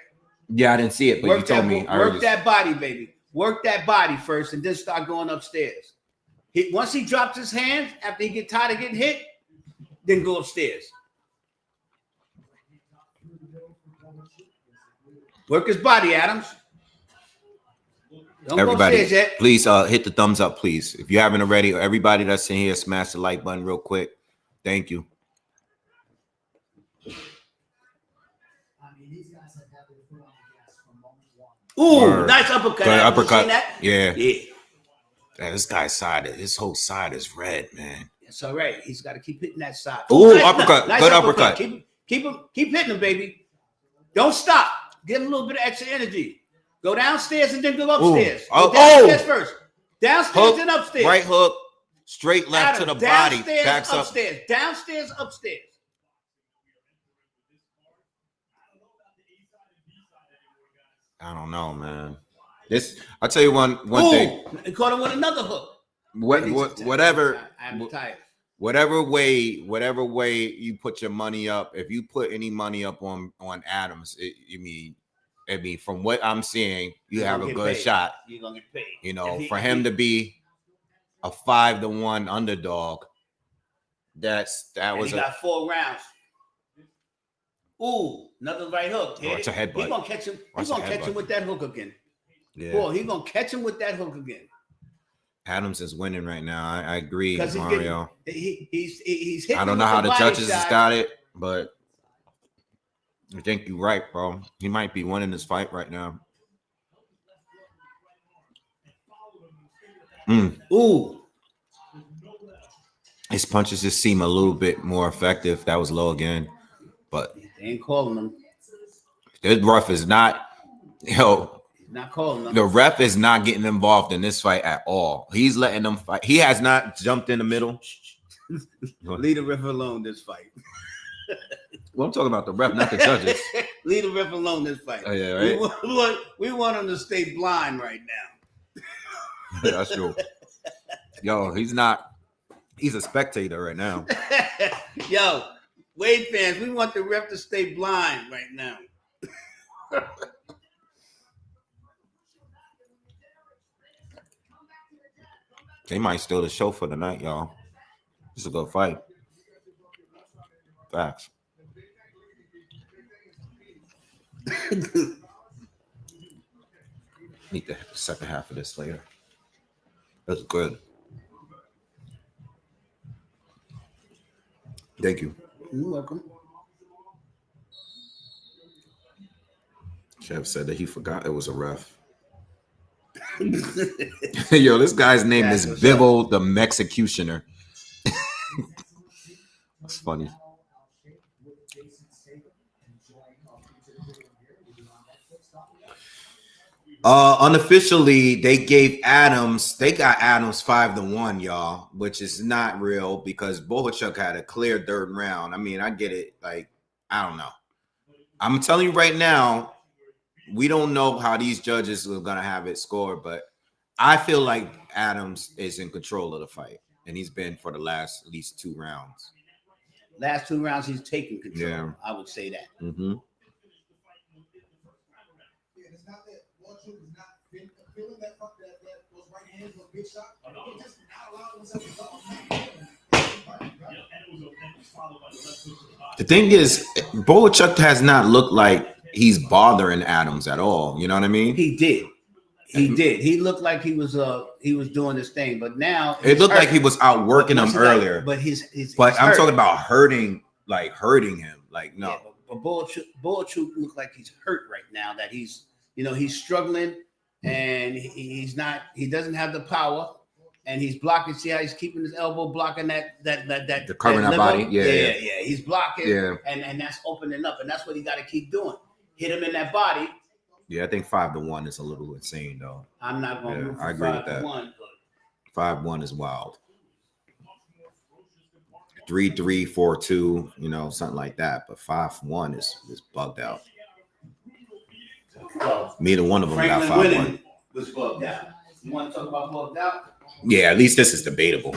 Yeah, I didn't see it, but you told me. Work that body, baby. Work that body first, and then start going upstairs. Once he drops his hands after he get tired of getting hit, then go upstairs. Work his body, Adams. Don't Everybody, go upstairs yet. please hit the thumbs up, please. If you haven't already, everybody that's in here, smash the like button real quick. Thank you. I mean, these guys have had their foot on the gas from moment one. Ooh, nice uppercut. Good Adams. You uppercut. seen that? Yeah. Yeah. Man, this guy's side, his whole side is red, man. It's all right. He's got to keep hitting that side. Ooh, Nice, uppercut. nice Good uppercut. Keep hitting him, baby. Don't stop. Get a little bit of extra energy. Go downstairs and then go upstairs. Oh, Go downstairs first. Downstairs Hook, and upstairs. right hook, straight left Adam, to the body, downstairs, backs up. upstairs. Downstairs, upstairs. I don't know, man. I'll tell you one Ooh, thing. and caught him with another hook. Whatever I'm tired. whatever way you put your money up, if you put any money up on Adams, I mean, from what I'm seeing, you have a good shot. You're gonna get paid. You know, for him to be a 5-1 underdog, that was he got 4 rounds. Ooh, another right hook. Oh, it's a headbutt. He's gonna catch him. He's gonna catch him with that hook again. yeah. Boy, he's gonna catch him with that hook again. Adams is winning right now. I agree, Because Mario. He's hitting. I don't know how the judges has got it, but I think you're right, bro. He might be winning this fight right now. Ooh, His punches just seem a little bit more effective. That was low again, but they ain't calling him. the ref is not. Not calling him. The ref is not getting involved in this fight at all. He's letting them fight. He has not jumped in the middle. Leave the ref alone this fight. Well, I'm talking about the ref, not the judges. Leave the ref alone this fight. Oh, yeah, right. We want him to stay blind right now. Yeah, that's true. Yo, he's not. He's a spectator right now. Yo, Wade fans, we want the ref to stay blind right now. They might steal the show for the night, y'all. This is a good fight. Facts. Need the second half of this later. That's good. Thank you. You're welcome. Chef said that he forgot it was a ref. Yo, this guy's name is Bivel the Mexicutioner. That's funny. Unofficially, they got Adams 5-1, y'all, which is not real because Bohachuk had a clear third round. I mean, I get it. Like, I don't know. I'm telling you right now, we don't know how these judges are gonna have it scored, but I feel like Adams is in control of the fight, and he's been for the last at least 2 rounds. Last 2 rounds, he's taking control. Yeah. I would say that. Mm-hmm. Yeah, it's not that Boachuk is not feeling that those right hands, those big shots. He just not allowing himself to The thing is, Boachuk has not looked like he's bothering Adams at all. You know what I mean? He did. He looked like he was doing this thing, but now It looked like he was outworking him earlier. But he's I'm hurt. talking about hurting him. Like, no. Yeah, but Boachuk looked like he's hurt right now. That he's struggling and he doesn't have the power and he's blocking. See how he's keeping his elbow blocking that covering that body. Yeah. He's blocking. Yeah. And that's opening up, and that's what he got to keep doing. Hit him in that body. Yeah, I think 5-1 is a little insane though. I'm not going to root for I agree with that. 5-1. 5-1 is wild. 3-3, 4-2, you know, something like that. But 5-1 is bugged out. Well, Neither one of them got Franklin 5-1. winning was bugged out. You want to talk about bugged out? Yeah, at least this is debatable.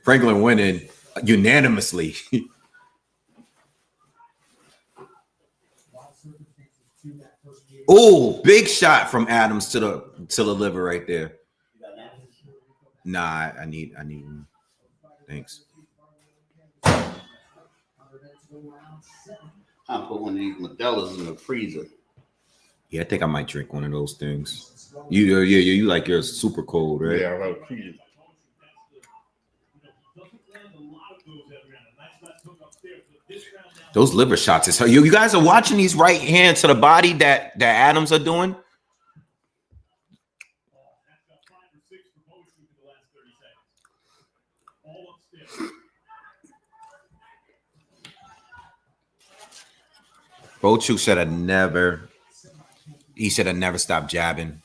Franklin winning unanimously. Oh, big shot from Adams to the liver right there. Nah, I need. Thanks. I'll put one of these Modelo's in the freezer. Yeah, I think I might drink one of those things. You like yours super cold, right? Yeah, I like cheese. Those liver shots is you guys are watching these right hands to the body that Adams are doing. Boachuk should have never. He should have never stopped jabbing.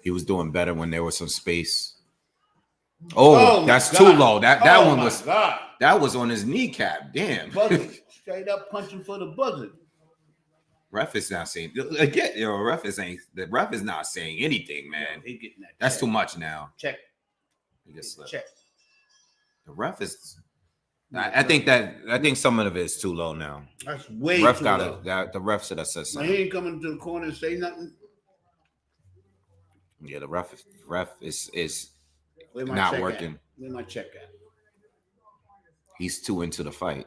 He was doing better when there was some space. Oh, that's too low. That one was. God. That was on his kneecap. Damn. Buzzard. Straight up punching for the buzzard. Ref is not saying again. The ref is not saying anything, man. He getting that. That's check. too much now. Check. He just slipped. Check. The ref is. I think some of it is too low now. That's way Ref too got low. it. The ref should have said Now, something. he ain't coming to the corner and say nothing. Yeah, the ref is Where my not check working. At? Where my check at? He's too into the fight.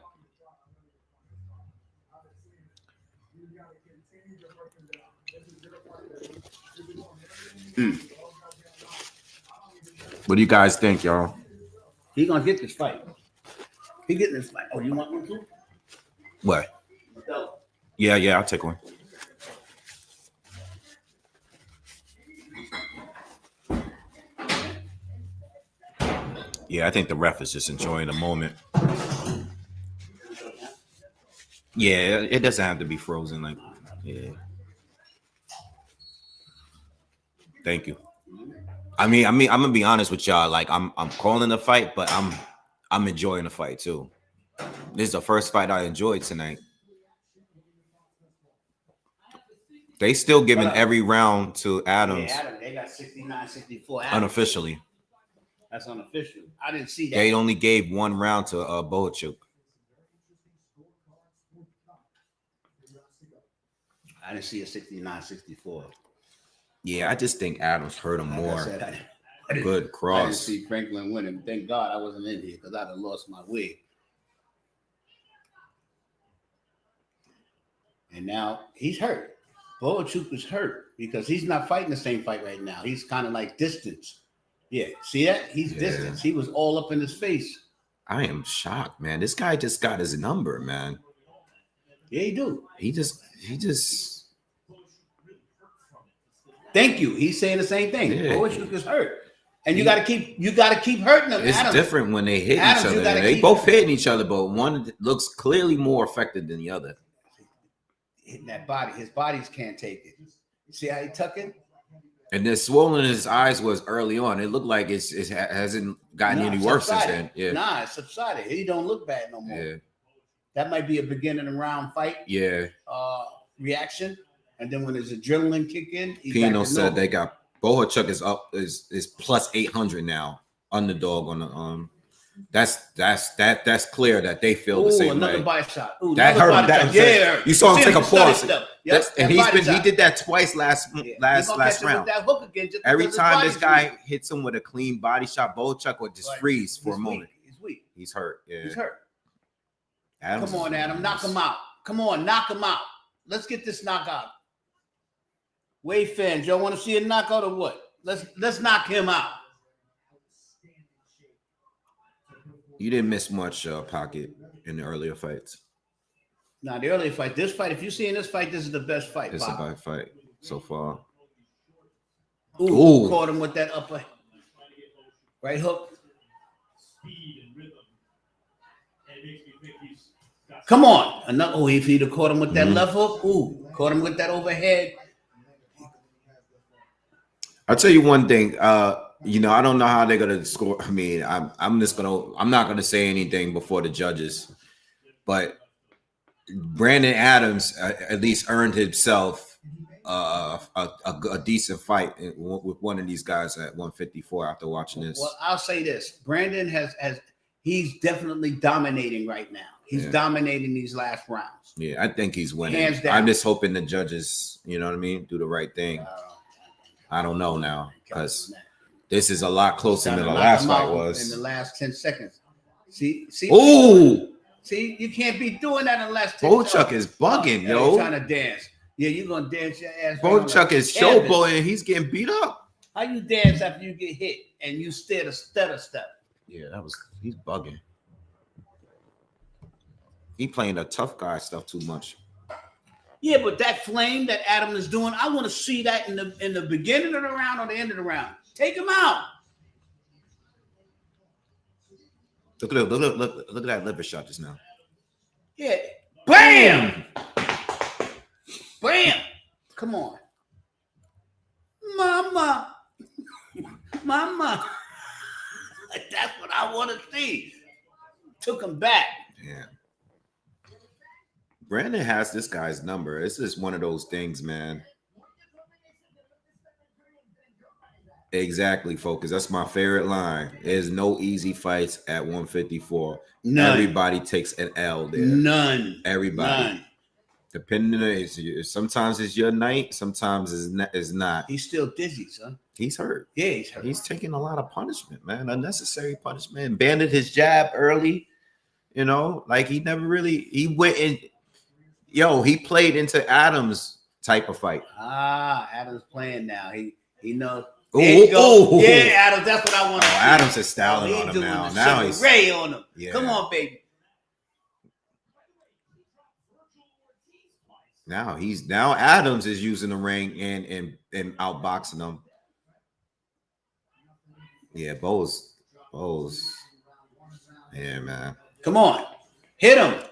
What do you guys think, y'all? He gonna get this fight. He getting this fight. Oh, you want one too? What? No. Yeah, I'll take one. Yeah, I think the ref is just enjoying the moment. Yeah, it doesn't have to be frozen. Like, yeah. Thank you. I mean, I'm gonna be honest with y'all. Like, I'm calling the fight, but I'm enjoying the fight too. This is the first fight I enjoyed tonight. They still giving every round to Adams. Yeah, Adam, they got 69-64. Unofficially. That's unofficial. I didn't see that. They only gave one round to Boachuk. I didn't see a 69-64. Yeah, I just think Adams hurt him Like more. I said, I didn't- Good I didn't cross. see Franklin winning. Thank God I wasn't in here because I'd have lost my wig. And now he's hurt. Boachuk is hurt because he's not fighting the same fight right now. He's kind of like distance. Yeah, see that? He's distance. He was all up in his face. I am shocked, man. This guy just got his number, man. Yeah, he do. He just. Thank you. He's saying the same thing. Yeah. Boachuk is hurt. And you gotta keep hurting him. It's Adams. different when they hit Adams, each you other. gotta They keep- both hitting each other, but one looks clearly more affected than the other. Hitting that body. His bodies can't take it. See how he tuck it? And the swollen in his eyes was early on. It looked like it hasn't gotten any worse since then. Yeah. Nah, it subsided. He don't look bad no more. Yeah. That might be a beginning of round fight Yeah. reaction. And then when his adrenaline kick in, he's Pino back to said normal. they got Boachuk is up is plus 800 now. Underdog on the That's clear that they feel the same another way. body shot. Ooh, That another hurt. body shot. Yeah, You saw him take a pause. Yep, And he did that twice last round. That hook again, just Every because his time this body's guy weak. hits him with a clean body shot, Bochuk would just freeze for a moment. He's weak. He's hurt. Yeah. He's hurt. Adams Come on, Adam. Knock him out. Come on, knock him out. Let's get this knockout. Wave fans, y'all want to see a knockout or what? Let's knock him out. You didn't miss much pocket in the earlier fights. Now, the earlier fight, this fight, if you see in this fight, this is the best fight. It's a bad fight so far. Ooh, caught him with that upper right hook. Come on. Another, if he'd have caught him with that left hook, caught him with that overhead. I'll tell you one thing. I don't know how they're gonna score. I mean, I'm not gonna say anything before the judges, but Brandon Adams at least earned himself a decent fight with one of these guys at 154 after watching this. Well, I'll say this: Brandon he's definitely dominating right now. He's dominating these last rounds. Yeah, I think he's winning. Hands down. I'm just hoping the judges, you know what I mean, do the right thing. I don't know now because this is a lot closer than the last fight was. In the last 10 seconds. See, you can't be doing that in the last 10 seconds. Bochuk is bugging, yo. He's trying to dance. Yeah, you're going to dance your ass. Bochuk is showboating. He's getting beat up. How you dance after you get hit and you stutter step? Yeah, he's bugging. He playing the tough guy stuff too much. Yeah, but that flame that Adam is doing, I want to see that in the beginning of the round or the end of the round. Take him out. Look at that liver shot just now. Yeah. Bam! Bam! Come on. Mama. That's what I want to see. Took him back. Yeah. Brandon has this guy's number. It's just one of those things, man. Exactly, Focus. That's my favorite line. There's no easy fights at 154. None. Everybody takes an L there. None. Everybody. None. Depending on sometimes it's your night, sometimes it's not. He's still dizzy, son. He's hurt. Yeah, he's hurt. He's taking a lot of punishment, man. Unnecessary punishment. Banded his jab early. You know, like he went in. He played into Adams' type of fight. Adams playing now. He knows. Oh, yeah, Adams. That's what I want to see. Adams is styling on him now. Now he's Ray on him. Yeah. Come on, baby. Now Adams is using the ring and outboxing him. Yeah, Bo's. Yeah, man. Come on. Hit him.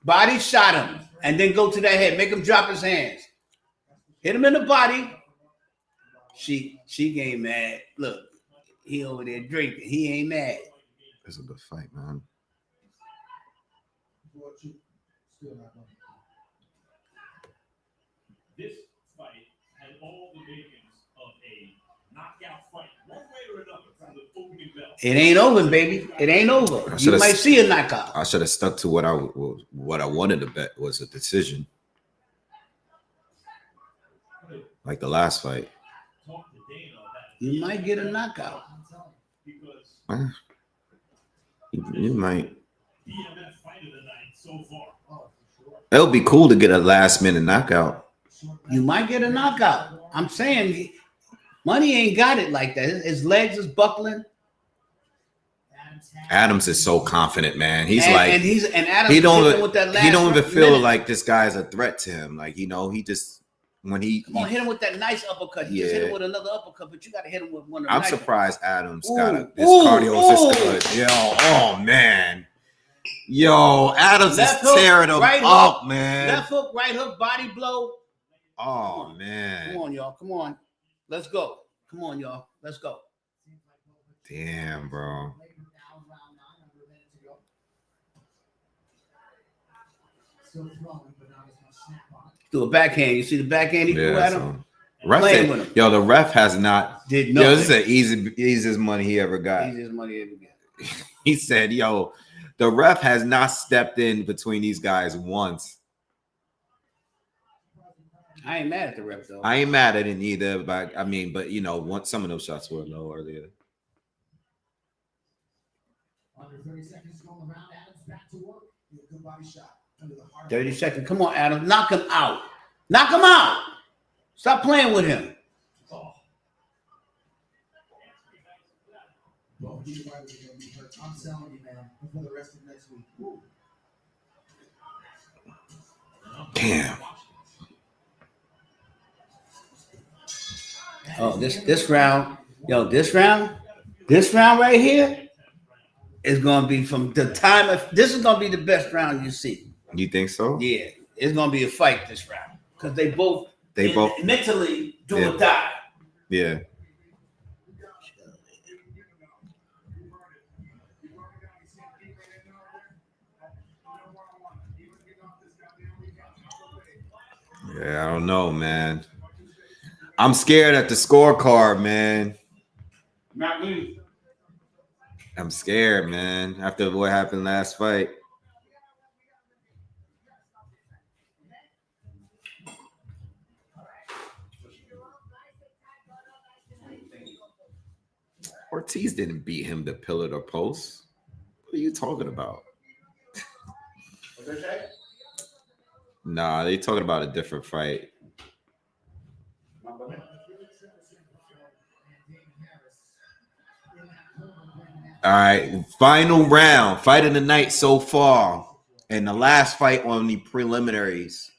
Body shot him. And then go to that head. Make him drop his hands. Hit him in the body. She ain't mad. Look, he over there drinking. He ain't mad. It's a good fight, man. This fight had all the makings of a knockout fight, one way or another, from the opening bell. It ain't over, baby. It ain't over. You might see a knockout. I should have stuck to what I wanted to bet was a decision, like the last fight. You might get a knockout. You might. It would be cool to get a last minute knockout. You might get a knockout. I'm saying money ain't got it like that. His legs is buckling. Adams is so confident, man. He don't even feel like this guy's a threat to him. Like, he just when he hit him with that nice uppercut. He just hit him with another uppercut, but you got to hit him with one. I'm surprised Adams got this cardio is this good. Yo, oh man. Yo, Adams is tearing him up, man. Left hook, right hook, body blow. Oh man. Come on, y'all. Come on. Let's go. Come on, y'all. Let's go. Damn, bro. Do a backhand. You see the backhand he threw at him? The ref has not. Did nothing. This is the easiest money he ever got. Easiest money he ever got. He said, yo, the ref has not stepped in between these guys once. I ain't mad at the ref though. I ain't mad at it either, but I mean, but you know, once some of those shots were low earlier. Under 30 seconds going around, Adams back to work. Good body shot. 30 seconds. Come on, Adam. Knock him out. Knock him out. Stop playing with him. Well, he's right, we're gonna be hurt. I'm telling you, man, for the rest of next week. Woo. Damn. Oh, this round, yo, this round right here is gonna be from the time of this is gonna be the best round you see. You think so? Yeah, it's gonna be a fight this round because they both mentally do or die. Yeah. Yeah, I don't know, man. I'm scared at the scorecard, man. Not me. I'm scared, man. After what happened last fight. Ortiz didn't beat him to pillar or post. What are you talking about? Nah, they talking about a different fight. All right, final round, fight of the night so far, and the last fight on the preliminaries.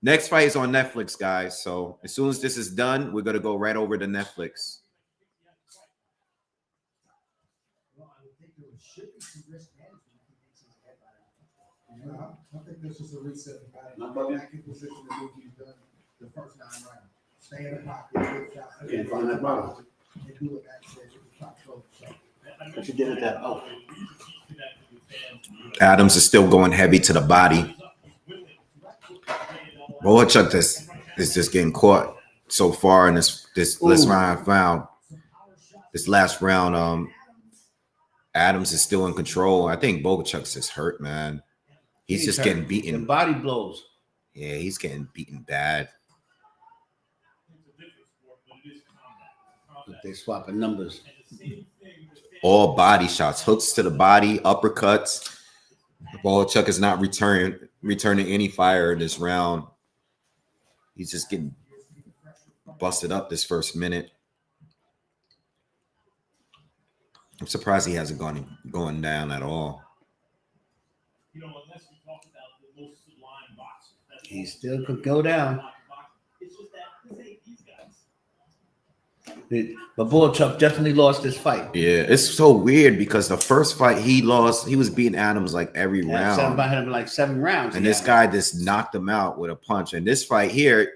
Next fight is on Netflix, guys. So as soon as this is done, we're gonna go right over to Netflix. I think this is a reset. Back in position to do what he's done the first 9 rounds. Stay in the pocket, good shots. I can't find that bottle. And do it access with the top throw. What you did with that? Oh, Adams is still going heavy to the body. Bohachuk is just getting caught so far in this last round. Adams is still in control. I think Bohachuk's just hurt, man. He's just getting beaten. The body blows. Yeah, he's getting beaten bad. They swapping numbers. All body shots, hooks to the body, uppercuts. Bohachuk is not returning any fire in this round. He's just getting busted up this first minute. I'm surprised he hasn't gone down at all. You know, unless we talk about the most sublime boxers, He still could go down. it's just that this ain't these guys. But Bohachuk definitely lost this fight. Yeah, it's so weird because the first fight he lost, he was beating Adams like every round. Had him like 7 rounds. And this guy just knocked him out with a punch. And this fight here,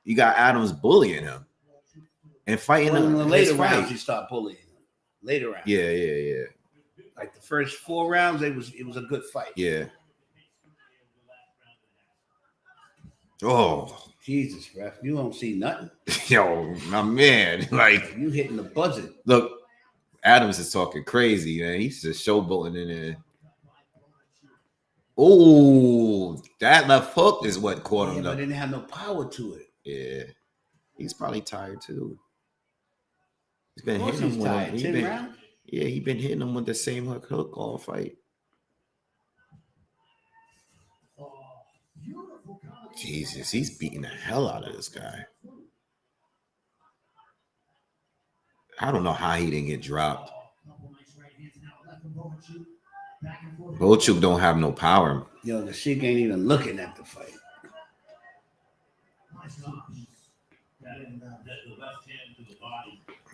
you got Adams bullying him and fighting him. In the later fight. rounds, he started bullying him. Later rounds. Yeah. Like the first 4 rounds, it was a good fight. Yeah. Oh, Jesus, ref, you don't see nothing. yo, my man, like You hitting the buzzer. look, Adams is talking crazy, man. He's just showboating in there. Oh, that left hook is what caught him. But it didn't have no power to it. Yeah, he's probably tired too. He's been Of course hitting he's him tired. with 10 rounds? he's been hitting him with the same hook all fight. Jesus, he's beating the hell out of this guy. I don't know how he didn't get dropped. Bohachuk don't have no power. Yo, the Sheik ain't even looking at the fight.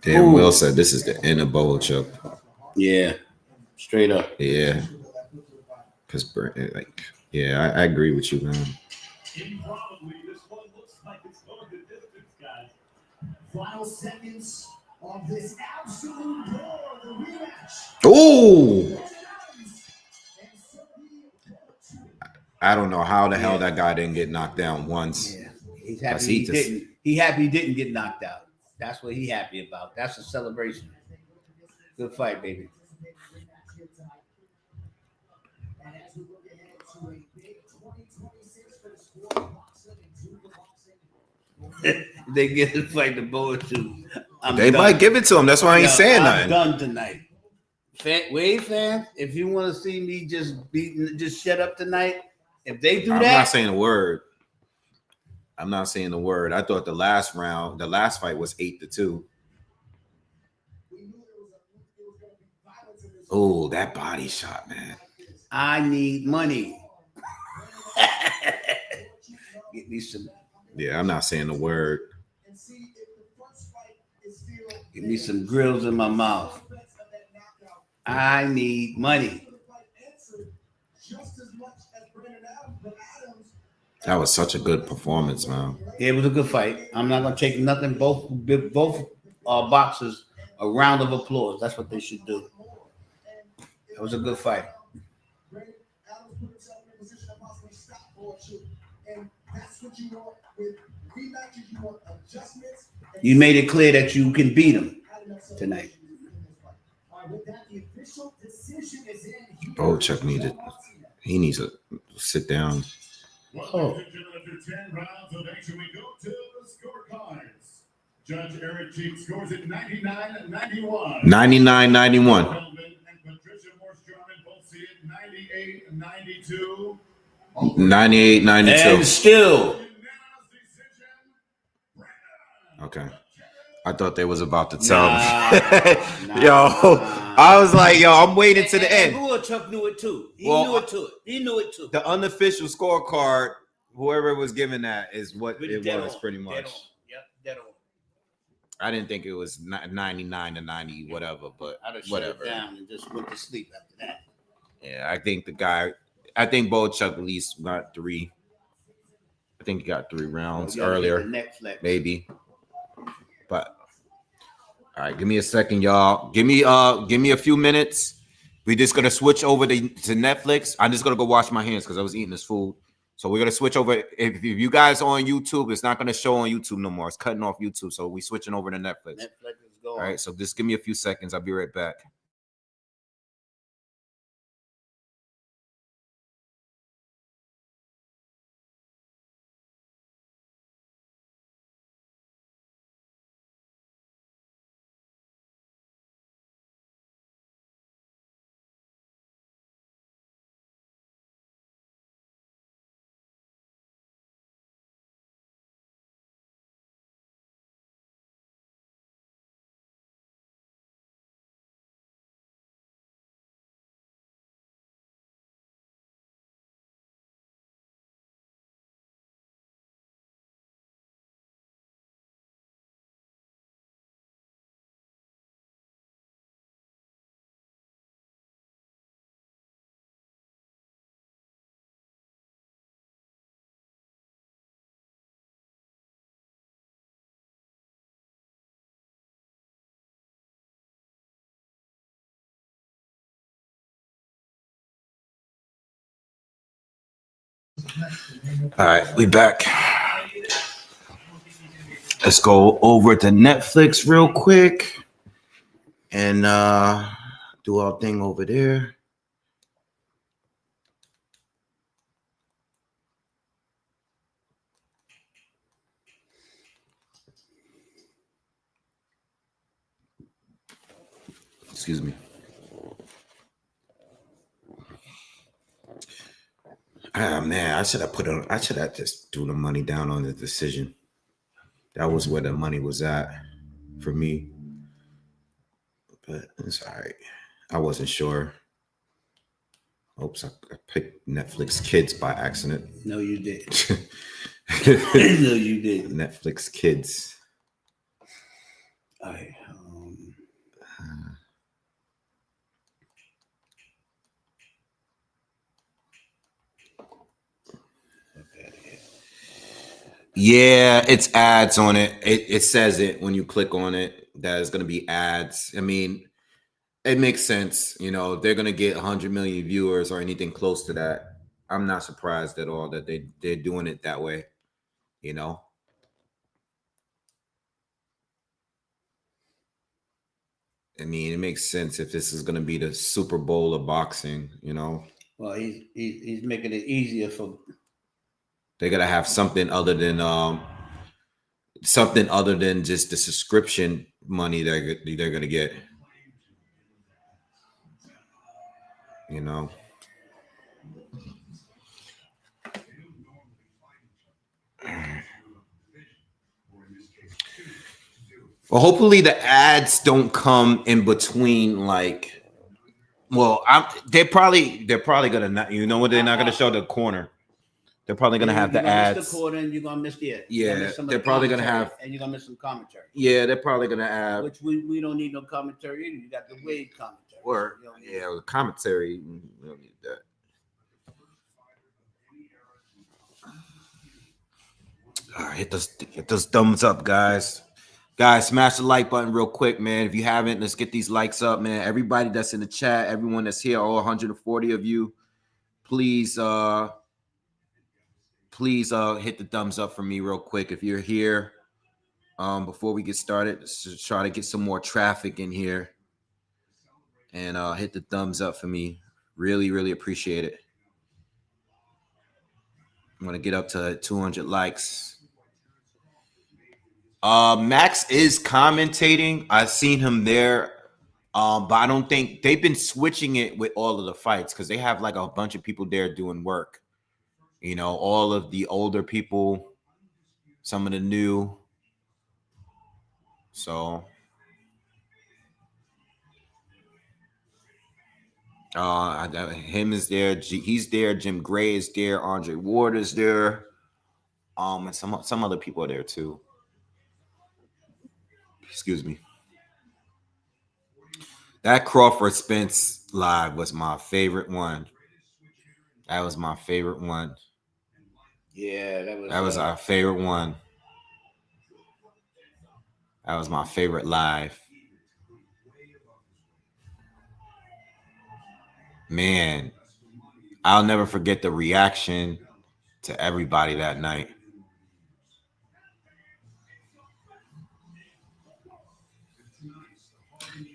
Damn, Will said this is the end of Bohachuk. Yeah, straight up. Yeah, because I agree with you, man. Improbably, this one looks like it's going the distance, guys. Final seconds of this absolute war, the rematch. Oh, I don't know how the hell that guy didn't get knocked down once. Yeah, he's happy he didn't. He happy he didn't get knocked out. That's what he happy about. That's a celebration. Good fight, baby. They get to fight the bullet too. They might give it to him. That's why I ain't saying I'm nothing. done tonight. Wave fans, if you want to see me just shut up tonight, if they do I'm that, not saying a word. I'm not saying a word. I thought the last fight was 8-2. Oh, that body shot, man. I need money. Get me some. Yeah, I'm not saying a word. Give me some grills in my mouth. I need money. That was such a good performance, man. It was a good fight. I'm not gonna take nothing. Both boxers a round of applause. That's what they should do. It was a good fight. You made it clear that you can beat him tonight. Oh, Chuck needed. He needs to sit down. Well, ladies and gentlemen, after 10 rounds of action, we go to the scorecards. Judge Eric Cheek scores it 99-91. 99-91. Feldman and Patricia Morse-Jarman both see it 98-92. 98-92. And still, Unanimous decision, Brandon. Okay. I thought they was about to tell me. Nah, Yo, I was like, yo, I'm waiting to the and end. Chuck knew it too. He Well, knew it too. He knew it too. The unofficial scorecard, whoever was giving that is what it Dead was on, pretty dead much. on. Yep, dead on. I didn't think it was 99-90, whatever, but I'd have shut whatever. it down and just went to sleep after that. Yeah, I think both Chuck at least got 3. I think he got 3 rounds You gotta earlier, get the Netflix. maybe. But all right, give me a second, y'all. Give me a few minutes. We just gonna switch over to Netflix. I'm just gonna go wash my hands because I was eating this food. So we're gonna switch over. If you guys are on YouTube, it's not gonna show on YouTube no more. It's cutting off YouTube. So we switching over to Netflix. Netflix is going. All right, so just give me a few seconds. I'll be right back. All right, we back. Let's go over to Netflix real quick and do our thing over there. Excuse me. Ah, man, I should have just threw the money down on the decision. That was where the money was at for me. But it's all right. I wasn't sure. Oops, I picked Netflix Kids by accident. No, you did. No, you did. Netflix Kids. All right. Yeah, it's ads on it. It says it when you click on it that it's going to be ads. I mean, it makes sense. You know, if they're going to get 100 million viewers or anything close to that, I'm not surprised at all that they're doing it that way. You know? I mean, it makes sense if this is going to be the Super Bowl of boxing, you know? Well, he's making it easier for. They gotta have something other than just the subscription money they're gonna get. You know. Well, hopefully the ads don't come in between. Like, well, they're probably gonna not. You know what? They're not gonna show the corner. They're probably gonna have the ads. Miss the quarter and you're gonna miss the Yeah, they're probably gonna have, and you're gonna miss some commentary. Yeah, they're probably gonna have. Which we don't need no commentary either. You got the wave commentary. Or yeah, commentary. We don't need that. All right, hit those thumbs up, guys. Guys, smash the like button real quick, man. If you haven't, let's get these likes up, man. Everybody that's in the chat, everyone that's here, all 140 of you, please hit the thumbs up for me real quick. If you're here, before we get started, let's try to get some more traffic in here. And hit the thumbs up for me. Really, really appreciate it. I'm going to get up to 200 likes. Max is commentating. I've seen him there. But I don't think they've been switching it with all of the fights because they have like a bunch of people there doing work. You know, all of the older people, some of the new. So him is there. He's there. Jim Gray is there. Andre Ward is there. And some other people are there too. Excuse me. That Crawford Spence live was my favorite one. That was my favorite one. Yeah, that was our favorite one. That was my favorite live. Man, I'll never forget the reaction to everybody that night.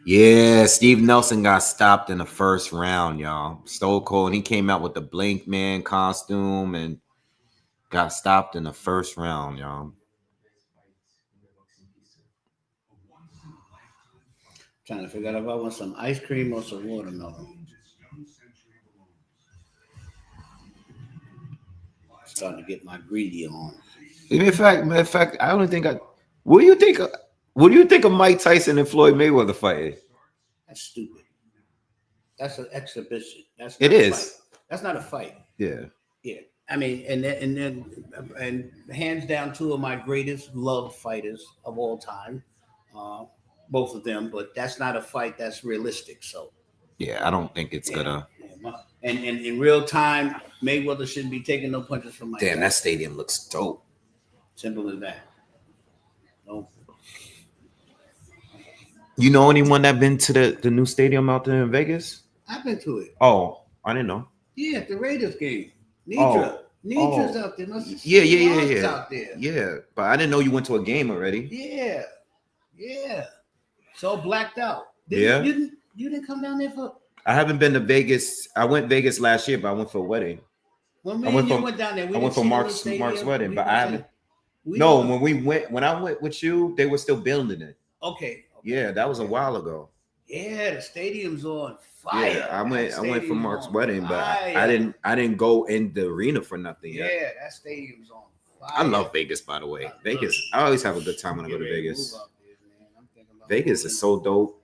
Yeah, Steve Nelson got stopped in the first round, y'all. Stone Cold, and he came out with the Blink Man costume and got stopped in the first round, y'all. Trying to figure out if I want some ice cream or some watermelon. Starting to get my greedy on. In fact, I don't think I. What do you think? What do you think of Mike Tyson and Floyd Mayweather fighting? That's stupid. That's an exhibition. It is. That's not a fight. Yeah. Yeah. I mean, and hands down, two of my greatest loved fighters of all time, both of them. But that's not a fight that's realistic. So. Yeah, I don't think it's gonna. And in real time, Mayweather shouldn't be taking no punches from Mike. Damn, that stadium looks dope. Simple as that. No. You know anyone that been to the new stadium out there in Vegas? I've been to it. Oh, I didn't know. Yeah, the Raiders game. Nidra's out there. Yeah. Out there. Yeah, but I didn't know you went to a game already. Yeah. So blacked out. You didn't come down there for. I haven't been to Vegas. I went Vegas last year, but I went for a wedding. When you went down there, I went for Mark's wedding, but I haven't. No, when I went with you, they were still building it. Okay. Yeah, that was a while ago. Yeah, the stadium's on fire. Yeah, I went for Mark's wedding, but I didn't go in the arena for nothing yet. Yeah, that stadium's on fire. I love Vegas, by the way. Vegas, I always have a good time when I go to Vegas. Vegas is so dope.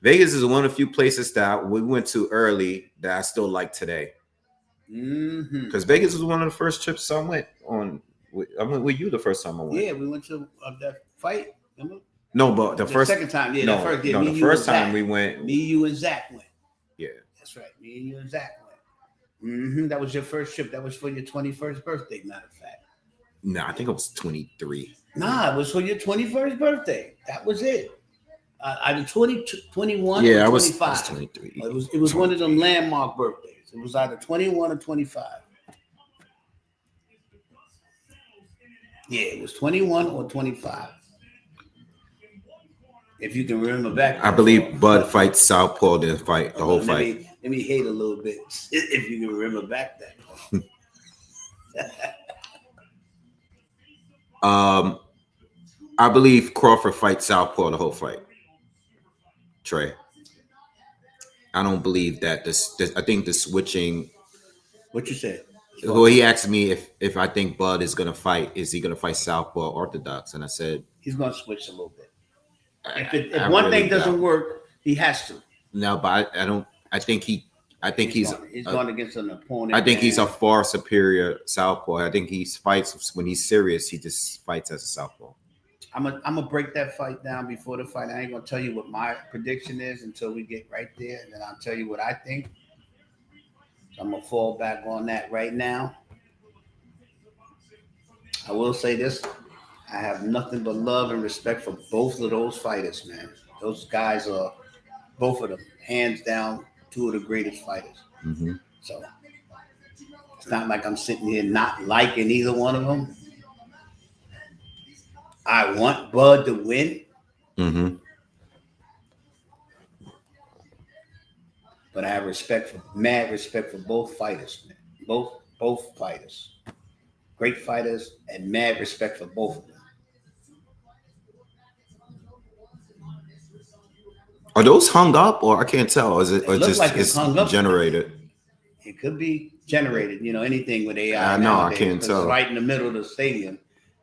Vegas is one of the few places that we went to early that I still like today. Because Vegas was one of the first trips I went on. I went with you the first time I went. Yeah, we went to that fight. Remember? No, but the second time, yeah. The first time we went. Me, you, and Zach went. Yeah. That's right. Me and you and Zach went. That was your first trip. That was for your 21st birthday, matter of fact. No, I think it was 23. Nah, it was for your 21st birthday. That was it. Either 21 yeah, or 25. I was 23. It was one of them landmark birthdays. It was either 21 or 25. Yeah, it was 21 or 25. If you can remember back. I believe Bud fights Southpaw, then fight the whole fight. Let me hate a little bit if you can remember back then. I believe Crawford fights southpaw the whole fight. Trey. I don't believe that this I think the switching. What you said? Well, he asked me if I think Bud is gonna fight. Is he gonna fight southpaw orthodox? And I said he's gonna switch a little bit. If one thing doesn't work, he has to. No, but I don't. I think he's going against an opponent. I think he's a far superior southpaw. I think he fights when he's serious. He just fights as a southpaw. I'm gonna break that fight down before the fight. I ain't gonna tell you what my prediction is until we get right there, and then I'll tell you what I think. So I'm gonna fall back on that right now. I will say this: I have nothing but love and respect for both of those fighters, man. Those guys are both of them, hands down, two of the greatest fighters. Mm-hmm. So it's not like I'm sitting here not liking either one of them. I want Bud to win. Mm-hmm. But I have mad respect for both fighters, man. Both fighters. Great fighters and mad respect for both of them. Are those hung up, or I can't tell? Is it or looks just like it's hung up. Generated? It could be generated, anything with AI. I know, I can't tell. Right in the middle of the stadium.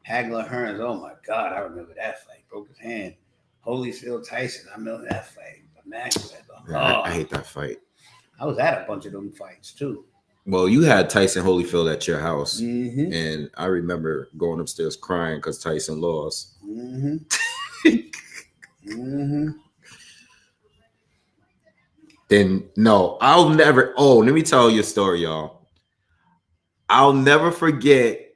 Hagler Hearns, oh my God, I remember that fight. Broke his hand. Holyfield Tyson, I remember that fight. I hate that fight. I was at a bunch of them fights too. Well, you had Tyson Holyfield at your house, mm-hmm. and I remember going upstairs crying because Tyson lost. Mm-hmm. mm-hmm. Then no, I'll never. Oh, let me tell you a story, y'all. I'll never forget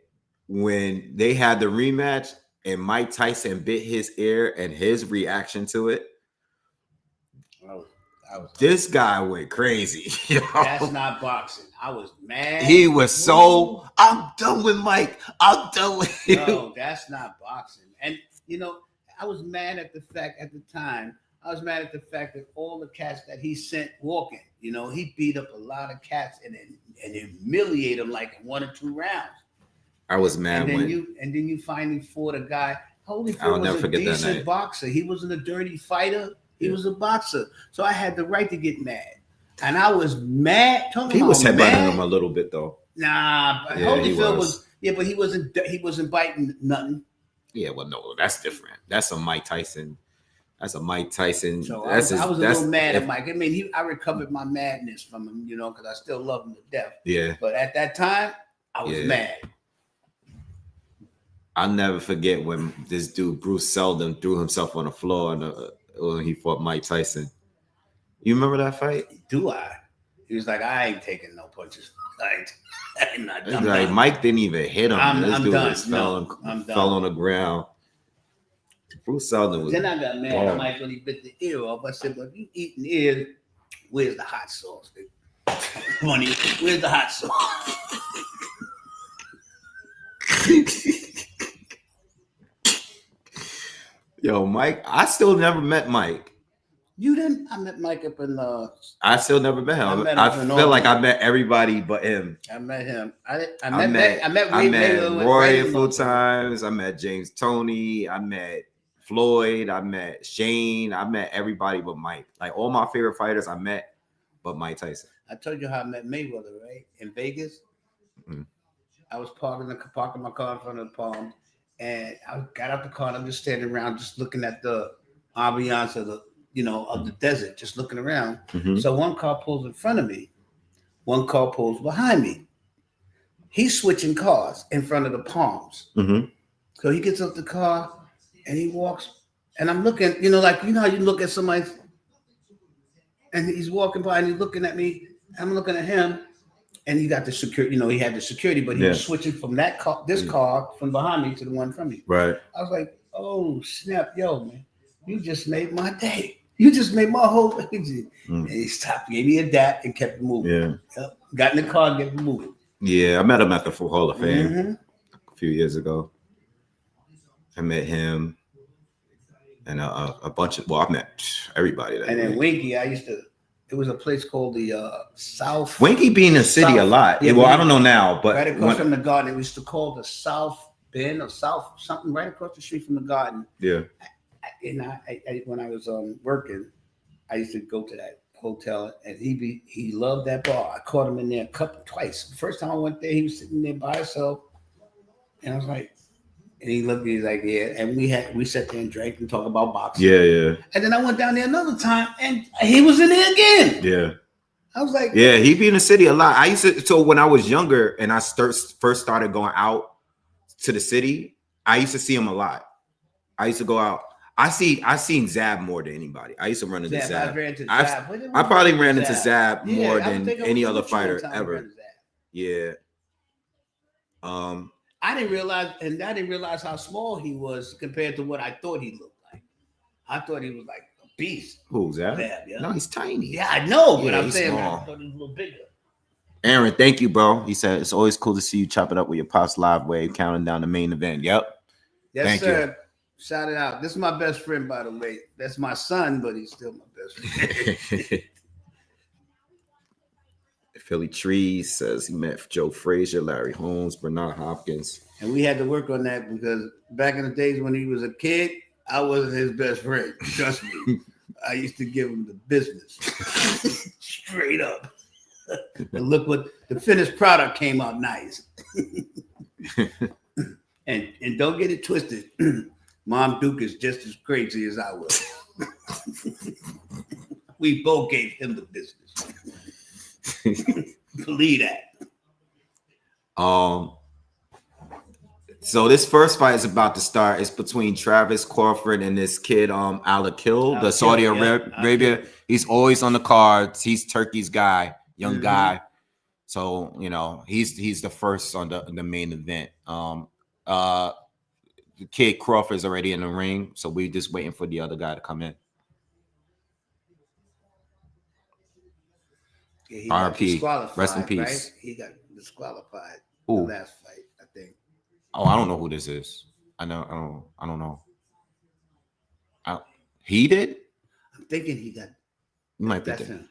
when they had the rematch and Mike Tyson bit his ear and his reaction to it. This guy went crazy. That's not boxing. I was mad. He was so, I'm done with Mike. I'm done with him. No, that's not boxing. And, I was mad at the fact at the time, that all the cats that he sent walking, he beat up a lot of cats and humiliated them like in 1 or 2 rounds. I was mad and then you finally fought a guy. Holyfield was a decent boxer. He wasn't a dirty fighter. He was a boxer. So I had the right to get mad. And I was mad. He was headbutting him a little bit though. Nah, but Holyfield was. Yeah, but he wasn't biting nothing. Yeah, well, no, that's different. That's a Mike Tyson. So I was a little mad at Mike. I mean, I recovered my madness from him, because I still love him to death. Yeah. But at that time, I was mad. I'll never forget when this dude, Bruce Seldon, threw himself on the floor when he fought Mike Tyson. You remember that fight? Do I? He was like, I ain't taking no punches. I'm not done. Like Mike didn't even hit him. I'm done. Fell on the ground. Bruce Seldon was. Then I got mad at Mike when he bit the ear off. I said, "Well, if you eating ear, where's the hot sauce, baby? Money, where's the hot sauce?" Yo, Mike, I still never met Mike. You didn't? I met Mike up in I still never met him. I feel like I met everybody but him. I met him. I met Roy a few times. I met James Toney. I met Floyd. I met Shane. I met everybody but Mike. Like all my favorite fighters I met but Mike Tyson. I told you how I met Mayweather, right? In Vegas. Mm-hmm. I was parking my car in front of the Palm. And I got out the car and I'm just standing around, just looking at the ambiance of the desert, just looking around. Mm-hmm. So one car pulls in front of me, one car pulls behind me. He's switching cars in front of the Palms. Mm-hmm. So he gets up the car and he walks, and I'm looking, how you look at somebody, and he's walking by and he's looking at me. I'm looking at him. And he got the security, he had the security, but he was switching from this car from behind me to the one from me. Right. I was like, oh, snap, yo, man. You just made my day. You just made my whole day. And he stopped, gave me a dap, and kept moving. Yeah. Yep. Got in the car and kept moving. Yeah, I met him at the Hall of Fame a few years ago. I met him and a bunch of, I met everybody. And then Winky, I used to, It was a place called the South. Winky be in the city a South- lot. yeah, Well, I Winky- don't know now, but right across from the garden. It was to call the South Bend or South something right across the street from the garden. yeah. And I when I was working, I used to go to that hotel, and he loved that bar. I caught him in there twice. The first time I went there, he was sitting there by himself, and I was like, and he looked at me, he's like, yeah. And we sat there and drank and talked about boxing. Yeah. And then I went down there another time, and he was in there again. Yeah. I was like, Yeah, he be in the city a lot. I used to, so when I was younger and I first started going out to the city, I used to see him a lot. I used to go out. I seen Zab more than anybody. I used to run into Zab. I probably ran into Zab more than any other fighter ever. Yeah. I didn't realize how small he was compared to what I thought he looked like. I thought he was like a beast. Who's that? Zab, yeah. No, he's tiny. Yeah, I know, but Yeah, I'm he's saying small. I thought he was a little bigger. Aaron, thank you, bro. He said it's always cool to see you chop it up with your pops live wave, counting down the main event. Yep. Yes, Thank sir. you. Shout it out. This is my best friend, by the way. That's my son, but he's still my best friend. Philly Trees says he met Joe Frazier, Larry Holmes, Bernard Hopkins. And we had to work on that because back in the days when he was a kid, I wasn't his best friend. Trust me. I used to give him the business. Straight up. And look what the finished product came out nice. and don't get it twisted. Mom Duke is just as crazy as I was. We both gave him the business. Believe that. So this first fight is about to start. It's between Travis Crawford and this kid, Alakil, the Saudi Arabia. He's always on the cards. He's Turkey's guy, young guy. So he's the first on the main event. The kid Crawford's already in the ring, so we're just waiting for the other guy to come in. Yeah, RP, rest in peace. Right? He got disqualified Ooh. the last fight, I think. Oh, I don't know who this is. I don't know. He did? I'm thinking he got. You might be That's there. him.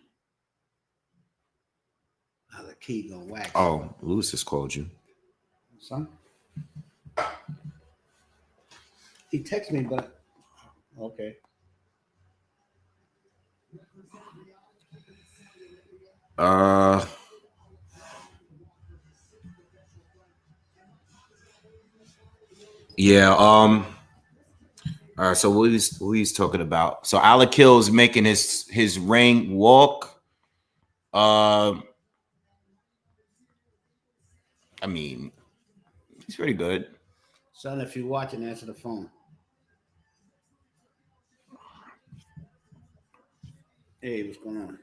Now the key gonna wax. Oh, Lewis just called you. Son. He texted me, but okay. Yeah. All right. So what he's talking about? So Alakil's making his ring walk. I mean, he's pretty good. Son, if you're watching, answer the phone. Hey, what's going on?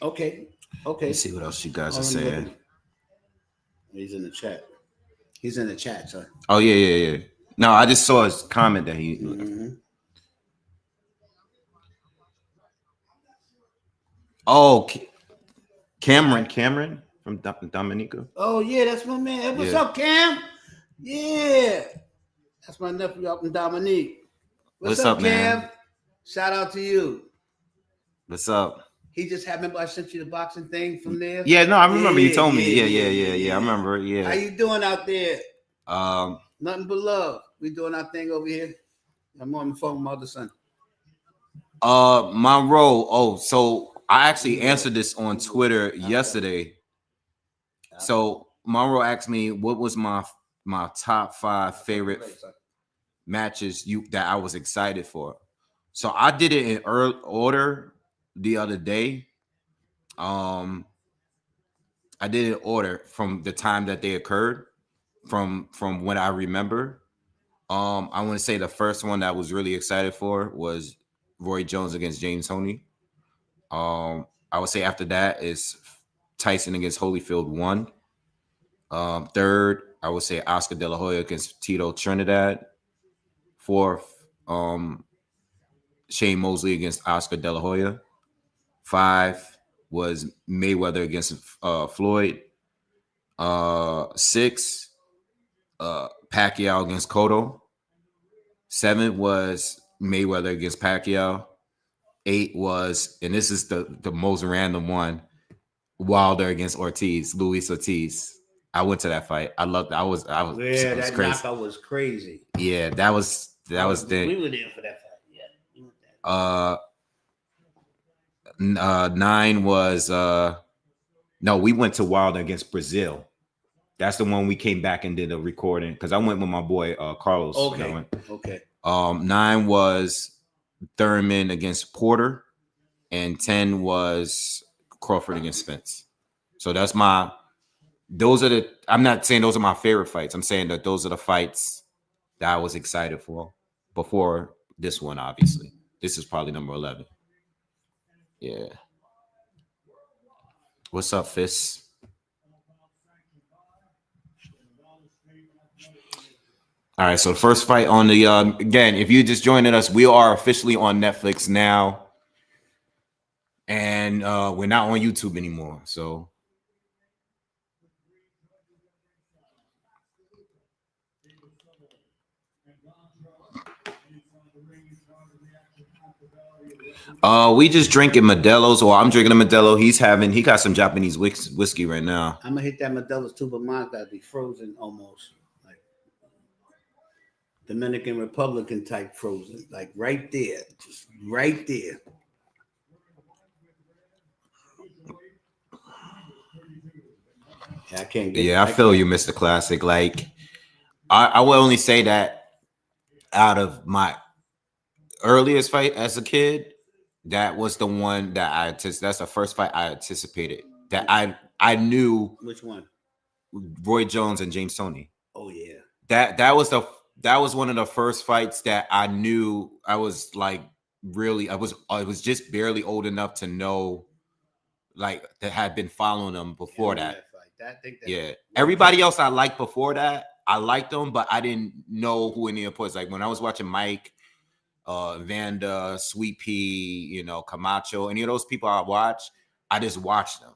Okay. Let's see what else you guys are Oh, saying. He's in the chat. He's in the chat, son. Oh yeah. No, I just saw his comment that he. Mm-hmm. Oh, Cameron from Dominica. Oh yeah, that's my man. Hey, what's Yeah. up, Cam? Yeah, that's my nephew up in Dominique. What's up, Cam? man? Shout out to you. What's up? He just had. Remember, I sent you the boxing thing from there. Yeah, no, I remember you told me. Yeah. Yeah. I remember. How Yeah. you doing out there? Um. Nothing but love. We doing our thing over here. I'm on the phone with my other son. Monroe. Oh, so I actually answered this on Twitter yesterday. So Monroe asked me what was my top 5 favorite matches that I was excited for. So I did it in order the other day. I did it in order from the time that they occurred, from what I remember. I want to say the first one that I was really excited for was Roy Jones against James Toney. I would say after that is Tyson against Holyfield 1. Third, I would say Oscar De La Hoya against Tito Trinidad. 4th, Shane Mosley against Oscar De La Hoya. 5 was Mayweather against Floyd. 6, Pacquiao against Cotto. 7 was Mayweather against Pacquiao. 8 was, and this is the most random one, Wilder against Luis Ortiz. I went to that fight. I loved. I was. Yeah, it was that crazy. knockout was crazy. Yeah, that was We the. were there for that fight. Yeah. We went there. 9 was no, we went to Wilder against Brazil. That's the one we came back and did a recording because I went with my boy Carlos. Okay. 9 was Thurman against Porter, and 10 was Crawford against Spence. So that's those are the, I'm not saying those are my favorite fights. I'm saying that those are the fights that I was excited for before this one, obviously. This is probably number 11. Yeah. What's up, Fist? All right, so the first fight on the again, if you just joining us, we are officially on Netflix now, and we're not on YouTube anymore. So we just drinking Modelo's, or I'm drinking a Modelo. He got some Japanese whiskey right now. I'm gonna hit that Modelo's too, but mine's gotta be frozen almost. Dominican Republican type frozen, like right there, just right there. Yeah, I can't get. Yeah, I feel you, Mr. Classic. Like, I will only say that out of my earliest fight as a kid, that was the one that that's the first fight I anticipated. That I knew. Which one? Roy Jones and James Toney. Oh yeah. That was one of the first fights that I knew. I was like I was just barely old enough to know, like, that had been following them before that. Yeah. Everybody else I liked before that, I liked them, but I didn't know who any of them was. Like when I was watching Mike, Vanda, Sweet Pea, Camacho, any of those people I watched, I just watched them.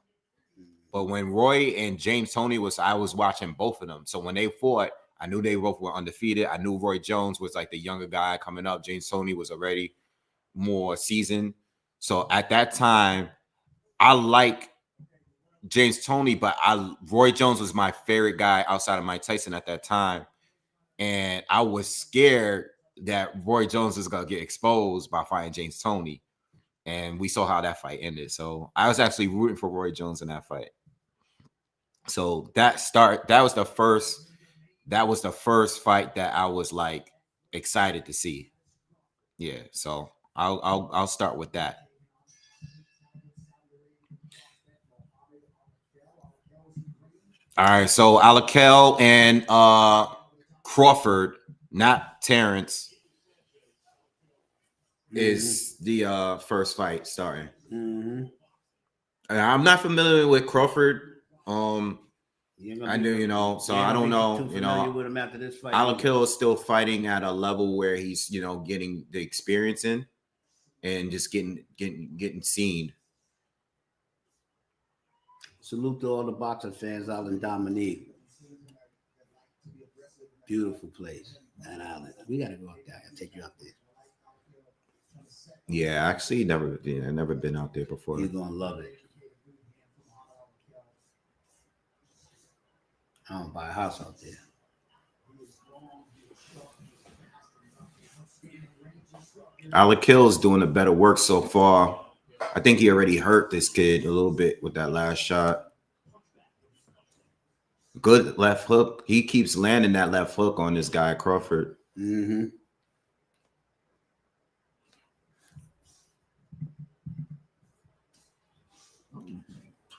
But when Roy and James Toney I was watching both of them. So when they fought, I knew they both were undefeated. I knew Roy Jones was like the younger guy coming up. James Toney was already more seasoned. So at that time, I like James Toney, but Roy Jones was my favorite guy outside of Mike Tyson at that time. And I was scared that Roy Jones was going to get exposed by fighting James Toney. And we saw how that fight ended. So I was actually rooting for Roy Jones in that fight. So that was the first fight that I was like excited to see. Yeah, so I'll start with that. All right, so Alakel and Crawford, not Terrence, is the first fight starting. Mm-hmm. I'm not familiar with Crawford. I do, so I don't know, with him after this fight. Alakel is still fighting at a level where he's, getting the experience in and just getting seen. Salute to all the boxing fans out in Dominique. Beautiful place, that island. We gotta go up there. I gotta take you up there. Yeah, actually, never been out there before. You're gonna love it. I don't buy a house out there. Alakel is doing a better work so far. I think he already hurt this kid a little bit with that last shot. Good left hook. He keeps landing that left hook on this guy, Crawford. Mm-hmm.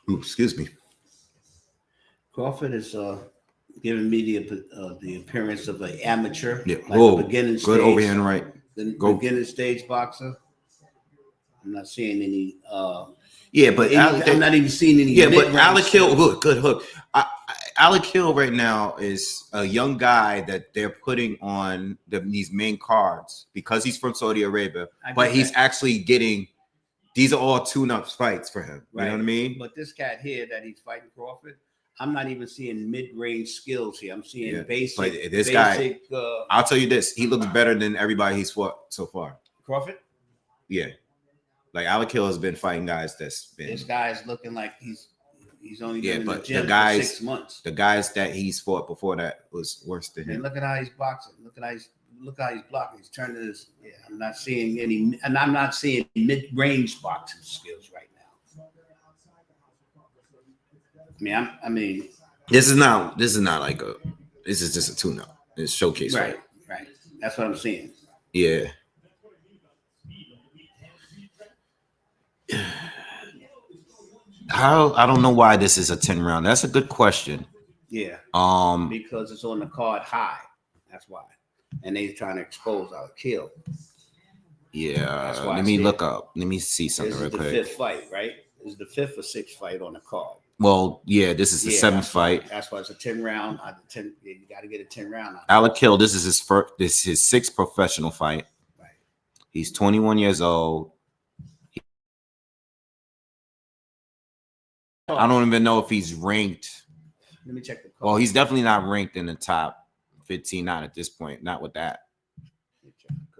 Ooh, excuse me. Crawford is giving me the appearance of an amateur, Yeah. like a beginning stage. Good overhand right. Beginning stage boxer. I'm not seeing any. Yeah, but I'm not even seeing any. Yeah, but Alakel, good hook. Alakel right now is a young guy that they're putting on these main cards because he's from Saudi Arabia. But he's actually getting. These are all tune-up fights for him. You know what I mean? But this cat here that he's fighting Crawford, I'm not even seeing mid-range skills here. I'm seeing basic. But this guy, I'll tell you this: he looks better than everybody he's fought so far. Crawford. Yeah, like Alakil has been fighting guys that's been. This guy's looking like he's only been in the but gym the guys, for 6 months. The guys that he's fought before that was worse than him. And look at how he's boxing. Look how he's blocking. He's turning his. Yeah, I'm not seeing any, and I'm not seeing mid-range boxing skills right now. I mean, this is not like a. This is just a tune-up. It's showcase. Right. That's what I'm seeing. Yeah. I don't know why this is a 10 round. That's a good question. Yeah. Because it's on the card high. That's why. And they're trying to expose our kill. Yeah. Let me look up. Let me see something real quick. This is the 5th fight, right? This is the 5th or 6th fight on the card. Well, yeah, this is the 7th fight. That's why it's a 10 round. You got to get a 10 round. Alakil, this is his 6th professional fight. Right. He's 21 years old. I don't even know if he's ranked. Let me check the card. Well, he's definitely not ranked in the top 15, not at this point, not with that.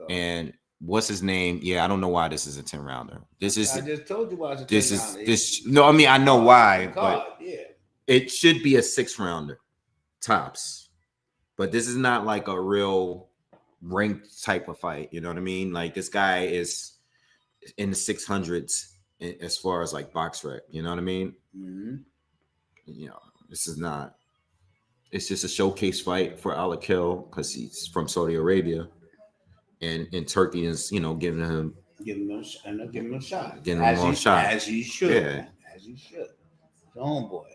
And what's his name? Yeah, I don't know why this is a 10 rounder. I just told you why it's a 10 rounder. No, I mean I know why, but yeah, it should be a 6 rounder tops. But this is not like a real ranked type of fight. You know what I mean? Like this guy is in the 600s as far as like box rec. You know what I mean? Mm-hmm. You know, this is not. It's just a showcase fight for Alakil because he's from Saudi Arabia. And Turkey is, giving him a shot. Giving him a shot. As he should. Yeah. As he should. His own boy.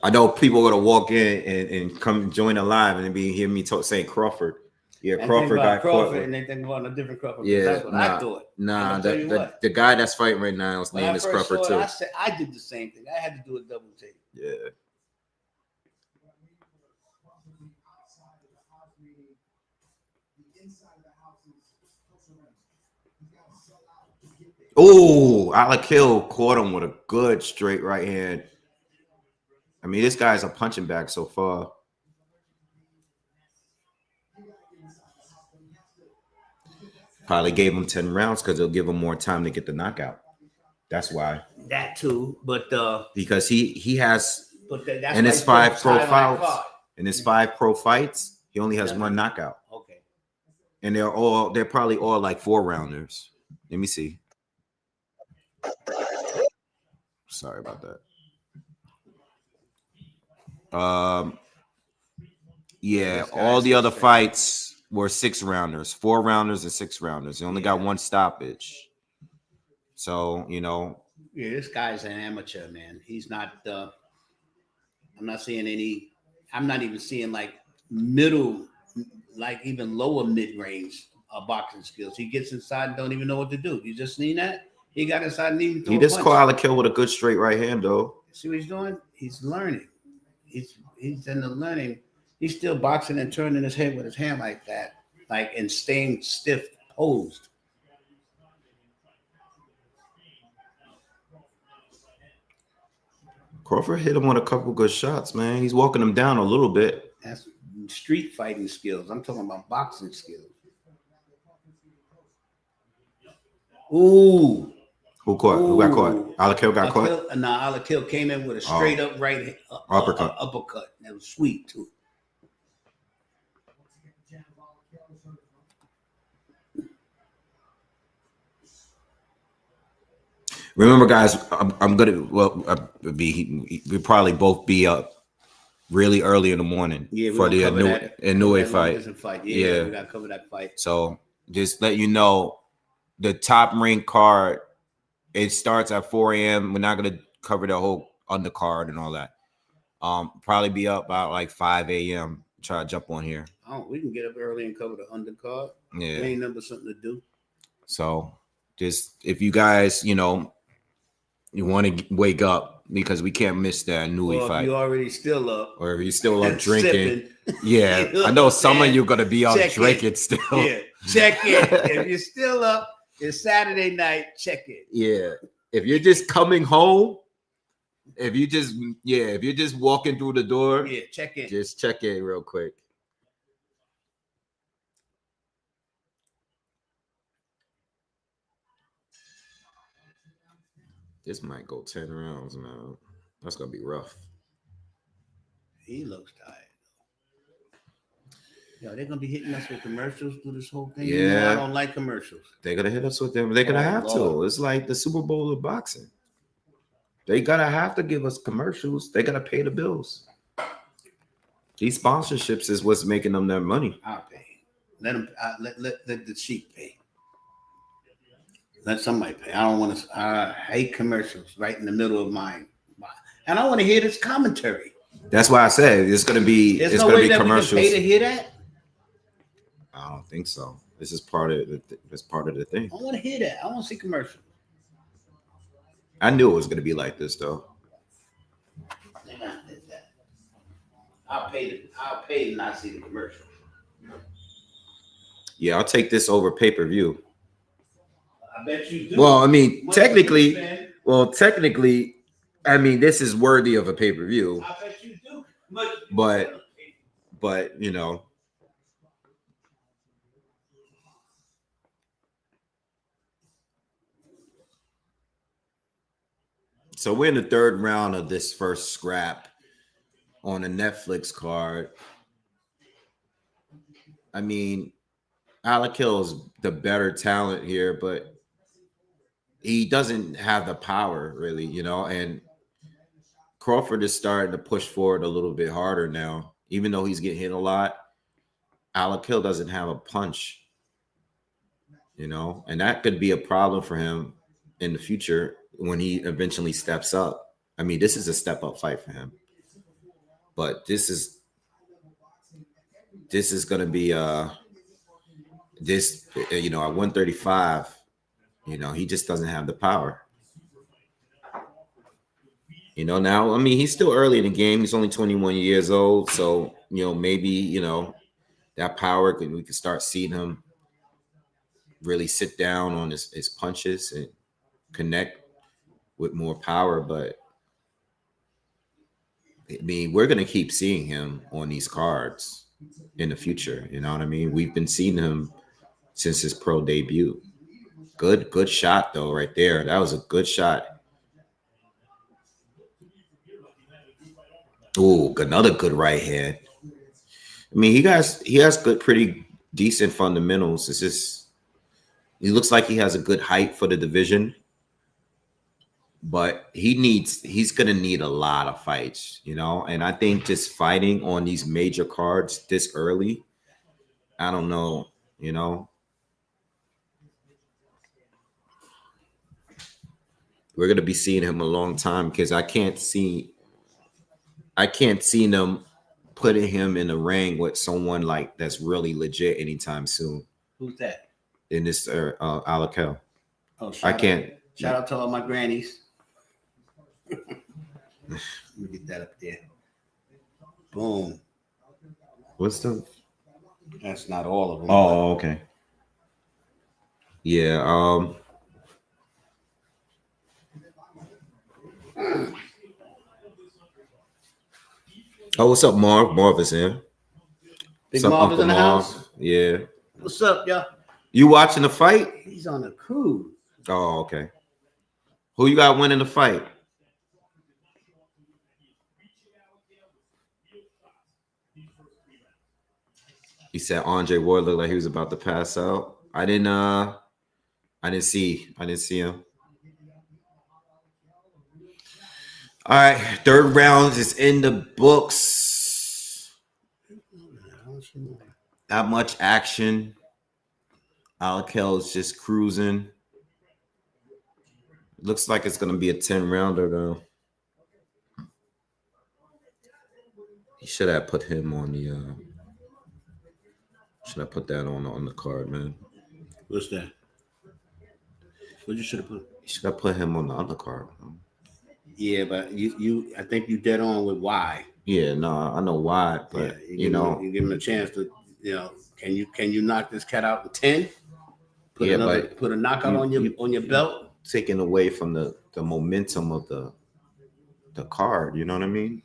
I know people are gonna walk in and come join the live and be hear me saying Crawford. Yeah, and Crawford got caught. And they think about a different Crawford. Yeah, that's what I thought. Nah, the guy that's fighting right now, his name is Crawford too. I did the same thing. I had to do a double take. Yeah. Oh, Alakil caught him with a good straight right hand. I mean, this guy's a punching bag so far. Probably gave him 10 rounds because they'll give him more time to get the knockout. That's why. That too, but because he has that's in his 5 pro fights. In his 5 pro fights, he only has 1 knockout. Okay. And they're probably all like 4 rounders. Let me see. Sorry about that. Yeah, all the other fights were 6 rounders, 4 rounders and 6 rounders. He only got 1 stoppage. So, yeah, this guy's an amateur, man. He's not I'm not seeing I'm not even seeing like middle, like even lower mid-range boxing skills. He gets inside and don't even know what to do. You just seen that? He got inside and even he just caught Alakil with a good straight right hand, though. See what he's doing? He's learning. He's in the learning. He's still boxing and turning his head with his hand like that, and staying stiff, posed. Crawford hit him with a couple good shots, man. He's walking him down a little bit. That's street fighting skills. I'm talking about boxing skills. Ooh. Who caught? Who got caught? Alakil got caught? Nah, Alakil came in with a straight up right uppercut. Uppercut. That was sweet, too. Remember, guys, I'm gonna. Well, we probably both be up really early in the morning for the Inoue fight. Yeah, we gotta cover that fight. So just let you know, the top rank card. It starts at 4 a.m. We're not gonna cover the whole undercard and all that. Probably be up about like 5 a.m. Try to jump on here. Oh, we can get up early and cover the undercard. Yeah, there ain't nothing but something to do. So just if you guys, you want to wake up because we can't miss that Inoue fight. If you're already still up, or if you're still up drinking. Yeah, I know some of you are gonna be up drinking still. Yeah, Check it. If you're still up, it's Saturday night. Check it. Yeah. If you're just coming home, if you're just walking through the door, Yeah, check in. just check in real quick. This might go 10 rounds, man. That's gonna be rough. He looks tired. Yo, they're gonna be hitting us with commercials through this whole thing. Yeah. You know I don't like commercials. They're gonna hit us with them. They're gonna have to. It's like the Super Bowl of boxing. They gotta have to give us commercials. They gotta pay the bills. These sponsorships is what's making them their money. I'll pay. Let them. Let the sheep pay. Let somebody pay. I don't want to. I hate commercials right in the middle of mine, and I want to hear this commentary. That's why I said it's gonna be. There's it's no gonna way be that commercials. we can pay to hear that. I don't think so. This is part of the. That's part of the thing. I want to hear that. I want to see commercials. I knew it was gonna be like this though. I'll pay to not see the commercial. Yeah, I'll take this over pay-per-view. I bet you do. Well, I mean, What technically, do you think, I mean, this is worthy of a pay-per-view. I bet you do. But you know. So we're in the third round of this first scrap on a Netflix card. I mean, Alakil is the better talent here, but he doesn't have the power really, you know, and Crawford is starting to push forward a little bit harder now, even though he's getting hit a lot. Alakil doesn't have a punch, you know, and that could be a problem for him in the future when he eventually steps up. I mean, this is a step up fight for him, but this is going to be you know, at 135, you know, he just doesn't have the power. You know, now, I mean, he's still early in the game. He's only 21 years old. So, you know, maybe, you know, that power, we could start seeing him really sit down on his punches and connect with more power. But, I mean, we're going to keep seeing him on these cards in the future. You know what I mean? We've been seeing him since his pro debut. Good shot, though, right there. That was a good shot. Ooh, another good right hand. I mean, he has good, pretty decent fundamentals. It's just he looks like he has a good height for the division, but he's gonna need a lot of fights, you know. And I think just fighting on these major cards this early, I don't know, you know. We're gonna be seeing him a long time because I can't see them putting him in the ring with someone like that's really legit anytime soon. Who's that? In this Alakil. Oh, I can't. Shout out to all my grannies. Let me get that up there. Boom. What's the? That's not all of them. Oh, okay. Yeah. Oh, what's up, Marv? Marv is here. Big Marv is in the house. Yeah. What's up, y'all? You watching the fight? He's on a cruise. Oh, okay. Who you got winning the fight? He said Andre Ward looked like he was about to pass out. I didn't see him. All right, third round is in the books. Not much action. Alakil is just cruising. Looks like it's gonna be a 10-rounder though. He should have put him on the. Should I put that on the card, man? What's that? What you should have put? You should have put him on the undercard. Yeah, but I think you dead on with why. Yeah, no, I know why, but Yeah, you know, you give him a chance to, you know, Can you knock this cat out in 10? Put Yeah, another, but put a knockout on your belt. Taking away from the momentum of the card. You know what I mean?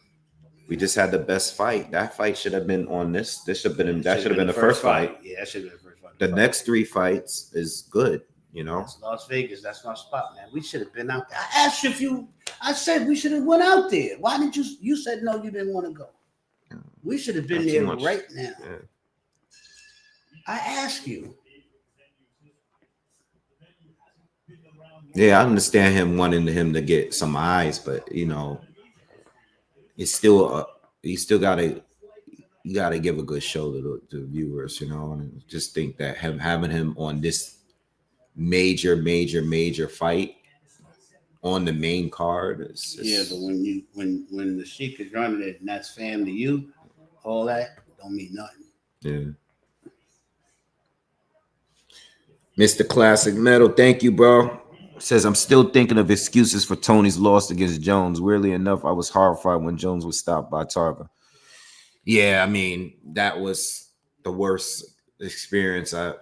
We just had the best fight. That fight should have been on this. This should have been. That should have been the first fight. Yeah, that should have been the first fight. The next 3 fights is good. You know, That's Las Vegas. That's our spot, man. We should have been out there. I asked you if you. I said we should have went out there. Why didn't you? You said no. You didn't want to go. We should have been Not too there much. right now. Yeah. I asked you. Yeah, I understand him wanting him to get some eyes, but you know, it's still you still gotta give a good show to the viewers, you know, and just think that having him on this major fight on the main card is Yeah, but when the Sheik is running it and that's fam to you, all that don't mean nothing. yeah. Mr. Classic Metal, thank you, bro. Says I'm still thinking of excuses for Tony's loss against Jones. Weirdly enough, I was horrified when Jones was stopped by Tarver. Yeah, I mean, that was the worst experience I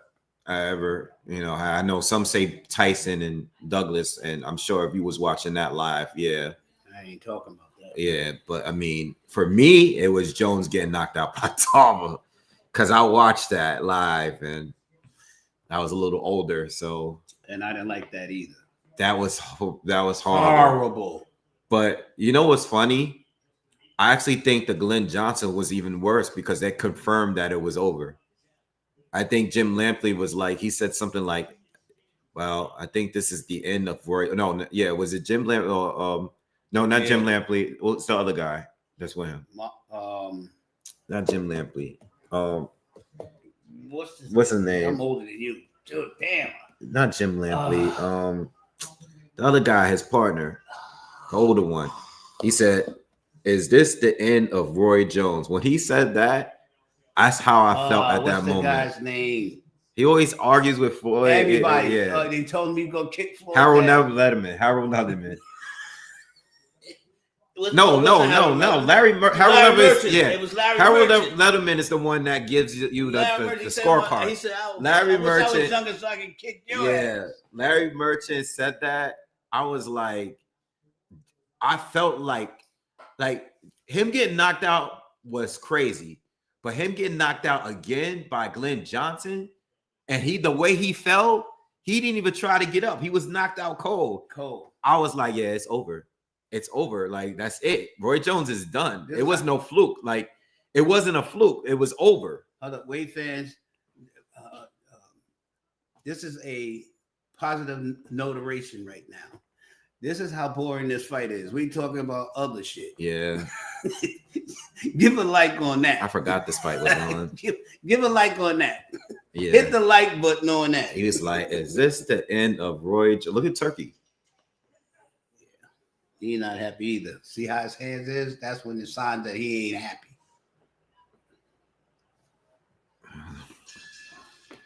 ever, you know. I know some say Tyson and Douglas, and I'm sure if you was watching that live, yeah. I ain't talking about that. Yeah, but I mean, for me, it was Jones getting knocked out by Tarver because I watched that live and I was a little older, so. And I didn't like that either. That was horrible. Horrible. But you know what's funny? I actually think the Glenn Johnson was even worse because they confirmed that it was over. I think Jim Lampley was like, he said something like, well, I think this is the end of Roy. No, yeah, was it Jim Lampley? No, not Jim Lampley. What's the other guy that's with him? Not Jim Lampley. What's his name? I'm older than you. Dude, damn. Not Jim Lampley. The other guy, his partner, the older one. He said, "Is this the end of Roy Jones?" When he said that, that's how I felt at that moment. What's the guy's name? He always argues with Floyd. Everybody. Yeah. They told me to go kick Floyd. Harold Letterman. No. Larry Letterman. Yeah. It was Larry Harold Merchant. Letterman is the one that gives you the scorecard. He said, Larry I Merchant. was younger so I can kick your ass. Larry Merchant said that. I was like, I felt like him getting knocked out was crazy, but him getting knocked out again by Glenn Johnson, and the way he fell, he didn't even try to get up. He was knocked out cold. I was like, yeah, it's over. It's over. Like, that's it. Roy Jones is done. It was no fluke. Like, it wasn't a fluke. It was over. Other Wave fans, this is a positive notation right now. This is how boring this fight is. We talking about other shit. Yeah. Give a like on that. I forgot this fight was on. give a like on that. Yeah. Hit the like button on that. He was like, is this the end of Roy? Look at Turkey. Yeah. He's not happy either. See how his hands is? That's when it's sign that he ain't happy.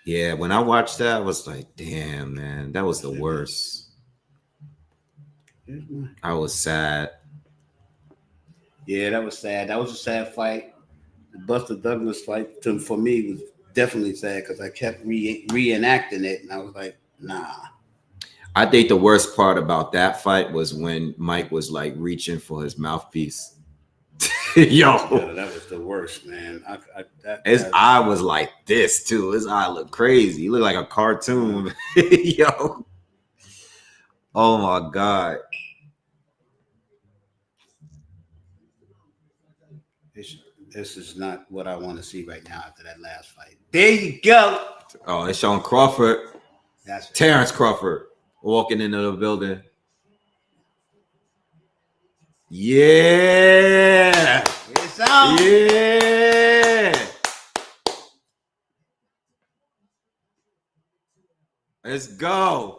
Yeah, when I watched that, I was like, damn, man, that was the worst. I was sad. Yeah, that was sad. That was a sad fight. The Buster Douglas fight for me was definitely sad because I kept reenacting it, and I was like, nah. I think the worst part about that fight was when Mike was like reaching for his mouthpiece. Yo, yeah, that was the worst, man. His eye was like this too. His eye looked crazy. He looked like a cartoon. Yo, oh my god. This is not what I want to see right now after that last fight. There you go. Oh, it's showing Crawford. That's it. Terrence Crawford walking into the building. Yeah. It's on. Yeah. Let's go.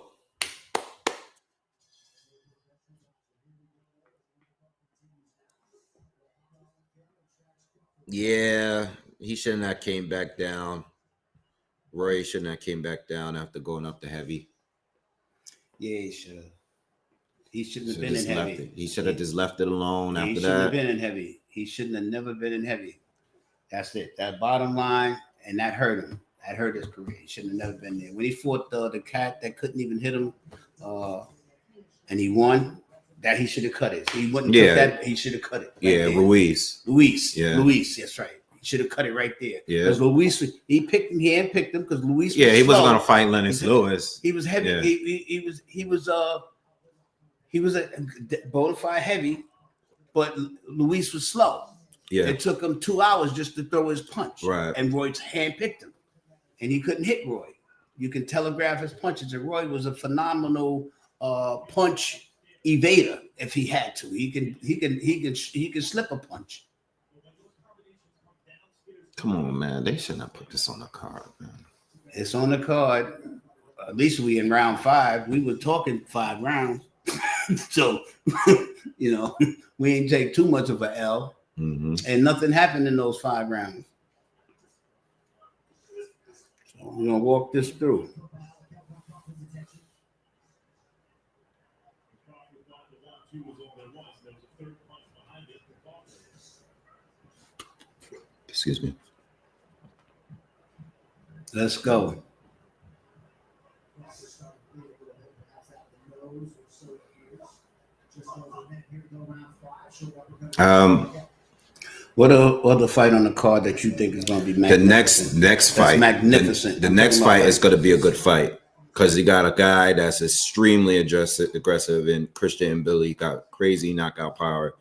Yeah, he shouldn't have came back down. Roy shouldn't have came back down after going up to heavy. Yeah, he should have. He shouldn't have been in heavy. He should have just left it alone after that. He shouldn't have been in heavy. He shouldn't have never been in heavy. That's it. That bottom line, and that hurt him. That hurt his career. He should have never been there. When he fought the cat that couldn't even hit him, and he won, that he should have cut it. He wouldn't took that. He should have cut it. Right there. Ruiz. Yeah. Luis. That's right. He should have cut it right there. Yeah. Because Luis, he handpicked him because Luis. Yeah, he wasn't gonna fight Lennox Lewis. He was heavy. Yeah. He was a bona fide heavy, but Luis was slow. Yeah. It took him 2 hours just to throw his punch. Right. And Roy handpicked him, and he couldn't hit Roy. You can telegraph his punches, and Roy was a phenomenal punch evader if he had to. He can slip a punch. Come on, man. They should not put this on the card, man. It's on the card. At least we in round 5. We were talking 5 rounds. So, we ain't take too much of an L. Mm-hmm. And nothing happened in those 5 rounds. So we're going to walk this through. Excuse me. Let's go. What other fight on the card that you think is going to be magnificent? The next fight, magnificent. The next fight is going to be a good fight because you got a guy that's extremely aggressive, and Christian and Billy got crazy knockout power,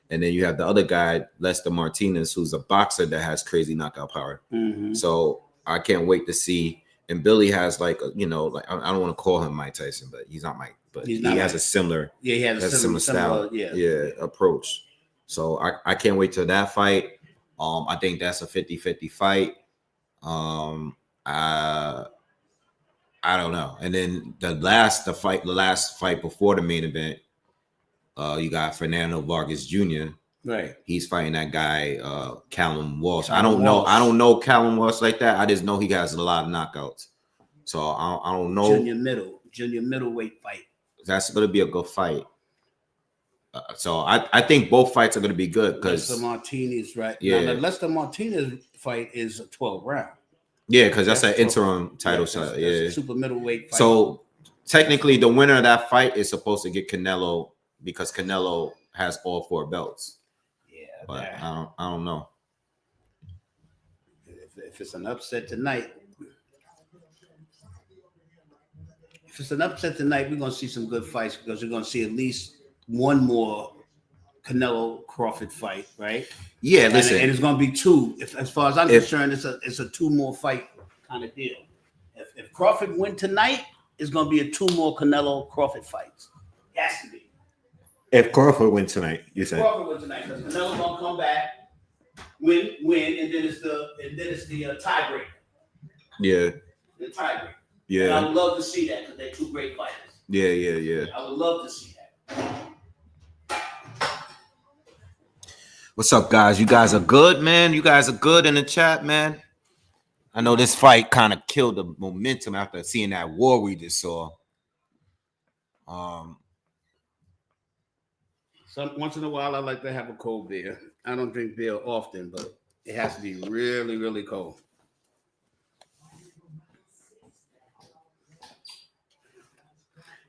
and then you have the other guy, Lester Martinez, who's a boxer that has crazy knockout power. Mm-hmm. So I can't wait to see. And Billy has like I don't want to call him Mike Tyson, but he's not Mike, but he has a similar he has a similar style, approach. So I can't wait till that fight. I think that's a 50-50 fight. I don't know. And then the last fight before the main event, you got Fernando Vargas Jr. Right. He's fighting that guy, Callum Walsh. I don't know Callum Walsh like that. I just know he has a lot of knockouts. So I don't know. Junior middleweight fight. That's going to be a good fight. So I think both fights are going to be good because Lester Martinez, right? Yeah. Now, the Lester Martinez fight is a 12 round. Yeah, because that's an interim title shot. Yeah, a super middleweight fight. So technically, the winner of that fight is supposed to get Canelo because Canelo has all 4 belts. Yeah, but I don't know. If it's an upset tonight, we're going to see some good fights because we're going to see at least one more Canelo Crawford fight, right? Yeah, listen. And it's going to be 2. As far as I'm concerned, it's a 2 more fight kind of deal. If Crawford win tonight, it's going to be a 2 more Canelo Crawford fights. It has to be. If Crawford win tonight, you said. Crawford win tonight because Canelo's going to come back, win, and then it's the tiebreaker. Yeah. The tiebreaker. Yeah. And I would love to see that because they're 2 great fighters. Yeah. I would love to see that. What's up, guys? You guys are good, man. You guys are good in the chat, man. I know this fight kind of killed the momentum after seeing that war we just saw. Once in a while, I like to have a cold beer. I don't drink beer often, but it has to be really, really cold.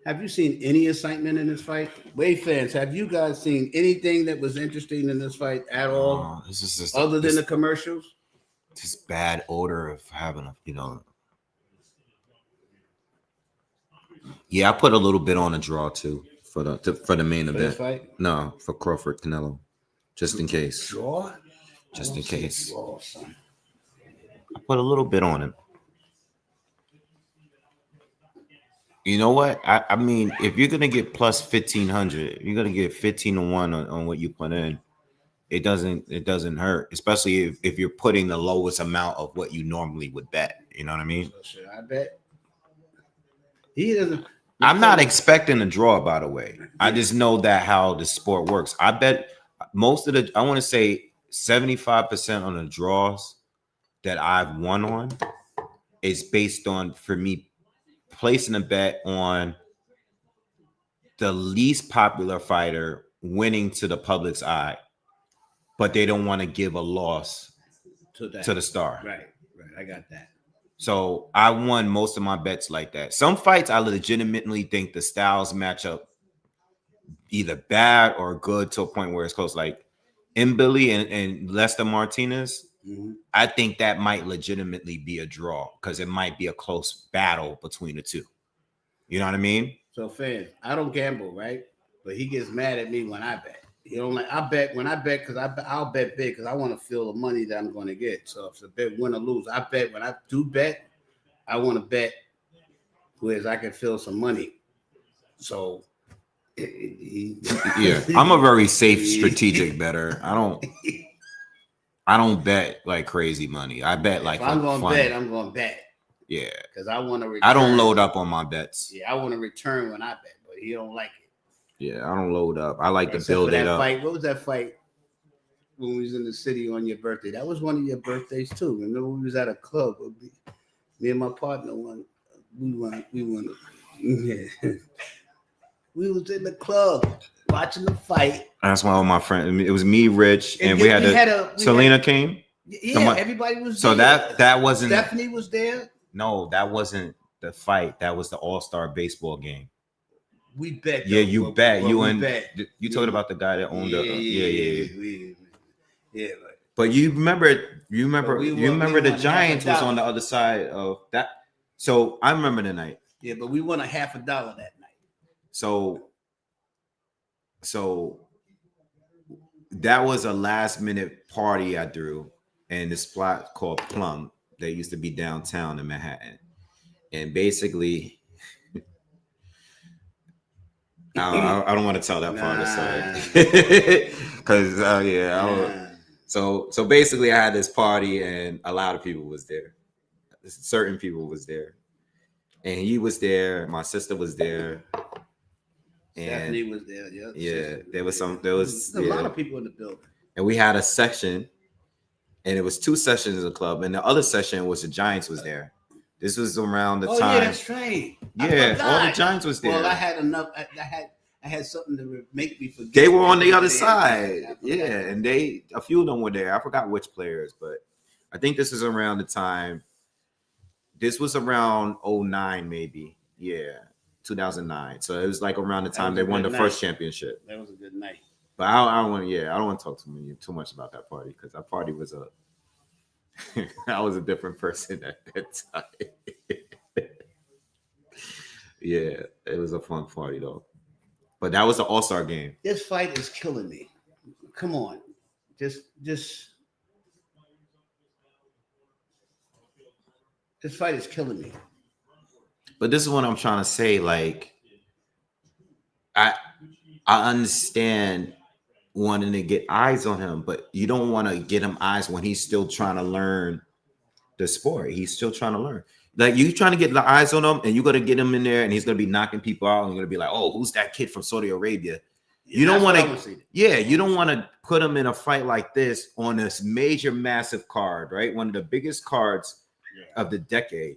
Have you seen any excitement in this fight? Wave fans, have you guys seen anything that was interesting in this fight at all? This is just other than the commercials? This bad odor of having Yeah, I put a little bit on a draw too for the main event. Fight? No, for Crawford Canelo, just in case. Draw? Just in case. Draw, son. I put a little bit on it. You know what? I mean, if you're gonna get plus 1,500, you're gonna get 15-1 on what you put in. It doesn't hurt, especially if you're putting the lowest amount of what you normally would bet. You know what I mean? So should I bet? He doesn't. I'm not expecting a draw, by the way. I just know that how the sport works. I bet I want to say 75% on the draws that I've won on is based on, for me, placing a bet on the least popular fighter winning to the public's eye, but they don't want to give a loss to the star. Right. I got that. So I won most of my bets like that. Some fights I legitimately think the styles match up either bad or good to a point where it's close. Like Billy and Lester Martinez, I think that might legitimately be a draw because it might be a close battle between the two. You know what I mean? So fans, I don't gamble, right? But he gets mad at me when I bet. You know, like I bet because I'll bet big because I want to feel the money that I'm going to get. So if the bet win or lose, I bet when I do bet, I want to bet whereas I can feel some money. So yeah, I'm a very safe, strategic bettor. I don't bet like crazy money. I bet like if I'm going to bet, fun. I'm going to bet. Yeah, because I want to. I don't load up on my bets. Yeah, I want to return when I bet, but he don't like it. Yeah, I don't load up. I like to Except build for that it up. Fight. What was that fight when we was in the city on your birthday? That was one of your birthdays too. Remember we was at a club. Me and my partner we went. Yeah. We was in the club watching the fight. That's why all my friends. It was me, Rich, and we had Selena came. Yeah, everybody was. So there. that wasn't. Stephanie was there. No, that wasn't the fight. That was the All-Star baseball game. We bet. Yeah, you bet. Bet. You told about the guy that owned Yeah. But you remember the Giants was on the other side of that. So I remember the night. Yeah, but we won $50 that night. So that was a last minute party I threw in this spot called Plum that used to be downtown in Manhattan. And basically, I don't want to tell that part of the story because So basically, I had this party and a lot of people was there. Certain people was there, and he was there. My sister was there. And Stephanie was there. Yeah, there was a lot of people in the building. And we had a section, and it was 2 sessions of the club, and the other session was the Giants was there. This was around the time. Yeah, that's right. Yeah, all the Giants was there. Well, I had enough. I had something to make me forget. They were on the other side. Yeah, and a few of them were there. I forgot which players, but I think this is around the time. This was around 2009, maybe. Yeah, 2009. So it was like around the time they won the first championship. That was a good night. But I don't want to talk too much about that party because that party was I was a different person at that time. Yeah, it was a fun party though. But that was the All-Star game. This fight is killing me. Come on. Just this fight is killing me. But this is what I'm trying to say. Like, I understand wanting to get eyes on him, but you don't want to get him eyes when he's still trying to learn the sport. He's still trying to learn. Like, you trying to get the eyes on him, and you're going to get him in there, and he's going to be knocking people out, and you're going to be like, oh, who's that kid from Saudi Arabia? You don't want to, you don't want to put him in a fight like this on this major, massive card, right? One of the biggest cards of the decade.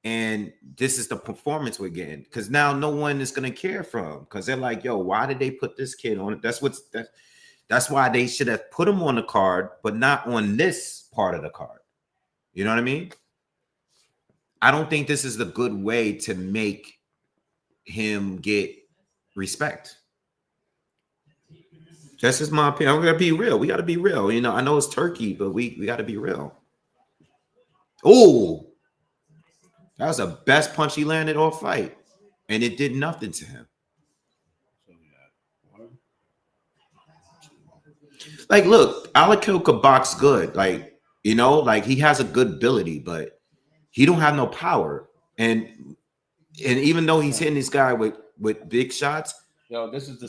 And this is the performance we're getting, because now no one is going to care for him, because they're like, yo, why did they put this kid on it? That's why they should have put him on the card, but not on this part of the card. You know what I mean? I don't think this is the good way to make him get respect. That's just my opinion. I'm gonna be real. We got to be real. You know, I know it's Turkey, but we got to be real. Oh, that was the best punch he landed all fight, and it did nothing to him. Like, look, Alakil could box good. Like, you know, like he has a good ability, but he don't have no power. And even though he's hitting this guy with big shots, yo, this is the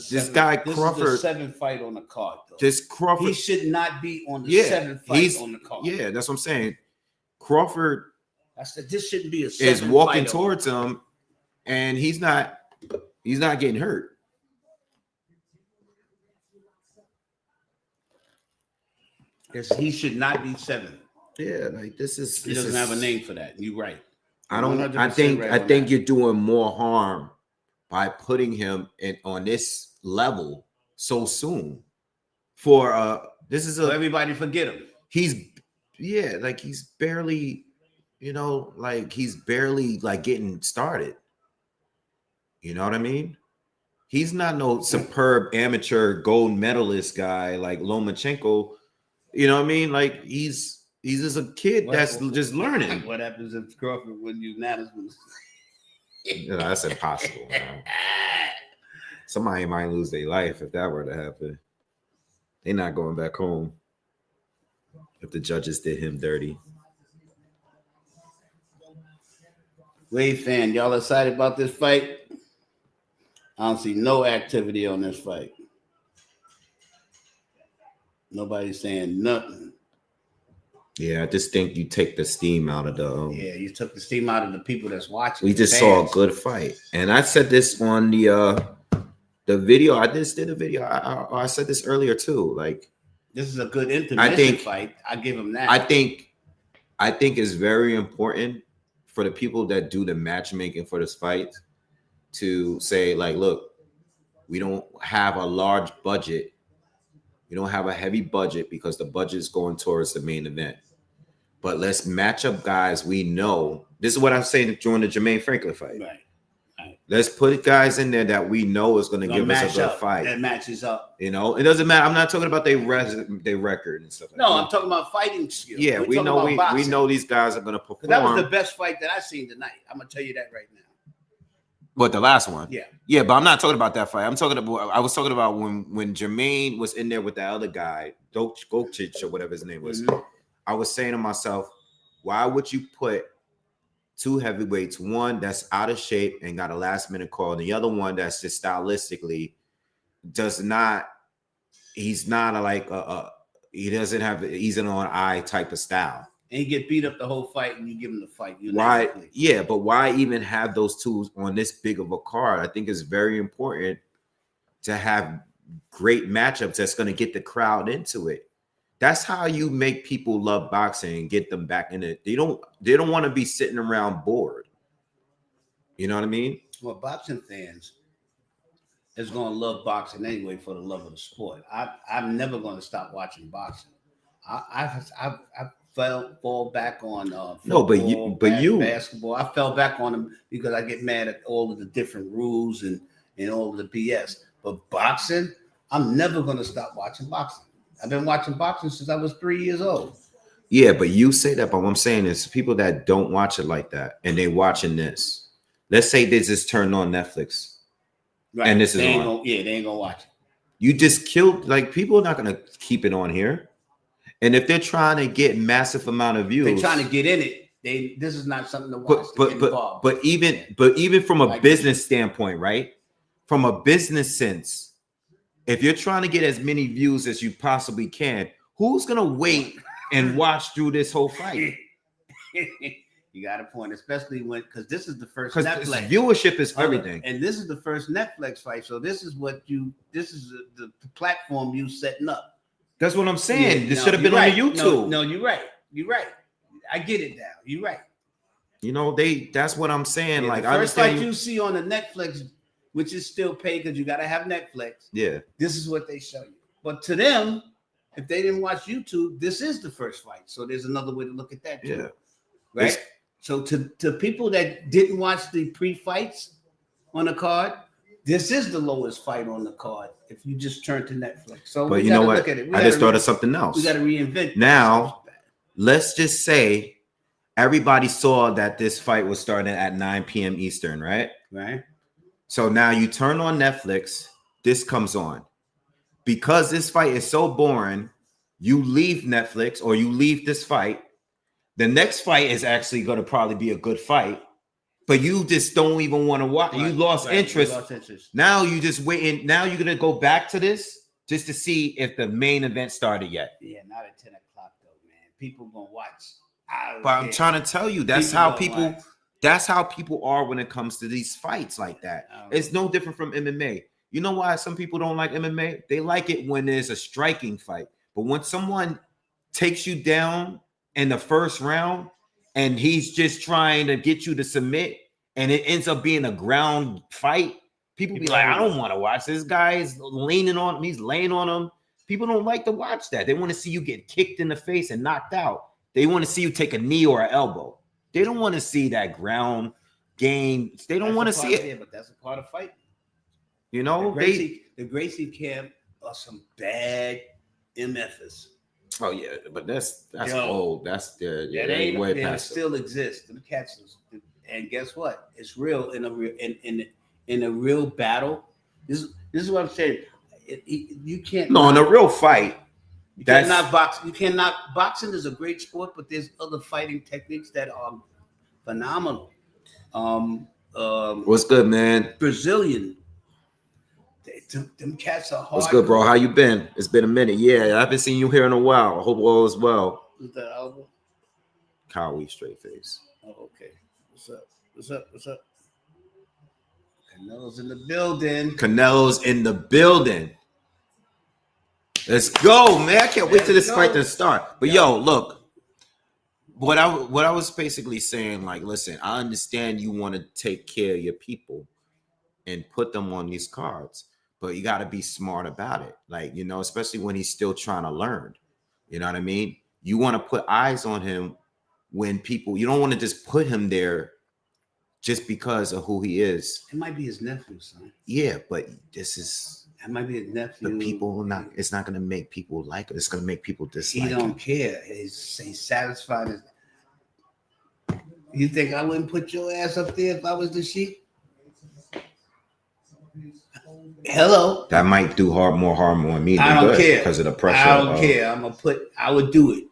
Crawford. This is the 7th fight on the card. Though. This Crawford, he should not be on the 7th fight on the card. Yeah, that's what I'm saying. Crawford, this shouldn't be a 7th is walking towards him, and he's not getting hurt. He should not be 7th. Yeah, like he doesn't have a name for that. You're right. I think you're doing more harm by putting him on this level so soon. So everybody forget him. yeah, like he's barely, like he's barely like getting started. You know what I mean? He's not no superb amateur gold medalist guy like Lomachenko. You know what I mean? Like he's just a kid that's just learning. What happens if Crawford win unanimous? That's impossible, man. Somebody might lose their life if that were to happen. They're not going back home if the judges did him dirty. Wave fan, y'all excited about this fight? I don't see no activity on this fight. Nobody's saying nothing. Yeah, I just think you take the steam out of the. Yeah, you took the steam out of the people that's watching. We just saw a good fight, and I said this on the video. I just did a video. I said this earlier too. Like this is a good intermission fight. I give him that. I think it's very important for the people that do the matchmaking for this fight to say, like, look, we don't have a large budget. We don't have a heavy budget because the budget is going towards the main event. But let's match up guys we know. This is what I'm saying during the Jermaine Franklin fight. Right. Let's put guys in there that we know is going to give us a good fight. That matches up. It doesn't matter. I'm not talking about their record and stuff like that. No, I'm talking about fighting skill. Yeah, we know these guys are going to perform. That was the best fight that I've seen tonight. I'm going to tell you that right now. What, the last one? Yeah, but I'm not talking about that fight. I was talking about when Jermaine was in there with the other guy, Gokchich or whatever his name was. Mm-hmm. I was saying to myself, why would you put two heavyweights, one that's out of shape and got a last minute call, and the other one that's just stylistically he's not he doesn't have he's an on eye type of style. And he get beat up the whole fight, and you give him the fight. Why? Yeah, but why even have those two on this big of a card? I think it's very important to have great matchups that's going to get the crowd into it. That's how you make people love boxing and get them back in it. They don't want to be sitting around bored. You know what I mean? Well, boxing fans is going to love boxing anyway for the love of the sport. I'm never going to stop watching boxing. I fall back on football, basketball. I fell back on them because I get mad at all of the different rules and all of the BS. But boxing, I'm never going to stop watching boxing. I've been watching boxing since I was 3 years old. Yeah, but you say that, but what I'm saying is people that don't watch it like that and they watching this. Let's say they just turned on Netflix. Right. And this is on. They ain't gonna watch it. You just killed, like, people are not gonna keep it on here. And if they're trying to get massive amount of views, they're trying to get in it. This is not something to watch. But even from a business standpoint, right? From a business sense, if you're trying to get as many views as you possibly can, who's gonna wait and watch through this whole fight? You got a point, especially because this is the first Netflix viewership is everything, and this is the first Netflix fight. So this is the platform you setting up. That's what I'm saying. This should have been on YouTube. No, you're right. You're right. I get it now. You're right. That's what I'm saying. Yeah, like, the first fight you see on the Netflix, which is still paid because you got to have Netflix. Yeah. This is what they show you. But to them, if they didn't watch YouTube, this is the first fight. So there's another way to look at that too. Yeah. Right? So to people that didn't watch the pre-fights on the card, this is the lowest fight on the card if you just turn to Netflix. So but you know what? I just thought of something else. We got to reinvent. Now, let's just say everybody saw that this fight was starting at 9 p.m. Eastern, right? Right. So now you turn on Netflix, this comes on. Because this fight is so boring, you leave Netflix or you leave this fight. The next fight is actually going to probably be a good fight, but you just don't even want to watch. Right, you lost interest. Now you just waiting. Now you're going to go back to this just to see if the main event started yet. Yeah, not at 10 o'clock though, man. People going to watch. But I'm trying to tell you, that's how people are when it comes to these fights like that. It's no different from MMA. You know why some people don't like MMA? They like it when there's a striking fight. But when someone takes you down in the first round and he's just trying to get you to submit and it ends up being a ground fight, people be like, I don't want to watch this. Guy is leaning on him. He's laying on him. People don't like to watch that. They want to see you get kicked in the face and knocked out. They want to see you take a knee or an elbow. They don't want to see that ground game. They don't want to see it. Yeah, but that's a part of fighting. You know, the Gracie camp are some bad MFers. Oh yeah, but that's Yo, old. That's That they ain't way they past it. still exist. The cats, and guess what? It's real in a real battle. This is what I'm saying. You can't. No, in a real fight. You cannot box. You cannot. Boxing is a great sport, but there's other fighting techniques that are phenomenal. What's good, man? Brazilian. Them cats are hard. What's good, bro? How you been? It's been a minute. Yeah, I haven't seen you here in a while. I hope all is well. Is that album? Kyle, straight face. Oh, okay. What's up? What's up? What's up? Canelo's in the building. Canelo's in the building. Let's go, man. I can't wait till this fight to start. But yo, look, what I was basically saying, like, listen, I understand you want to take care of your people and put them on these cards, but you got to be smart about it. Like, you know, especially when he's still trying to learn. You know what I mean? You want to put eyes on him when people, you don't want to just put him there just because of who he is. It might be his nephew, son. Yeah, but this is It might be his nephew. the people not. It's not going to make people like it. It's going to make people dislike. He don't him. care. He's satisfied. You think I wouldn't put your ass up there if I was the sheep? Hello. That might do more harm on me. I don't care because of the pressure. I don't care. I would do it.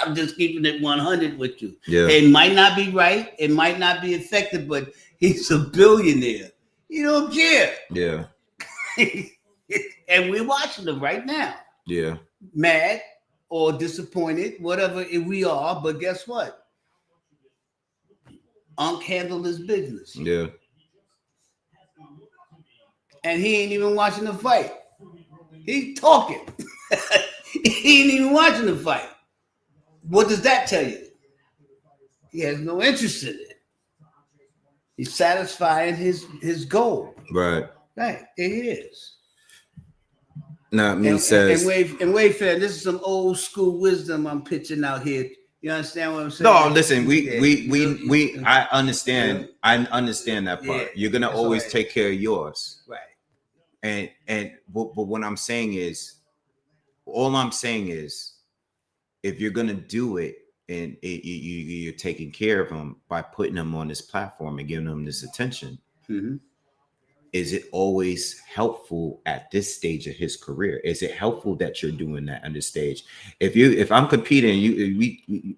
I'm just keeping it 100 with you. Yeah. It might not be right. It might not be effective, but he's a billionaire. He don't care. Yeah. And we're watching him right now. Yeah. Mad or disappointed, whatever we are. But guess what? Unc handled his business. Yeah. And he ain't even watching the fight. He's talking. He ain't even watching the fight. What does that tell you? He has no interest in it. He's satisfying his goal. Right. Right. There he is. Now, me says. And wait, fan, this is some old school wisdom I'm pitching out here. You understand what I'm saying? No, listen. I understand. Yeah. I understand that part. Yeah, You're gonna that's always right. take care of yours. Right. But what I'm saying is, all I'm saying is, if you're gonna do it and you're taking care of him by putting him on this platform and giving him this attention, Mm-hmm. is it always helpful at this stage of his career? Is it helpful that you're doing that on this stage? If I'm competing,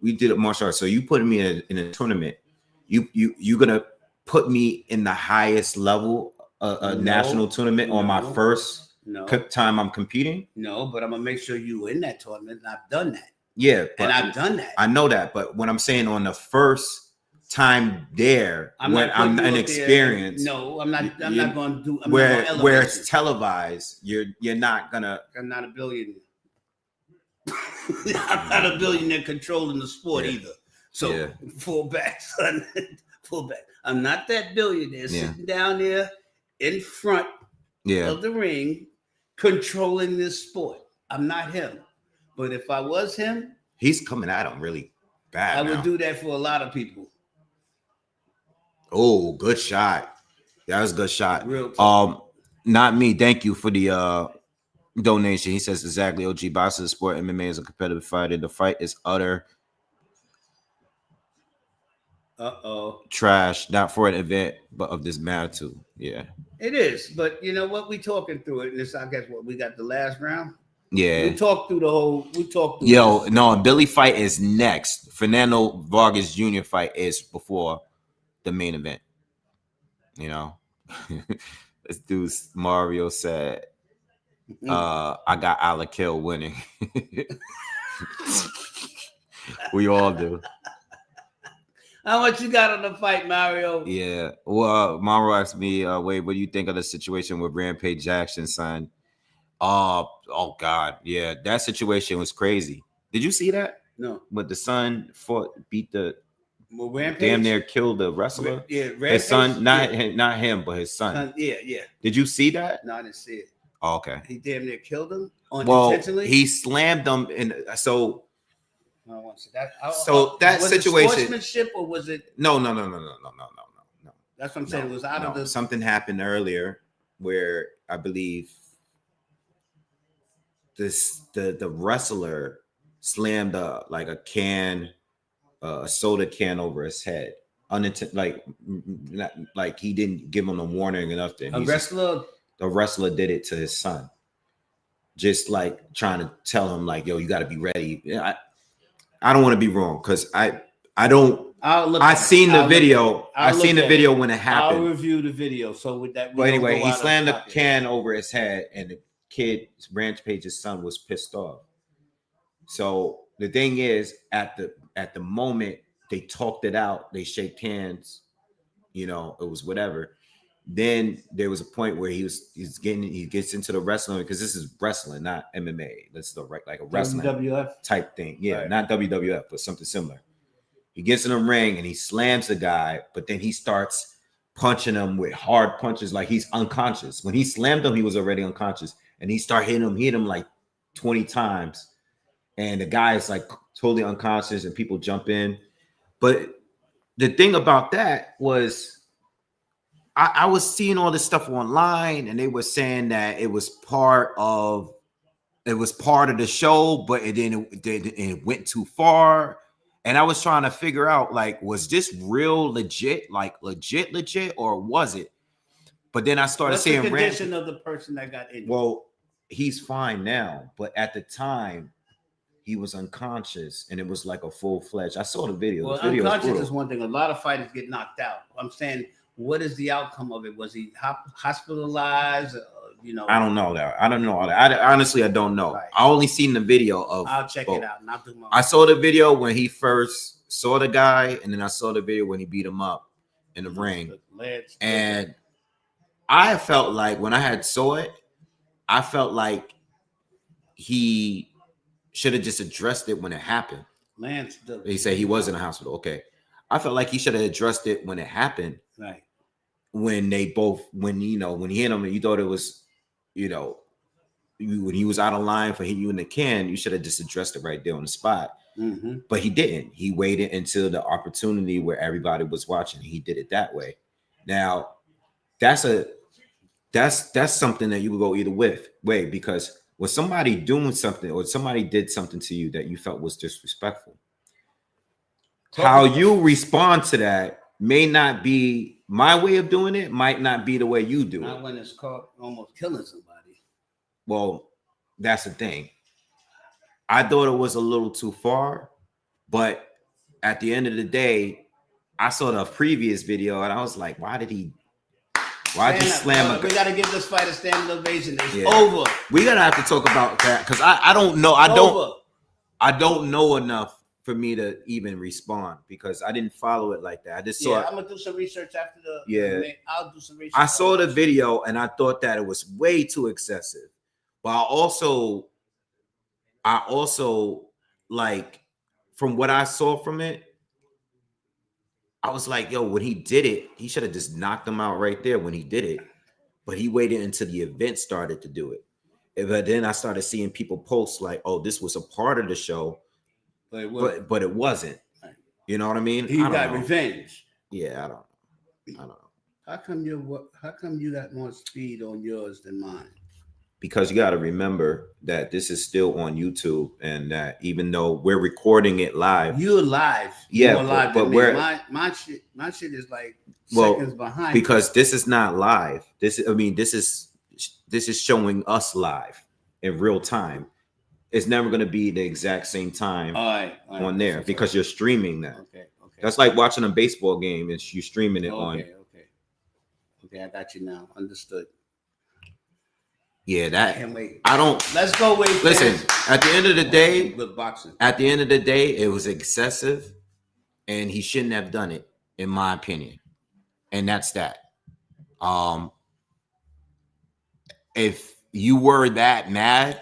we did a martial arts, so you put me in a tournament, you're gonna put me in the highest level, a national tournament on my first time I'm competing. No, but I'm gonna make sure you in that tournament. And I've done that. Yeah, And I've done that. I know that, but what I'm saying on the first time there, when I'm inexperienced. No, I'm not going to do. Where it's televised, you're not gonna. I'm not a billionaire. I'm not a billionaire controlling the sport either. So full back, son. Full back. I'm not that billionaire sitting down there in front of the ring controlling this sport. I'm not him. But if I was him, he's coming at him really bad. I would do that for a lot of people. Oh, good shot. That was a good shot. Real not me. Thank you for the donation. He says exactly. OG, boxing is a sport. MMA is a competitive fighter. The fight is utter trash, not for an event, but of this magnitude. Yeah, it is. But you know what? We talking through it. And this, I guess, what we got the last round. Yeah, we talked through the whole. We talked. Yo, no, Billy fight is next. Fernando Vargas Jr. fight is before the main event. You know, this dude Mario said, "I got Alakil winning." We all do. How much you got on the fight, Mario? Yeah. Well, Mario asked me, "Wait, what do you think of the situation with Rampage Jackson, son?" Oh God, yeah, that situation was crazy. Did you see that? No. But the son beat the Rampage? Damn near killed the wrestler. Rampage? His son, not him, but his son. Yeah. Did you see that? No, I didn't see it. Oh, okay. He damn near killed him Well, unintentionally. he slammed him, and so I want to say that. that was situation. it sportsmanship or was it? No. That's what I'm saying. It was out of the. Something happened earlier where I believe the wrestler slammed a soda can over his head. Like he didn't give him a warning or nothing. The wrestler did it to his son, just like trying to tell him like, yo, you got to be ready. I don't want to be wrong because I seen the video. I seen the video when it happened. I'll review the video. So with that, but anyway, he slammed the can over his head, and the kid, Rampage's son, was pissed off. So the thing is, at the moment they talked it out, they shake hands, it was whatever. Then there was a point where he gets into the wrestling, because this is wrestling, not MMA. That's like a wrestling WWF type thing. Yeah, right. Not WWF, but something similar. He gets in the ring and he slams the guy, but then he starts punching him with hard punches like he's unconscious. When he slammed him, he was already unconscious, and he started hitting him like 20 times. And the guy is like totally unconscious, and people jump in. But the thing about that was, I was seeing all this stuff online, and they were saying that it was part of the show, but it went too far. And I was trying to figure out, like, was this real legit, like legit, or was it? But then I started What's seeing the condition of the person that got injured? Well, he's fine now, but at the time he was unconscious, and it was like a full-fledged. I saw the video. Well, the video unconscious is one thing. A lot of fighters get knocked out. I'm saying, what is the outcome of it? Was he hospitalized? I don't know that. I don't know all that. Honestly, I don't know. Right. I only seen the video of. I'll check it out, and I'll do my. I saw the video when he first saw the guy, and then I saw the video when he beat him up in the ring. And I felt like when I had saw it, I felt like he should have just addressed it when it happened. He said he was in the hospital. Okay. I felt like he should have addressed it when it happened. Right. When he hit him and you thought it was, when he was out of line for hitting you in the can, you should have just addressed it right there on the spot. Mm-hmm. But he didn't. He waited until the opportunity where everybody was watching. He did it that way. Now, that's something that you would go either way, because when somebody doing something or somebody did something to you that you felt was disrespectful, how you respond to that may not be my way of doing it, might not be the way you do not it. When it's called almost killing somebody. Well, that's the thing. I thought it was a little too far, but at the end of the day, I saw the previous video and I was like, why did he slam him? We got to give this fight a standing ovation. It's over. We gotta have to talk about that, because I don't know. I don't know enough for me to even respond, because I didn't follow it like that. I just saw. I'm gonna do some research after the. Yeah, I'll do some research. I saw the video and I thought that it was way too excessive, but I also like, from what I saw from it, I was like, yo, when he did it, he should have just knocked him out right there when he did it. But he waited until the event started to do it. But then I started seeing people post like, oh, this was a part of the show, but it wasn't. You know what I mean? He got revenge. Yeah, I don't know. How come you got more speed on yours than mine? Because you got to remember that this is still on YouTube, and that even though we're recording it live, you're live. Yeah, you're live, but my shit is like seconds behind. Because this is not live. This is showing us live in real time. It's never going to be the exact same time on there, because you're streaming that. Okay. That's like watching a baseball game and you're streaming it on. Okay, I got you now. Understood. Yeah, that can't wait. Let's go wait. Listen, at the end of the day, with boxing. At the end of the day, it was excessive, and he shouldn't have done it, in my opinion. And that's that. If you were that mad,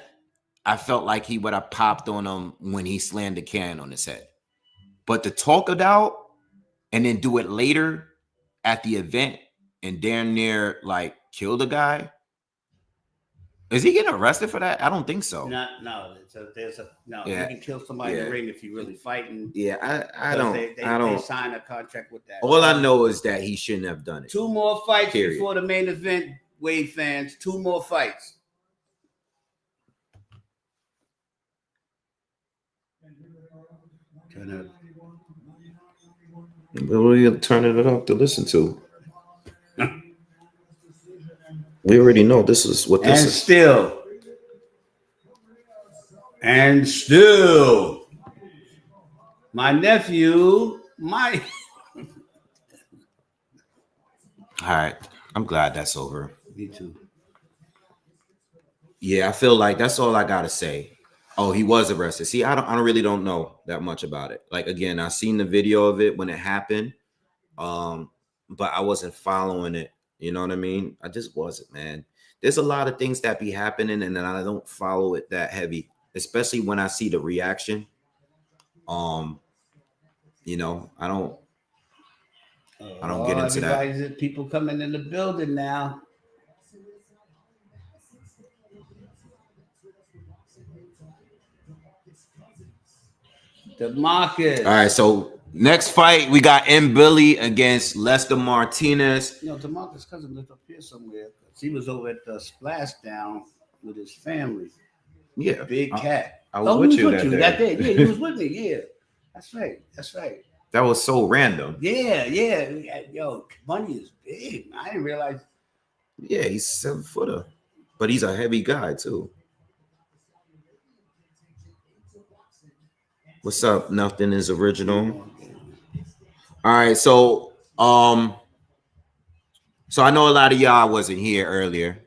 I felt like he would have popped on him when he slammed the can on his head. But to talk it out and then do it later at the event and damn near like kill the guy, Is he getting arrested for that? I don't think so. No. You Yeah. can kill somebody in Yeah. the ring if you're really fighting. Yeah, I Because don't. They sign a contract with that. All I know is that he shouldn't have done it. 2 more fights Period. before the main event, Wave fans. 2 more fights. What are you turning it up to listen to? We already know this is what this is. And still, my nephew, Mike. All right. I'm glad that's over. Me too. Yeah, I feel like that's all I gotta say. Oh, he was arrested. See, I really don't know that much about it. Like, again, I seen the video of it when it happened. But I wasn't following it. You know what I mean? I just wasn't, man. There's a lot of things that be happening, and then I don't follow it that heavy, especially when I see the reaction. You know, I don't get into that. People coming in the building now. DeMarcus. All right, so next fight we got Billy against Lester Martinez. You know, DeMarcus' cousin lived up here somewhere. He was over at the Splashdown with his family. Yeah, Big cat. I was with you that day. Yeah, he was with me. Yeah, that's right. That was so random. Yeah. Yo, money is big. I didn't realize. Yeah, he's 7-footer, but he's a heavy guy too. What's up? Nothing is original. All right, so I know a lot of y'all wasn't here earlier,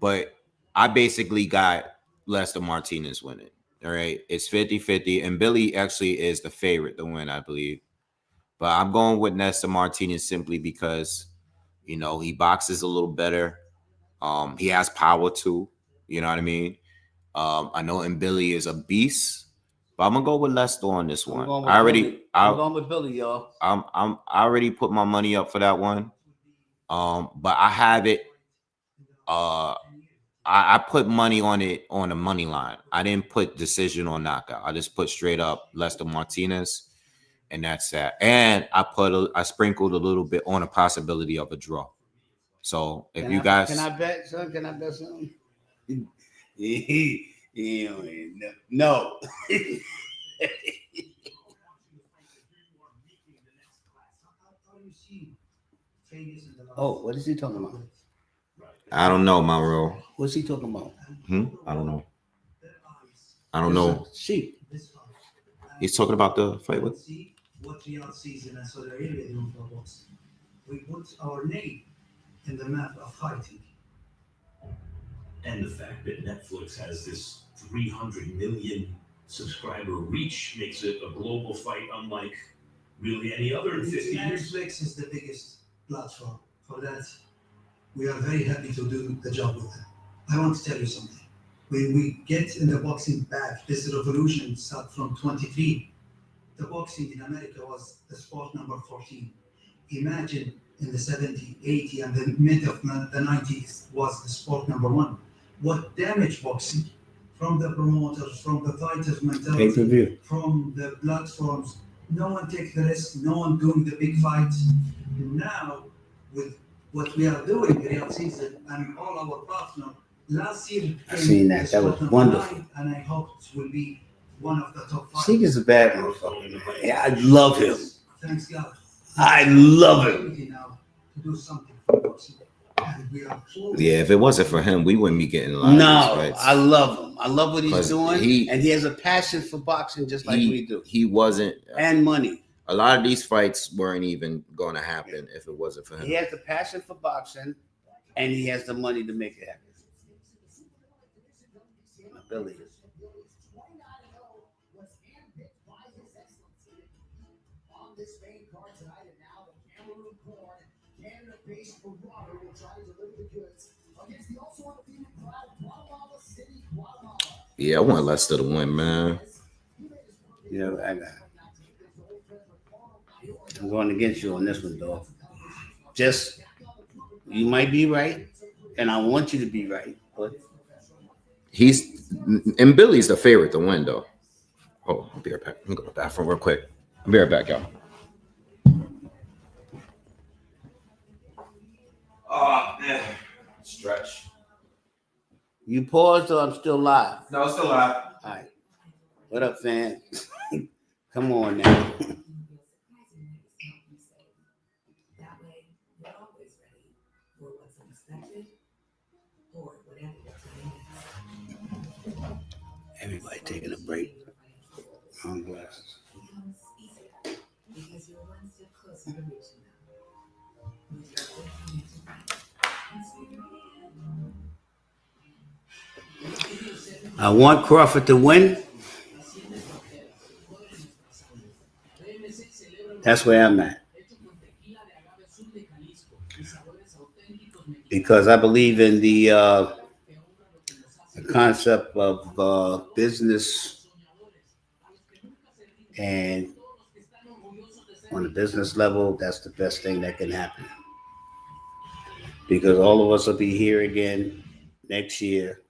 but I basically got Lester Martinez winning. All right, it's 50-50, and Billy actually is the favorite to win, I believe. But I'm going with Lester Martinez simply because, you know, he boxes a little better. He has power too. You know what I mean? I know Billy is a beast. But I'm gonna go with Lester on this one. I'm going with Billy, y'all. I already put my money up for that one. But I have it. I put money on it on the money line. I didn't put decision or knockout. I just put straight up Lester Martinez, and that's that. And I sprinkled a little bit on a possibility of a draw. So if you guys can I bet, son? Can I bet something? No. Oh, what is he talking about? I don't know, Monroe. What's he talking about? I don't know. Sheep. He's talking about the fight with. What Riyadh season and Saudi Arabia doing for boxing. We put our name in the map of fighting. And the fact that Netflix has this 300 million subscriber reach makes it a global fight unlike really any other in 50 years. Netflix is the biggest platform. For that, we are very happy to do the job with them. I want to tell you something. When we get in the boxing back, this revolution started from 23. The boxing in America was the sport number 14. Imagine in the 70, 80, and the mid of the 90s was the sport number 1. What damaged boxing from the promoters, from the fighters' mentality, Pay-per-view, from the platforms. No one takes the risk, no one doing the big fights. Now, with what we are doing, Riyadh season, and all our partners, last year, I seen that. That was wonderful. 9, and I hope it will be one of the top 5. Sheik is a bad motherfucker. Yeah, I love him. Thanks God. I love him. Now to do something for boxing. And we are close. Yeah, if it wasn't for him, we wouldn't be getting a lot of these fights. I love him. I love what he's doing, he- and he has a passion for boxing just like we do, He wasn't. and money. A lot of these fights weren't even going to happen if it wasn't for him. He has the passion for boxing, and he has the money to make it happen. Billy. Yeah, I want Lester to win, man. You know, I'm going against you on this one, dog. Just, you might be right, and I want you to be right, but and Billy's the favorite to win, though. Oh, I'll be right back. Let me go to the bathroom real quick. I'll be right back, y'all. Oh, man. Stretch. You paused or I'm still live? No, it's still live. All right. What up, fam? Come on now. Everybody taking a break. Sunglasses. I want Crawford to win. That's where I'm at. Because I believe in the concept of business, and on a business level, that's the best thing that can happen. Because all of us will be here again next year,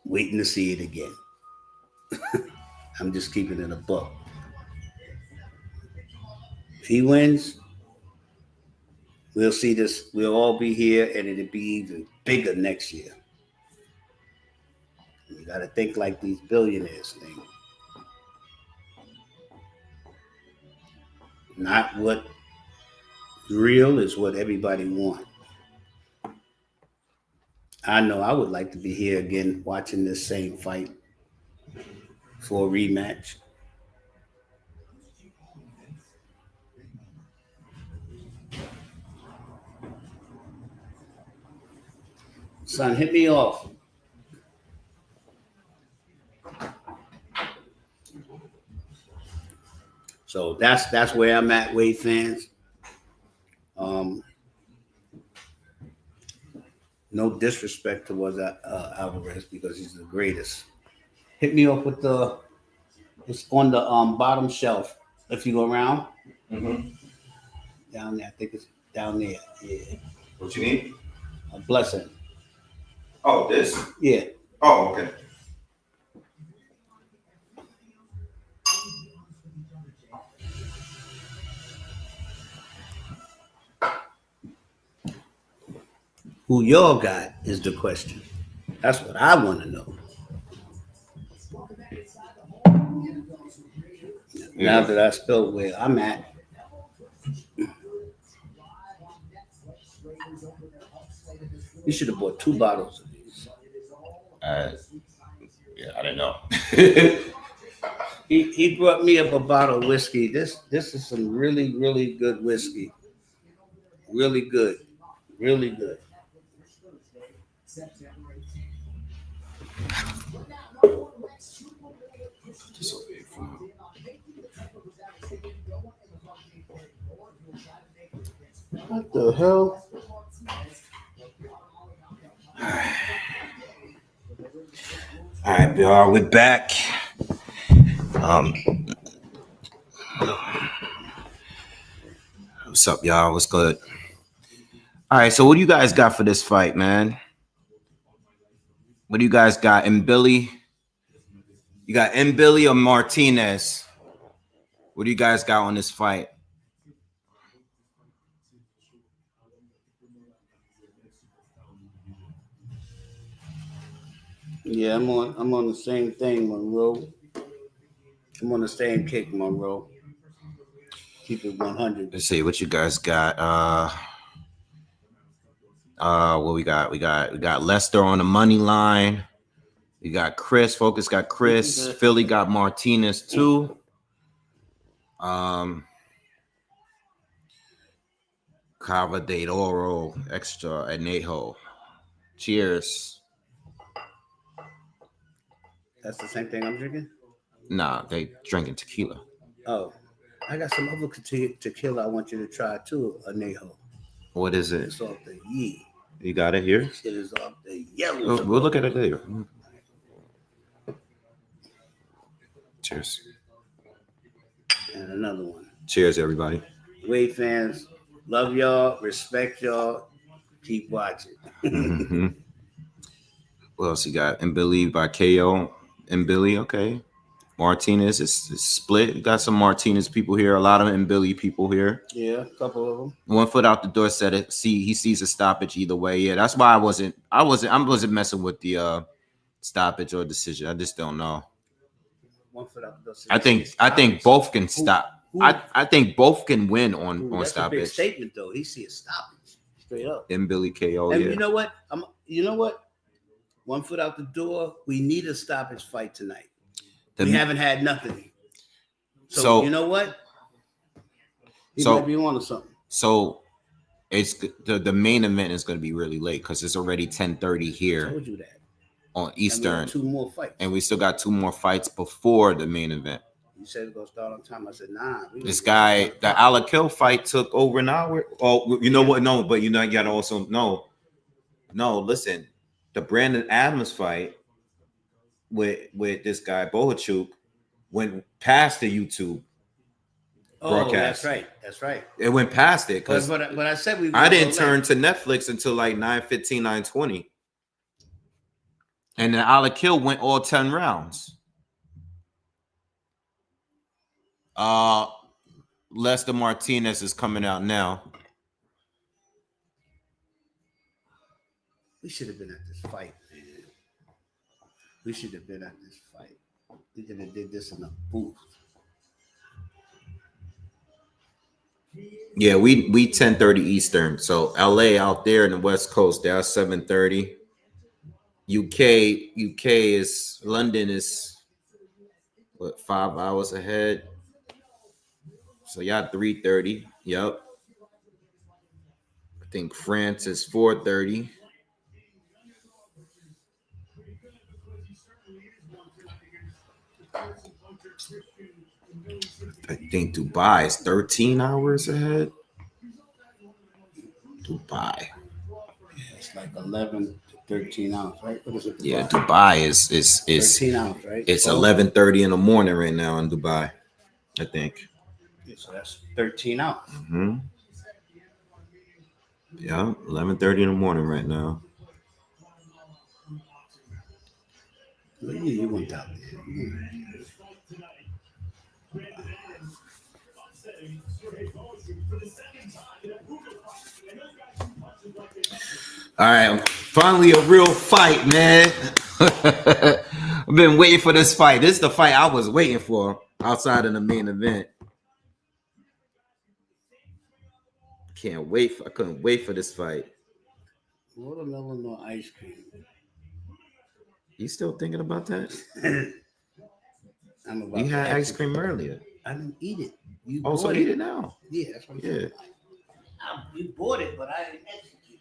waiting to see it again. I'm just keeping it a buck. If he wins, we'll see this. We'll all be here, and it'll be even bigger next year. You got to think like these billionaires think. Not what real is what everybody wants. I know I would like to be here again watching this same fight for a rematch. Son, hit me off. So that's where I'm at, Wade fans. No disrespect towards Alvarez because he's the greatest. Hit me up with it's on the bottom shelf. If you go around, down there, I think it's down there. Yeah. What you need? A blessing. Oh, this? Yeah. Oh, okay. Who y'all got is the question. That's what I want to know. Now that I spelled where I'm at. You should have bought 2 bottles of these. Yeah, I didn't know. He brought me up a bottle of whiskey. This is some really, really good whiskey. Really good. Really good. What the hell? All right, y'all, we're back. What's up, y'all? What's good? All right, so what do you guys got for this fight, man? What do you guys got? And Billy? You got Billy or Martinez? What do you guys got on this fight? Yeah, I'm on the same thing, Monroe. I'm on the same kick, Monroe. Keep it 100. Let's see what you guys got. What we got? We got Lester on the money line. We got Chris. Focus got Chris. Philly got Martinez too. Cava de Oro extra anejo. Cheers. That's the same thing I'm drinking? Nah, they drinking tequila. Oh, I got some other tequila I want you to try too, anejo. What is it? It's off the ye. You got it here? It is off the yellow. We'll look at it later. Cheers. And another one. Cheers, everybody. Wade fans, love y'all, respect y'all, keep watching. What else you got? And Billy by KO. And Billy, okay. Martinez is split. You got some Martinez people here. A lot of and Billy people here. Yeah, a couple of them. 1 foot out the door said it. He sees a stoppage either way. Yeah, that's why I wasn't messing with the stoppage or decision. I just don't know. 1 foot out the door. I think both can stop. I think both can win on That's stoppage. a big statement though. He sees stoppage straight up. And Billy KO. And Yeah. you know what? 1 foot out the door. We need a stoppage fight tonight. We haven't had nothing. So you know what? He might be on to something. So it's the main event is going to be really late because it's already 10:30 here. I told you that. On Eastern. 2 more fights. And we still got 2 more fights before the main event. You said it's gonna start on time. I said, nah. This guy, the Alakil fight took over an hour. Oh, you know what? No, but you gotta also no. Listen, the Brandon Adams fight with this guy Bohachuk went past the YouTube broadcast. That's right. It went past it because but I said I didn't turn to Netflix until like 9:15, 9:20. And then Alakil went all 10 rounds. Lester Martinez is coming out now. We should have been at this fight, man. We should have been at this fight. We could have did this in a booth. Yeah, we 10:30 Eastern. So LA out there in the West Coast, they're 7:30. UK is London is what 5 hours ahead. So y'all 3:30. Yep. I think France is 4:30. I think Dubai is 13 hours ahead. Dubai. Yeah, it's like 11 to 13 hours, right? What is it? Dubai? Yeah, Dubai is 13 hours, right? It's 11:30 in the morning right now in Dubai, I think. Yeah, so that's 13 hours. Mm-hmm. Yeah, 11:30 in the morning right now. Well, you went out there. All right, finally a real fight, man. I've been waiting for this fight. This is the fight I was waiting for outside of the main event. I couldn't wait for this fight. Watermelon or ice cream? You still thinking about that? I'm about You had to ice cream earlier. I didn't eat it. You Oh, so bought eat it now. Yeah, that's what I'm Yeah. saying. You bought it, but I didn't execute.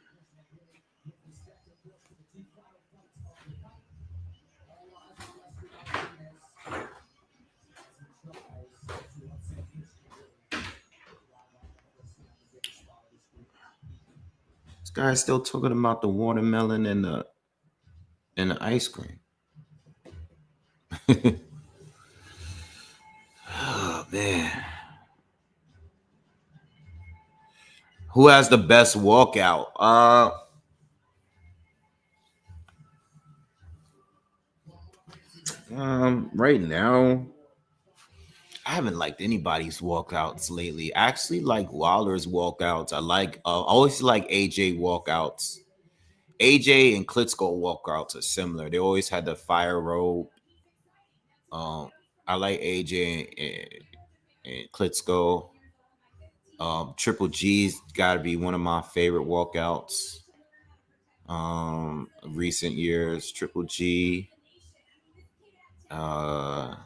This guy's still talking about the watermelon and the ice cream. Oh man. Who has the best walkout? Right now, I haven't liked anybody's walkouts lately. I actually like Wilder's walkouts. I always like AJ walkouts. AJ and Klitschko walkouts are similar. They always had the fire rope. I like AJ and Klitschko. Triple G's got to be one of my favorite walkouts. Recent years, Triple G. I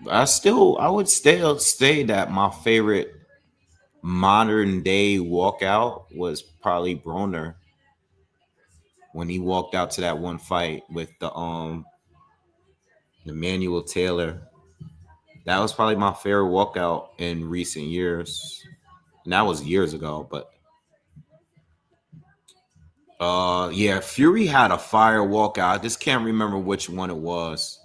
would still say that my favorite modern day walkout was probably Broner when he walked out to that one fight with the Emmanuel Taylor. That was probably my favorite walkout in recent years. And that was years ago, but yeah, Fury had a fire walkout. I just can't remember which one it was.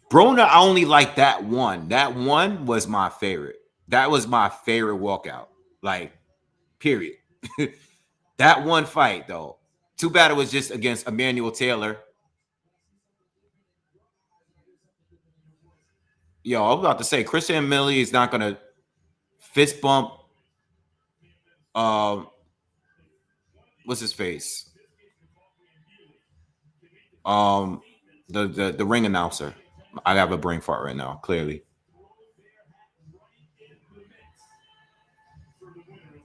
Broner, I only like that one. That one was my favorite. That was my favorite walkout. Like, period. That one fight, though. Too bad it was just against Emmanuel Taylor. Yo, I was about to say, Christian Millie is not going to fist bump. What's his face? The ring announcer. I have a brain fart right now, clearly.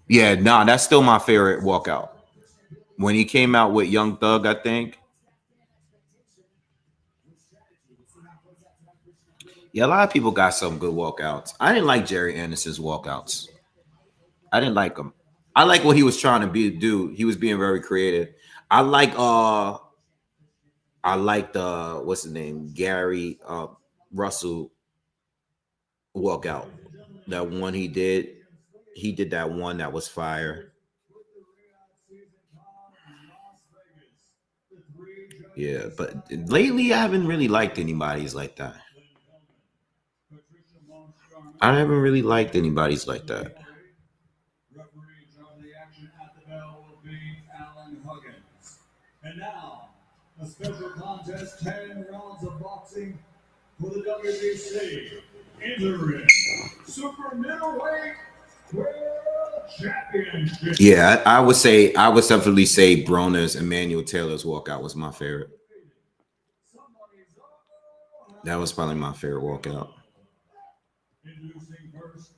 Yeah, nah, that's still my favorite walkout. When he came out with Young Thug, I think. Yeah, a lot of people got some good walkouts. I didn't like Jerry Anderson's walkouts. I didn't like him. I like what he was trying to do. He was being very creative. I like what's his name? Gary Russell walkout. That one he did. He did that one that was fire. Yeah, but lately I haven't really liked anybody's like that. I haven't really liked anybody's like that. And now, a special contest, 10 rounds of boxing for the WBC interim super middleweight world championship. Yeah, I would definitely say Broner's Emmanuel Taylor's walkout was my favorite. That was probably my favorite walkout. Introducing first,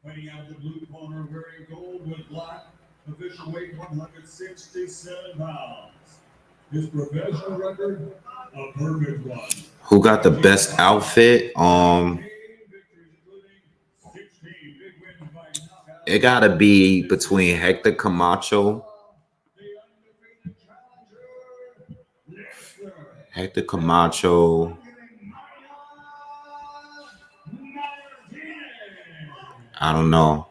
fighting out the blue corner, wearing gold with black, official weight 167 pounds. His professional record, a perfect one. Who got the best outfit? It gotta be between Hector Camacho. I don't know.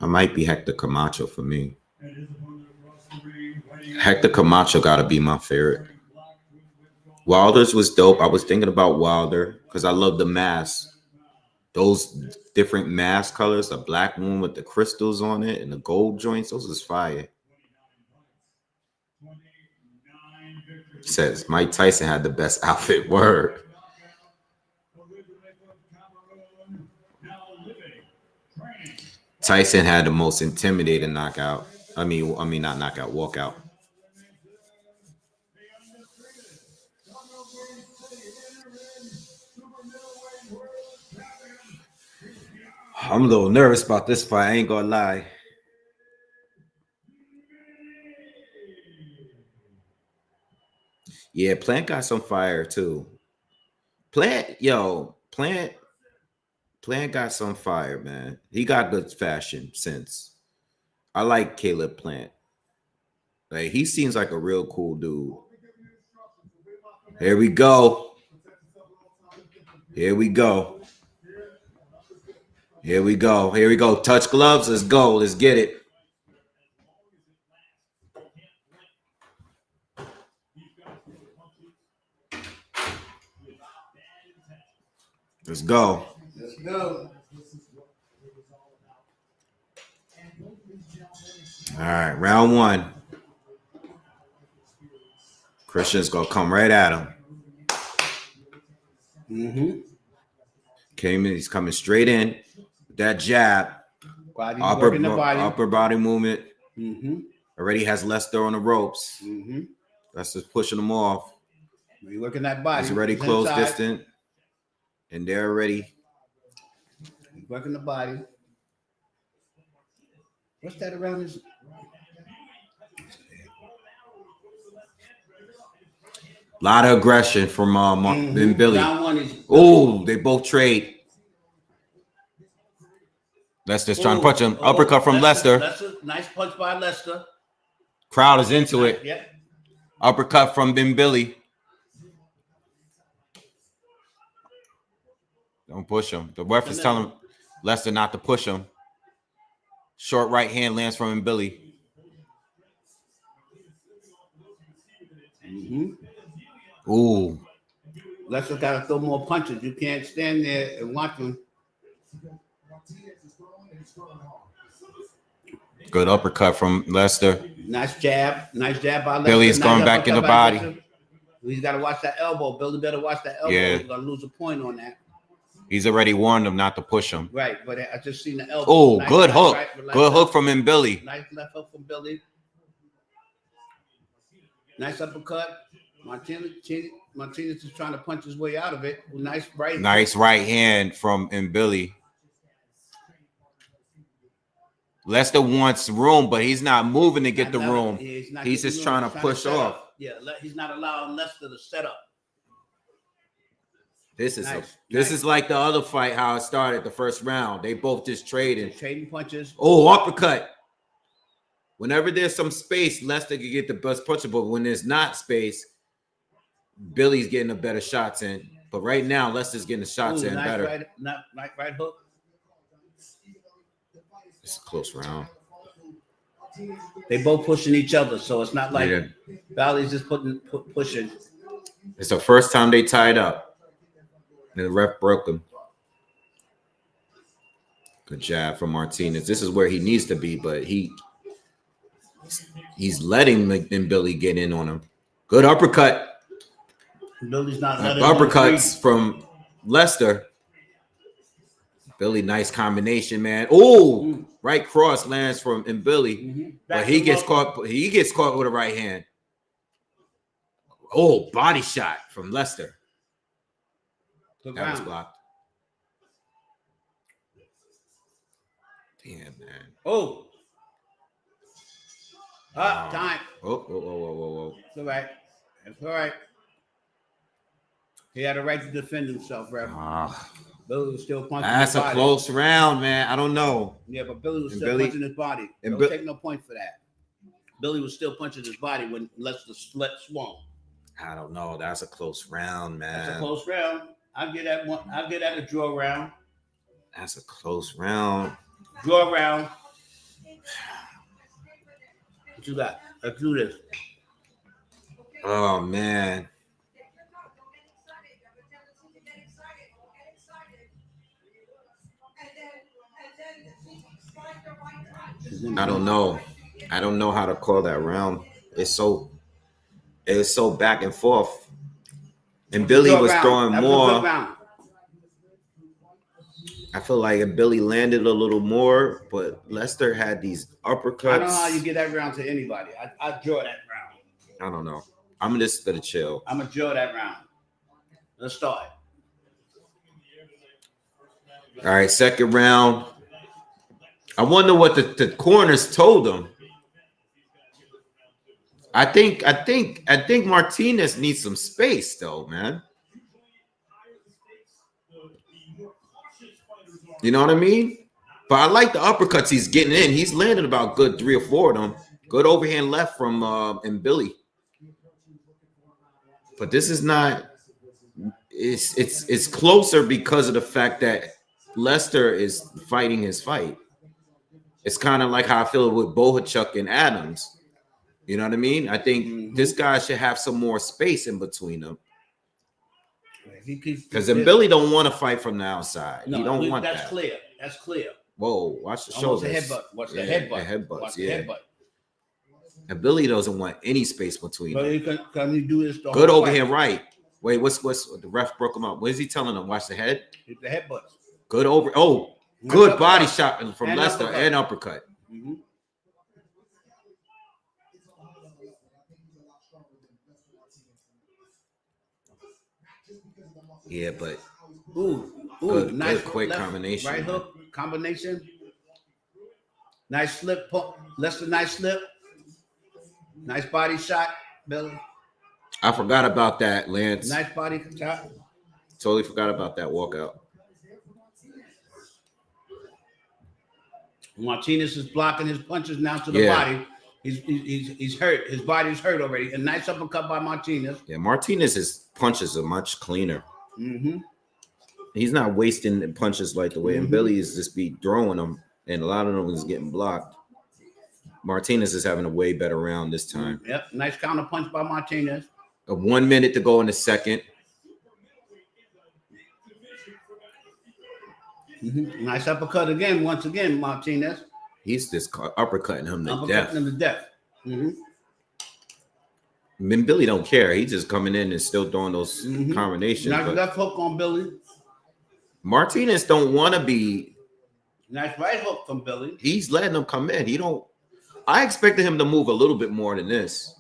It might be Hector Camacho for me. Hector Camacho gotta be my favorite. Wilder's was dope. I was thinking about Wilder because I love the mask. Those different mask colors, the black one with the crystals on it and the gold joints, those is fire. It says Mike Tyson had the best outfit. Word. Tyson had the most intimidating knockout. I mean not knockout, walkout. I'm a little nervous about this fight. I ain't gonna lie. Yeah, Plant got some fire too. Plant got some fire, man. He got good fashion sense. I like Caleb Plant. Like, he seems like a real cool dude. Here we go. Touch gloves. Let's go. Let's get it. Let's go. All right, round one. Christian's gonna come right at him. He's coming straight in. That jab. Upper body movement. Already has Lester on the ropes. That's just pushing him off. You're working that body. He's already close distant. And they're already working the body. What's that around his? A lot of aggression from Billy. Oh, they both trade. Lester's trying to punch him. Uppercut from Lester. Nice punch by Lester. Crowd is into it. Yeah. Uppercut from Billy. Don't push him. The ref is telling Lester not to push him. Short right hand lands from Billy. Ooh. Lester got to throw more punches. You can't stand there and watch him. Good uppercut from Lester. Nice jab by Lester. Billy's Nice going back in the uppercut by body. Lester. He's got to watch that elbow. Billy better watch that elbow. Yeah. He's gonna lose a point on that. He's already warned him not to push him. Right, but I just seen the elbow. Oh, Nice good right, hook. right, Good hook from him, Billy. Nice left hook from Billy. Nice uppercut. Martinez is trying to punch his way out of it. Nice right. Nice right hand from Billy. Lester wants room, but he's not moving to get the room. He's just trying to push off. Yeah, he's not allowing Lester to set up. This is like the other fight, how it started the first round. They both just trading punches. Oh, uppercut. Whenever there's some space, Lester can get the best puncher, but when there's not space, Billy's getting the better shots in. But right now, Lester's getting the shots in better. Right hook. It's a close round. They both pushing each other, so it's not like Valley's just pushing. It's the first time they tied up. And the ref broke him. Good jab from Martinez. This is where he needs to be, but he's letting Billy get in on him. Good uppercut. Billy's not letting uppercuts from Lester. Billy, nice combination, man. Oh, right cross lands from Billy, but he gets caught. He gets caught with a right hand. Oh, body shot from Lester. That was blocked. Damn, man. Oh. Time. Whoa. It's all right. It's all right. He had a right to defend himself, ref. Billy was still punching That's his a body. close round, man. I don't know. Yeah, but Billy was still punching his body. Don't take no point for that. Billy was still punching his body when Lester swung. I don't know. That's a close round, man. That's a close round. I'll get that one. I'll get that a draw round. That's a close round. Draw round. What you got? Let's do this. Oh, man. I don't know. I don't know how to call that round. It's so back and forth. And Billy was throwing more. I feel like Billy landed a little more, but Lester had these uppercuts. I don't know how you get that round to anybody. I draw that round. I don't know. I'm just gonna chill. I'm gonna draw that round. Let's start. All right, second round. I wonder what the corners told him. I think Martinez needs some space though, man. You know what I mean? But I like the uppercuts he's getting in. He's landed about good 3 or 4 of them. Good overhand left from and Billy. But this is not. It's closer because of the fact that Lester is fighting his fight. It's kind of like how I feel with Bohachuk and Adams. You know what I mean? I think this guy should have some more space in between them. Because Billy don't want to fight from the outside. No, he don't want that's that. Clear. That's clear. Whoa, watch the shoulders. Watch the headbutt. Headbutts, yeah. And Billy doesn't want any space between them. Can you do this? Good overhand right. Wait, what's the ref broke him up? What is he telling him? Watch the head. The headbutt. Good over. Oh, good body shot from Lester and uppercut. Mm-hmm. Yeah, but good, nice good quick combination. Right hook combination. Nice slip. Lester, nice slip. Nice body shot, Billy. I forgot about that, Lance. Nice body shot. Totally forgot about that walkout. Martinez is blocking his punches now to the body. He's hurt. His body's hurt already. A nice uppercut by Martinez. Yeah, Martinez's punches are much cleaner. Mm-hmm. He's not wasting punches like the way and Billy is just be throwing them, and a lot of them is getting blocked. Martinez is having a way better round this time. Yep, nice counter punch by Martinez. 1 minute to go in the second. Mm-hmm. Nice uppercut again, once again, Martinez. He's just uppercutting him to death. Him to death. Mm-hmm. I mean, Billy don't care. He's just coming in and still throwing those combinations. Nice left hook on Billy. Martinez don't want to be. Nice right hook from Billy. He's letting him come in. He don't. I expected him to move a little bit more than this.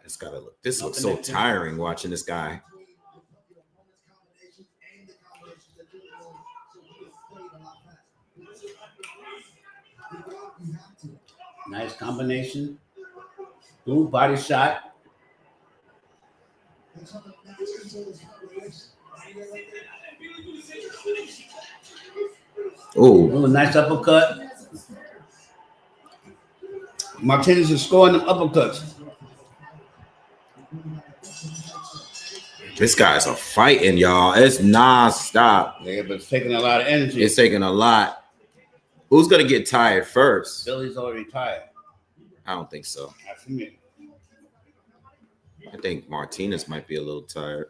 It's gotta look. This looks so tiring watching this guy. Nice combination. Ooh, body shot. Ooh, Nice uppercut. Martinez is scoring them uppercuts. this guy's a fighting, y'all. It's non-stop. Yeah, but it's taking a lot of energy. It's taking a lot. Who's gonna get tired first? Billy's already tired. I don't think so. That's me. I think Martinez might be a little tired.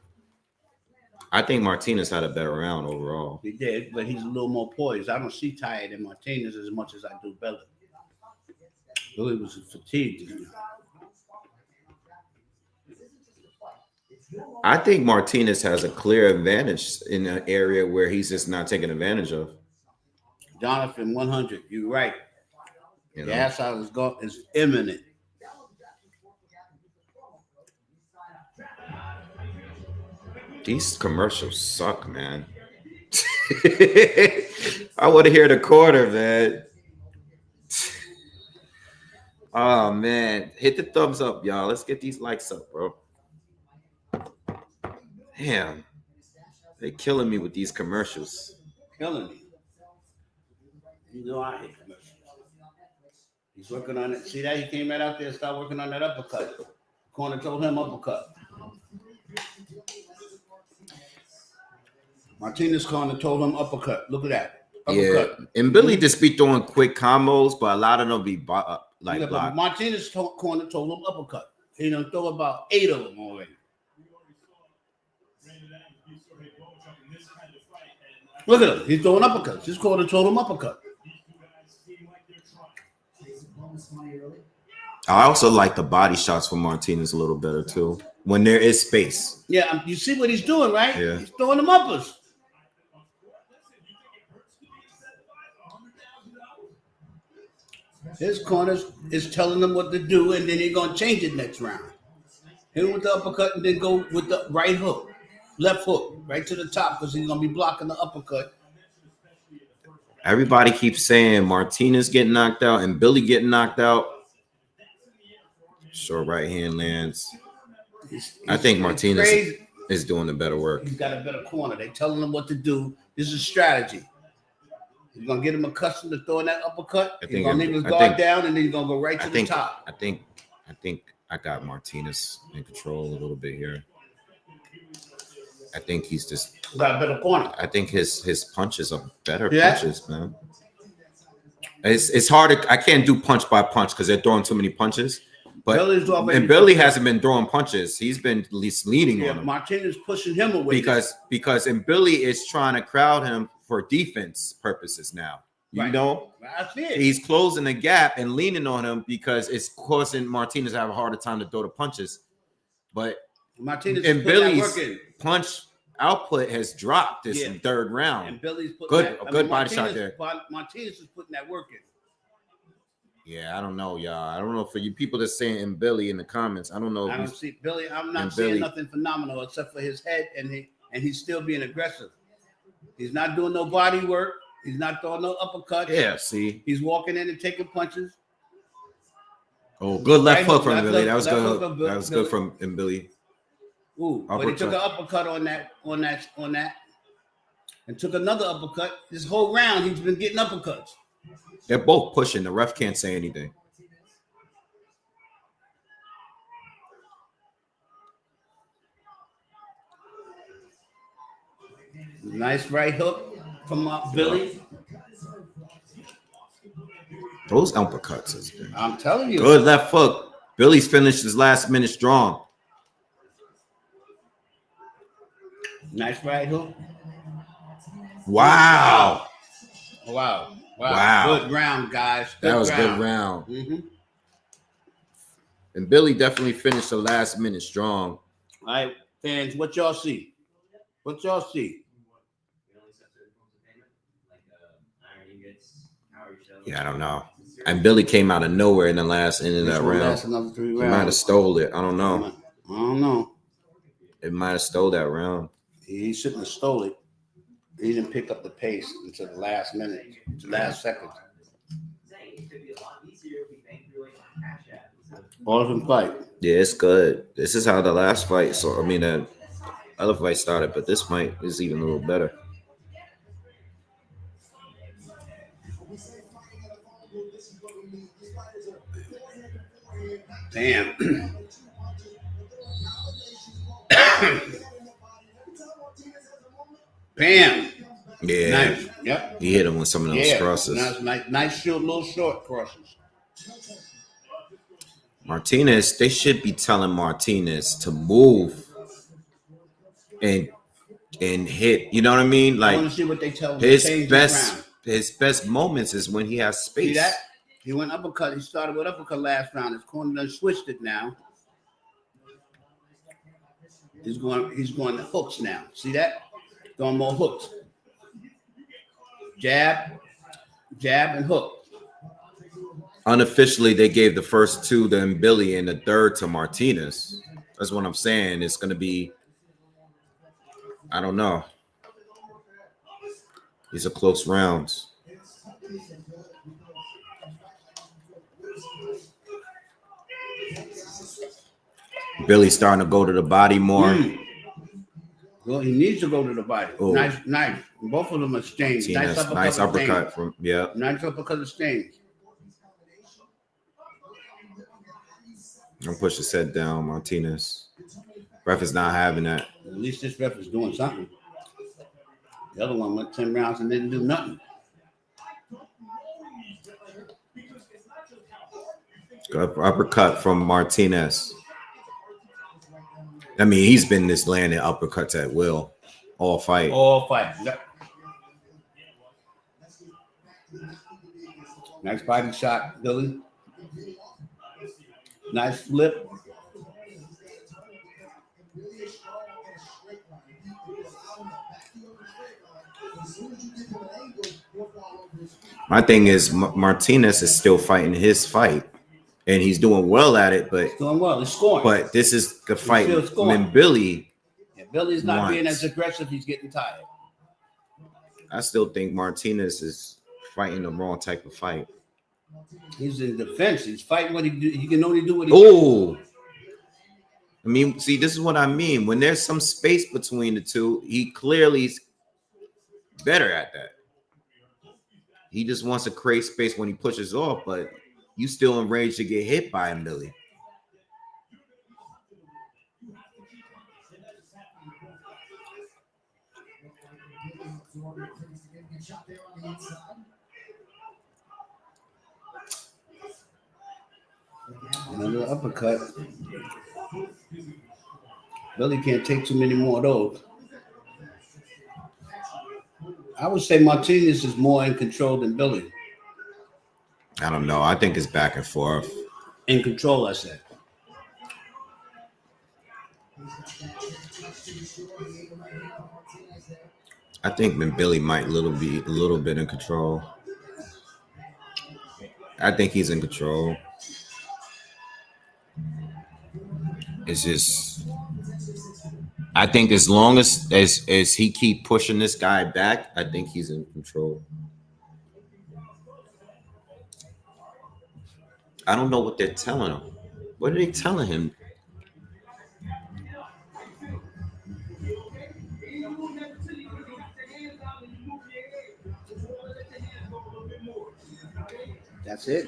I think Martinez had a better round overall. He did, but he's a little more poised. I don't see tired in Martinez as much as I do Billy. Billy was fatigued. I think Martinez has a clear advantage in an area where he's just not taking advantage of. Jonathan 100. You're right. You know? The ass out is imminent. These commercials suck, man. I want to hear the quarter, man. Oh, man. Hit the thumbs up, y'all. Let's get these likes up, bro. Damn. They're killing me with these commercials. Killing me. You know I hate commercials. He's working on it. See that? He came right out there and started working on that uppercut. Corner told him uppercut. Martinez corner told him uppercut. Look at that. Uppercut. Yeah. And Billy just be throwing quick combos, but a lot of them be like blocked. Martinez corner told him uppercut. He done throw about 8 of them already. Look at him. He's throwing uppercuts. His corner told him uppercut. I also like the body shots from Martinez a little better too. When there is space. Yeah, you see what he's doing, right? Yeah. He's throwing them uppers. His corners is telling them what to do, and then they're going to change it next round. Hit him with the uppercut and then go with the right hook. Left hook, right to the top, because he's going to be blocking the uppercut. Everybody keeps saying Martinez getting knocked out and Billy getting knocked out. Short right hand lands. I think Martinez is doing the better work. He's got a better corner. They're telling him what to do. This is strategy. He's going to get him accustomed to throwing that uppercut. He's going to leave his guard down, and then he's going to go right to the top. I think I got Martinez in control a little bit here. I think he's just got a better corner. I think his punches are better punches, man. It's hard. I can't do punch by punch because they're throwing too many punches. But Billy hasn't been throwing punches. He's been at least leading on him. Martinez pushing him away because Billy is trying to crowd him for defense purposes now. You know, that's it. He's closing the gap and leaning on him because it's causing Martinez to have a harder time to throw the punches. But Martinez and Billy's punch output has dropped this third round. And Billy's putting good body shot there. Martinez is putting that work in. Yeah, I don't know, y'all. I don't know for you people that's saying Billy in the comments. I don't know. I don't see Billy. I'm not seeing nothing phenomenal except for his head, and he's still being aggressive. He's not doing no body work. He's not throwing no uppercuts. Yeah, see. He's walking in and taking punches. Oh, good left hook from Billy. That was good. That was good from Billy. Ooh, but he took an uppercut on that, and took another uppercut. This whole round, he's been getting uppercuts. They're both pushing. The ref can't say anything. Nice right hook from Billy. Those uppercuts has been. I'm telling you. Good left hook. Billy's finished his last minute strong. Nice right hook. Wow. Wow. Wow. Good round, guys. That was a good round. Mm-hmm. And Billy definitely finished the last minute strong. All right, fans, what y'all see? What y'all see? Yeah, I don't know. And Billy came out of nowhere in the last end of that round. Last another 3 rounds. He might have stole it. I don't know. I don't know. It might have stole that round. He shouldn't have stole it. He didn't pick up the pace until the last minute, the last second. Awesome fight. Yeah, it's good. This is how the last fight. So I mean, the other fight started, but this fight is even a little better. Damn. Bam. Yeah. Nice. Yep. He hit him with some of those crosses. Nice short, little short crosses. Martinez, they should be telling Martinez to move and hit. You know what I mean? I Like want to see what they tell him. his best moments is when he has space. See that? He went uppercut. He started with uppercut last round. His corner done switched it now. He's going to hooks now. See that? Going more hooks. Jab, and hook. Unofficially, they gave the first 2 to Billy and the third to Martinez. That's what I'm saying. It's going to be, I don't know. These are close rounds. Billy's starting to go to the body more. Well, he needs to go to the body. Ooh. Nice. Both of them are stained. Nice uppercut from, yeah. Nice uppercut of stains. Don't push his head down, Martinez. Ref is not having that. At least this ref is doing something. The other one went 10 rounds and didn't do nothing. Uppercut from Martinez. I mean, he's been this landing uppercuts at will all fight. Yep. Nice body shot, Billy. Nice flip. My thing is Martinez is still fighting his fight, and he's doing well at it. But doing well, he's scoring. But this is the fight when Billy. Yeah, Billy's not being as aggressive. He's getting tired. I still think Martinez is fighting the wrong type of fight. He's in defense. He's fighting what he can only do what he can. I mean, see, this is what I mean. When there's some space between the two, he clearly is better at that. He just wants to create space when he pushes off, but you still enraged to get hit by him, Billy. Another uppercut. Billy can't take too many more of those. I would say Martinez is more in control than Billy. I don't know. I think it's back and forth. In control, I said. I think Billy might be a little bit in control. I think he's in control. It's just, I think as long as he keep pushing this guy back, I think he's in control. I don't know what they're telling him. What are they telling him? That's it.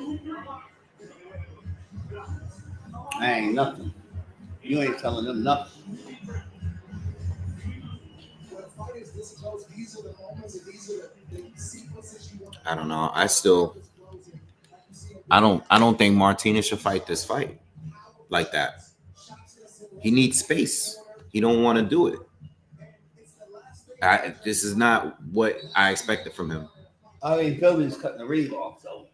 I ain't nothing. You ain't telling them nothing. I don't know. I don't think Martinez should fight this fight like that. He needs space. He don't want to do it. This is not what I expected from him. I mean, Billy's cutting the ring off, so.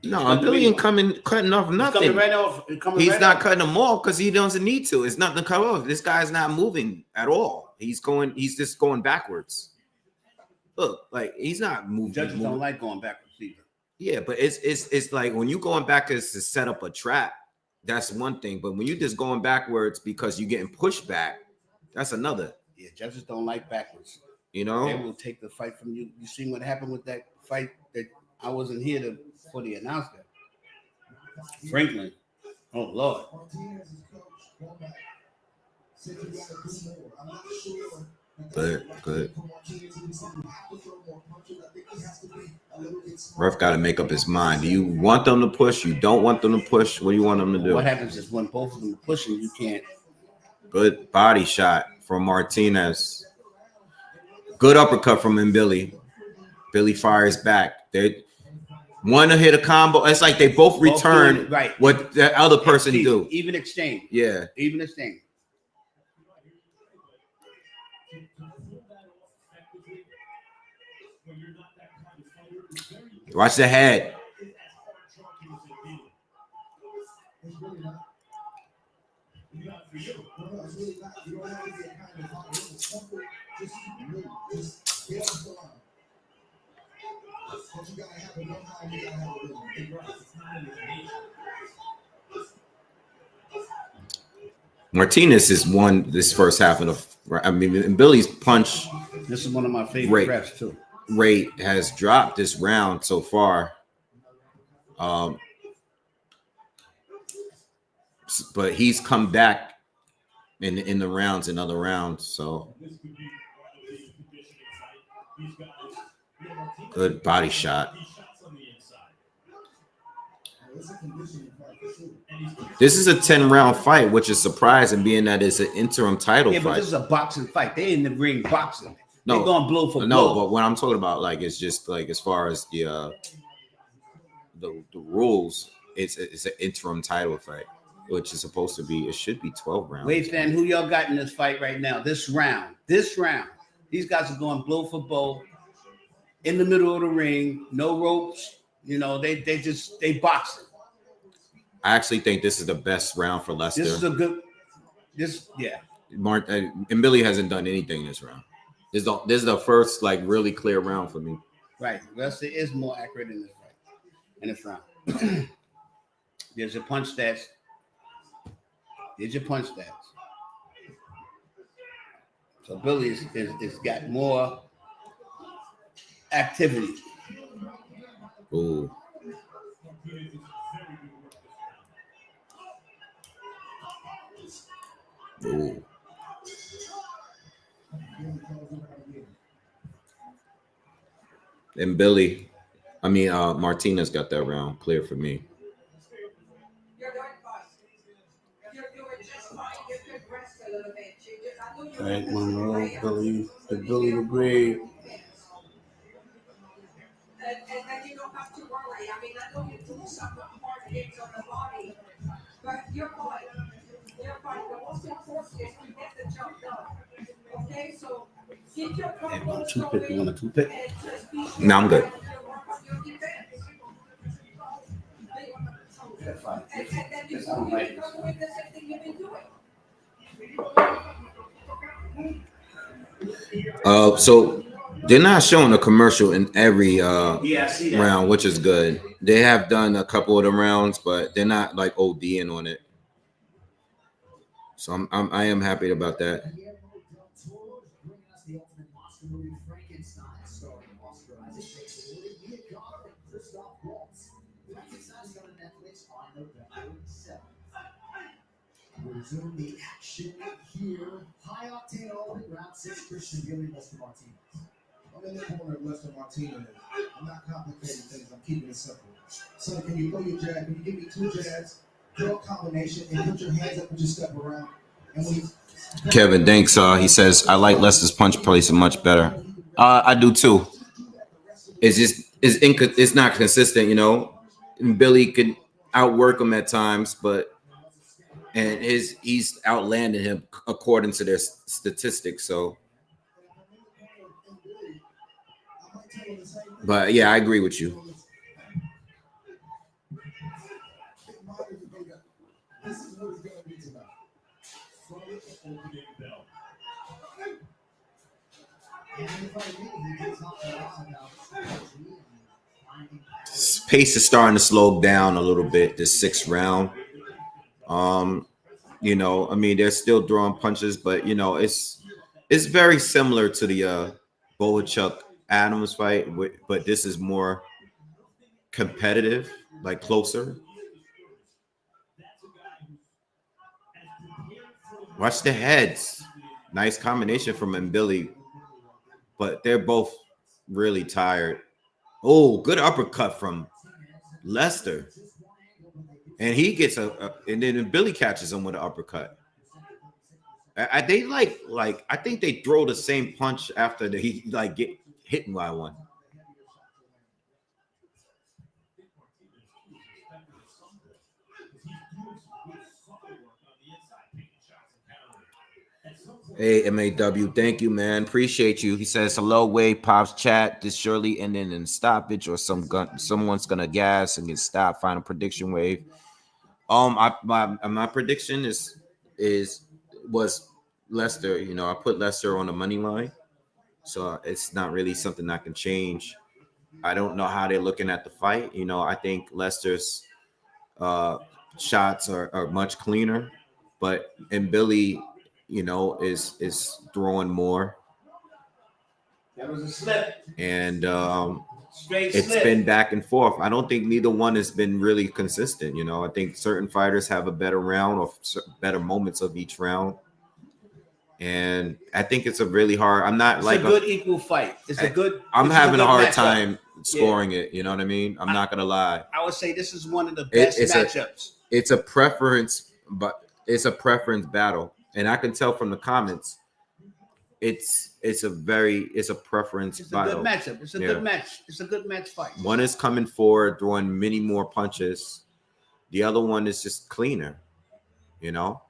No, Billy ain't cutting off nothing. Coming right off. He's not cutting them off because he doesn't need to. It's nothing to cut off. This guy's not moving at all. He's just going backwards. Look, like he's not moving. Judges don't like going backwards either. Yeah, but it's like when you going backwards to set up a trap, that's one thing. But when you just going backwards because you're getting pushed back, that's another. Yeah, judges don't like backwards. You know, they will take the fight from you. You seen what happened with that fight that I wasn't here for the announcement. Franklin, oh Lord. Good. Ref got to make up his mind. Do you want them to push? You don't want them to push? What do you want them to do? What happens is when both of them are pushing, you can't. Good body shot from Martinez. Good uppercut from Billy. Billy fires back. They want to hit a combo. It's like they both return right. What the other person do. Even exchange. Yeah. Even exchange. Watch the head. Martinez has won this first half of the. I mean, Billy's punch. This is one of my favorite refs too. Rate has dropped this round so far. But he's come back in the rounds, in other rounds. So good body shot. This is a 10-round fight, which is surprising, being that it's an interim title fight. Yeah, but this is a boxing fight. They in the ring boxing. No, they're going blow for blow. No, but what I'm talking about, like, it's just like as far as the rules, it's an interim title fight, which is supposed to be. It should be 12 rounds. Wait, Stan, who y'all got in this fight right now? This round, these guys are going blow for blow in the middle of the ring, no ropes. You know, they boxing. I actually think this is the best round for Lester. This is a good. Yeah. And Billy hasn't done anything this round. This is the first like really clear round for me. Right, Lester is more accurate in this fight. In this round, there's your punch stats. So Billy is got more activity. Ooh. Ooh. And Martinez got that round clear for me. All right, Monroe, Billy the Great. And you don't have to worry. I mean, I know you do some hard hits on the body, but you're fine. The most important is to get the job done. Okay, so get your combos Toothpick, you want a toothpick? No, I'm good. And then you go with the same thing you've been doing. So they're not showing a commercial in every round, which is good. They have done a couple of the rounds, but they're not like ODing on it. So I am happy about that. Resume the action here. High octane all in round 6. Christian Gilly, Lester Martinez. I'm in the corner of Lester Martinez. I'm not complicating things. I'm keeping it simple. So can you throw your jab? Can you give me 2 jabs? Throw a combination and put your hands up and just step around. And Kevin Danks, he says, I like Lester's punch placing much better. I do too. It's not consistent, you know. And Billy could outwork him at times, but he's outlanded him according to their statistics. So But yeah, I agree with you. This is what it's going to be tonight. From the opening bell. And if I mean, he can talk a lot about strategy and finding Pace is starting to slow down a little bit this 6th round. You know, I mean, they're still throwing punches, but you know, it's very similar to the Boachuk Adams fight, but this is more competitive, like closer. Watch the heads. Nice combination from Mbili, but they're both really tired. Oh, good uppercut from Lester. And he gets and then Billy catches him with an uppercut. I think they throw the same punch after he like get hit by one. Hey, MAW, thank you, man. Appreciate you. He says, hello, Wave Pops chat. This surely ending in stoppage or someone's gonna gas and get stopped. Final prediction, Wave. My prediction was Lester. You know, I put Lester on the money line, so it's not really something I can change. I don't know how they're looking at the fight. You know, I think Lester's shots are much cleaner, but Billy, you know, is throwing more. That was a slip. And Straight it's slip. been back and forth. I don't think neither one has been really consistent. You know, I think certain fighters have a better round or better moments of each round. And I think it's a really hard. I'm not It's like a good equal fight. It's a good. I'm it's having a hard matchup. time scoring it. You know what I mean? I'm not gonna lie. I would say this is one of the best matchups. It's a preference, but it's a preference battle. And I can tell from the comments, it's a preference It's a battle. good matchup. It's a good match. It's a good match fight. One is coming forward, throwing many more punches. The other one is just cleaner. You know,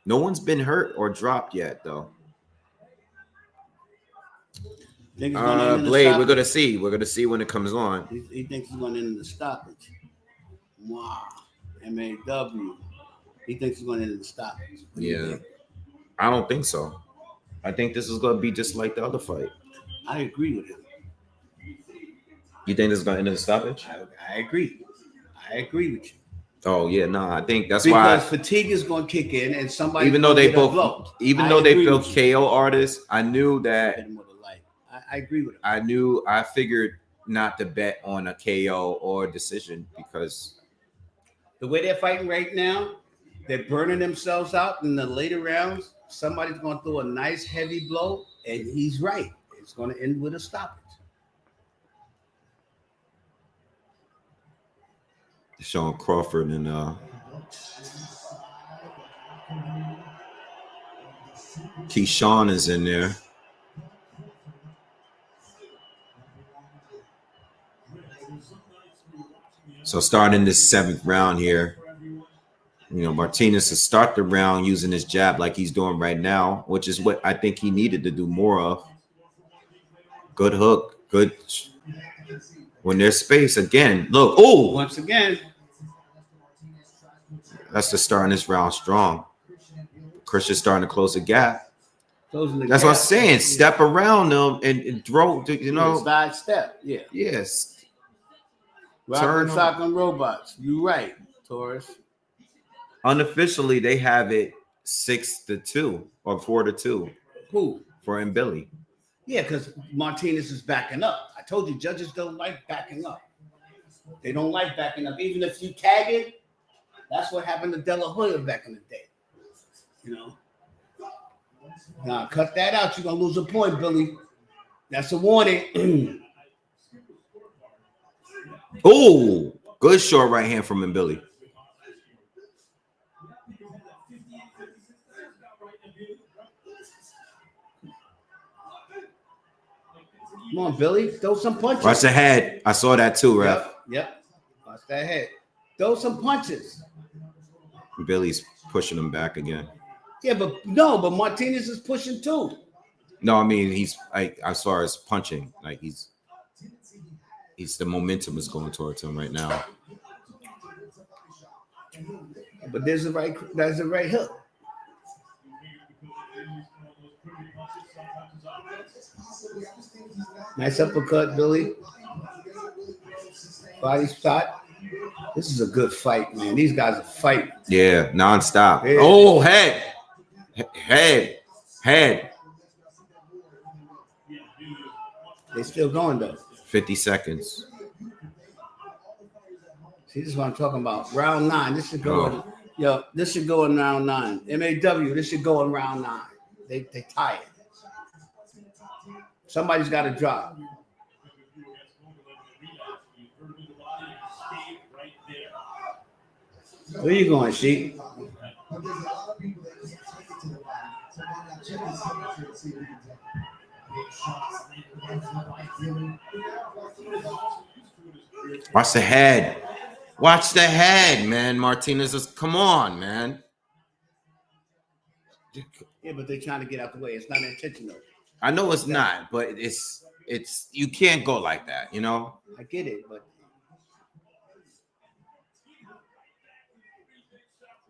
no one's been hurt or dropped yet, though. Think it's gonna end in the Blade, we're stoppage? gonna see. We're gonna see when it comes on. He thinks he's going to end in the stoppage. Wow, MAW. He thinks he's going to end in the stoppage. What do you Yeah, think? I don't think so. I think this is gonna be just like the other fight. I agree with him. You think this is gonna end in the stoppage? I agree. I agree with you. Oh yeah, no, I think that's Because why. fatigue is going to kick in, and somebody Even though they get a both, blow. even I though they agree both with you. KO artists, I knew that. Hit him with a light. I agree with him. I figured not to bet on a KO or decision because The way they're fighting right now, they're burning themselves out in the later rounds. Somebody's going to throw a nice heavy blow, and he's right. It's going to end with a stoppage. showing Crawford and Keyshawn is in there. So starting this 7th round here, you know, Martinez to start the round using his jab like he's doing right now, which is what I think he needed to do more of. Good hook, good. When there's space again, look. Oh, Once again, that's the starting this round strong. Christian's starting to close the gap. closing the That's gap. what I'm saying. Step around them and throw. You know, side step. Yeah. yes. Rock and them. shotgun robots. You're right, Taurus. Unofficially, they have it 6-2 or 4-2 Who? for Billy. Yeah, because Martinez is backing up. I told you, judges don't like backing up. They don't like backing up. Even if you tag it, that's what happened to De La Hoya back in the day. You know? Now, cut that out. You're going to lose a point, Billy. That's a warning. Oh, good short right hand from Billy. Come on, Billy. Throw some punches. Watch the head. I saw that too, ref. Yep. Watch that head. Throw some punches. Billy's pushing him back again. Yeah, but Martinez is pushing too. No, I mean he's like as far as punching, like he's the momentum is going towards him right now. But there's the right hook. Nice uppercut, Billy. Body shot. This is a good fight, man. These guys are fighting. Yeah, nonstop. Yeah. Oh, head. They still going though. 50 seconds. See, this is what I'm talking about. Round 9. This should go. Yo, this should go in round 9. MAW. This should go in round 9. They tie it. Somebody's got to drop. Where you going, Sheik? Watch the head. Watch the head, man. Martinez is, come on, man. Yeah, but they're trying to get out the way. It's not intentional. I know it's not, but it's you can't go like that, you know? I get it, but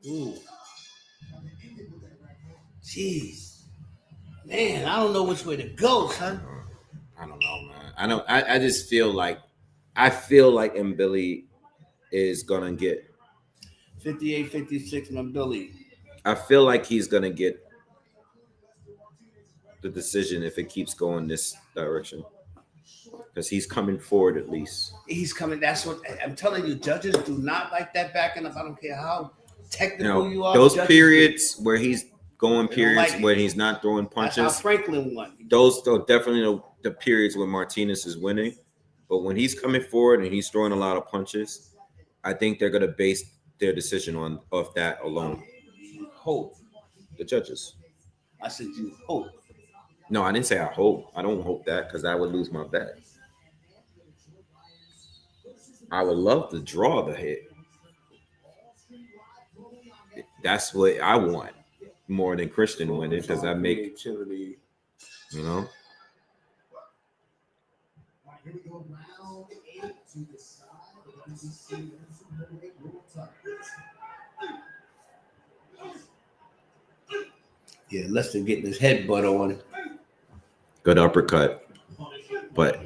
ooh. Jeez. Man, I don't know which way to go, son. I don't know, man. I just feel like Mbili is gonna get 58-56, my Billy. I feel like he's gonna get the decision if it keeps going this direction. Because he's coming forward at least. He's coming. That's what I'm telling you. Judges do not like that backing up. I don't care how technical you are. Those periods where he's going periods like when he's not throwing punches. That's how Franklin won. Those are definitely the periods when Martinez is winning. But when he's coming forward and he's throwing a lot of punches, I think they're gonna base their decision off that alone. Hope. The judges. I said you hope. No, I didn't say I hope. I don't hope that because I would lose my bet. I would love to draw the hit. That's what I want more than Christian winning because I make, you know. Here we go, round 8 to decide the WBC Supermiddleweight World Title. Yeah, Lester getting his headbutt on. Good uppercut, but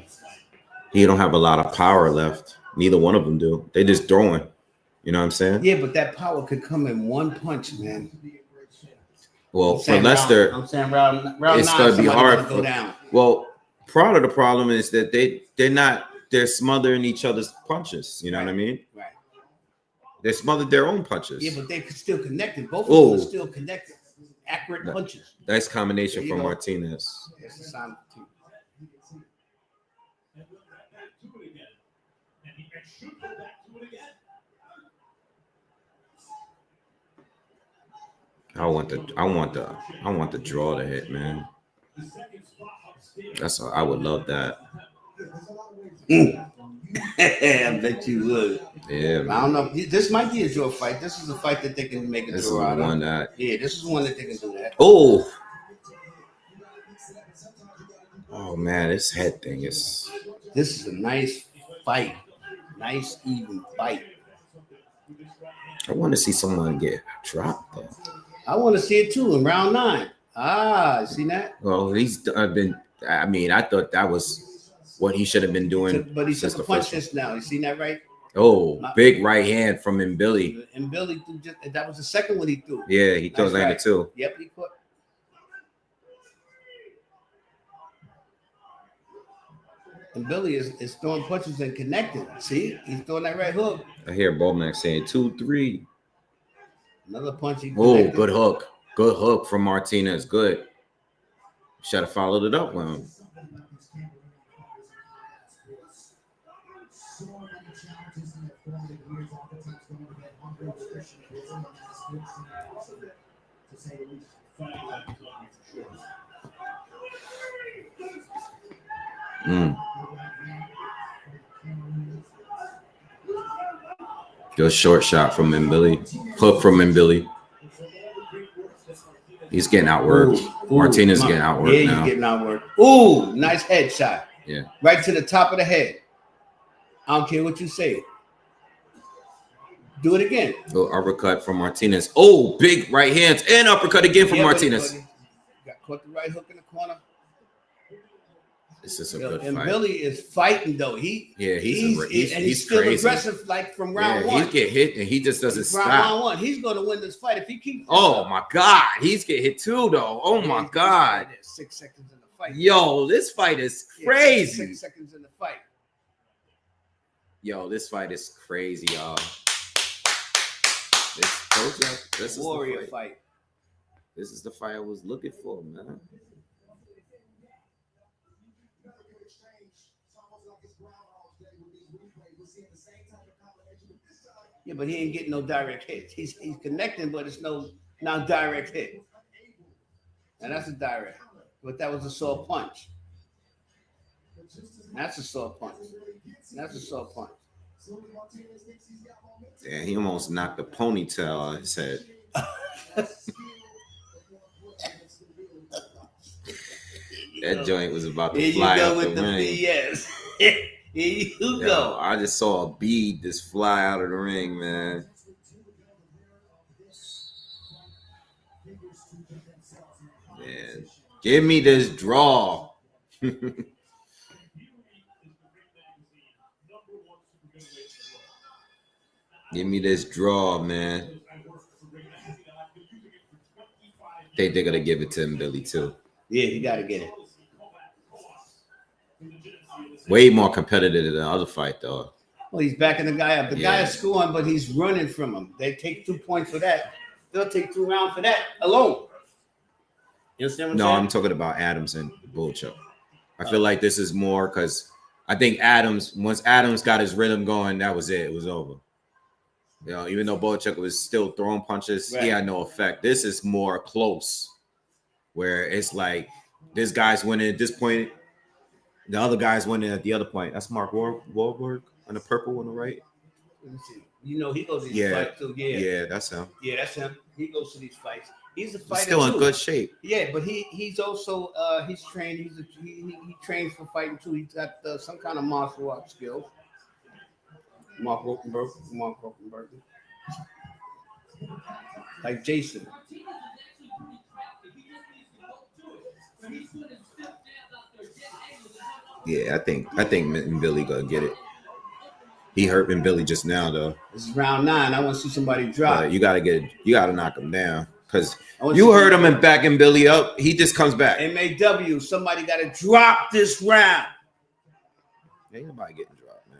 he don't have a lot of power left. Neither one of them do. They just throwing. You know what I'm saying? Yeah, but that power could come in one punch, man. Well, for Lester, I'm saying round it's 9, going to be hard. Go down. Well, part of the problem is that they're smothering each other's punches. You know what I mean? Right. They smothered their own punches. Yeah, but they could still connected. Both of them are still connected. Accurate punches. Nice combination There you from go. Martinez. It's a sign of two. I want the draw to hit, man. I would love that. I bet you would. Yeah, man. I don't know. This might be a draw fight. This is a fight that they can make a This is draw out the of. one that. Yeah, this is one that they can do that. Oh man, this head thing is. This is a nice fight. Nice, even fight. I want to see someone get dropped though. I want to see it too in round 9. See that? Well, he's been. I mean, I thought that was what he should have been doing. But he since took a the punch first one. just now. You seen that, right? Oh, big right hand from Mbili. And Billy threw that was the second one he threw. Yeah, he throws That's landed right. too. Yep, he caught. And Billy is throwing punches and connecting. See, he's throwing that right hook. I hear Bobnak saying 2-3. Another punch. He Oh, connected. good hook. Good hook from Martinez. Good. Should have followed it up with him. Good short shot from Mbili. Hook from Mbili. He's getting outworked. Martinez getting outworked Yeah, now. he's getting outworked. Ooh, nice headshot. Yeah. Right to the top of the head. I don't care what you say. Do it again. Oh, uppercut from Martinez. Oh, big right hands and uppercut again from Martinez. Got caught the right hook in the corner. This is a Yo, good and fight. Billy is fighting though. He's still crazy. aggressive like from round one. He get hit and he just doesn't stop. Round one, he's going to win this fight if he keeps. My God, he's getting hit too though. Oh my God. 6 seconds in the fight. Yo, this fight is crazy. 6 seconds in the fight. Yo, this fight is crazy, y'all. This is warrior the fight. This is the fight I was looking for, man. Yeah, but he ain't getting no direct hits. He's connecting, but it's no direct hit. And that's a direct. But that was a sore punch. That's a sore punch. That's a sore punch. Yeah, he almost knocked the ponytail out his head. That joint was about to fly out the ring. BS. Here you go. I just saw a bead just fly out of the ring, man. Man, give me this draw. Give me this draw, man. They're gonna give it to him, Billy, too. Yeah, you gotta get it. Way more competitive than the other fight, though. Well, he's backing the guy up. The guy is scoring, but he's running from him. They take 2 points for that. They'll take 2 rounds for that alone. You understand what I'm saying? No, I'm talking about Adams and Bulchuk. I feel like this is more because I think once Adams got his rhythm going, that was it. It was over. You know, even though Bulchuk was still throwing punches, he had no effect. This is more close, where it's like this guy's winning at this point. The other guy's winning at the other point. That's Mark Wahlberg on the purple on the right. Let me see. You know, he goes to these fights too. Yeah, that's him. Yeah, that's him. He goes to these fights. He's a fighter. He's still in too. good shape. Yeah, but he's also he's trained. He trains for fighting too. He's got some kind of martial arts skills. Mark Rokenberg. Like Jason. Yeah, I think Billy gonna get it. He hurt Billy just now though. This is round 9. I want to see somebody drop. You gotta knock him down because you heard him and backing Billy up. He just comes back. MAW, somebody got to drop this round. Ain't nobody getting dropped, man.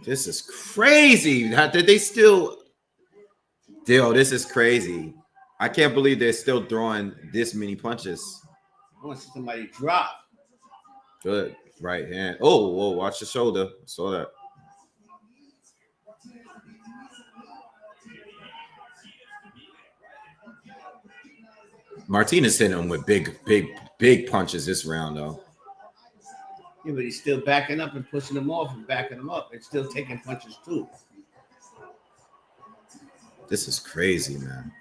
This is crazy. How did they still? This is crazy. I can't believe they're still throwing this many punches. I want to see somebody drop. Good. Right hand. Oh, whoa, watch the shoulder. I saw that. Martinez hitting him with big punches this round, though. Yeah, but he's still backing up and pushing them off and backing them up. And still taking punches, too. This is crazy, man.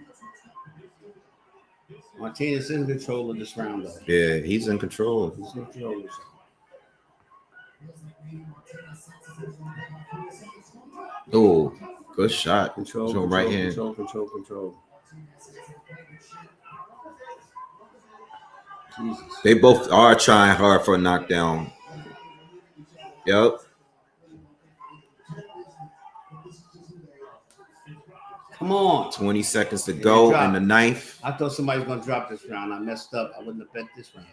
Martinez is in control of this round, though. Yeah, he's in control. He's in control. Oh, good shot. Control, right hand. Control. Jesus. They both are trying hard for a knockdown. Yep. Come on. 20 seconds to go in the 9th. I thought somebody was going to drop this round. I messed up. I wouldn't have bet this round.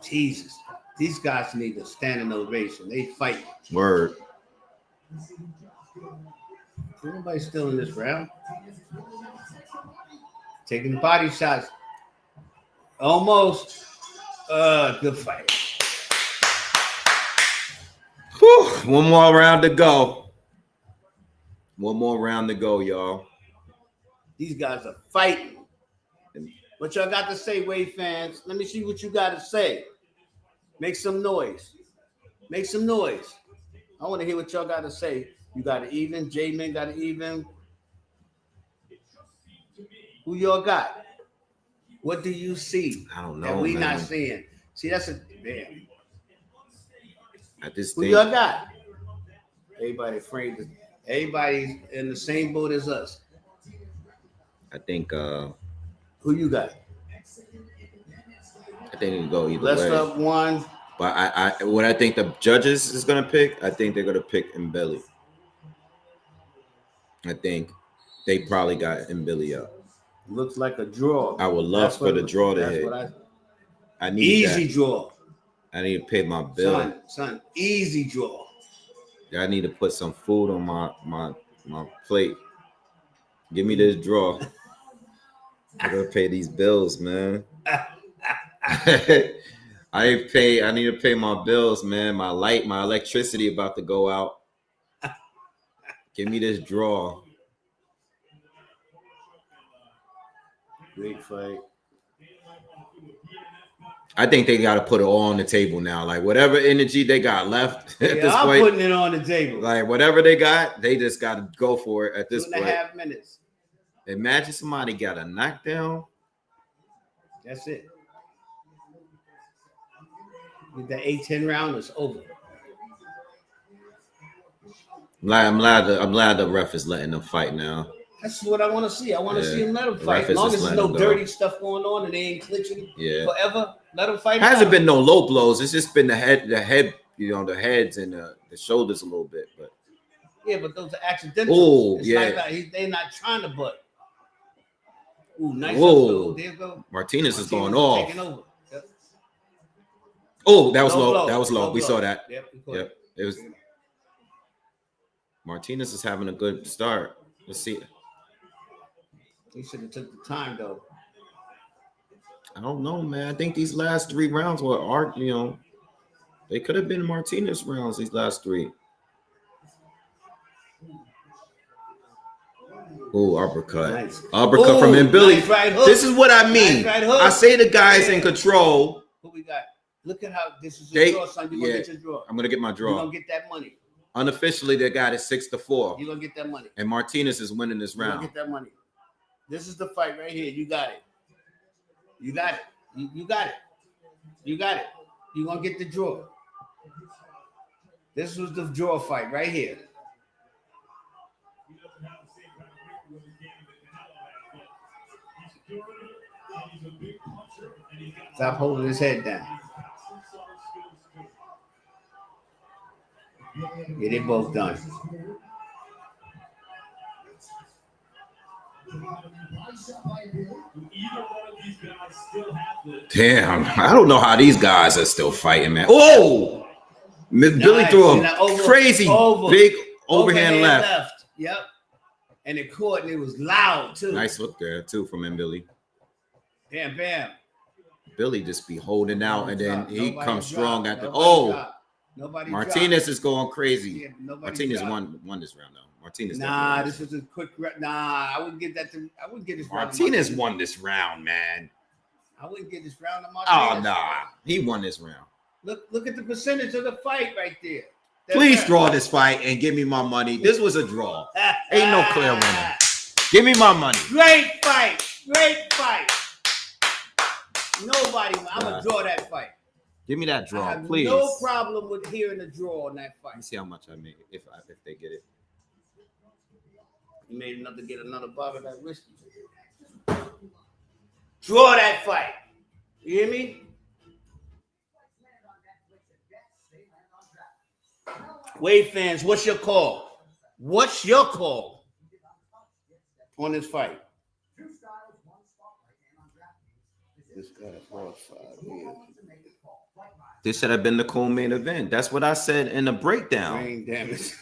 Jesus. These guys need a standing ovation. They fight. Word. Everybody's still in this round. Taking the body shots. Almost. Good fight. Whew. One more round to go. One more round to go, y'all. These guys are fighting. What y'all got to say, Wave fans? Let me see what you got to say. Make some noise. Make some noise. I want to hear what y'all got to say. You got to even. J-Man got to even. Who y'all got? What do you see I don't that know, we man. not seeing? See, that's a damn. I just Who think y'all got? Everybody's in the same boat as us. I think Who you got? it can go either Let's way. up one. But what I think the judges is gonna pick, I think they're gonna pick Mbili. I think they probably got Mbili up. Looks like a draw. I would love for the draw to hit. I need easy that. draw. I need to pay my bill. Son, easy draw. I need to put some food on my plate. Give me this draw. I gotta pay these bills, man. I need to pay my bills, man. My electricity about to go out. Give me this draw. Great fight. I think they got to put it all on the table now. Like whatever energy they got left at this I'm point, putting it on the table. like whatever they got, they just got to go for it at this 2.5 minutes. Imagine somebody got a knockdown. That's it. With the 8-10 round, it's over. I'm glad the ref is letting them fight now. That's what I want to see. I want to see them let them The fight. ref As long is as just there's no letting them dirty stuff going on and they ain't clinching forever, let them fight. Hasn't been no low blows. It's just been the head, the heads and the shoulders a little bit. But yeah, but those are accidental. Oh, It's yeah. like they're not trying to butt. Ooh, nice. Whoa. There you go. Martinez is going off. Taking over. Yep. Oh, that was Low low. blow. That was low. Low We blow. saw that. Yep. Yep. It was. Martinez is having a good start. Let's see. He should have took the time though. I don't know, man. I think these last 3 rounds were they could have been Martinez rounds. These last 3. Oh, uppercut. Nice. Uppercut from Mbili. Nice right hook. This is what I mean. Nice right hook. I say the guy's in control. Who we got? Look at how this is your draw, son. You're gonna get your draw. I'm gonna get my You're draw. gonna get that money. Unofficially, they got it 6-4. You're gonna get that money. And Martinez is winning this You're gonna round. get that money. This is the fight right here. You got it. You got it. You got it. You got it. You're gonna get the draw. This was the draw fight right here. Stop holding his head down. Yeah, they both done. Damn, I don't know how these guys are still fighting, man. Oh, Billy threw a crazy big overhand left. Yep. And it caught and it was loud too. Nice hook there too from Billy. Bam, bam. Billy just be holding out and then he comes strong at the Nobody Martinez is going crazy. Yeah, Martinez won this round though. Martinez. Nah, this was a quick. I wouldn't get that. I wouldn't get this round. Martinez won this round, man. I wouldn't get this round to Martinez. Oh nah, he won this round. Look at the percentage of the fight right there. Please draw this fight and give me my money. This was a draw. Ain't no clear winner. Give me my money. Great fight. Great fight. Nobody. I'm gonna draw that fight. Give me that I draw, have please. no problem with hearing a draw on that Let me fight. see how much I make if they get it. You made enough to get another bottle of that whiskey. Draw that fight. You hear me? Wave fans, what's your call? What's your call on this fight? This guy's lost 5 years. This should have been the co-main event. That's what I said in the breakdown. Brain damage.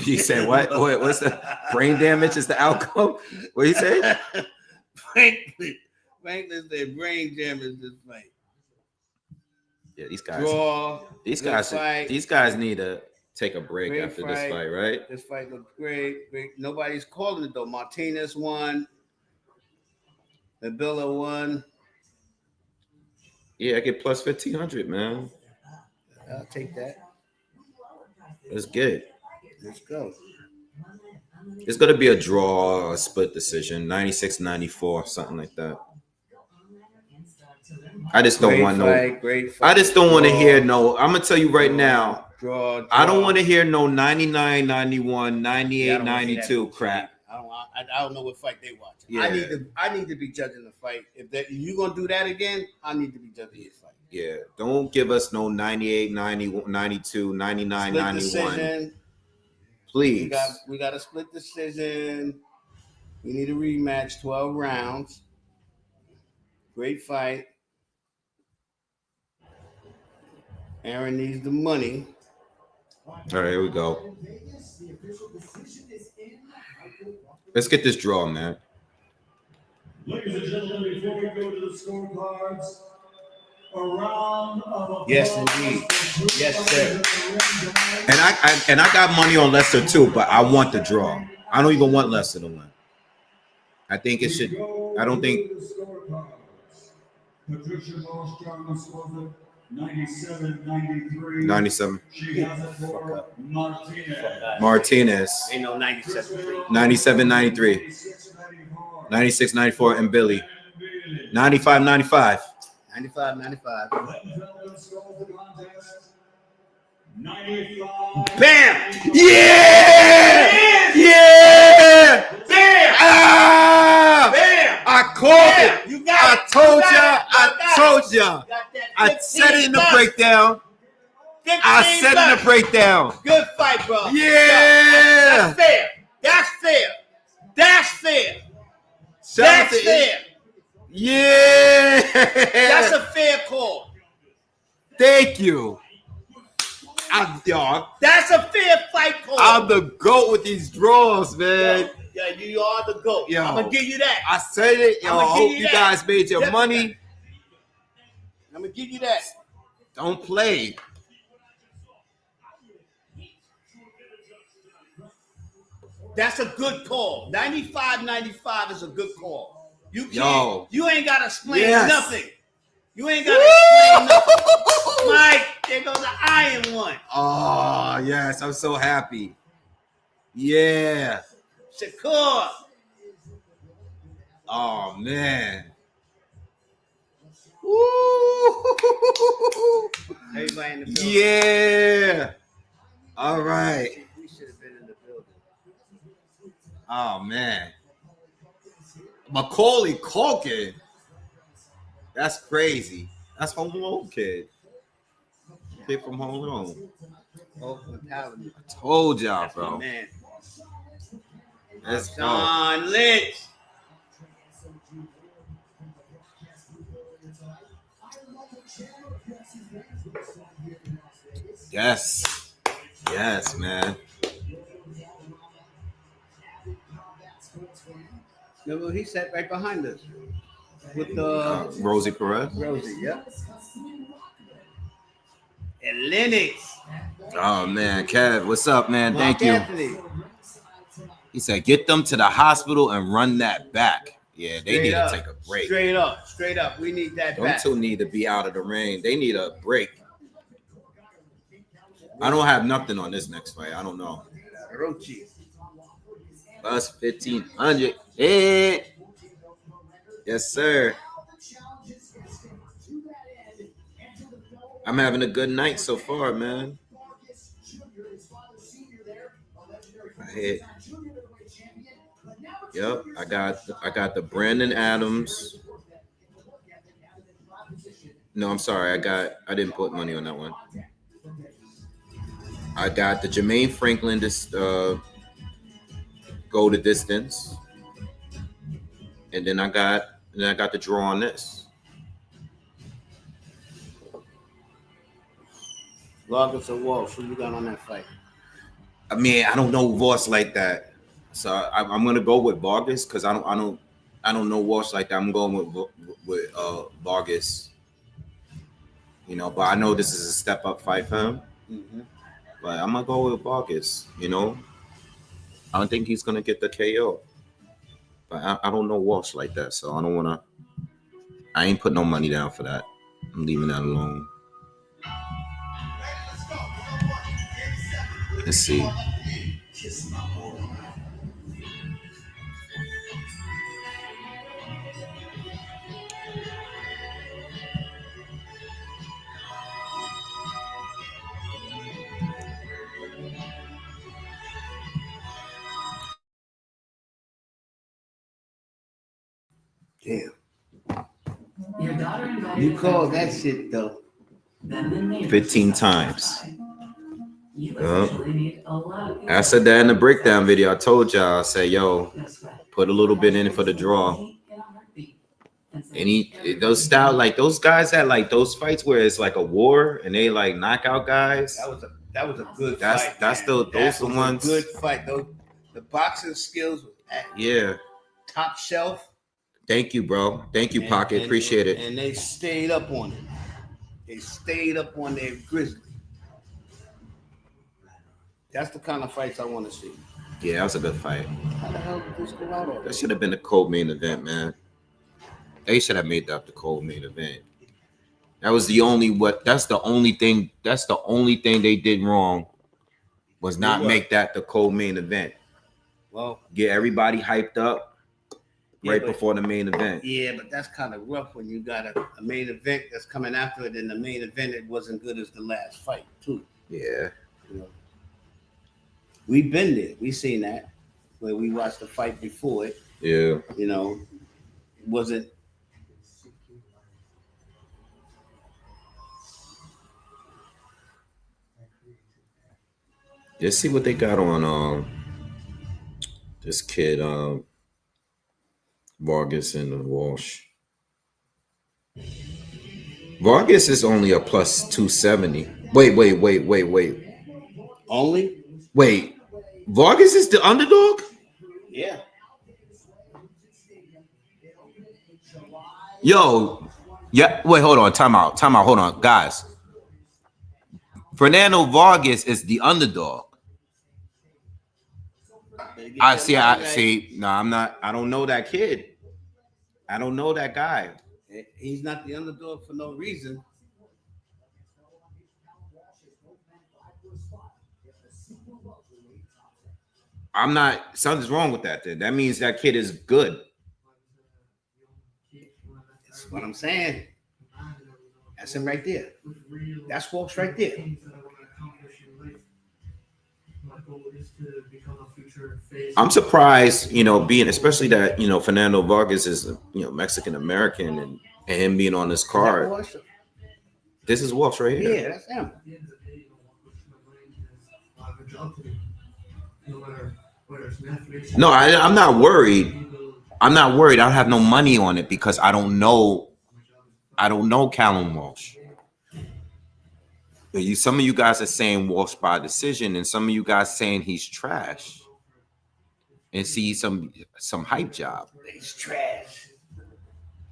You said what? What's the brain damage is the outcome? What you say? Franklin said brain damage this fight. Yeah, these guys. Draw. These good guys. fight. These guys need to take a break Great after fight. this fight, right? This fight looked great. Nobody's calling it though. Martinez won. Nabila won. Yeah, I get plus 1,500, man. I'll take that. Let's get it. Let's go. It's gonna be a draw, a split decision, 96-94, something like that. I just don't want Great fight. I just don't want to hear no. I'm gonna tell you right now. Draw. I don't want to hear no 99, 91, 98, 92 crap. I don't know what fight they watch. Yeah. I need to be judging the fight. If you gonna do that again, I need to be judging your fight. Yeah, don't give us no 98, 90, 92, 99, Split 91. decision. Please. We got a split decision. We need a rematch, 12 rounds. Great fight. Aaron needs the money. All right, here we go. Let's get this draw, man. Ladies and gentlemen, before we go to the scorecards, a round of applause. Yes, indeed. Yes, sir. And I got money on Lester too, but I want the draw. I don't even want Lester to win. I think it should. I don't think. Patricia Marstrong scores 97-93. 97. She has it for Martinez. Martinez. Ain't no 97. 97-93. 96-94 and Billy. 95-95. 95. Bam! Yeah! Yeah! Bam! Ah! Bam! I called it. You got it. I told ya. I said it in the breakdown. I said in the breakdown. Good fight, bro. Yeah. That's fair. That's fair. That's fair. Shout out That's to- fair. Yeah. That's a fair call. Thank you. Dog. That's a fair fight call. I'm the GOAT with these draws, man. Yeah, you are the GOAT. Yo. I'm going to give you that. I said it. Yo, I'ma I give hope you you that. guys made your money. I'm going to give you that. Don't play. That's a good call. 95-95 is a good call. You can't. Yo. You ain't got to explain Yes. nothing. You ain't got to explain nothing. Mike, there goes the iron one. Oh, yes. I'm so happy. Yeah. Shakur. Oh, man. Everybody in the building. Yeah. All right. We should have been in the building. Oh, man. Macaulay Culkin. That's crazy. That's Home Alone kid. Kid from Home Alone. Oakland Avenue. I told y'all, That's my bro. man. Let's go. John Lynch. Yes. Yes, man. Remember, he sat right behind us with the Rosie Perez. Rosie, yep. And Lennox. Oh, man. Kev, what's up, man? Mark Thank you. Anthony. He said, get them to the hospital and run that back. Yeah, they need to take a break. Straight up. We need that Them back. two need to be out of the ring. They need a break. I don't have nothing on this next fight. I don't know. Rochi. Plus 1,500. Hey. Yes, sir. I'm having a good night so far, man. I hit. Yep, I got the Brandon Adams. No, I'm sorry. I didn't put money on that one. I got the Jermaine Franklin go the distance. And then I got the draw on this. Vargas or Walsh, who you got on that fight? I mean, I don't know Voss like that, so I'm gonna go with Vargas because I don't know Walsh like that. I'm going with Vargas. You know, but I know this is a step up fight for him. Mm-hmm. But I'm gonna go with Vargas. You know, I don't think he's gonna get the KO. But I don't know Walsh like that, so I don't wanna. I ain't put no money down for that. I'm leaving that alone. Let's see. Damn. Your daughter invited You call that shit though. 15 times. You essentially need a lot of I said that in the breakdown video. I told y'all, I said, yo, put a little bit in for the draw. And those style, like those guys that like those fights where it's like a war and they like knockout guys. That was a good That's fight. that's man. the those the ones. Good fight. Those the boxing skills was at Yeah. top shelf. Thank you, bro. Thank you, Pocket. Appreciate it. And they stayed up on it. They stayed up on their grizzly. That's the kind of fights I want to see. Yeah, that was a good fight. How the hell did this go out on? That should have been the cold main event, man. They should have made that the cold main event. That was the only that's the only thing they did wrong was not make that the cold main event. Well, Get everybody hyped up right before the main event. yeah, but that's kind of rough when you got a main event that's coming after it, and the main event it wasn't good as the last fight too. Yeah. You know, we've been there. We've seen that where we watched the fight before it. Yeah. You know, it wasn't. Let's see what they got on this kid Vargas and Walsh. Vargas is only a plus 270. Wait. Only? Wait. Vargas is the underdog? Yeah. Yo. Yeah. Wait, hold on. Time out. Hold on. Guys. Fernando Vargas is the underdog. I see. No, I'm not. I don't know that kid. I don't know that guy. He's not the underdog for no reason. I'm not. Something's wrong with that. Then that means that kid is good. That's what I'm saying. That's him right there. That's Walsh right there. I'm surprised, being especially that Fernando Vargas is Mexican American and him being on this card. This is Walsh right here. Yeah, that's him. No, I'm not worried. I don't have no money on it because I don't know Callum Walsh. Some of you guys are saying Walsh by decision, and some of you guys saying he's trash. And see some hype job. He's trash.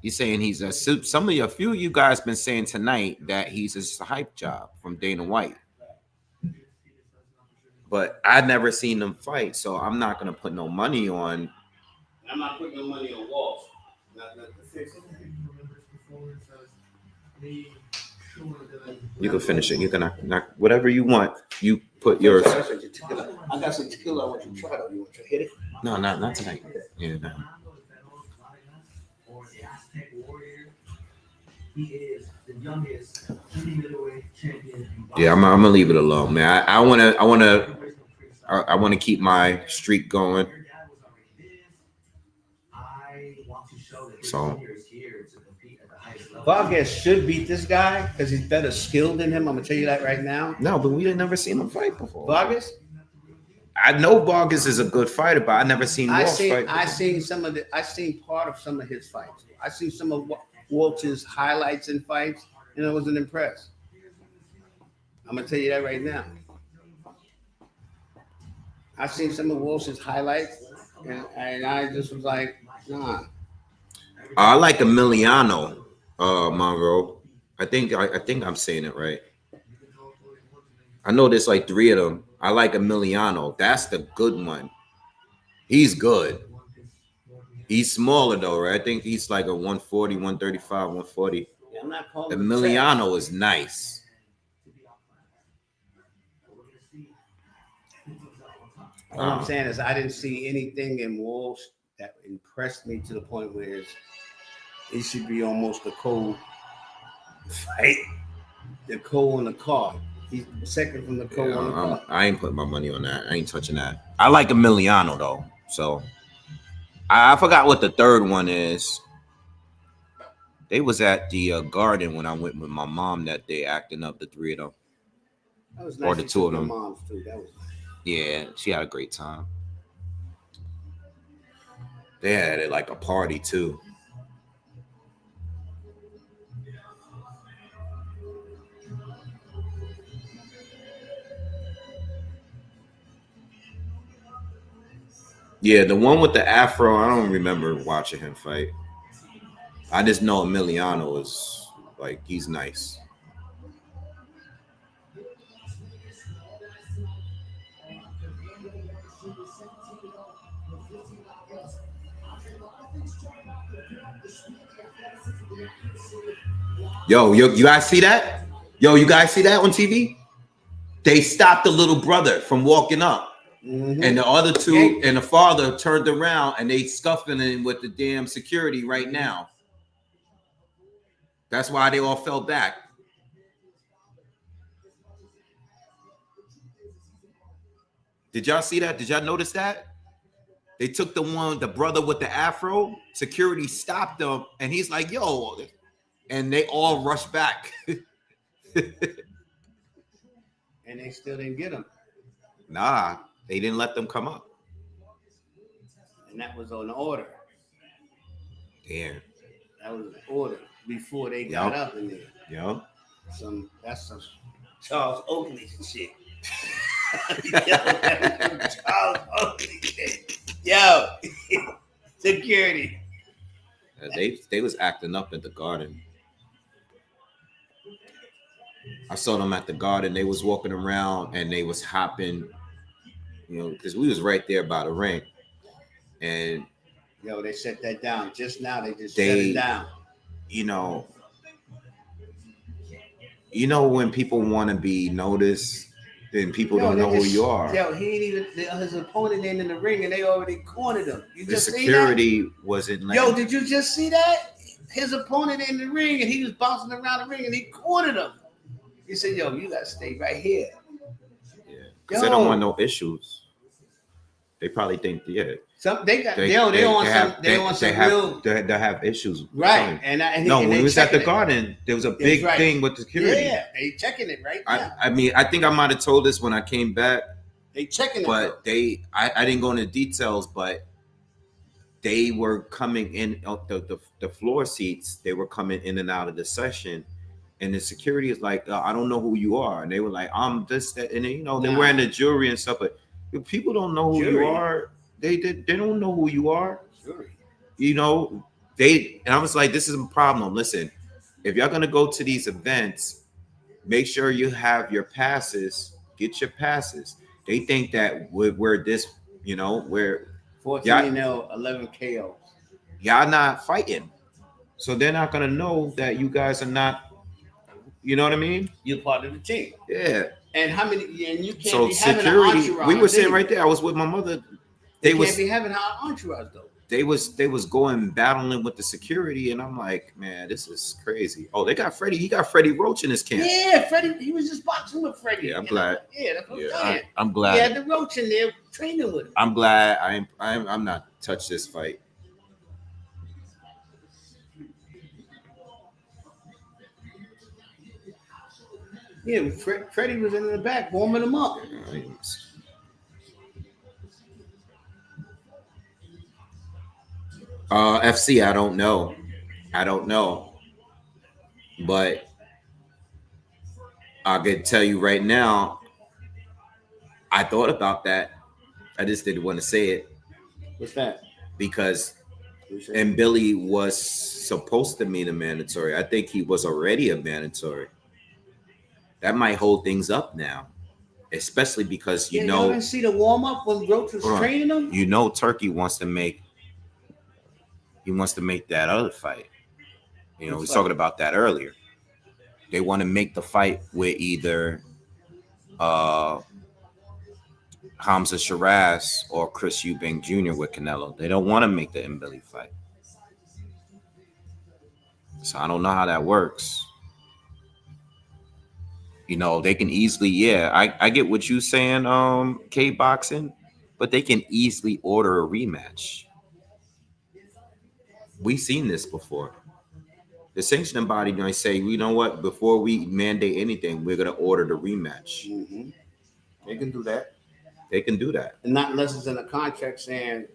He's saying he's a few of you guys been saying tonight that he's just a hype job from Dana White. But I've never seen them fight, so I'm not gonna put no money on. I'm not putting no money on Walsh. Not the fix. You can finish it. You can knock whatever you want. You put yours. I got some tequila I want you to try though. You want to hit it? No, not tonight. Yeah, no. Yeah, I'm gonna leave it alone, man. I wanna keep my streak going. So Vargas should beat this guy because he's better skilled than him. I'm gonna tell you that right now. No, but we had never seen him fight before. Vargas? I know Vargas is a good fighter, but I never seen Walsh fight before. I seen part of some of his fights. I seen some of Walsh's highlights in fights, and I wasn't impressed. I'm gonna tell you that right now. I seen some of Walsh's highlights, and I just was like, nah. I like Emiliano, Monroe. I think I'm saying it right. I know there's like 3 of them. I like Emiliano. That's the good one. He's good. He's smaller though, right? I think he's like a 140, 135, 140. Yeah, I'm not calling Emiliano is nice. All I'm saying is I didn't see anything in Walsh that impressed me to the point where it should be almost a cold fight. The cold on the card. He's second from the cold on the card. I ain't putting my money on that. I ain't touching that. I like Emiliano though. So I forgot what the third one is. They was at the Garden when I went with my mom that day, acting up, the three of them. That was Or nice. the You two took of your them. moms too. That was nice. Yeah, she had a great time. They had it like a party too. Yeah, the one with the afro, I don't remember watching him fight. I just know Emiliano is like, he's nice. Yo, you guys see that? Yo, you guys see that on TV? They stopped the little brother from walking up. And the other two and the father turned around and they scuffing him with the damn security right now. That's why they all fell back. Did y'all see that? Did y'all notice that? They took the brother with the afro. Security stopped him and he's like, yo. And they all rushed back. And they still didn't get him. Nah, they didn't let them come up. And that was on order. Damn. That was an order before they got up in there. Yo. That's some Charles Oakley shit. Charles Oakley shit. Yo, security. They was acting up at the Garden. I saw them at the Garden. They was walking around and they was hopping, you know, because we was right there by the ring. And yo, they set that down. Just now they just set it down. You know when people want to be noticed, then people don't know who you are. Yo, he ain't even his opponent ain't in the ring and they already cornered him. You The just security see that? wasn't like, Yo, did you just see that? His opponent in the ring and he was bouncing around the ring and he cornered him. He said, yo, you gotta stay right here. Yeah, because they don't want no issues. They probably think, yeah. They have issues. Right. When we was at the Garden, there was a big thing with the security. Yeah, they checking it right now. I mean, I think I might have told this when I came back. They checking it. But I didn't go into details, but they were coming in the floor seats. They were coming in and out of the session. And the security is like, I don't know who you are. And they were like, I'm this, that. And then, they're wearing the jewelry and stuff. But if people don't know who you are, they don't know who you are. And I was like, this is a problem. Listen, if y'all going to go to these events, make sure you have your passes. Get your passes. They think that we're this, we're 14-0, 11 KOs. Y'all not fighting. So they're not going to know that you guys are not. You know what I mean? You're part of the team. Yeah. And how many? And you can't so be having security. An entourage. We were sitting right there. I was with my mother. They can't be having an entourage though. They was going battling with the security, and I'm like, man, this is crazy. Oh, they got Freddie. He got Freddie Roach in his camp. Yeah, Freddie. He was just boxing with Freddie. Yeah, I'm glad. Yeah, that's what I'm saying. I'm glad. He had the Roach in there training with him. I'm glad. I'm not touched this fight. Yeah, Freddie was in the back warming him up. FC, I don't know. But I could tell you right now, I thought about that. I just didn't want to say it. What's that? Because Billy was supposed to meet a mandatory. I think he was already a mandatory. That might hold things up now, especially because you didn't see the warm up when Roach was training him. Turkey wants to make. He wants to make that other fight. We was talking about that earlier. They want to make the fight with either Hamza Shiraz or Chris Eubank Jr. with Canelo. They don't want to make the Billy fight. So I don't know how that works. They can easily, I get what you're saying, K-Boxing, but they can easily order a rematch. We've seen this before. The sanctioning body might say, you know what? Before we mandate anything, we're gonna order the rematch. Mm-hmm. They can do that. They can do that. And not unless it's in a contract saying.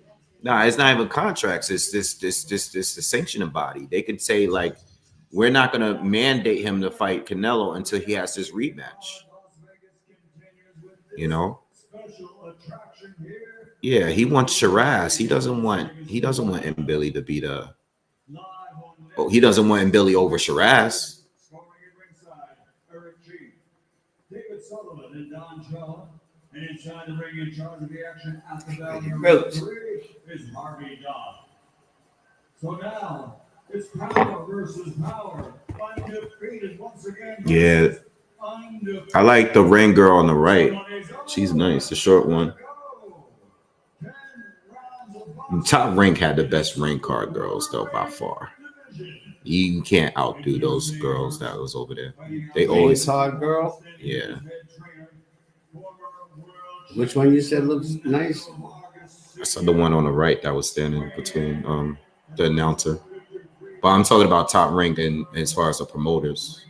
Nah, it's not even contracts. It's this the sanctioning body. They could say like, we're not gonna mandate him to fight Canelo until he has this rematch. You know? Yeah, he wants Shiraz. He doesn't want Billy to beat he doesn't want Billy over Shiraz. David Sullivan and Don Shaw. And inside the ring in charge of the action at the bell Roach. 3 is Harvey Dodd. So now it's power versus power. Undefeated once again. Yeah. I like the ring girl on the right. She's nice, the short one. Top Rank had the best ring card girls though by far. You can't outdo those girls that was over there. They always hard girl. Yeah. Which one you said looks nice? I saw the one on the right that was standing between the announcer. But I'm talking about Top Rank and as far as the promoters.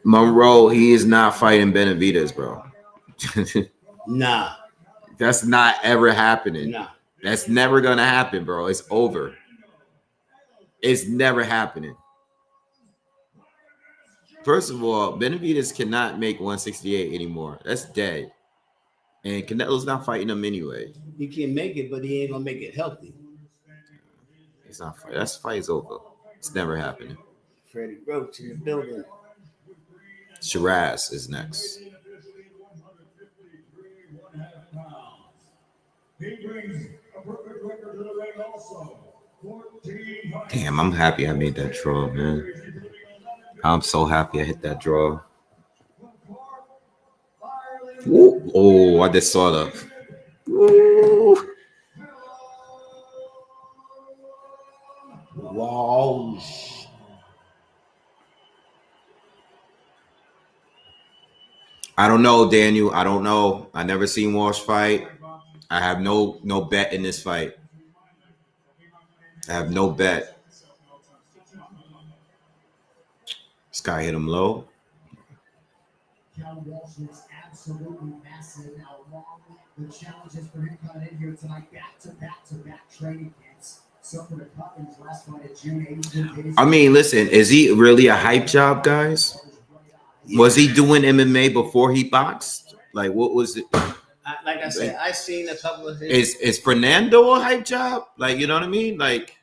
Monroe, he is not fighting Benavidez, bro. Nah. That's not ever happening. Nah. That's never gonna happen, bro. It's over. It's never happening. First of all, Benavidez cannot make 168 anymore. That's dead. And Canelo's not fighting him anyway. He can make it, but he ain't gonna make it healthy. He's not fighting. That fight is over. It's never happening. Freddie Roach in the building. Shiraz is next. Damn, I'm happy I made that draw, man. I'm so happy I hit that draw. Ooh, oh, I just saw that. Ooh. Wow. I don't know, Daniel. I don't know. I never seen Walsh fight. I have no bet in this fight. I have no bet. This guy hit him low. Cal Walsh looks absolutely massive. Now, along the challenges for him coming in here tonight, back-to-back training camps. Suffered a cut in his last fight at June 8th. I mean, listen, is he really a hype job, guys? Was he doing MMA before he boxed? Like, what was it? Like I said, I seen a couple of things. Is Fernando a hype job? Like, you know what I mean? Like,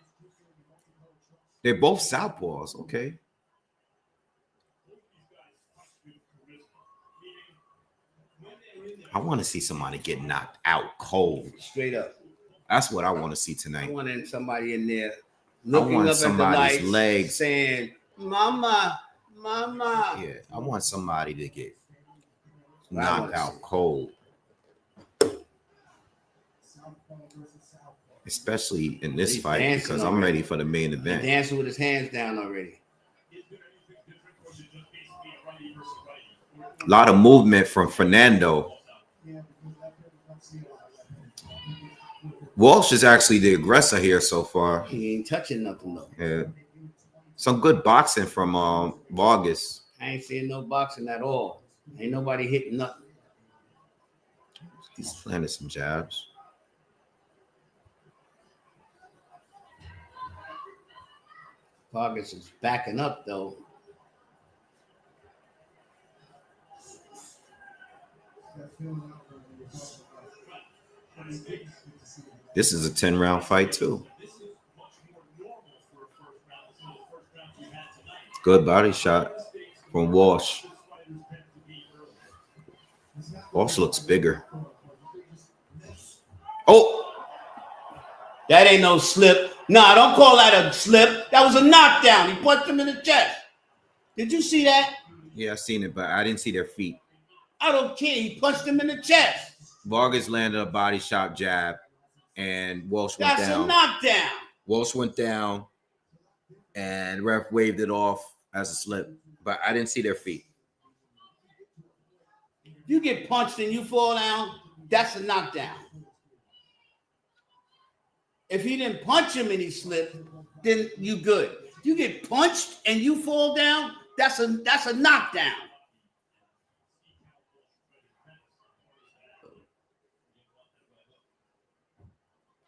they're both southpaws, okay? I want to see somebody get knocked out cold. Straight up. That's what I want to see I tonight. wanted somebody in there looking want up at the somebody's lights, legs saying, "Mama, mama." Yeah, I want somebody to get knocked out cold. Especially in this fight, because I'm ready for the main event. He's dancing with his hands down already. A lot of movement from Fernando. Walsh is actually the aggressor here so far. He ain't touching nothing though. Yeah. Some good boxing from Vargas. I ain't seeing no boxing at all. Ain't nobody hitting nothing. He's landing some jabs. Vargas is backing up though. This is a 10-round fight too. Good body shot from Walsh. Walsh looks bigger. Oh, that ain't no slip. Nah, don't call that a slip. That was a knockdown. He punched him in the chest. Did you see that? Yeah, I've seen it, but I didn't see their feet. I don't care. He punched him in the chest. Vargas landed a body shot jab, and Walsh went down. That's a knockdown. Walsh went down, and ref waved it off as a slip, but I didn't see their feet. You get punched and you fall down. that's a knockdown. If he didn't punch him and he slipped, then you good. You get punched and you fall down, that's a knockdown.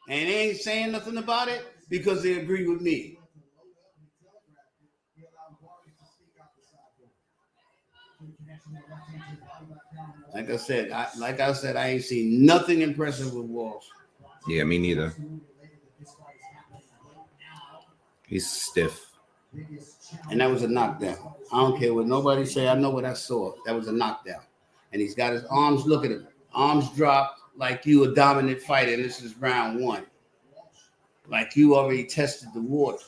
And they ain't saying nothing about it because they agree with me. Like I said, I ain't seen nothing impressive with Walsh. Yeah, me neither. He's stiff. And that was a knockdown. I don't care what nobody say. I know what I saw. That was a knockdown. And he's got his arms, look at him. Arms dropped like you a dominant fighter. And this is round 1. Like you already tested the water.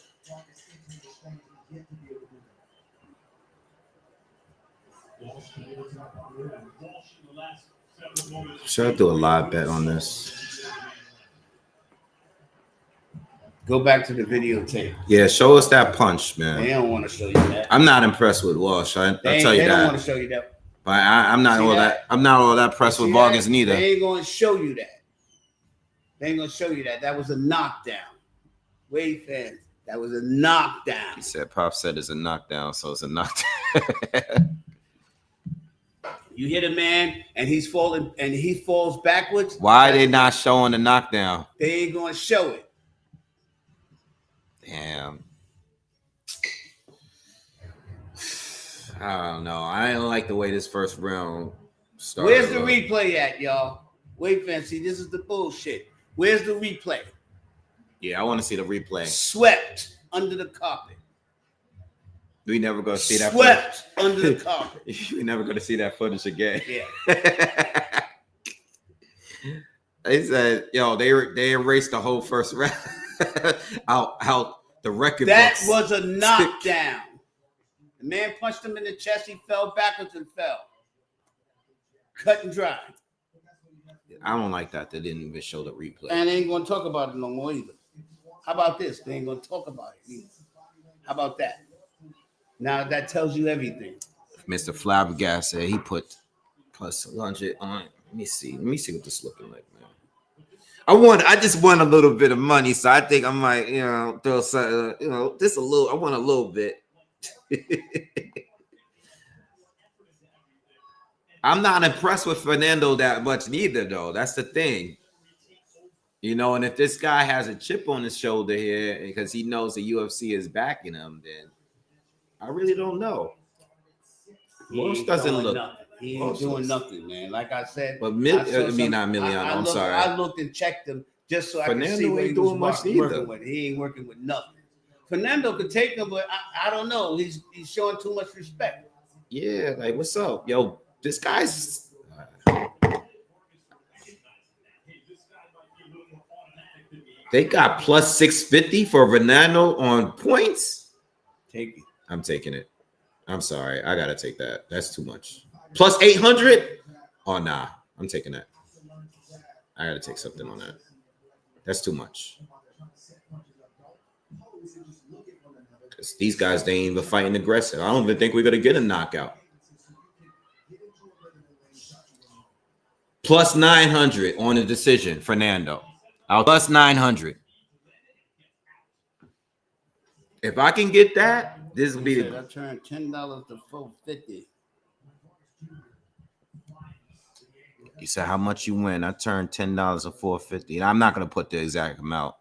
Should I do a live bet on this? Go back to the videotape. Yeah, show us that punch, man. They don't want to show you that. I'm not impressed with Walsh. I'll tell you that. They don't want to show you that. But I'm not all that. I'm not all that impressed with Vargas neither. They ain't going to show you that. They ain't going to show you that. That was a knockdown. Wave fans, that was a knockdown. He said, Pop said it's a knockdown, so it's a knockdown. You hit a man and he's falling and he falls backwards. Why are they not showing the knockdown? They ain't going to show it. Damn. I don't know. I didn't like the way this first round started. Where's the replay at, y'all? Wait, fancy. This is the bullshit. Where's the replay? Yeah, I want to see the replay. Swept under the carpet. We never gonna see that. Swept under the carpet. We never gonna see that footage again. Yeah. They said, "Yo, they erased the whole first round out the record." That books. was a knockdown. The man punched him in the chest. He fell backwards and fell. Cut and dry. I don't like that. They didn't even show the replay. And they ain't gonna talk about it no more either. How about this? They ain't gonna talk about it either. How about that? Now that tells you everything. Mr. Flabbergast said he put plus 100 on. Let me see what this looking like, man. I just want a little bit of money, so I think I might, throw some, just a little. I want a little bit. I'm not impressed with Fernando that much neither, though. That's the thing. And if this guy has a chip on his shoulder here because he knows the UFC is backing him, then I really don't know. Walsh doesn't look. Nothing. He ain't doing nothing, man. Like I said. But not Emiliano. I'm sorry. I looked and checked him just so Fernando I could see what he ain't was doing much working with. He ain't working with nothing. Fernando could take him, but I don't know. He's showing too much respect. Yeah, like what's up, yo? This guy's. They got plus 650 for Fernando on points. Take it. I'm taking it. I'm sorry. I got to take that. That's too much. Plus 800? Oh, nah. I'm taking that. I got to take something on that. That's too much. Because these guys, they ain't even fighting aggressive. I don't even think we're going to get a knockout. Plus 900 on the decision, Fernando. Plus 900. If I can get that, this will be. I turned $10 to $450. You said how much you win? I turned $10 to $450. And I'm not gonna put the exact amount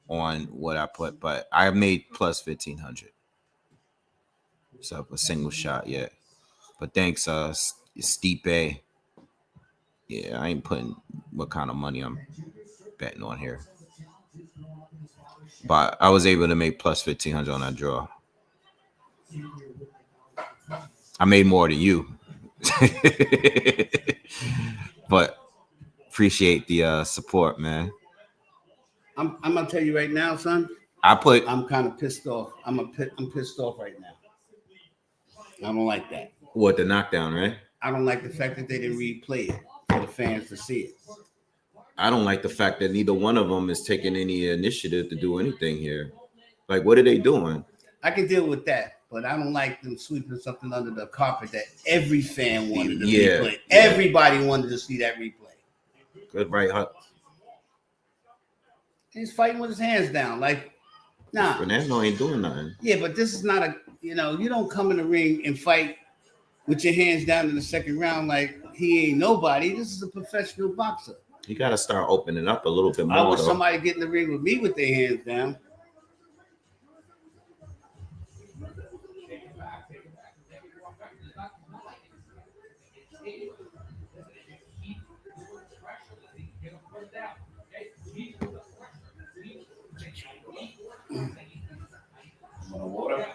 on what I put, but I made plus 1,500. So a single shot, yeah. But thanks, Stipe. Yeah, I ain't putting what kind of money I'm betting on here. But I was able to make plus 1,500 on that draw. I made more than you. But appreciate the support, man. I'm gonna tell you right now, son. I'm kind of pissed off. I'm pissed off right now. I don't like that. What, the knockdown, right? I don't like the fact that they didn't replay it for the fans to see it. I don't like the fact that neither one of them is taking any initiative to do anything here. Like, what are they doing? I can deal with that, but I don't like them sweeping something under the carpet that every fan wanted to replay. Yeah. Everybody wanted to see that replay. Good right hook. He's fighting with his hands down. Like, nah. Fernando ain't doing nothing. Yeah, but this is not a, you don't come in the ring and fight with your hands down in the second round like he ain't nobody. This is a professional boxer. You got to start opening up a little bit more. I wish somebody get in the ring with me with their hands down. Water?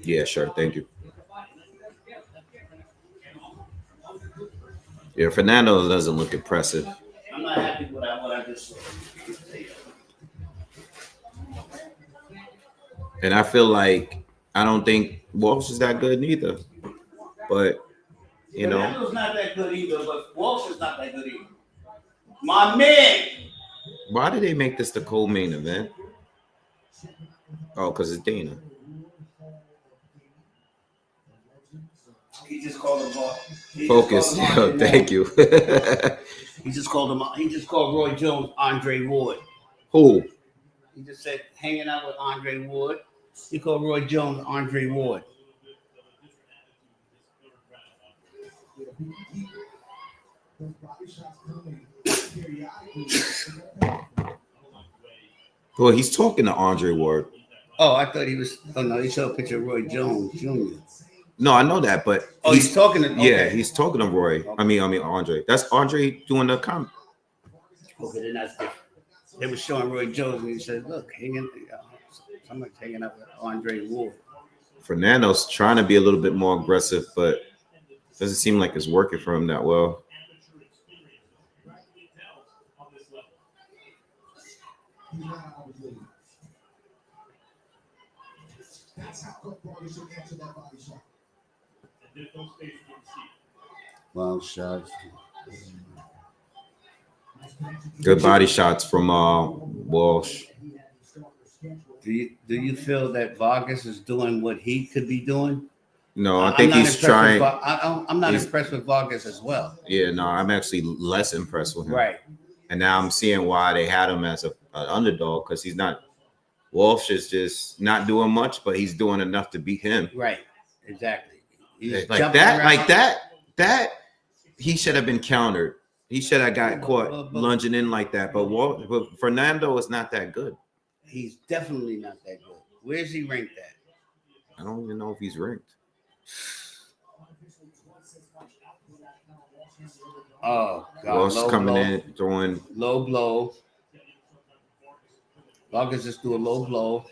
Yeah, sure. Thank you. Yeah, Fernando doesn't look impressive. I'm not happy with what I just saw. And I feel like I don't think Walsh is that good neither. But, Fernando's not that good either, but Walsh is not that good either. My man! Why did they make this the co-main event? Oh, because it's Dana. He just called him Focus. Yo, thank you. He just called him. He just called Roy Jones Andre Ward. Who? He just said hanging out with Andre Ward. He called Roy Jones Andre Ward. Well, he's talking to Andre Ward. Oh, I thought he was. Oh no, he showed a picture of Roy Jones Jr. No, I know that, but he's talking to. Okay. Yeah, he's talking to Roy. Okay. I mean Andre. That's Andre doing the comment. Okay, then that's different. They were showing Roy Jones, and he said, "Look, somebody's hanging out with Andre Ward." Fernando's trying to be a little bit more aggressive, but doesn't seem like it's working for him that well. Well, shots. Good body shots from Walsh. Do you feel that Vargas is doing what he could be doing? No, I think he's trying. I'm not impressed with Vargas as well. Yeah, no, I'm actually less impressed with him. Right. And now I'm seeing why they had him as an underdog, because he's not. Walsh is just not doing much, but he's doing enough to beat him. Right. Exactly. He's like that. He should have been countered. He should have got caught lunging in like that. But Fernando is not that good. He's definitely not that good. Where's he ranked at? I don't even know if he's ranked. Oh God! Walsh coming in, throwing low blow. Vargas just do a low blow.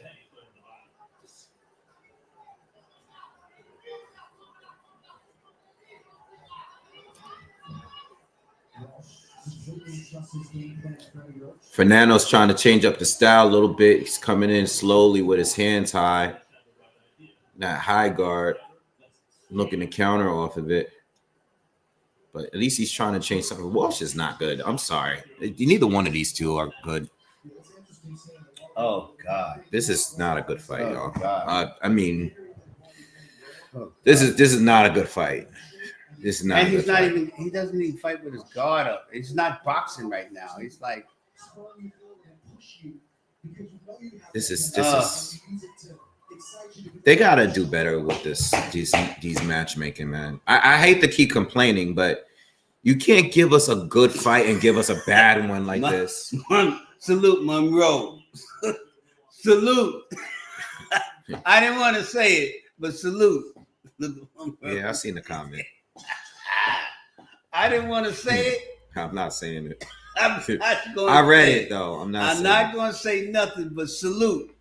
Fernando's trying to change up the style a little bit. He's coming in slowly with his hands high, not high guard, looking to counter off of it. But at least he's trying to change something. Walsh is not good. I'm sorry. Neither one of these two are good. Oh God, this is not a good fight, y'all. God. I mean, this is not a good fight. This is not. And he's not even. He doesn't even fight with his guard up. He's not boxing right now. He's like. This is. They gotta do better with these matchmaking, man. I hate to keep complaining, but you can't give us a good fight and give us a bad one like this. Salute Monroe. Salute. I didn't want to say it, but salute. Yeah, I seen the comment. I didn't want to say it. I'm not saying it. I read it though. I'm not going to say nothing but salute.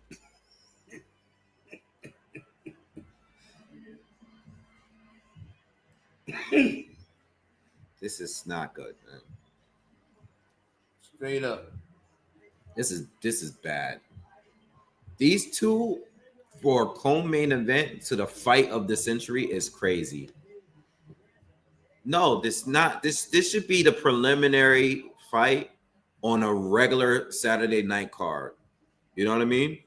This is not good, man. Straight up. This is bad. These two for a co-main event to the fight of the century is crazy. No, this should be the preliminary fight on a regular Saturday night card. You know what I mean?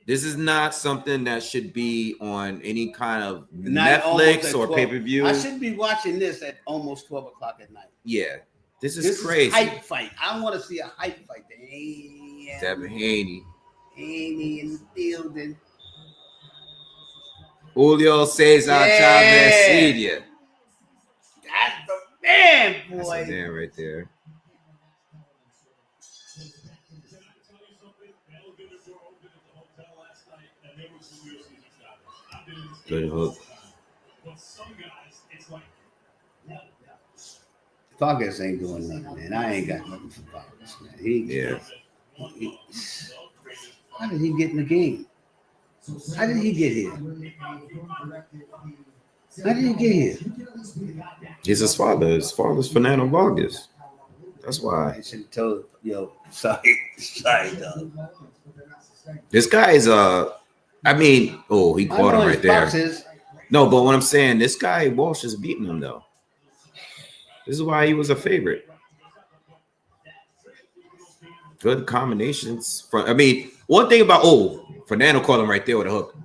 This is not something that should be on any kind of Netflix or pay-per-view. I should be watching this at almost 12 o'clock at night. Yeah. This is This crazy. is hype fight. I want to see a hype fight. Damn. Devin Haney. Haney in the building. Julio Cesar Chavez Sr. That's the man, That's boy. the man right there. Good hook. Vargas ain't doing nothing, man. I ain't got nothing for Vargas, man. How did he get in the game? How did he get here? How did he get here? He's his father. His father's Fernando Vargas. That's why. I should have told sorry, dog. This guy is I mean, he caught him right there. Boxes. No, but what I'm saying, this guy Walsh is beating him though. This is why he was a favorite. Good combinations. One thing about Fernando caught him right there with a hook.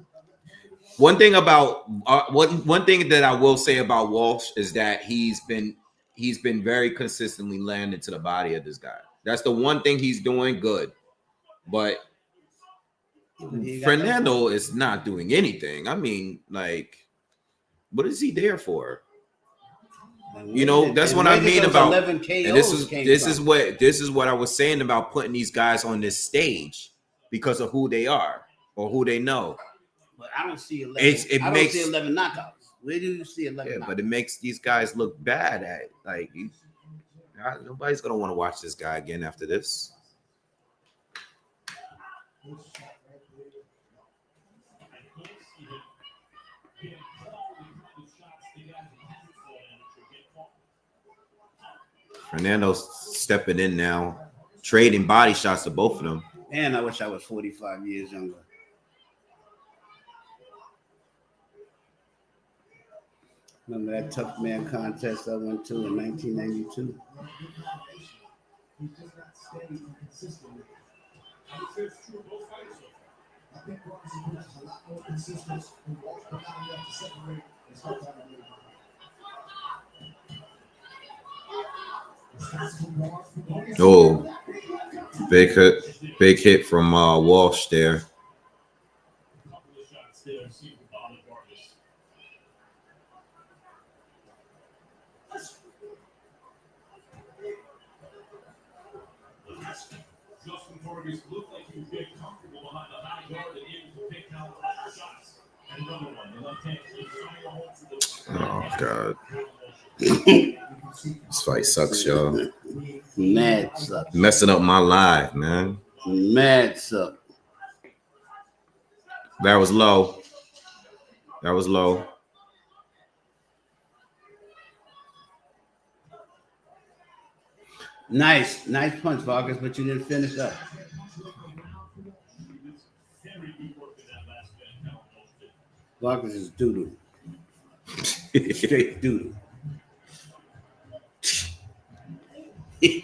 One thing about one thing that I will say about Walsh is that he's been very consistently landing to the body of this guy. That's the one thing he's doing good. But Fernando is not doing anything. I mean, like, what is he there for? You know, that's what I mean about. And this is what I was saying about putting these guys on this stage because of who they are or who they know. But I don't see 11. I don't see 11 knockouts. Where do you see 11? Yeah, but it makes these guys look bad at like nobody's gonna want to watch this guy again after this. Fernando's stepping in now, trading body shots to both of them. Man, I wish I was 45 years younger. Remember that tough man contest I went to in 1992? Big hit from Walsh there. Justin Vargas looked like he was getting comfortable behind the high guard and able to pick out shots. And another one, the left hand is trying to hold for the. Oh God. This fight sucks, y'all. Mad suck. Messing up my life, man. Mad suck. That was low. That was low. Nice punch, Vargas, but you didn't finish up. Vargas is doo-doo. Straight doo-doo. You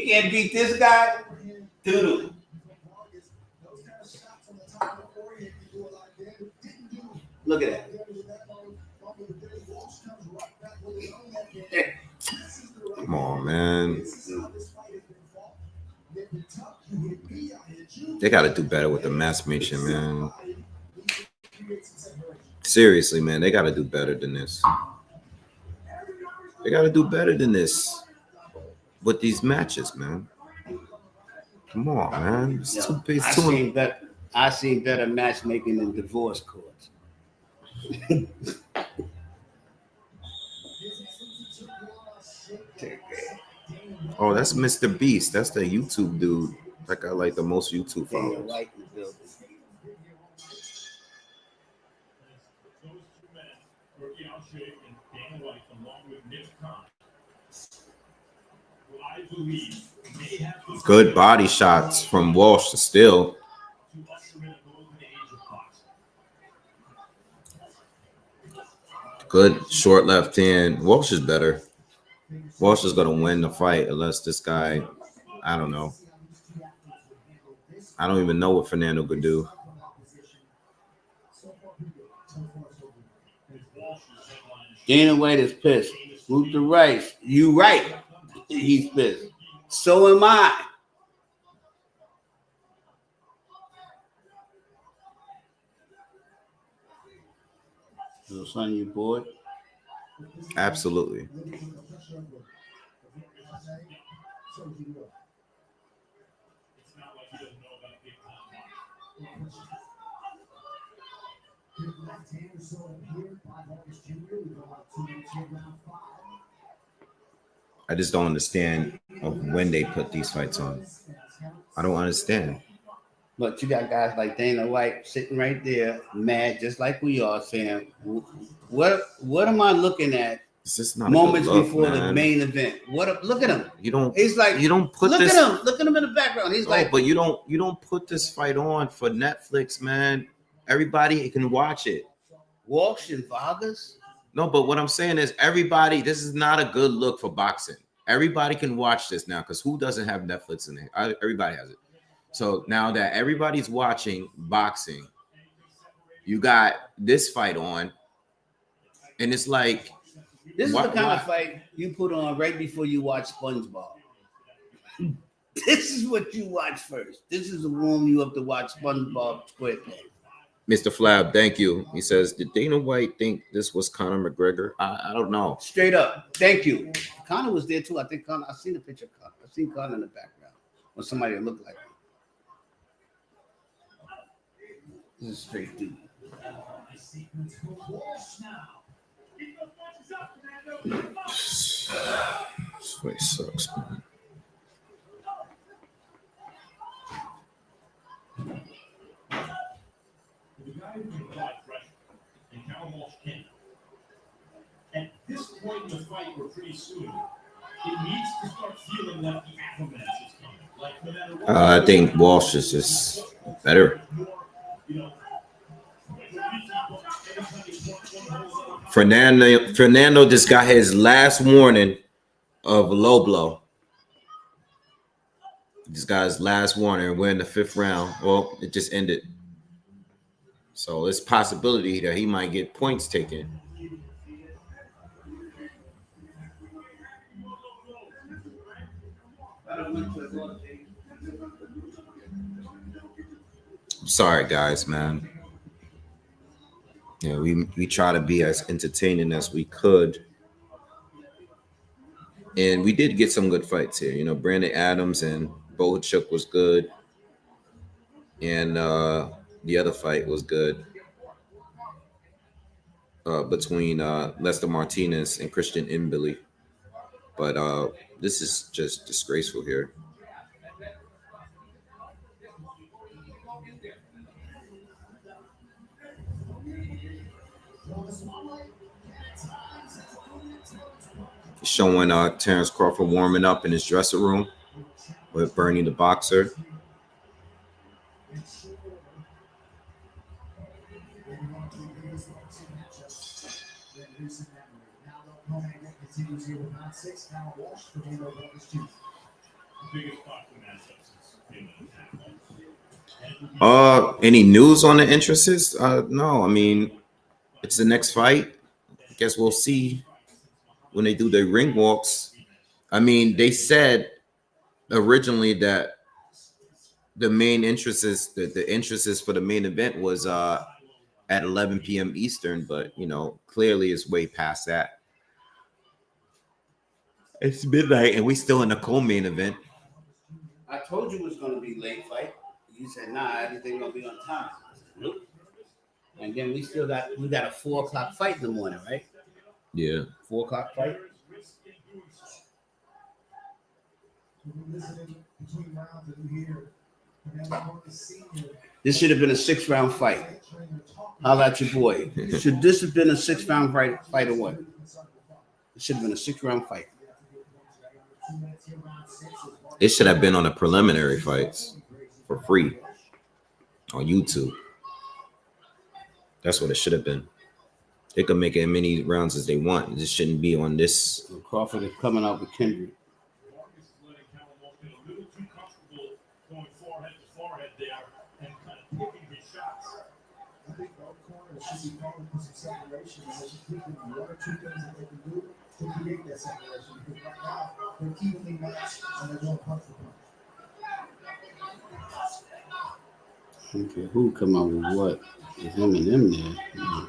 can't beat this guy. Doo-doo. Look at that. Come on, man. They got to do better with the matchmaking, man. Seriously, man, they got to do better than this. They got to do better than this with these matches, man. Come on, man. It's too big. I seen better matchmaking in divorce courts. Oh, that's Mr. Beast. That's the YouTube dude. That got like the most YouTube followers. Right in the building. Good body shots from Walsh to Still. Good short left hand. Walsh is better. Walsh is going to win the fight unless this guy, I don't know. I don't even know what Fernando could do. Dana White is pissed. Root the rice. You right. He's pissed. So am I. So son, you bored? Absolutely. I just don't understand of when they put these fights on. I don't understand. But you got guys like Dana White sitting right there, mad, just like we are, saying, "What am I looking at?" It's just not Moments a good look, before the man. main event. Look at him. You don't. He's like, you don't put look this. at him. Look at him in the background. He's like, but you don't put this fight on for Netflix, man. Everybody can watch it. Walsh and Vargas. No, but what I'm saying is everybody. This is not a good look for boxing. Everybody can watch this now because who doesn't have Netflix in it? Everybody has it. So now that everybody's watching boxing, you got this fight on, and it's like this is the kind of fight you put on right before you watch SpongeBob. This is what you watch first. This is the warm you up to watch SpongeBob SquarePants. Mr. Flab, thank you. He says, did Dana White think this was Conor McGregor? I don't know. Straight up. Thank you. Conor was there too. I think Conor, I've seen the picture of Conor. I've seen Conor in the background. Or somebody that looked like him. This is a straight dude. This fight sucks, man. The guy who can apply pressure and Carabalo can. At this point in the fight, or pretty soon, it needs to start feeling like the avalanche is coming. Like no matter what. I think Walsh is just better. Fernando just got his last warning of low blow. This guy's last warning. We're in the 5th round. Well, it just ended. So it's possibility that he might get points taken. I'm sorry, guys, man. Yeah, we try to be as entertaining as we could. And we did get some good fights here. You know, Brandon Adams and Bohachuk was good. And the other fight was good between Lester Martinez and Christian Mbili. But this is just disgraceful here. Showing Terrence Crawford warming up in his dressing room with Bernie the boxer. Any news on the interests? No, I mean, it's the next fight. I guess we'll see when they do their ring walks. I mean, they said originally that the main interest is the interest is for the main event was at 11 p.m. Eastern, but you know, clearly it's way past that. It's midnight and we still in the co-main event. I told you it was going to be late fight. You said, nah, everything going to be on time. Nope. And then we got a 4 o'clock fight in the morning, right? Yeah. 4 o'clock fight. This should have been a 6-round fight. Holla at your boy. Should this have been a 6-round fight or what? It should have been a 6-round fight. It should have been on the preliminary fights for free on YouTube. That's what it should have been. They could make as many rounds as they want. It just shouldn't be on this. Crawford is coming out with Kendrick. to create that separation. Because right now, they're evenly matched and they're going punch for punch. Okay, who come up with what? Is him and them there? I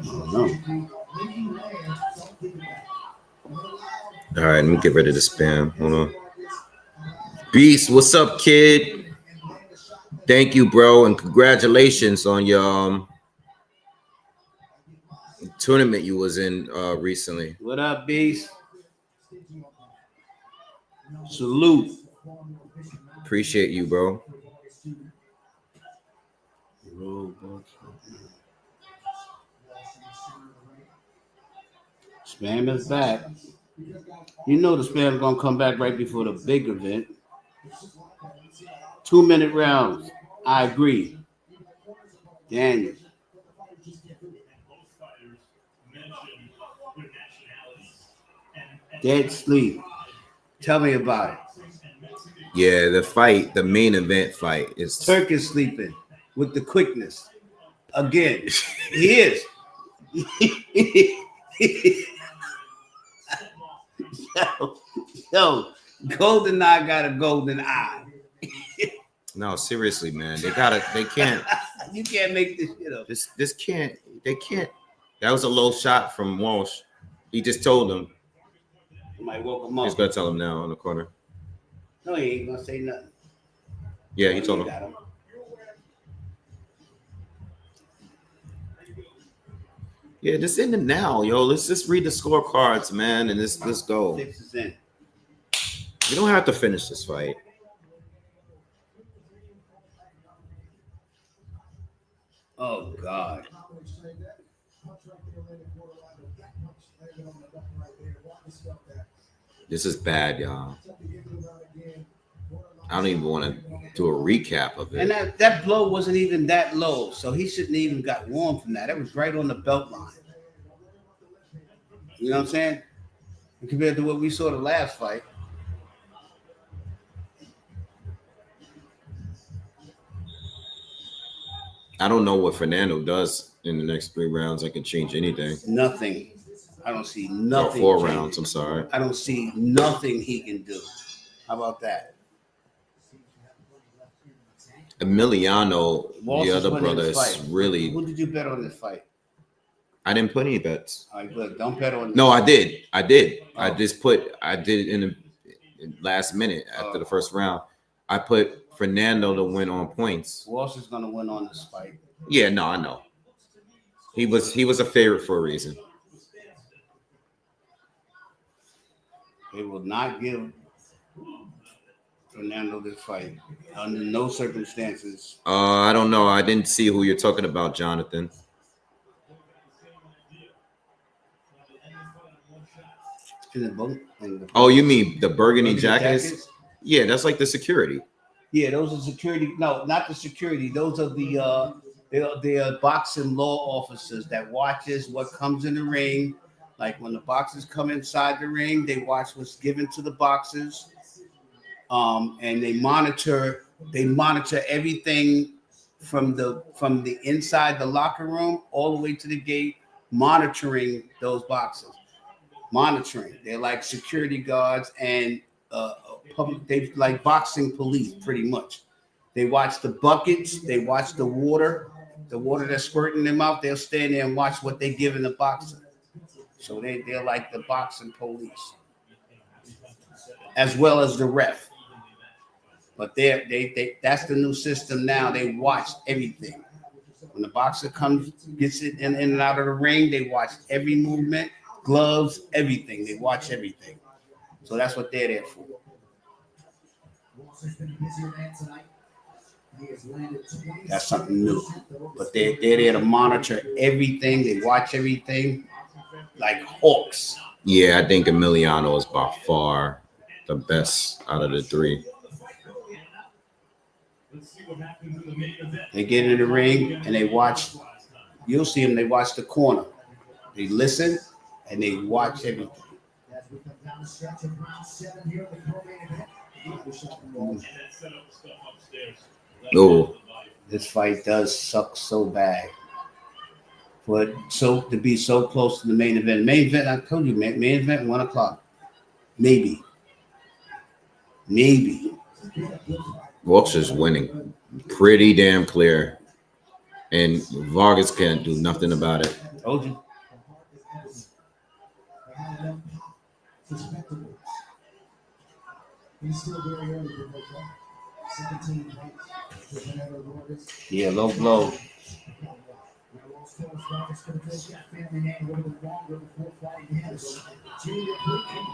don't know. When you land, don't give it back. All right, let me get rid of the spam. Hold on. Beast, what's up, kid? Thank you, bro, and congratulations on your tournament you was in recently. What up, Beast? Salute. Appreciate you, bro. Spam is back. You know the spam is gonna come back right before the big event. 2-minute rounds. I agree. Daniel. Dead sleep. Tell me about it. Yeah, the fight, the main event fight is Turk is sleeping with the quickness. Again, he is. yo, Golden Eye got a golden eye. No, seriously, man. They can't. You can't make this shit up. This can't. They can't. That was a low shot from Walsh. He just told him. Somebody woke him He's up. gonna tell him now on the corner. No, he ain't gonna say nothing. Yeah, he told him. Got him. Yeah, just end it now, yo. Let's just read the scorecards, man, and let's go. 6 is in. We don't have to finish this fight. Oh God. This is bad, y'all. I don't even want to do a recap of And it. that blow wasn't even that low, so he shouldn't even got warm from that. That was right on the belt line. You know what I'm saying? And compared to what we saw the last fight. I don't know what Fernando does in the next 3 rounds. I can change anything. Nothing. I don't see Or nothing. 4 changing. rounds. I'm sorry. I don't see nothing he can do. How about that? Emiliano, Walsh the is other winning brother, this is fight. really. Who did you bet on this fight? I didn't put any bets. All right, good. Don't bet on. No, I did. I did. Oh. I did in the last minute after the first round. I put Fernando to win on points. Walsh is gonna win on this fight. Yeah, no, I know. He was a favorite for a reason. They will not give Fernando this fight under no circumstances. I don't know. I didn't see who you're talking about, Jonathan. In the boat. Oh, you mean the burgundy jackets? Yeah, that's like the security. Yeah, those are security. No, not the security. Those are the they are boxing law officers that watches what comes in the ring. Like when the boxers come inside the ring, they watch what's given to the boxers. And they monitor everything from the inside the locker room all the way to the gate, monitoring those boxers. Monitoring. They're like security guards and public. They like boxing police, pretty much. They watch the buckets. They watch the water that's squirting in their mouth. They'll stand there and watch what they give in the boxer. So they're like the boxing police, as well as the ref. But they that's the new system now. They watch everything. When the boxer gets it in and out of the ring, they watch every movement, gloves, everything. They watch everything. So that's what they're there for. That's something new. But they're there to monitor everything. They watch everything like hawks. Yeah, I think Emiliano is by far the best out of the 3. They get in the ring and they watch. You'll see them. They watch the corner. They listen and they watch everything. Oh, This fight does suck so bad But so to be so close to the main event. Main event, I told you, main event 1 o'clock. Maybe. Walsh is winning. Pretty damn clear. And Vargas can't do nothing about it. Told you. Yeah, low blow.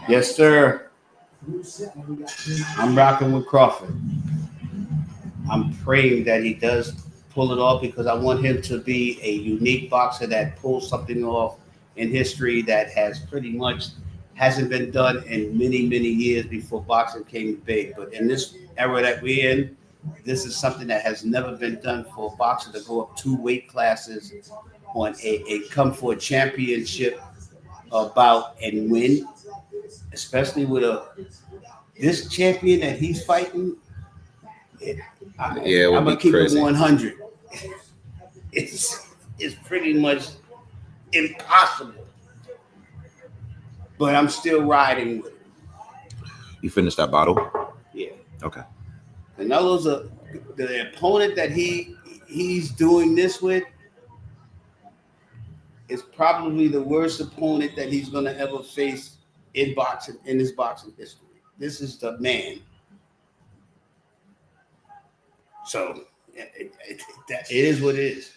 Yes, sir. I'm rocking with Crawford. I'm praying that he does pull it off because I want him to be a unique boxer that pulls something off in history that has pretty much hasn't been done in many, many years before boxing came big. But in this era that we're in, this is something that has never been done for a boxer to go up 2 weight classes on a come for a championship bout and win, especially with this champion that he's fighting. I'm gonna keep it 100. It's pretty much impossible, but I'm still riding with it. You finished that bottle? Yeah. Okay. Canelo's the opponent that he's doing this with is probably the worst opponent that he's gonna ever face in boxing, in his boxing history. This is the man. So it is what it is.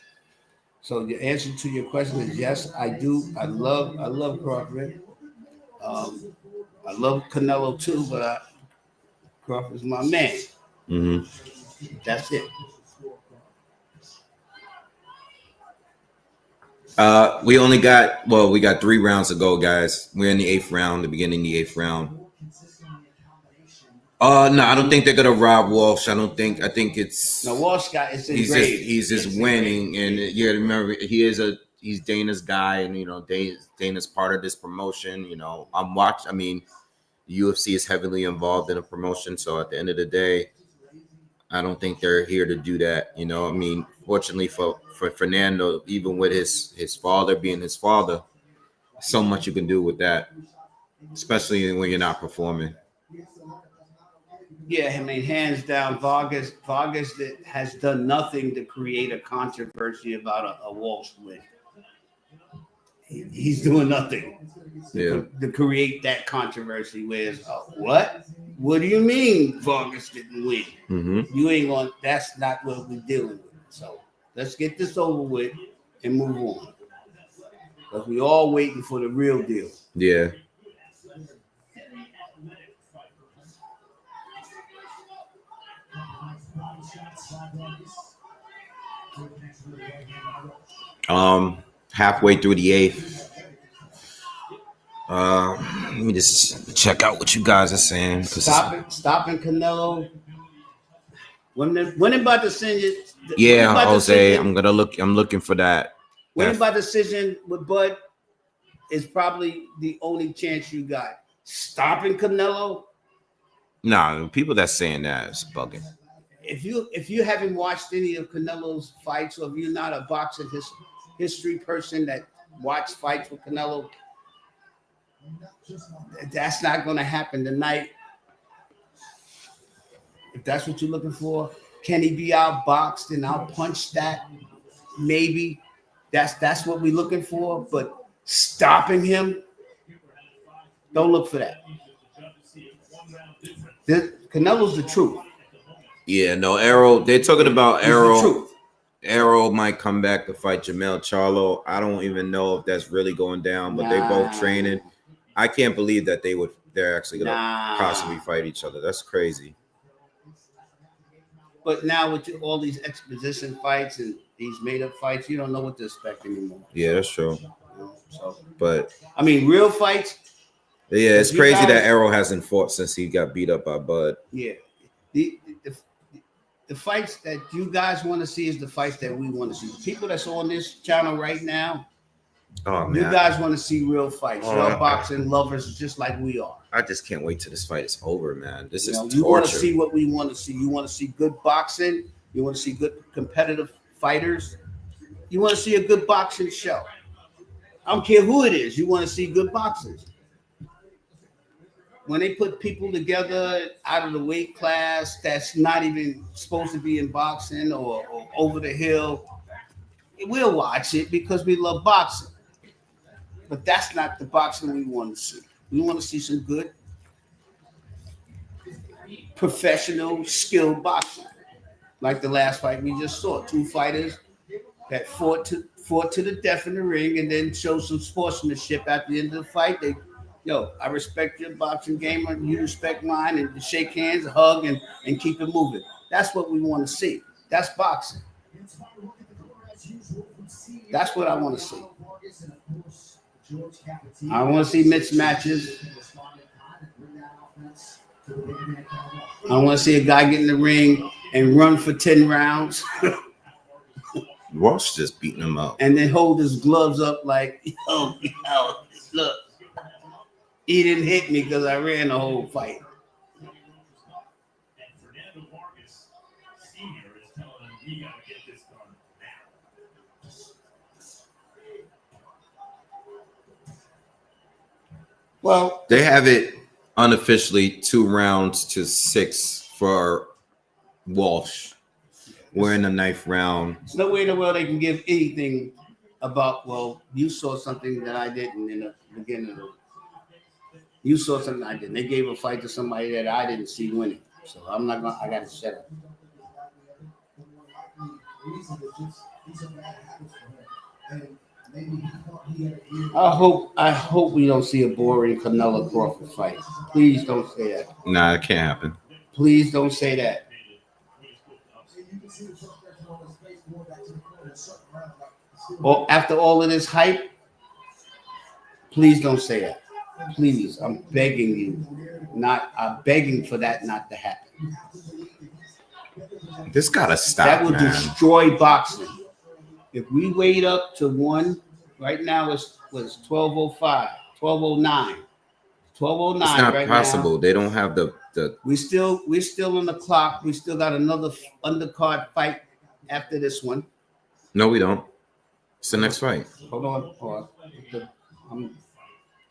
So the answer to your question is yes, I do. I love Crawford. I love Canelo too, but Crawford's my man. Mm-hmm. That's it. We got 3 rounds to go, guys. We're in the 8th round, the beginning of the 8th round. No, I don't think they're gonna rob Walsh. I think it's Walsh guy. He's just winning, and you gotta remember he's Dana's guy, and Dana's part of this promotion. The UFC is heavily involved in a promotion, so at the end of the day, I don't think they're here to do that. Fortunately for Fernando, even with his father being his father, so much you can do with that, especially when you're not performing. Yeah, hands down, Vargas that has done nothing to create a controversy about a Walsh win. He's doing nothing to create that controversy. Whereas, what? What do you mean Vargas didn't win? Mm-hmm. You ain't going. That's not what we're dealing with. So let's get this over with and move on, because we all waiting for the real deal. Yeah. Halfway through the 8th. Let me just check out what you guys are saying. Stopping Canelo. When by decision? Yeah, Jose. I'm looking for that. Winning by decision with Bud is probably the only chance you got. Stopping Canelo. Nah, people that's saying that is bugging. If you haven't watched any of Canelo's fights, or if you're not a boxing history person that watched fights with Canelo, that's not going to happen tonight. If that's what you're looking for, can he be outboxed and outpunched? That maybe that's what we're looking for. But stopping him, don't look for that. Canelo's the truth. Yeah, no, Arrow. They're talking about Arrow. Arrow might come back to fight Jamel Charlo. I don't even know if that's really going down, but they both training. I can't believe that they're actually gonna possibly fight each other. That's crazy. But now with all these exposition fights and these made-up fights, you don't know what to expect anymore. Yeah, that's true. But real fights. Yeah, it's crazy that Arrow hasn't fought since he got beat up by Bud. Yeah, the fights that you guys want to see is the fights that we want to see. The people that's on this channel right now, you guys want to see real fights. You're boxing lovers just like we are. I just can't wait till this fight is over, man. This is torture. You want to see what we want to see. You want to see good boxing. You want to see good competitive fighters. You want to see a good boxing show. I don't care who it is. You want to see good boxers. When they put people together out of the weight class that's not even supposed to be in boxing or over the hill, we'll watch it because we love boxing. But that's not the boxing we want to see. We want to see some good, professional, skilled boxing. Like the last fight we just saw. 2 fighters that fought to the death in the ring and then showed some sportsmanship at the end of the fight. I respect your boxing game and you respect mine, and you shake hands, hug, and keep it moving. That's what we want to see. That's boxing. That's what I want to see. I want to see mixed matches. I want to see a guy get in the ring and run for 10 rounds. Walsh just beating him up. And then hold his gloves up like, yo, look. He didn't hit me because I ran the whole fight. And Fernando Vargas Sr. is telling him we got to get this done now. Well, They have it unofficially 2 rounds to 6 for Walsh. We're in the 9th round. there's no way in the world they can give anything about, well, you saw something that I didn't in the beginning of the. You saw something I didn't. They gave a fight to somebody that I didn't see winning. So I got to shut up. I hope we don't see a boring Canelo Crawford fight. Please don't say that. Nah, it can't happen. Please don't say that. Or after all of this hype, please don't say that. Please, I'm begging you. I'm begging for that not to happen. This gotta stop, That will man. destroy boxing. If we wait up to 1, right now it's 12:05, 12:09. 12:09 It's not right possible. now. They don't have the We're still on the clock. We still got another undercard fight after this one. No, we don't. It's the next fight. Hold on.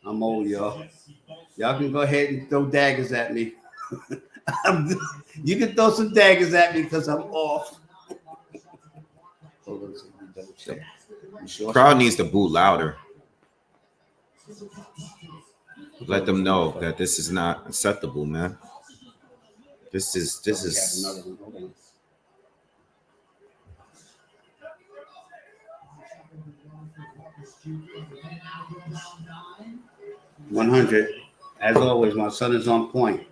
I'm old, y'all. Y'all can go ahead and throw daggers at me. You can throw some daggers at me because I'm off. Hold on, double check. Sure? Crowd needs to boo louder. Let them know that this is not acceptable, man. This is Another one. Hold on. $100. As always, my son is on point.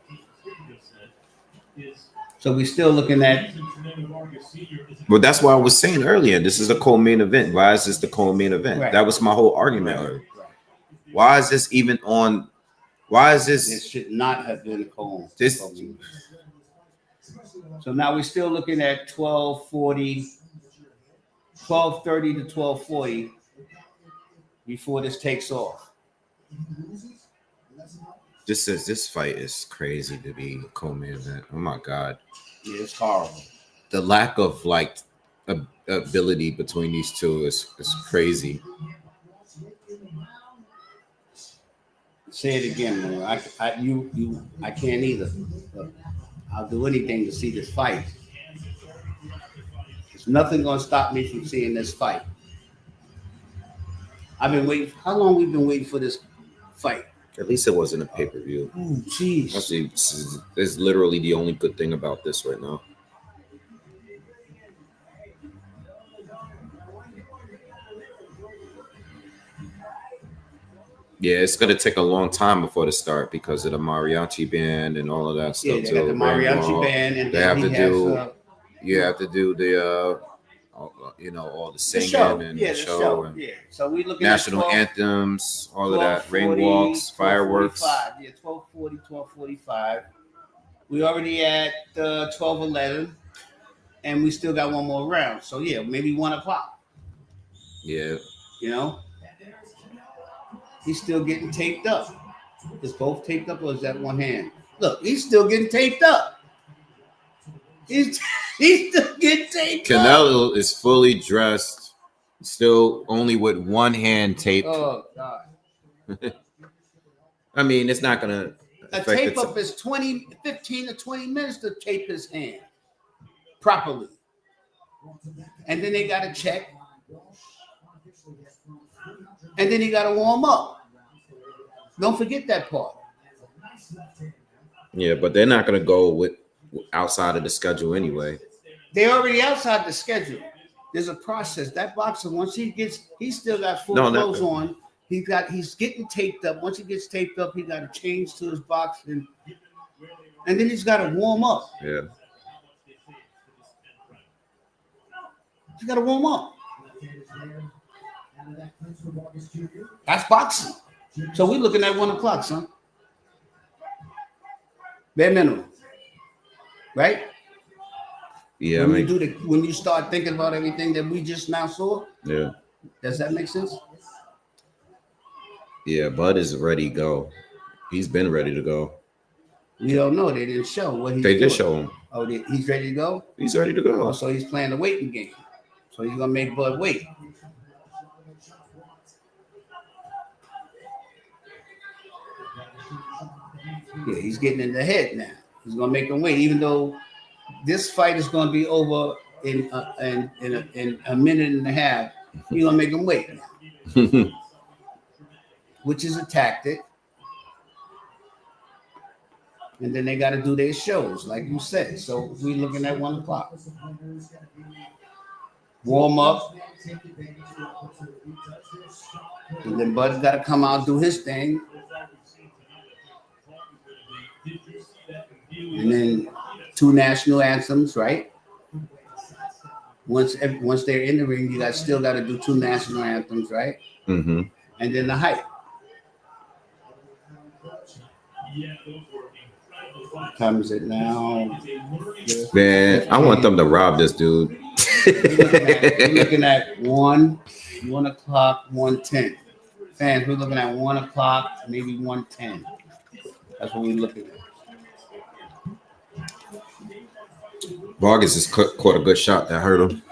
So we're still looking at. Well, that's why I was saying earlier. This is a co-main event. Why is this the co-main event? Right. That was my whole argument. Right. Why is this even on? Why is This this? should not have been called. This- So now we're still looking at 12:30 to 12:40 before this takes off. This fight is crazy to be a co-main event. Oh my god, Yeah, it's horrible. the lack of like ability between these two is crazy. Say it again, man. I can't either. But I'll do anything to see this fight. There's nothing gonna stop me from seeing this fight. I've been waiting. How long we've been waiting for this fight? At least it wasn't a pay-per-view. Oh, jeez. Actually, this is literally the only good thing about this right now. Yeah, it's gonna take a long time before the start because of the mariachi band and all of that stuff Yeah, they too. got the mariachi band, and They then have he to do. has, You have to do the, all the the singing show. and Yeah, the the show show. and Yeah. So we looking national at 12, anthems, all of that, 12:40, rain walks, fireworks. 12:45. Yeah, 12:40, 12:45. We already at 12:11, and we still got one more round. So yeah, maybe 1:00. Yeah, You know, he's still getting taped up. Is both taped up, or is that one hand? Look, he's still getting taped up. He's still getting taped up. Canelo is fully dressed Still only with one hand taped. Oh God. I mean, it's not gonna A affect tape the up is 15 to 20 minutes to tape his hand properly. And then they got to check. And then he got to warm up. Don't forget that part. Yeah, but they're not gonna go with outside of the schedule anyway. They're already outside the schedule. There's a process. That boxer, once he's still got full clothes on. He's getting taped up. Once he gets taped up, he got to change to his boxing. And then he's got to warm up. Yeah. He's got to warm up. That's boxing. So we're looking at 1 o'clock, son. Bare minimum. Right? Yeah. When you start thinking about everything that we just now saw, Yeah. does that make sense? Yeah, Bud is ready to go. He's been ready to go. We don't know. They didn't show what he's They doing. did show him. Oh, he's ready to go? He's ready to go. Oh, so he's playing the waiting game. So he's going to make Bud wait. Yeah, he's getting in the head now. He's going to make him wait, even though this fight is going to be over in a minute and a half. He's going to make him wait now, which is a tactic. And then they got to do their shows, like you said. So we're looking at 1 o'clock. Warm up. And then Bud's got to come out and do his thing. And then 2 national anthems, right? Once they're in the ring, you still got to do 2 national anthems, right? Mm-hmm. And then the hype. What time is it now? Man, I want them to rob this dude. We're looking at 1 o'clock, 1:10. Fans, we're looking at 1 o'clock, maybe 1:10. That's what we're looking at. Vargas just caught a good shot that hurt him.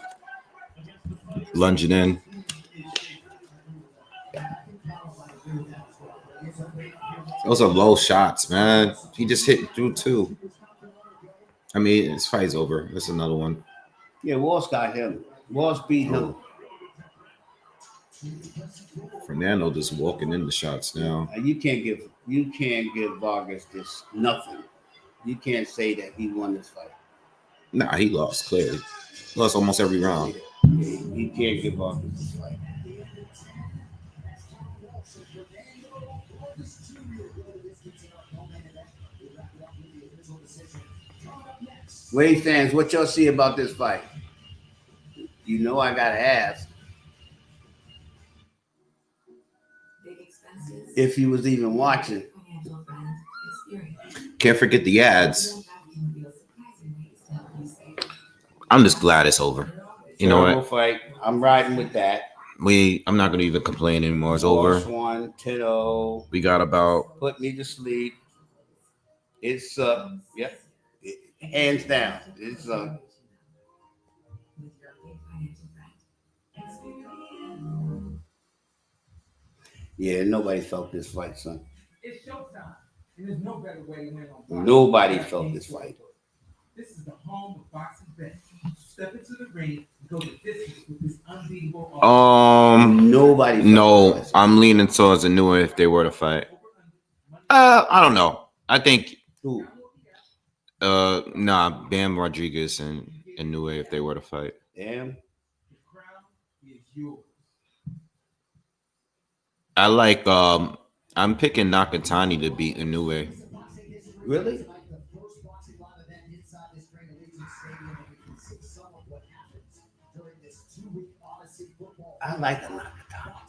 Lunging in. Those are low shots, man. He just hit through 2. I mean, his fight's over. That's another one. Yeah, Walsh got him. Walsh beat him. Fernando just walking in the shots now. You can't give Vargas this nothing. You can't say that he won this fight. Nah, he lost clearly. Lost almost every round. You can't give Vargas this fight. Wade fans, what y'all see about this fight? You know I gotta ask. If he was even watching. Can't forget the ads. I'm just glad it's over. You know what? Fight. I'm riding with that. I'm not gonna even complain anymore. It's over. 1-10. We got about put me to sleep. It's yep. Hands down. It's yeah, nobody felt this fight, son. It's showtime. And there's no better way to win on Nobody felt this fight. This is the home of boxing bet. Step into the ring and go the distance with this unbeatable nobody felt no, I'm leaning towards Inoue if they were to fight. I don't know. I think Who? Bam Rodriguez and Inoue if they were to fight. Damn. The crown is yours. I like I'm picking Nakatani to beat Inoue. Really? I like a Nakatani.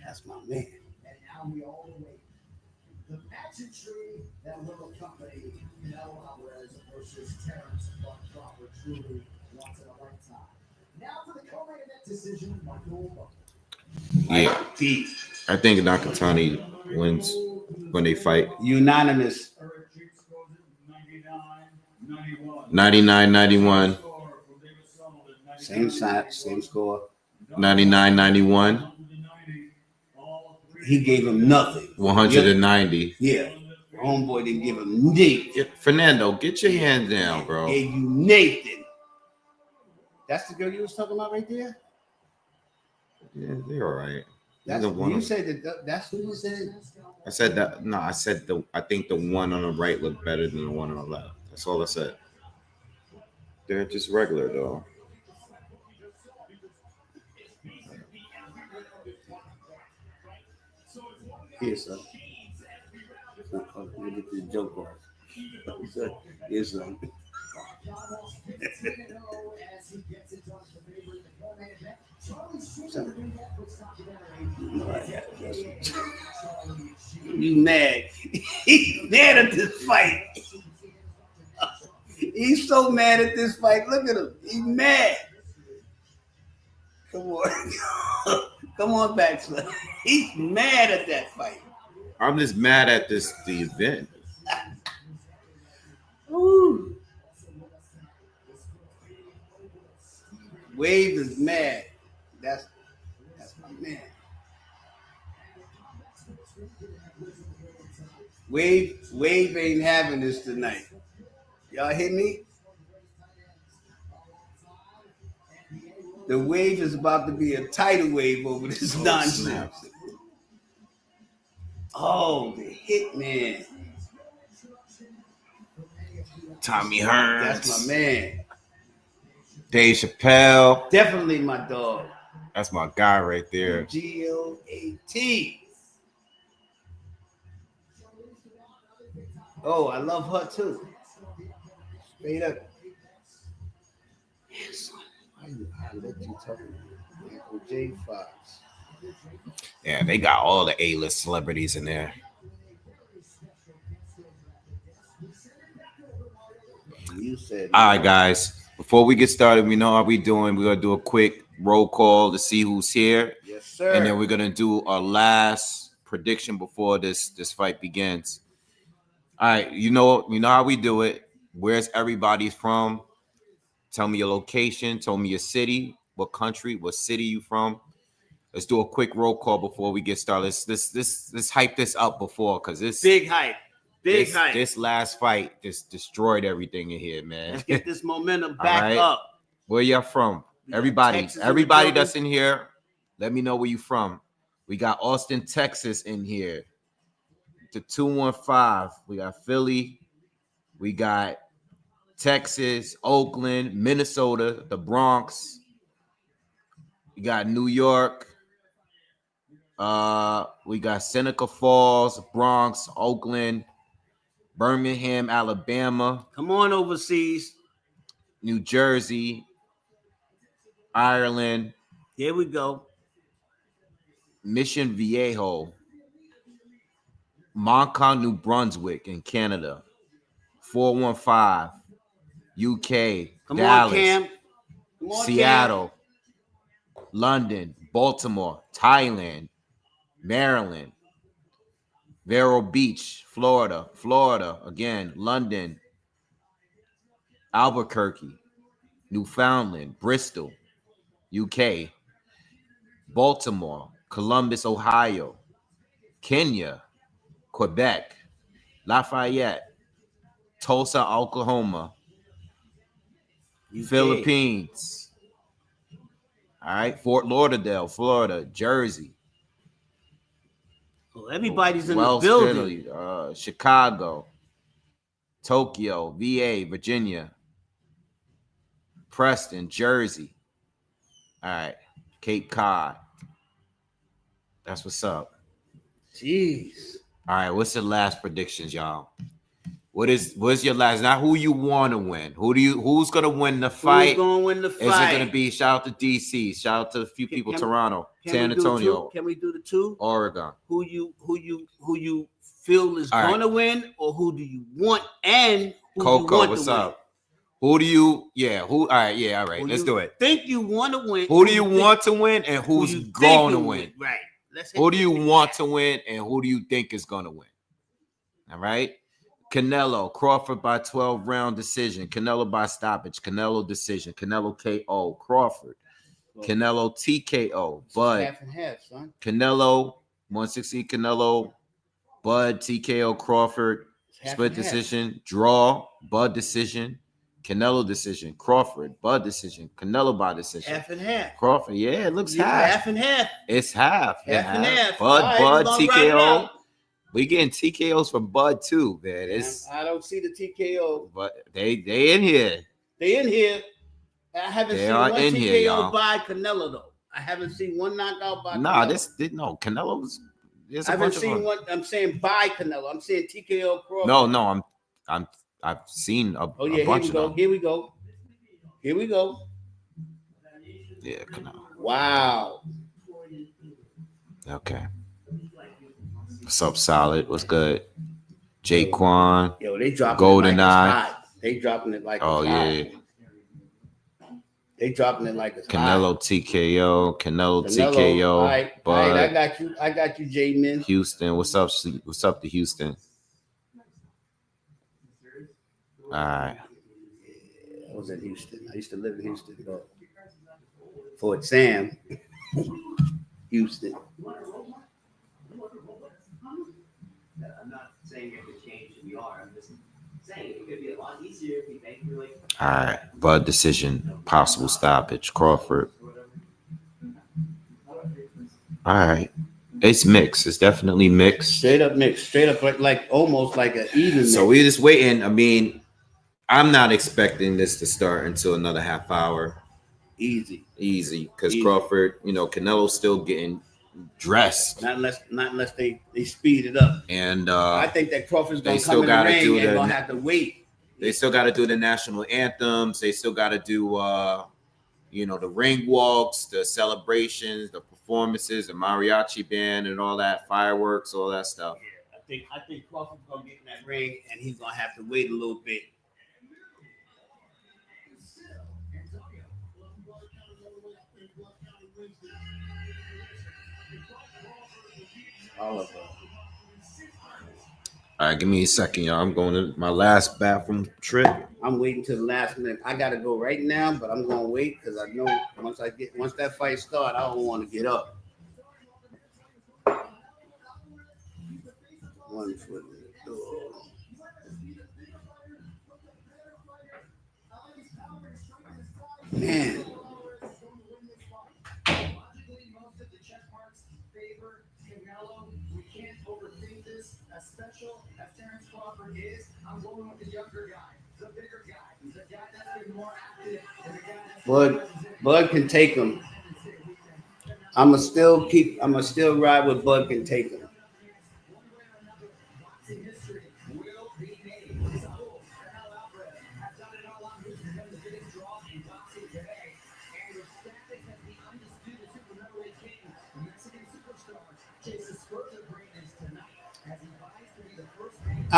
That's my man. And now we all wait. The pageantry that will accompany Canelo Alvarez versus Terrence Crawford truly once in a lifetime. Now for the co-main event decision, Michael. Yeah. I think Nakatani wins when they fight. Unanimous. 99-91. Same side, same score. 99, 91, He gave him nothing. 190. Yeah. Homeboy didn't give him Nathan. Fernando, get your hands down, bro. Gave you Nathan. That's the girl you was talking about right there? Yeah, they're all right. That's Either one you of- said that's who you said? I said that. No, I said I think the one on the right looked better than the one on the left. That's all I said. They're just regular though. Here's some. Let me get the joke off. Here's some. You mad? He's mad at this fight. He's so mad at this fight. Look at him. He's mad. Come on. Come on back, son. He's mad at that fight. I'm just mad at the event. Ooh. Wave is mad. That's my man. Wave ain't having this tonight. Y'all hear me? The wave is about to be a tidal wave over this nonsense. Oh, the hitman. Tommy Hearns. That's my man. Dave Chappelle. Definitely my dog. That's my guy right there. GOAT. Oh, I love her too. Straight up. Man, son, I let you talk about Michael J. Fox. Yeah, they got all the A-list celebrities in there. You said. All right, guys. Before we get started, we know how we doing. We're gonna do a quick roll call to see who's here. Yes, sir. And then we're gonna do our last prediction before this fight begins. All right, you know how we do it. Where's everybody from? Tell me your location. Tell me your city, what country, what city you from. Let's do a quick roll call before we get started. Let's hype this up before, because this big hype. Big hype. This last fight just destroyed everything in here, man. Let's get this momentum back right. up. Where y'all from? We got Everybody Texas in the that's in here, let me know where you from. We got Austin, Texas in here. The 215. We got Philly. We got Texas, Oakland, Minnesota, the Bronx. We got New York. We got Seneca Falls, Bronx, Oakland, Birmingham, Alabama. Come on, overseas. New Jersey, Ireland. Here we go. Mission Viejo, Montcalm, New Brunswick in Canada. 415, UK, Come Dallas, on, Cam. Come on, Seattle, London, Baltimore, Thailand, Maryland, Vero Beach, Florida again, London, Albuquerque, Newfoundland, Bristol, UK, Baltimore, Columbus, Ohio, Kenya, Quebec, Lafayette, Tulsa, Oklahoma, UK. Philippines. All right, Fort Lauderdale, Florida, Jersey. Well, everybody's in Wells, the building. Philly, Chicago, Tokyo, VA, Virginia, Preston, Jersey. All right, Cape Cod. That's what's up. Jeez. All right, what's the last predictions, y'all? What's your last? Not who you want to win. Who's gonna win the fight? Who's gonna win the fight? Is it gonna be shout out to DC? Shout out to a few people, Toronto, San Antonio. Can we do the two? Oregon. Who you feel is All right. gonna win, or who do you want and who Coco, you want what's to win? up? Who do you? Yeah, who? All right, yeah, all right. Who Let's you do it. Think you want to win? Who do you want to win, and who's you think going to will win? Right. Let's Who do you want to win, and who do you think is going to win? All right. Canelo, Crawford by 12-round decision. Canelo by stoppage. Canelo decision. Canelo KO. Crawford. Canelo TKO. It's Bud. half and half, son. Canelo 160. Canelo. Bud TKO. Crawford. It's half Split and half. decision. Draw. Bud decision. Canelo decision. Crawford. Bud decision. Canelo by decision. Half and half. Crawford. Yeah, it looks Yeah, half. half and half. It's half. Half and half. Bud. All right, Bud we're gonna write it TKO. out. We getting TKOs from Bud too, man. It's I don't see the TKO. but they in here. They in here. I haven't They seen are one in TKO here, y'all. by Canelo though. I haven't seen one knockout by Nah, Canelo. no Canelo's. There's I a haven't bunch of seen them. one. I'm saying by Canelo. I'm saying TKO Crawford. No, I've seen a, Oh a yeah, here bunch we of go. them. Here we go. Here we go. Yeah, Canelo. Wow. Okay. What's up, Solid? What's good? Jaquan. Yo, they dropping Golden it like Eye. it's hot. They dropping it like Oh it's yeah. hot. They dropping it like it's Canelo hot. TKO. Canelo Canelo, TKO. all right, But I got you. I got you, J-Man. Houston. What's up? What's up to Houston? All right. I was in Houston. I used to live in Houston. But Fort Sam, Houston. I'm not saying it could change who we are. I'm just saying it could be a lot easier if we make really. All right. Bud decision. Possible stoppage. Crawford. All right. It's mixed. It's definitely mixed. Straight up mixed. Straight up like almost like an even. So mix. we're just waiting. I mean, I'm not expecting this to start until another half hour. Easy. Because Easy. Crawford, Canelo's still getting dressed. Not unless they speed it up. And I think that Crawford's they gonna still come in the gotta ring do and the- gonna have to wait. they still got to do the national anthems. They still got to do, the ring walks, the celebrations, the performances, the mariachi band, and all that, fireworks, all that stuff. I think Crawford's gonna get in that ring and he's gonna have to wait a little bit. Oliver. All right, give me a second, y'all. I'm going to my last bathroom trip. I'm waiting till the last minute. I gotta go right now, but I'm gonna wait because I know once that fight starts, I don't want to get up. 1 foot in the door. Man, We can't overthink this. As special as Terrence Crawford is, I'm going with the younger guy, the bigger guy, the guy that's been more active, and the guy that's Bud can take him. I'ma still ride with Bud can take him. boxing history will be made. It's a whole Canelo Alvarez has done it all on who's become the biggest draw in boxing today. And with status as the undisputed super middleweight king, the Mexican superstar chases further greatness tonight as he vies to be the first man.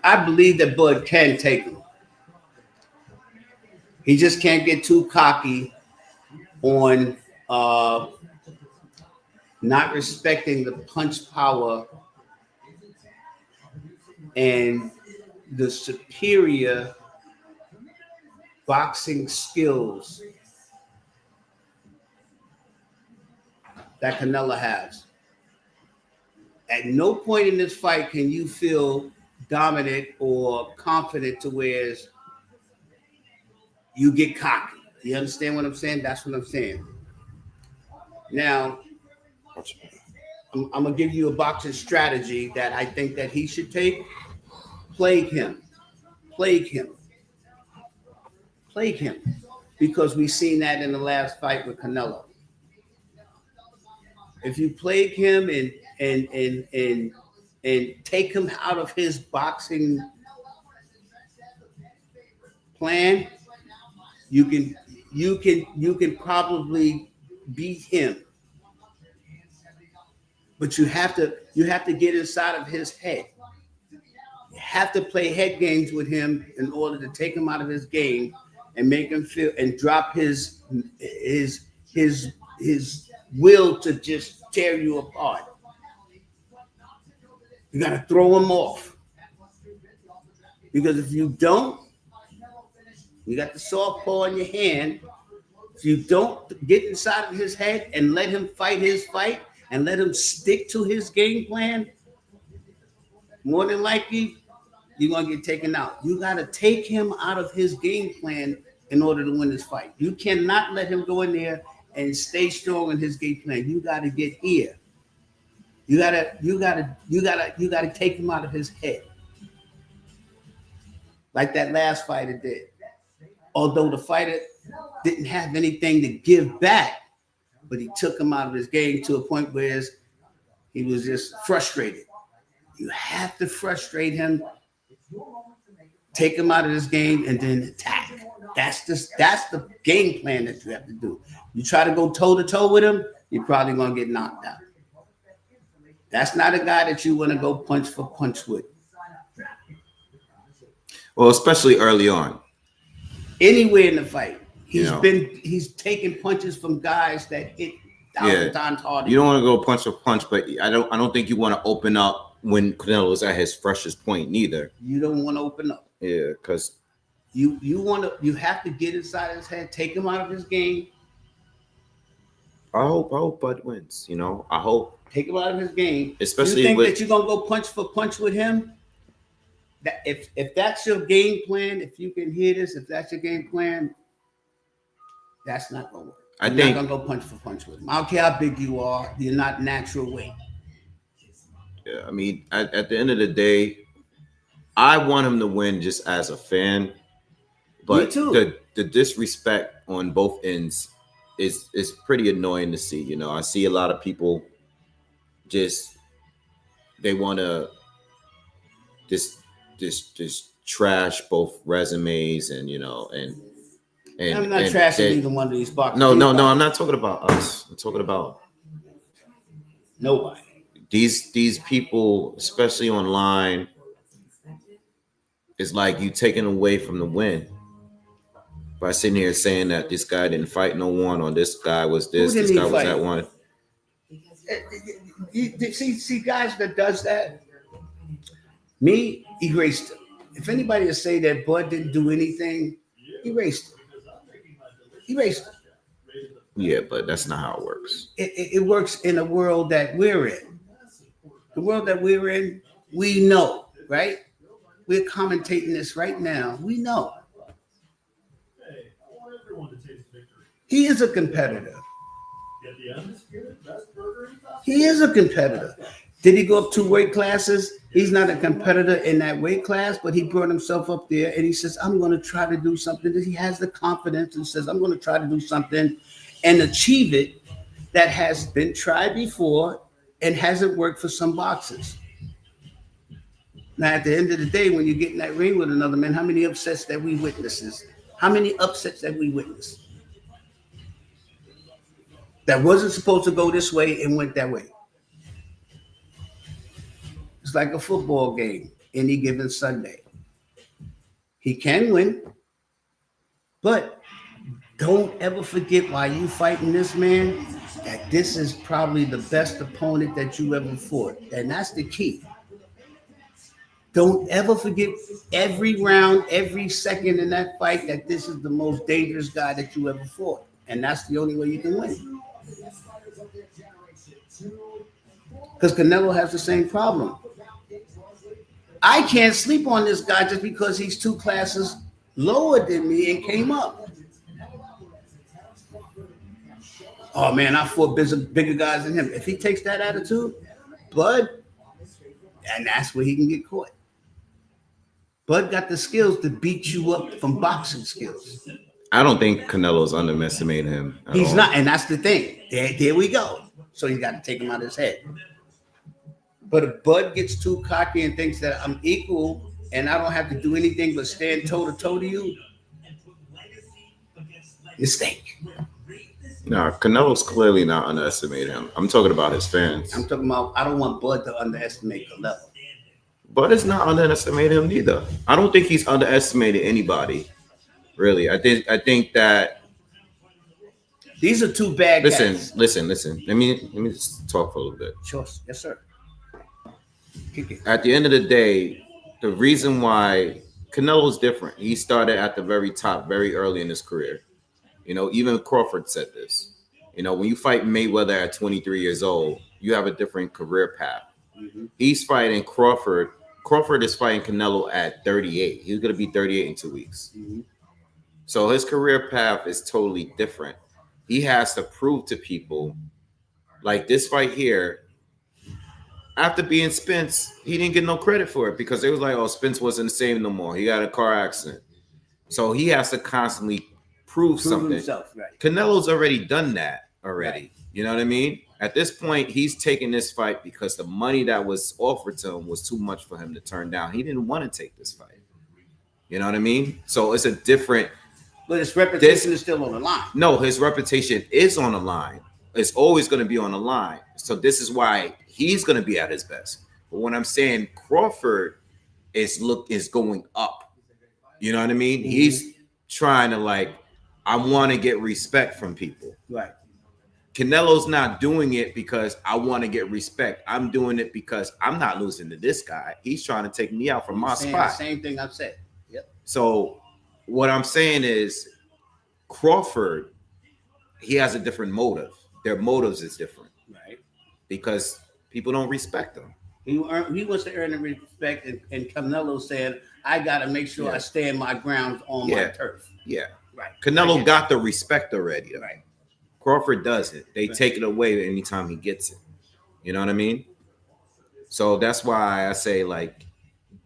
I believe that Bud can take him. He just can't get too cocky on not respecting the punch power and the superior boxing skills that Canelo has. At no point in this fight can you feel dominant or confident to where you get cocky. You understand what I'm saying? That's what I'm saying. Now, I'm gonna give you a boxing strategy that I think that he should take. Plague him, because we've seen that in the last fight with Canelo. If you plague him and take him out of his boxing plan, you can probably beat him. But you have to get inside of his head. You have to play head games with him in order to take him out of his game and make him feel and drop his will to just tear you apart. You got to throw him off. Because if you don't, you got the softball in your hand, If you don't get inside of his head and let him fight his fight and let him stick to his game plan, more than likely, you're going to get taken out. You got to take him out of his game plan in order to win this fight. You cannot let him go in there and stay strong in his game plan. You got to get here. You gotta take him out of his head. Like that last fighter did. Although the fighter didn't have anything to give back, but he took him out of his game to a point where he was just frustrated. You have to frustrate him, take him out of his game, and then attack. That's the game plan that you have to do. You try to go toe-to-toe with him, you're probably going to get knocked out. That's not a guy that you want to go punch for punch with. Well, especially early on. Anywhere in the fight. He's taking punches from guys that hit times harder. You don't want to go punch for punch, but I don't think you want to open up when Canelo's at his freshest point neither. You don't want to open up. Yeah, because you have to get inside his head, take him out of his game. I hope Bud wins. I hope. Take him out of his game. Especially you think that you're gonna go punch for punch with him? That if that's your game plan, if you can hear this, if that's your game plan, that's not gonna work. You're not gonna go punch for punch with him. I don't care how big you are, you're not natural weight. Yeah, I mean, at the end of the day, I want him to win just as a fan. But Me too. The disrespect on both ends is pretty annoying to see. I see a lot of people they want to just trash both resumes and I'm not trashing either one of these boxers. No, I'm not talking about us. I'm talking about nobody. These people, especially online, it's like you taking away from the win by sitting here saying that this guy didn't fight no one, or this guy was this guy was that one. You see guys that does that. Me, erased him. If anybody will say that Bud didn't do anything, erased him. Erased him. Yeah, but that's not how it works. It works in the world that we're in. The world that we're in, we know, right? We're commentating this right now. We know. He is a competitor. He is a competitor. Did he go up 2 weight classes? He's not a competitor in that weight class, but he brought himself up there and he says, I'm going to try to do something. He has the confidence and says, I'm going to try to do something and achieve it that has been tried before and hasn't worked for some boxers. Now, at the end of the day, when you get in that ring with another man, how many upsets that we witnesses? How many upsets that we witnessed? That wasn't supposed to go this way and went that way. It's like a football game any given Sunday. He can win, but don't ever forget while you fighting this man that this is probably the best opponent that you ever fought. And that's the key. Don't ever forget every round, every second in that fight that this is the most dangerous guy that you ever fought. And that's the only way you can win. Because Canelo has the same problem. I can't sleep on this guy just because he's 2 classes lower than me and came up. Oh man, I fought bigger guys than him. If he takes that attitude, Bud, and that's where he can get caught. Bud got the skills to beat you up from boxing skills. I don't think Canelo's underestimating him. He's not, and that's the thing. There we go. So he's got to take him out of his head. But if Bud gets too cocky and thinks that I'm equal and I don't have to do anything but stand toe-to-toe to you, mistake. No, Canelo's clearly not underestimating him. I'm talking about his fans. I'm talking about, I don't want Bud to underestimate Canelo. Bud is not underestimating him neither. I don't think he's underestimated anybody. Really, I think that these are 2 bad guys. Listen. Let me just talk for a little bit. Sure, yes, sir. At the end of the day, the reason why Canelo's different, he started at the very top very early in his career. You know, even Crawford said this. You know, when you fight Mayweather at 23 years old, you have a different career path. Mhm. He's fighting Crawford. Crawford is fighting Canelo at 38. He's going to be 38 in 2 weeks. Mhm. So his career path is totally different. He has to prove to people, like this fight here, after being Spence, he didn't get no credit for it because it was like, oh, Spence wasn't the same no more. He got a car accident. So he has to constantly prove something. himself, right? Canelo's already done that already. Right. You know what I mean? At this point, he's taking this fight because the money that was offered to him was too much for him to turn down. He didn't want to take this fight. You know what I mean? So it's a different. But his reputation is still on the line. No, his reputation is on the line. It's always going to be on the line. So this is why he's going to be at his best. But when I'm saying Crawford is going up, you know what I mean? Mm-hmm. He's trying to I want to get respect from people. Right. Canelo's not doing it because I want to get respect. I'm doing it because I'm not losing to this guy. He's trying to take me out from my spot. The same thing I've said. Yep. So what I'm saying is Crawford, he has a different motive. Their motives is different. Right. Because people don't respect him. He wants to earn the respect, and Canelo said, I got to make sure I stand my ground on my turf. Yeah. Right. Canelo got the respect already. Right. Crawford doesn't. They take it away anytime he gets it. You know what I mean? So that's why I say,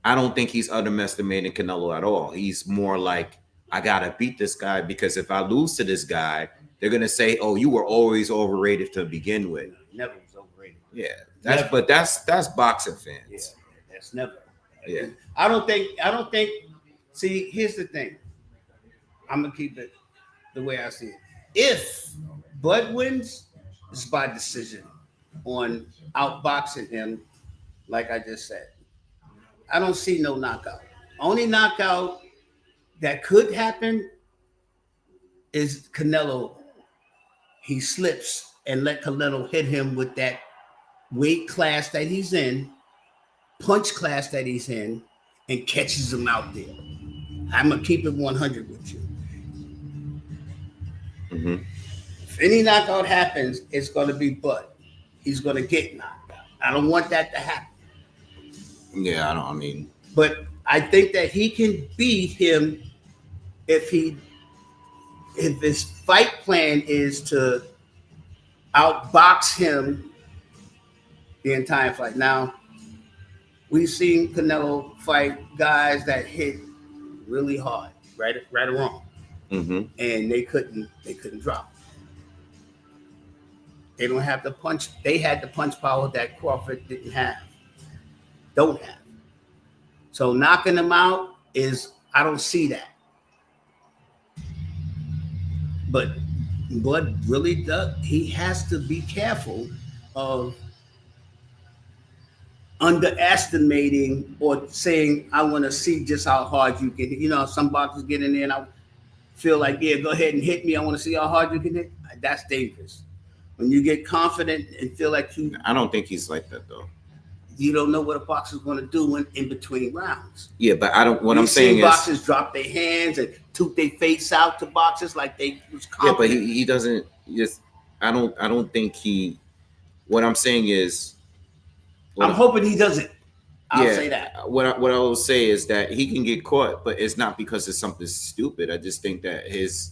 I don't think he's underestimating Canelo at all. He's more like, I got to beat this guy because if I lose to this guy, they're going to say, oh, you were always overrated to begin with. Never was overrated. Yeah. That's boxing fans. Yeah. That's never. Yeah. I don't think, see, here's the thing. I'm going to keep it the way I see it. If Bud wins, it's by decision on outboxing him, like I just said. I don't see no knockout. Only knockout that could happen is Canelo. He slips and let Canelo hit him with that weight class that he's in, punch class that he's in, and catches him out there. I'm going to keep it 100 with you. Mm-hmm. If any knockout happens, it's going to be Bud. He's going to get knocked out. I don't want that to happen. Yeah, But I think that he can beat him if his fight plan is to outbox him the entire fight. Now, we've seen Canelo fight guys that hit really hard, right or wrong. Mm-hmm. And they couldn't drop. They don't have the punch. They had the punch power that Crawford don't have. So knocking them out I don't see that. But Bud really does. He has to be careful of underestimating or saying, I want to see just how hard you can hit. You know, some boxers get in there and I feel like, yeah, go ahead and hit me. I want to see how hard you can hit. That's dangerous. When you get confident and feel like I don't think he's like that though. You don't know what a boxer's going to do in between rounds. Yeah, but I don't. What I'm saying is, boxers drop their hands and toot their face out to boxers like they was confident. Yeah, but he doesn't. Just I don't think he. What I'm saying is, I'm hoping he doesn't. I'll say that. What I will say is that he can get caught, but it's not because it's something stupid. I just think that it's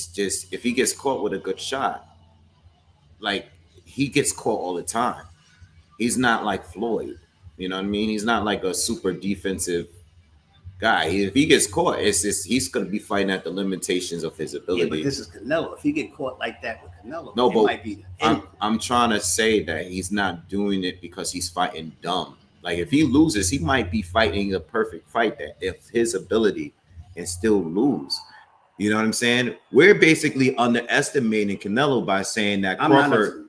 just if he gets caught with a good shot, he gets caught all the time. He's not like Floyd, you know what I mean? He's not like a super defensive guy. If he gets caught, it's just he's going to be fighting at the limitations of his ability. Yeah, but this is Canelo. If he get caught like that with Canelo, no, it but might be. I'm trying to say that he's not doing it because he's fighting dumb. Like if he loses, he might be fighting the perfect fight that if his ability and still lose. You know what I'm saying? We're basically underestimating Canelo by saying that Crawford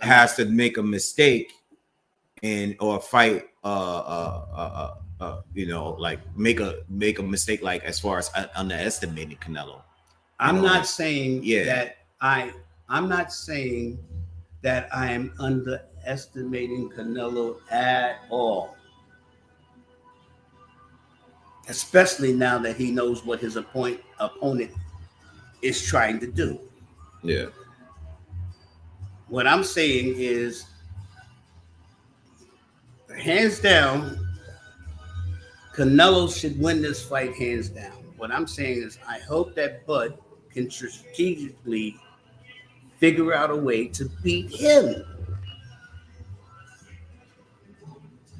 has to make a mistake or fight make a mistake as far as underestimating Canelo. I'm not saying that I'm not saying that I am underestimating Canelo at all. Especially now that he knows what his opponent is trying to do. Yeah. What I'm saying is, hands down, Canelo should win this fight hands down. What I'm saying is, I hope that Bud can strategically figure out a way to beat him.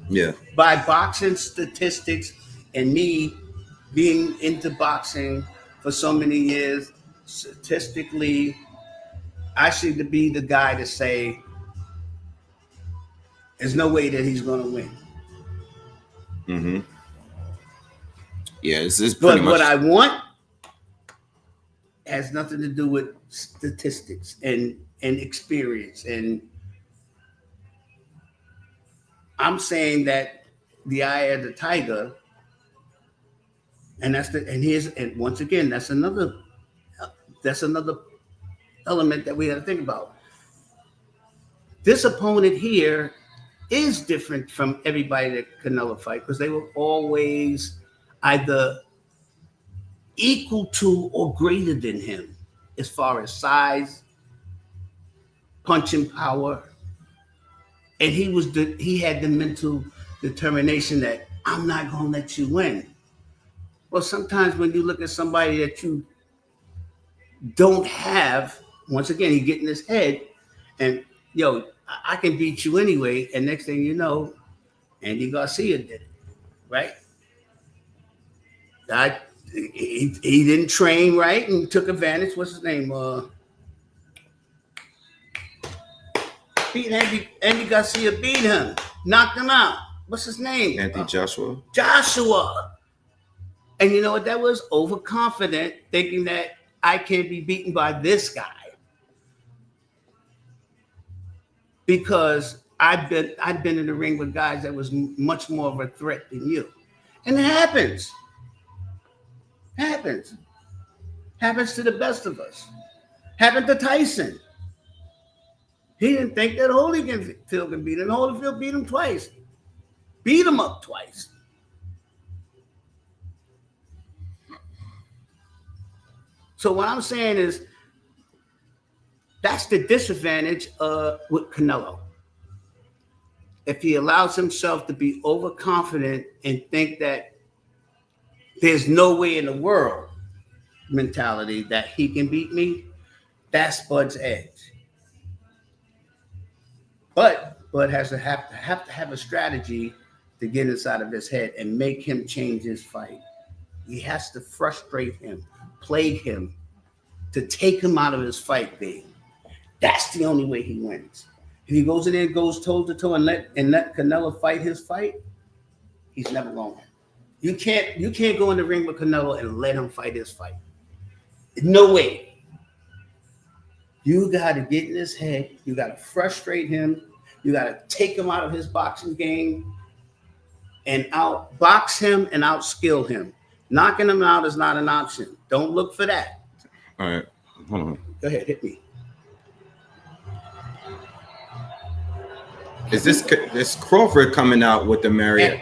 Yeah. By boxing statistics and me being into boxing for so many years, statistically, I should be the guy to say there's no way that he's going to win. Mm-hmm. Yeah, it's pretty But much. what I want has nothing to do with statistics and experience. And I'm saying that the eye of the tiger, and and once again, that's another element that we got to think about. This opponent here is different from everybody that Canelo fight because they were always either equal to or greater than him as far as size, punching power, and he had the mental determination that I'm not going to let you win. Well, sometimes when you look at somebody that you don't have, once again, he get in his head and, I can beat you anyway. And next thing you know, Andy Garcia did it, right? He didn't train right and took advantage. What's his name? Andy Garcia beat him, knocked him out. What's his name? Anthony Joshua. Joshua. And you know what that was? Overconfident, thinking that I can't be beaten by this guy. Because I've been in the ring with guys that was much more of a threat than you. And it happens. Happens to the best of us. Happened to Tyson. He didn't think that Holyfield could beat him. Holyfield beat him twice. Beat him up twice. So what I'm saying is that's the disadvantage with Canelo. If he allows himself to be overconfident and think that there's no way in the world mentality that he can beat me, that's Bud's edge. But Bud has to have a strategy to get inside of his head and make him change his fight. He has to frustrate him, plague him, to take him out of his fight game. That's the only way he wins. If he goes in there and goes toe to toe and let Canelo fight his fight, he's never going to win. You can't go in the ring with Canelo and let him fight his fight. No way. You got to get in his head. You got to frustrate him. You got to take him out of his boxing game and outbox him and outskill him. Knocking him out is not an option. Don't look for that. All right. Hold on. Go ahead, hit me. Is this Crawford coming out with the Marriott?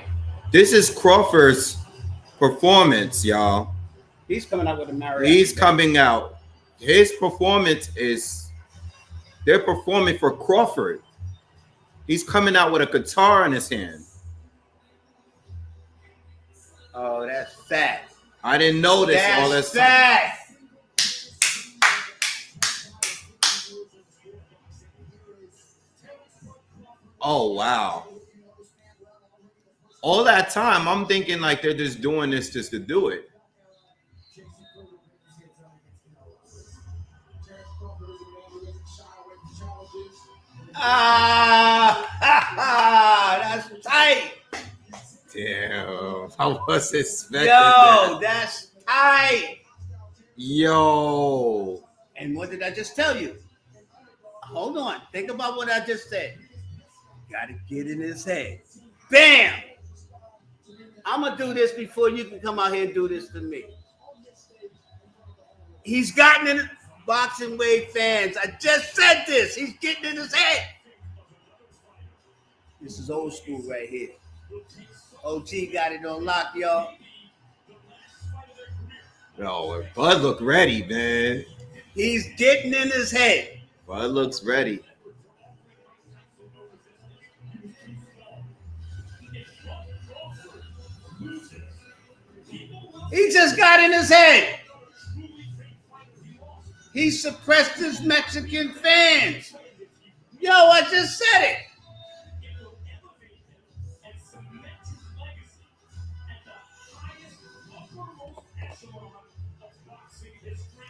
This is Crawford's performance, y'all. He's coming out with a Marriott. He's coming out. His performance is, they're performing for Crawford. He's coming out with a guitar in his hand. Oh, that's fat. I didn't notice all this. Fat. Oh, wow. All that time, I'm thinking like they're just doing this just to do it. That's tight. Damn, I was expecting Yo, that's tight. Yo. And what did I just tell you? Hold on. Think about what I just said. Got to get in his head. Bam. I'm going to do this before you can come out here and do this to me. He's gotten in Boxingwave fans. I just said this. He's getting in his head. This is old school right here. OG got it on lock, y'all. Yo, Bud look ready, man. He's getting in his head. Bud looks ready. He just got in his head. He suppressed his Mexican fans. Yo, I just said it.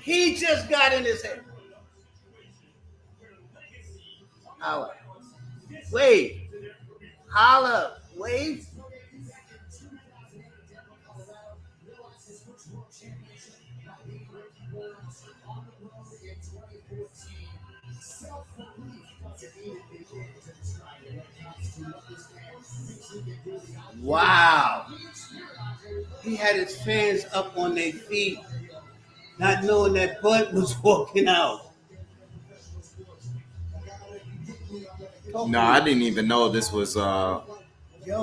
He just got in his head. Holla. Wave. Holla. Wave. Wow. He had his fans up on their feet, not knowing that Bud was walking out. No, I didn't even know this was Yo,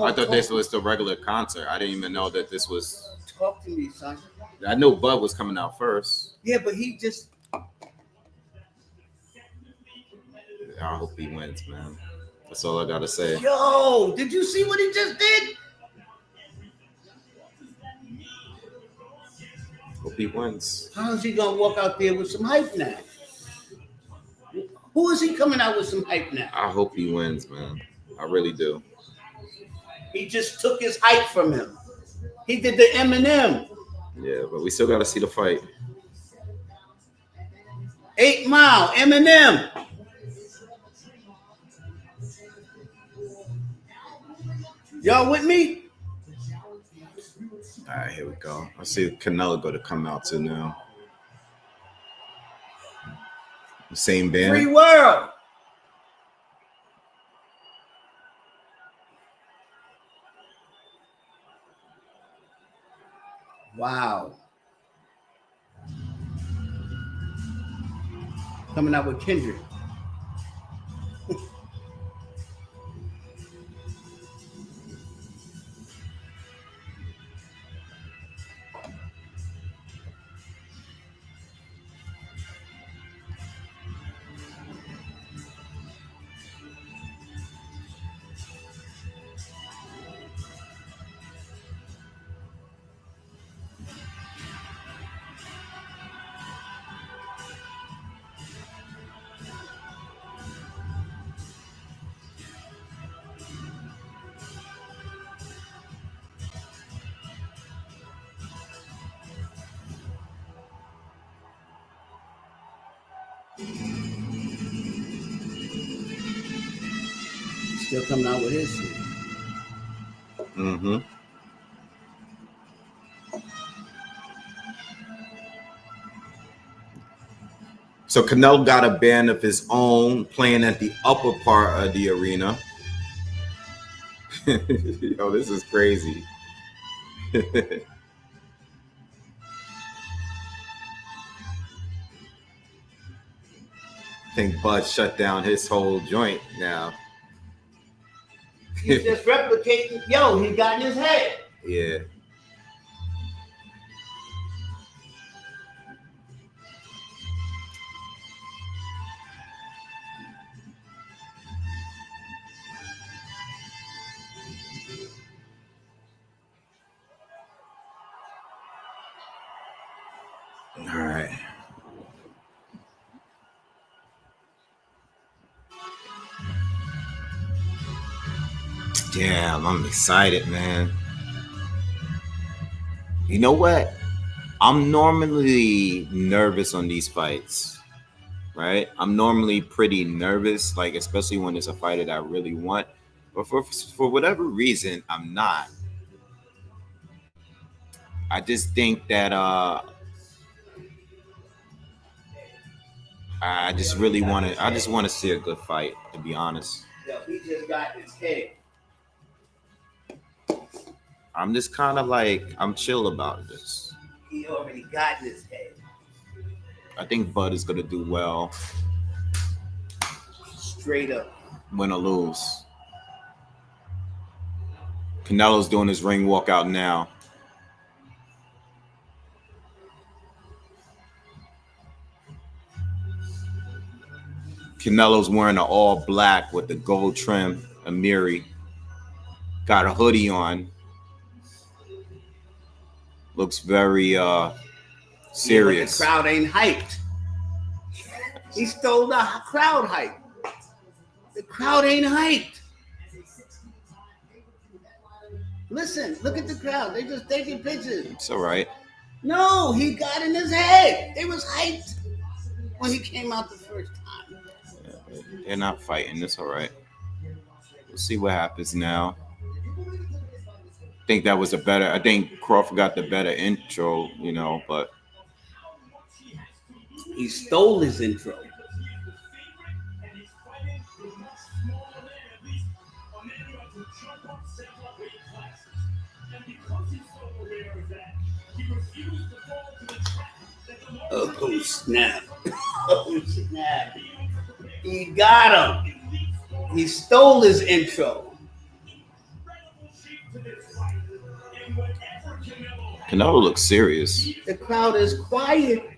I thought this was the regular concert. I didn't even know that this was. Talk to me, son. I knew Bud was coming out first. Yeah, but he just. I hope he wins, man. That's all I gotta say. Yo, did you see what he just did? Hope he wins. How is he gonna walk out there with some hype now? Who is he coming out with some hype now? I hope he wins, man. I really do. He just took his hype from him. He did the Eminem. Yeah, but we still gotta see the fight. 8 Mile, Eminem. Y'all with me? All right, here we go. I see Canelo going to come out too now. Same band. Free world. Wow. Coming out with Kendrick. Still coming out with his shit. Mm-hmm. So Canelo got a band of his own playing at the upper part of the arena. Yo, this is crazy. I think Bud shut down his whole joint now. He's just replicating. Yo, he got in his head. Yeah. All right. Damn, I'm excited, man. You know what? I'm normally nervous on these fights, right? I'm normally pretty nervous, like especially when it's a fight that I really want. But for whatever reason, I'm not. I just think that I just really want to. I just want to see a good fight, to be honest. Yo, he just got in his head. I'm just kind of like, I'm chill about this. He already got in his head. I think Bud is going to do well. Straight up. Win or lose. Canelo's doing his ring walkout now. Canelo's wearing an all black with the gold trim. Amiri got a hoodie on. Looks very serious. The crowd ain't hyped. He stole the crowd hype. The crowd ain't hyped. Listen, look at the crowd. They just taking pictures. It's all right. No, he got in his head. They was hyped when he came out the first time. They're not fighting. It's all right. We'll see what happens now. I think that was I think Crawford got the better intro, you know, but he stole his intro. Oh, snap. Oh, snap. He got him. He stole his intro. Canelo looks serious. The crowd is quiet.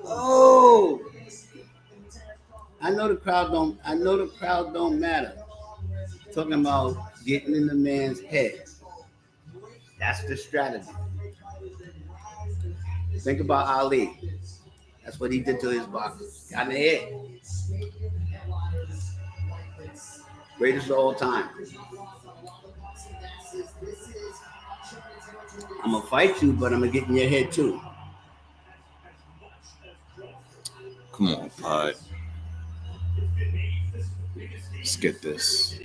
Oh. I know the crowd don't matter. Talking about getting in the man's head. That's the strategy. Think about Ali. That's what he did to his boxers. Got in the head. Greatest of all time. I'm going to fight you, but I'm going to get in your head too. Come on, Pod. Let's get this.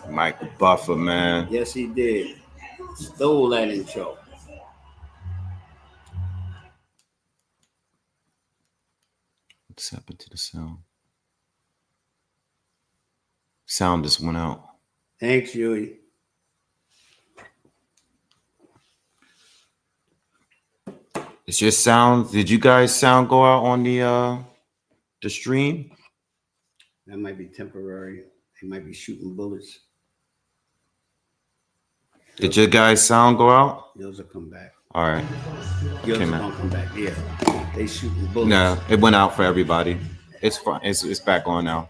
Michael Buffer, man. Yes, he did. Stole that intro. What's happened to the sound? Sound just went out. Thanks, Yui. Is your sound? Did you guys sound go out on the stream? That might be temporary. They might be shooting bullets. Did your guys' sound go out? Yours will come back. All right. Yours will come back. Yeah. They shooting bullets. No, it went out for everybody. It's fine. It's back on now.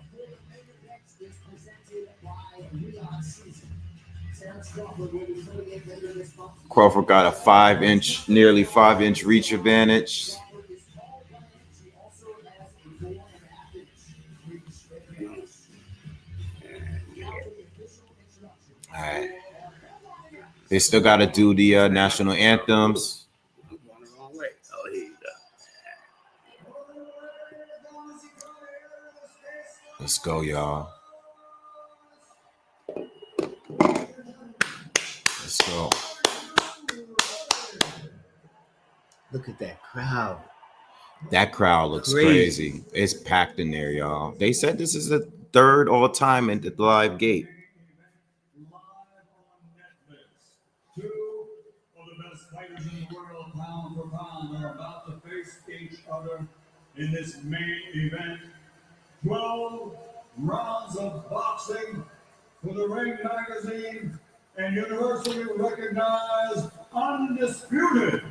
Crawford got a nearly 5-inch reach advantage. All right. They still got to do the national anthems. I'm going the wrong way. Oh, here you go. Let's go, y'all. Let's go. Look at that crowd. That crowd looks crazy. It's packed in there, y'all. They said this is the third all time at the live gate. Two of the best fighters in the world, pound for pound, are about to face each other in this main event. 12 rounds of boxing for the Ring Magazine and universally recognized, undisputed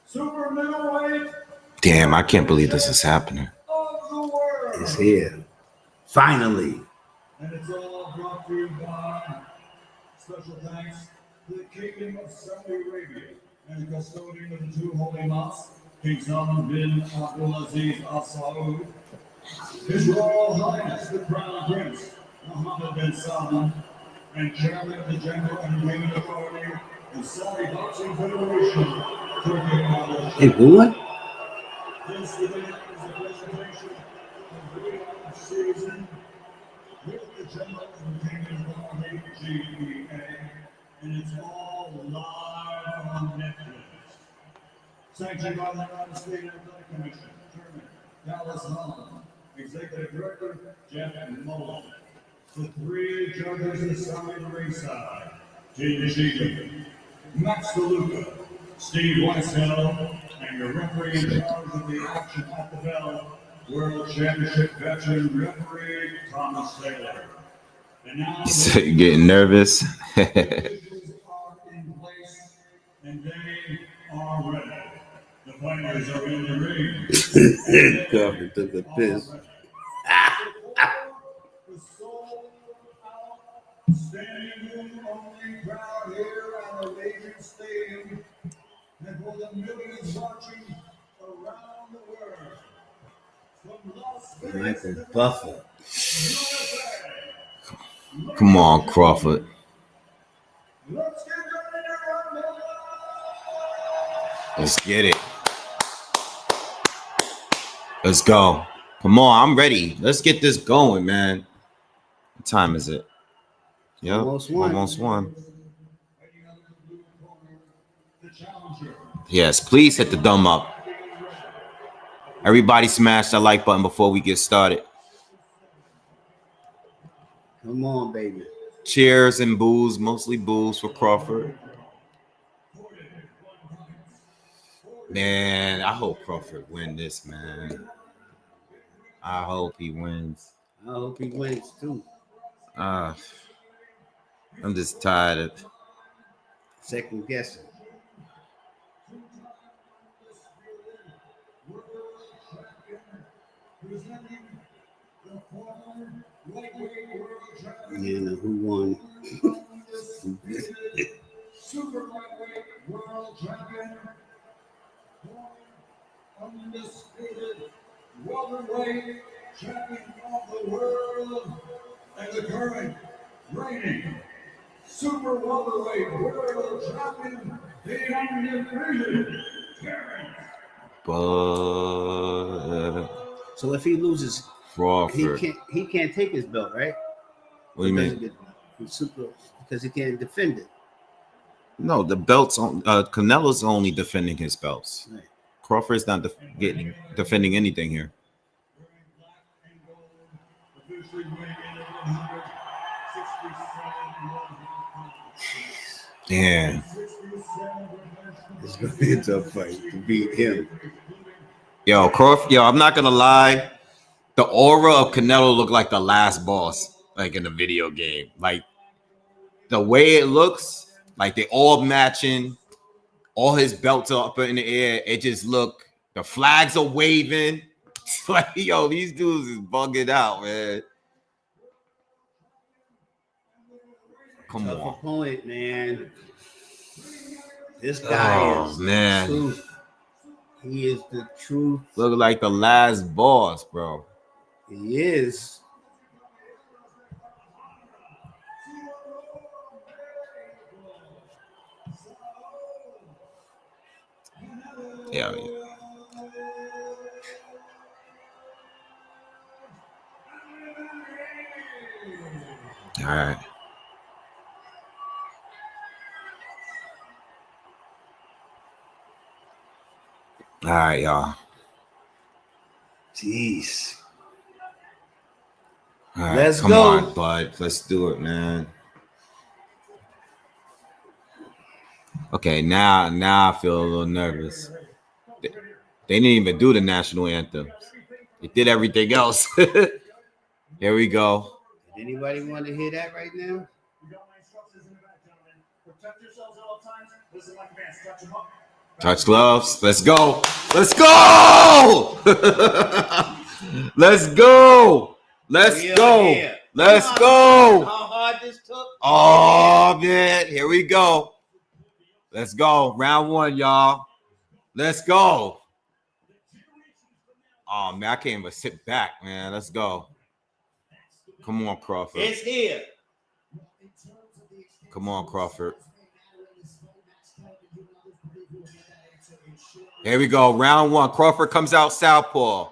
super middleweight. Damn, I can't believe this is happening. Of the world. It's here. Finally. And it's all brought to you by special thanks to the Kingdom of Saudi Arabia and the custodian of the two holy mosques, King Salman bin Abdulaziz Al Saud, His Royal Highness the Crown Prince Mohammed bin Salman, and Chairman of the General Entertainment Authority and Saudi Boxing Federation, Turkey Al. Hey, what? This event is a presentation of the season with the General Entertainment Authority, GEA, and it's all live on Netflix. Sanctioned by the United States Athletic Commission, Chairman Dallas Holland, Executive Director Jeff Mullen. The three judges assigned ringside: Gene Nishida, Max DeLuca, Steve Weisheld, and your referee in charge of the action at the bell, World Championship veteran referee Thomas Taylor. And now Getting nervous. divisions are in place and they are ready. The fighters are in the ring. Crawford took a piss. The sold out standing room only crowd here at Allegiant Stadium, and for the millions watching around the world. From Las Vegas, Michael Buffer. USA. Come on, Crawford. Let's get ready to rumble. Let's get it. Let's go. Come on, I'm ready. Let's get this going, man. What time is it? Yep, almost one. Yes, please hit the thumb up. Everybody smash that like button before we get started. Come on, baby. Cheers and boos, mostly boos for Crawford. Man, I hope Crawford win this, man. I hope he wins. I hope he wins too. I'm just tired of Second guessing. Yeah, now who won? Super lightweight world champion, undisputed welterweight champion of the world, and the current reigning super welterweight world champion, the undefeated Terrence. but So if he loses, Crawford. he can't take his belt, right? What do you mean? Because he can't defend it. No, the belts on Canelo's only defending his belts. Right. Crawford's not defending anything here. Damn. It's gonna be a tough fight to beat him. Yo, Crawford, I'm not gonna lie. The aura of Canelo looked like the last boss, like in the video game. Like the way it looks, like they all matching, all his belts are up in the air. It just look, the flags are waving. It's like, yo, these dudes is bugging out, man. Come Tough on. opponent, man. This guy is man. the truth. He is the truth. Look like the last boss, bro. He is. Yeah. All right. All right, y'all. Jeez. All right, Let's come go. on, bud. Let's do it, man. Okay, now I feel a little nervous. They didn't even do the national anthem. They did everything else. Here we go. Did anybody want to hear that right now? Touch gloves. Let's go. Let's go. Let's go. Let's go. Let's go. How hard this took? Oh, man. Here we go. Let's go. Round one, y'all. Let's go. Oh, man. I can't even sit back, man. Let's go. Come on, Crawford. It's here. Come on, Crawford. Here we go. Round one. Crawford comes out southpaw.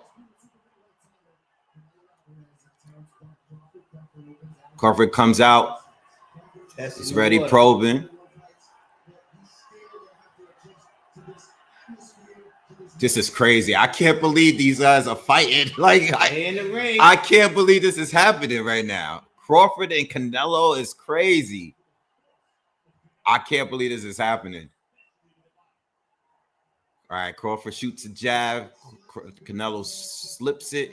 Crawford comes out. He's ready, probing. This is crazy. I can't believe these guys are fighting. Like, In the ring. I can't believe this is happening right now. Crawford and Canelo is crazy. I can't believe this is happening. All right, Crawford shoots a jab. Canelo slips it.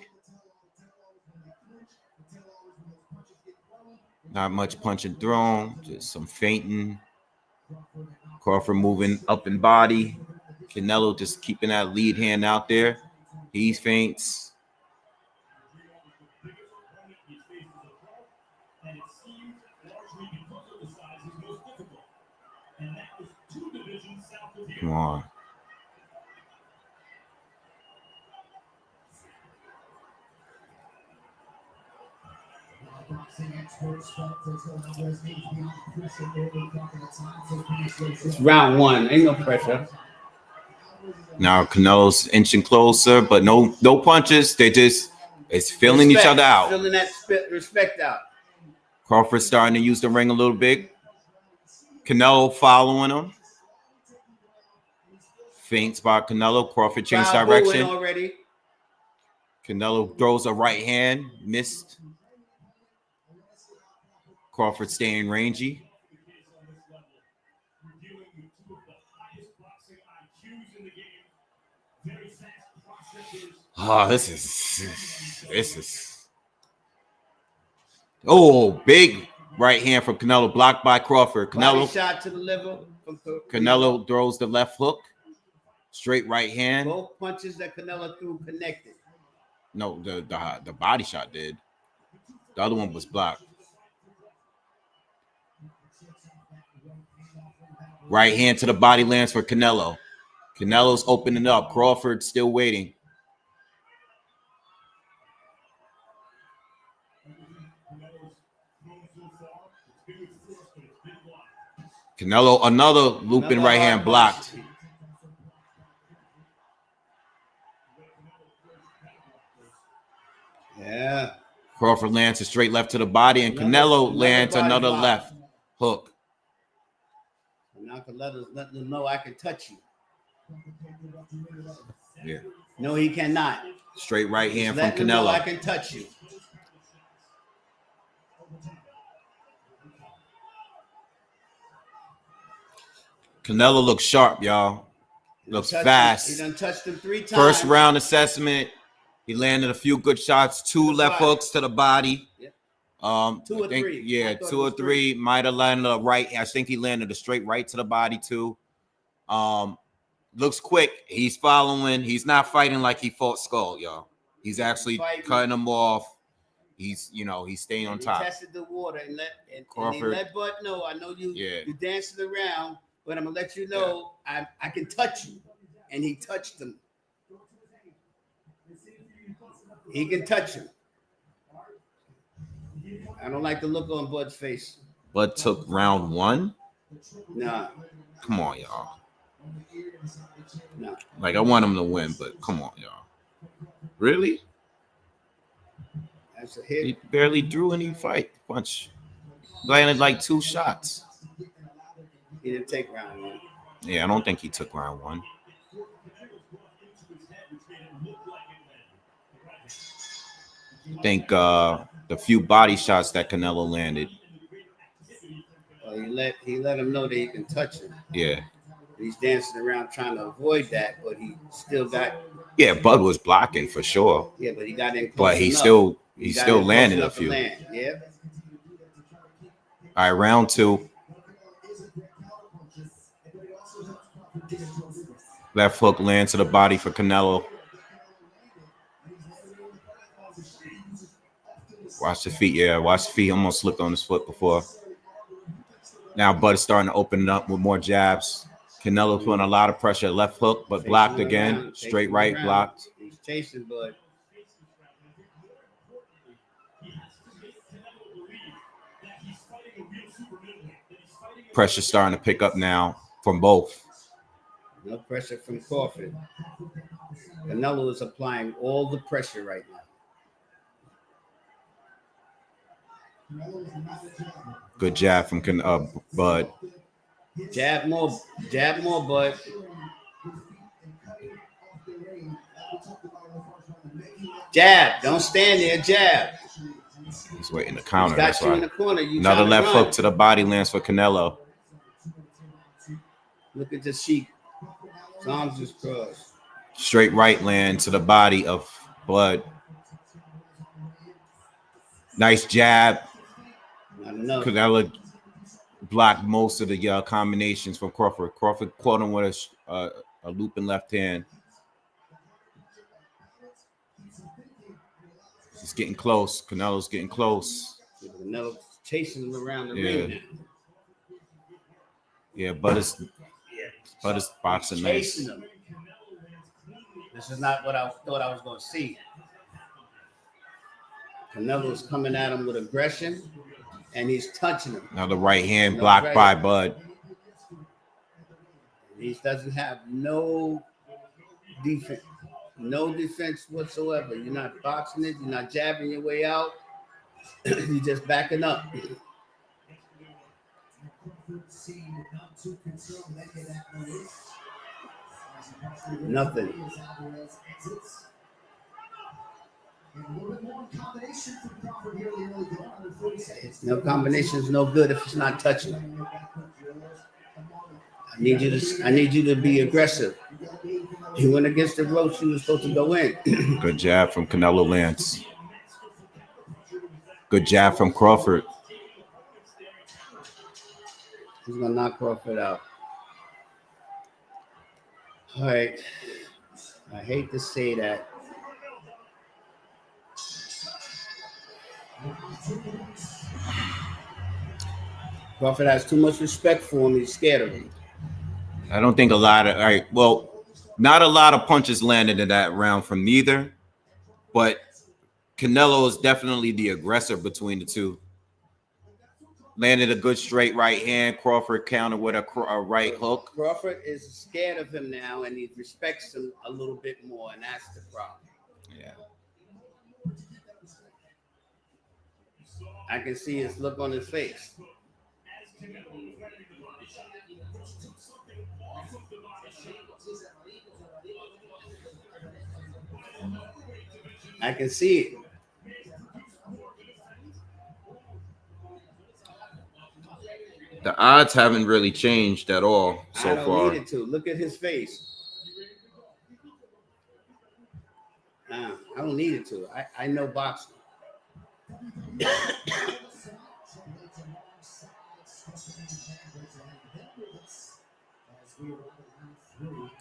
Not much punching thrown, just some feinting. Crawford moving up in body. Canelo just keeping that lead hand out there. He feints. Come on. It's round one. Ain't no pressure. Now Canelo's inching closer, but no punches. It's feeling each other out. Feeling that respect out. Crawford starting to use the ring a little bit. Canelo following him. Feints by Canelo. Crawford changed direction. Already. Canelo throws a right hand. Missed. Crawford staying rangy. Oh, this is. Oh, big right hand from Canelo, blocked by Crawford. Canelo Body shot to the liver. Canelo throws the left hook. Straight right hand. Both punches that Canelo threw connected. No, the body shot did. The other one was blocked. Right hand to the body lands for Canelo. Canelo's opening up. Crawford still waiting. Canelo, another looping right hand blocked. Yeah. Crawford lands a straight left to the body, and Canelo lands another left hook. Now Canelo's letting them know I can touch you. Yeah. No, he cannot. Straight right hand from Let them know I Canelo. can touch you. Canelo looks sharp, y'all. Looks fast. He done touched him 3 times. First round assessment. He landed a few good shots. 2 left hooks to the body. Yep. 2 or 3. Yeah, 2 or 3. Might have landed a right. I think he landed a straight right to the body too. Looks quick. He's following. He's not fighting like he fought Skull, y'all. He's actually cutting him off. He's staying on top. He tested the water and he Crawford. let Bud know. I know you. Yeah. You dancing around, but I'm gonna let you know I can touch you, and he touched him. He can touch him. I don't like the look on Bud's face. Bud took round 1. Nah. Come on, y'all. Nah. Like, I want him to win, but come on, y'all. Really? That's a hit. He barely drew any punch. Landed like 2 shots. He didn't take round 1. Yeah, I don't think he took round 1. I think the few body shots that Canelo landed. Well, he let him know that he can touch him. Yeah. He's dancing around trying to avoid that, but he still got. Yeah, Bud was blocking for sure. Yeah, but he got in. But he enough. still landed a few. Yeah. All right, round 2. Left hook lands to the body for Canelo. Watch the feet. Yeah, watch the feet. Almost slipped on his foot before. Now Bud is starting to open it up with more jabs. Canelo putting a lot of pressure. Left hook, but blocked again. Straight right, blocked. He's chasing Bud. Pressure starting to pick up now from both. No pressure from Crawford. Canelo is applying all the pressure right now. Good jab from Bud. Jab more, Bud. Jab, don't stand there. Jab. He's waiting to counter. He's got That's you why. in the corner. You Another trying to left run. hook to the body lands for Canelo. Look at the sheep. His arms is crossed. Straight right land to the body of Bud. Nice jab. I don't know. Canelo blocked most of the combinations from Crawford. Crawford caught him with a looping left hand. It's getting close. Canelo's getting close. Canelo's chasing him around the ring now. Yeah, but it's boxing nice. Him. This is not what I thought I was going to see. Canelo's coming at him with aggression, and he's touching him. Now the right hand blocked by Bud. He doesn't have no defense. No defense whatsoever. You're not boxing it. You're not jabbing your way out. You're just backing up. Nothing. No combination is no good if it's not touching. I need you to be aggressive. You went against the ropes. You were supposed to go in. Good jab from Canelo Lance. Good jab from Crawford. He's gonna knock Crawford out. All right. I hate to say that. Crawford has too much respect for him. He's scared of him. I don't think not a lot of punches landed in that round from neither, but Canelo is definitely the aggressor between the two. Landed a good straight right hand. Crawford countered with a right hook. Crawford is scared of him now, and he respects him a little bit more, and that's the problem. Yeah. I can see his look on his face. I can see it. The odds haven't really changed at all so far. I don't need it to. Look at his face. I don't need it to. I know boxing.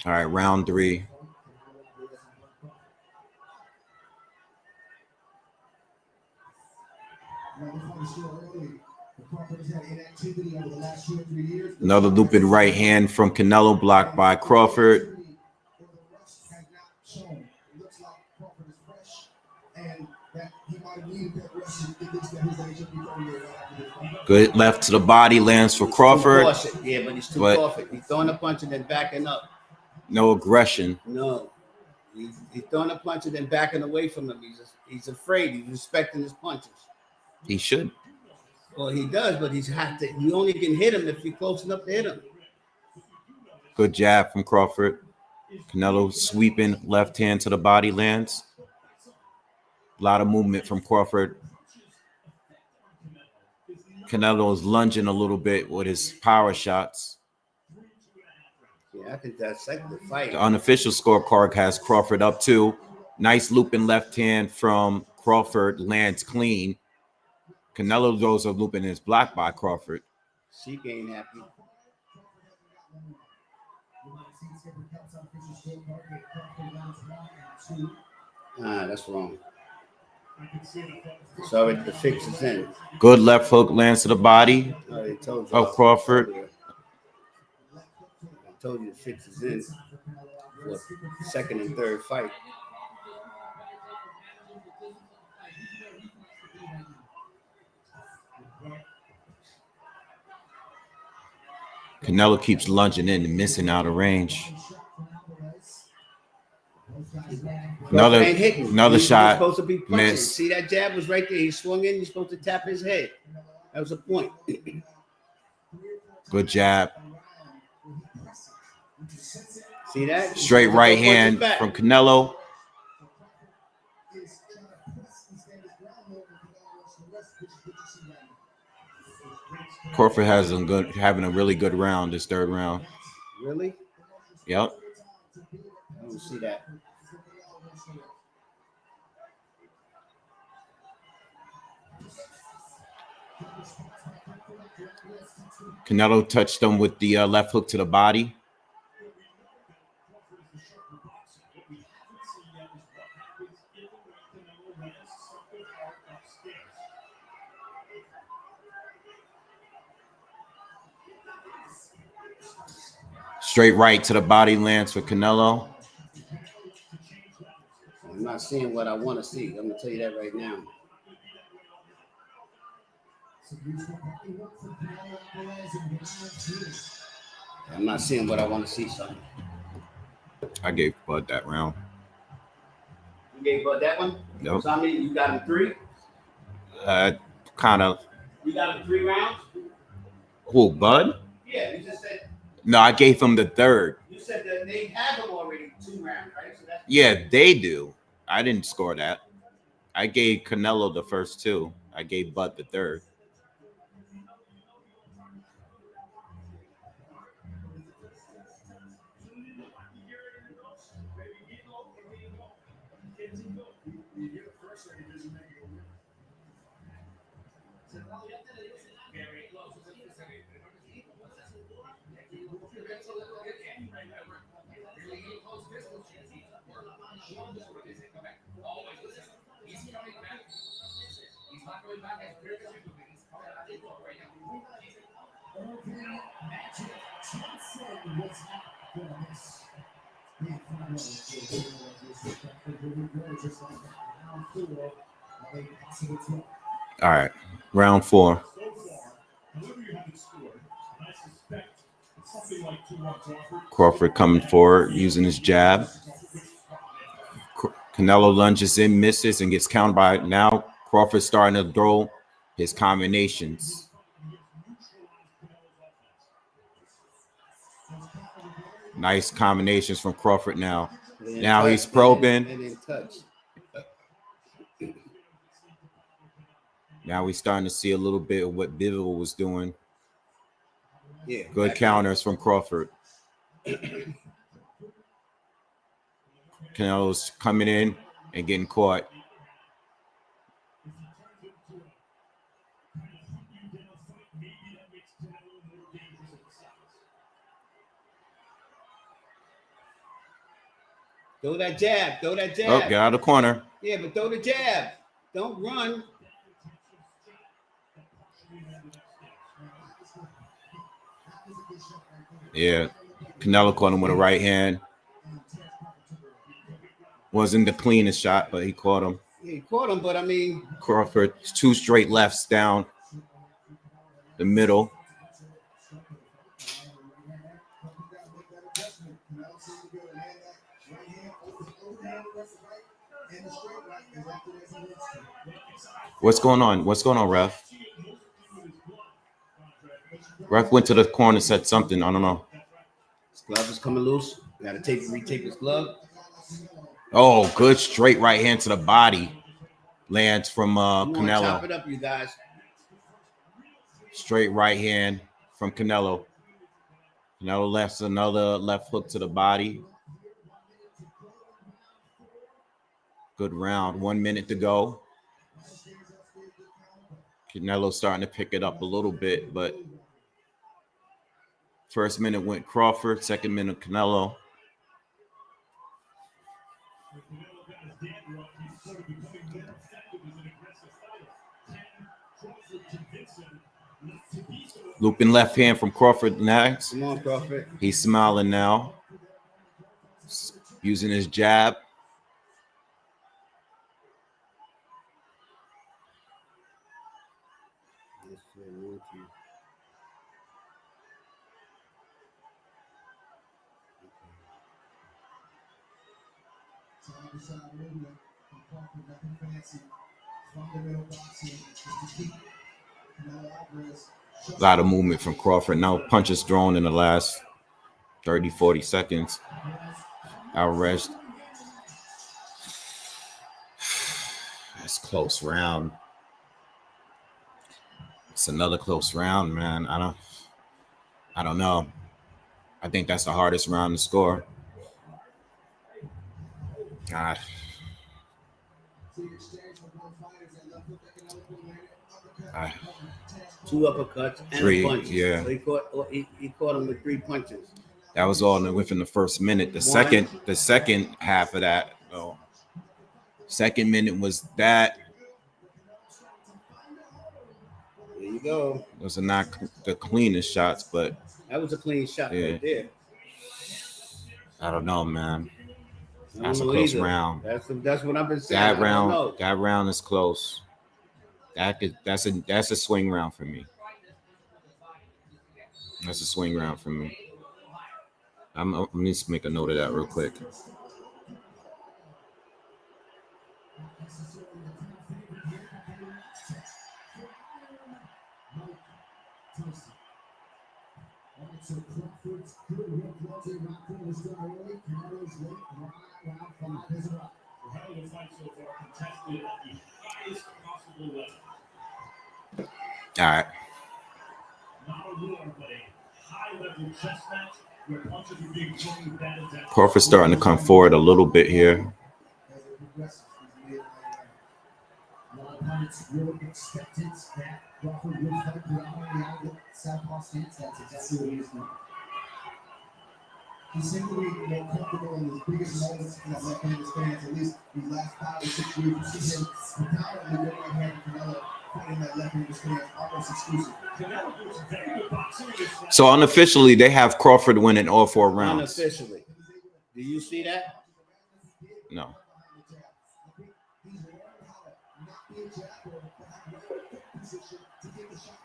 All right, round 3. Another looping right hand from Canelo, blocked by Crawford. Good left to the body, lands for Crawford. Yeah, but he's too cautious. He's throwing a punch and then backing up. No aggression. No. He's throwing a punch and then backing away from him. He's afraid. He's respecting his punches. He should. Well, he does, but you only can hit him if you're close enough to hit him. Good jab from Crawford. Canelo sweeping left hand to the body, lands. A lot of movement from Crawford. Canelo is lunging a little bit with his power shots. Yeah, I can dissect the fight. The unofficial scorecard has Crawford up 2. Nice looping left hand from Crawford, lands clean. Canelo goes up looping and is blocked by Crawford. She ain't happy. That's wrong. Sorry, the fix is in. Good left hook lands to the body of Crawford. I told you the fix is in for second and third fight. Canelo keeps lunging in and missing out of range. Another shot. Supposed to be punching. Miss. See, that jab was right there. He swung in. You're supposed to tap his head. That was a point. Good jab. See that? Straight right hand from Canelo. Crawford having a really good round this third round. Really? Yep. I don't see that. Canelo touched him with the left hook to the body. Straight right to the body lands for Canelo. I'm not seeing what I want to see. I'm gonna tell you that right now. I'm not seeing what I want to see, son. I gave Bud that round. You gave Bud that one? Nope. So I mean, you got him 3? Kind of. You got him 3 rounds? Who, Bud? Yeah, you just said. No, I gave him the third. You said that they have him already 2 rounds, right? So that's Yeah, they do. I didn't score that. I gave Canelo the first 2. I gave Bud the third. All right, round 4. Crawford coming forward using his jab. Canelo lunges in, misses, and gets countered by now. Crawford starting to throw his combinations. Nice combinations from Crawford now. Now he's probing. Now we're starting to see a little bit of what Bivol was doing. Yeah. Good counters from Crawford. Canelo's coming in and getting caught. Throw that jab. Throw that jab. Oh, get out of the corner. Yeah, but throw the jab. Don't run. Yeah, Canelo caught him with a right hand. Wasn't the cleanest shot, but he caught him. Yeah, he caught him, but I mean, Crawford, 2 straight lefts down the middle. What's going on? What's going on, ref? Ref went to the corner and said something. I don't know. His glove is coming loose. Got to retape his glove. Oh, good straight right hand to the body. Lands from Canelo. Chop it up, you guys. Straight right hand from Canelo. Canelo left another left hook to the body. Good round. 1 minute to go. Canelo starting to pick it up a little bit, but first minute went Crawford, second minute Canelo. Looping left hand from Crawford next. Come on, Crawford. He's smiling now. Using his jab. A lot of movement from Crawford. Now punches thrown in the last 30, 40 seconds. Arrest. That's a close round. It's another close round, man. I don't know. I think that's the hardest round to score. God. 2 uppercuts and 3, a punch. yeah. So he caught him with 3 punches. That was all within the first minute. The second half of that, second minute was that. There you go. Those are not the cleanest shots, but that was a clean shot right there. I don't know, man. That's a know close either. round. That's what I've been saying. That round is close. That's a swing round for me. That's a swing round for me. I'm gonna just make a note of that real quick. So Crawford's good work watching Rockford was done early. Canelo's late round from Visitor. The hell of a fight so far, contested at the highest possible level. All right. Not a war, but a high-level chess match where punches are being thrown with that exact. Crawford's starting to come forward a little bit here. A lot of opponents really expected that Crawford would fight predominantly out of the southpaw stance. That's exactly what he is doing. He seemed to be more comfortable in his biggest moments in that left-handed stance. At least these last 5 or 6 years, you see him predominantly going right-handed Canelo fighting that left-handed stance almost exclusively. Canelo does very good boxing in this fight. So unofficially, they have Crawford winning all 4 rounds. Unofficially. Do you see that? No.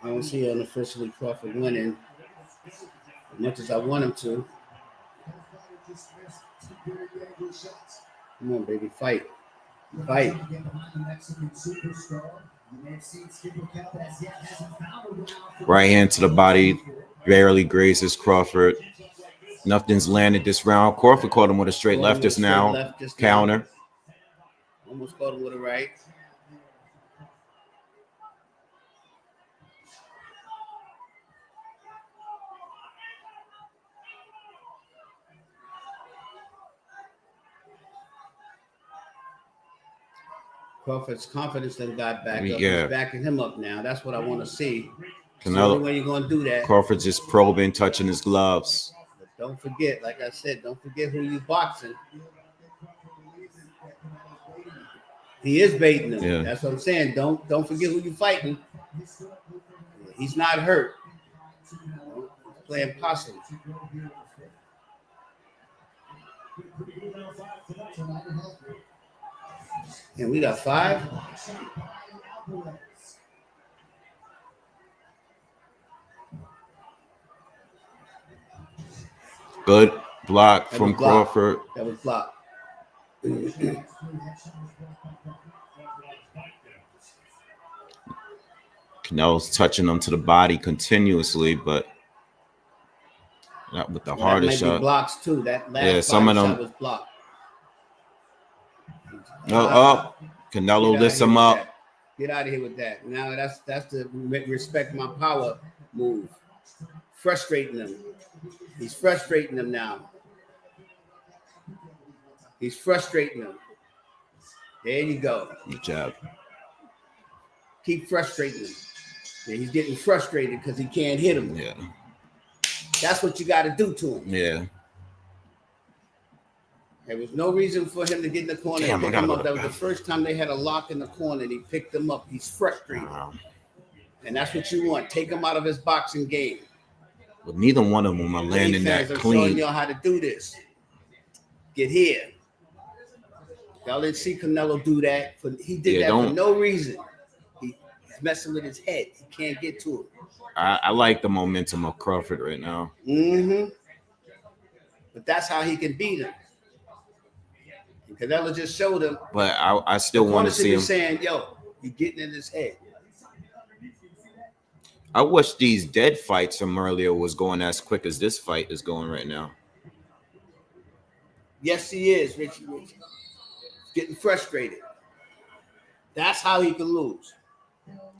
I don't see unofficially Crawford winning as much as I want him to. Come on, baby, fight. Fight. Right hand to the body, barely grazes Crawford. Nothing's landed this round. Crawford caught him with a straight left just now. Counter. Almost caught him with a right. Crawford's confidence that got back up. Yeah. He's backing him up now. That's what I want to see. Canelo, the only way you're going to do that. Crawford just probing, touching his gloves. But don't forget, like I said, don't forget who you boxing. He is baiting him. Yeah. That's what I'm saying. Don't forget who you fighting. He's not hurt. He's playing possum. And we got 5. Good block from Crawford. That was blocked. Canelo's touching him to the body continuously, but not with the hardest that might shot. Be blocks too. That last some of them shot was blocked. Canelo lifts him up. Get out of here with that. Now that's the respect my power move. Frustrating them. He's frustrating them now. He's frustrating them. There you go. Good job. Keep frustrating him. Yeah, he's getting frustrated because he can't hit him. Yeah. That's what you got to do to him. Yeah. There was no reason for him to get in the corner and pick him up. That was the first time they had a lock in the corner and he picked him up. He's frustrated. And that's what you want. Take him out of his boxing game. But neither one of them are landing that I'm clean. showing y'all how to do this. Get here. Y'all didn't see Canelo do that. He did that for no reason. He's messing with his head. He can't get to it. I like the momentum of Crawford right now. Mm-hmm. But that's how he can beat him. And Canelo just showed him. But I still want to see him saying, yo, you're getting in his head. I wish these dead fights from earlier was going as quick as this fight is going right now. Yes, he is, Richie. Getting frustrated. That's how he can lose.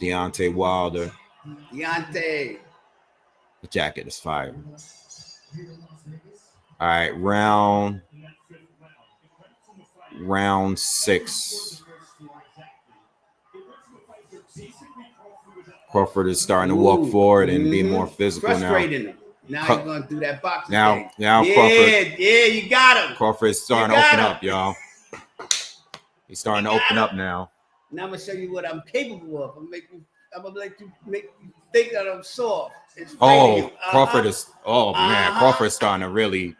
Deontay Wilder. Deontay. The jacket is fire. All right, round 6. Crawford is starting to walk forward and be more physical Frustrating him. Now he's going to do that boxing thing. Now Yeah, Crawford. Yeah, you got him. Crawford is starting to open up, y'all. He's starting to open up now. Now I'm going to show you what I'm capable of. I'm going to make you think that I'm soft. Crawford is, man, Crawford's starting to really.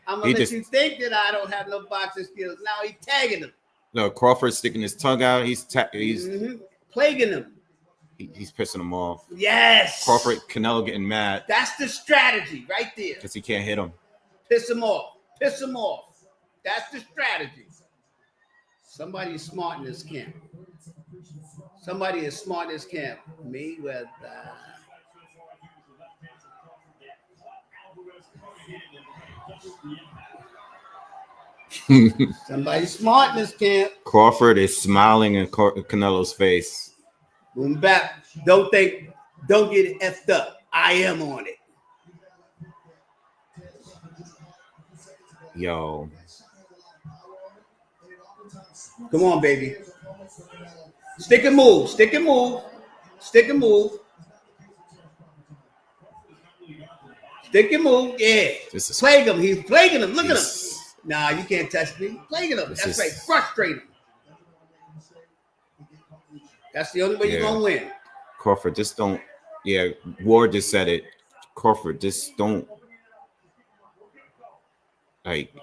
I'm going to let you think that I don't have no boxing skills. Now he's tagging him. No, Crawford's sticking his tongue out. He's plaguing him. He's pissing him off. Yes. Crawford, Canelo getting mad. That's the strategy right there. Because he can't hit him. Piss him off. Piss him off. That's the strategy. Somebody is smart in this camp. Somebody is smart in this camp. Me with somebody smart in this camp. Crawford is smiling in Canelo's face. Boom back. Don't get it effed up. I am on it. Yo. Come on, baby. Stick and move. Stick and move. Stick and move. Stick and move. Yeah. Plague him. He's plaguing him. Look at him. Nah, you can't touch me. Plaguing him. That's right. Frustrate him. That's the only way you're going to win. Crawford, just don't. Yeah, Ward just said it. Crawford, just don't. Like,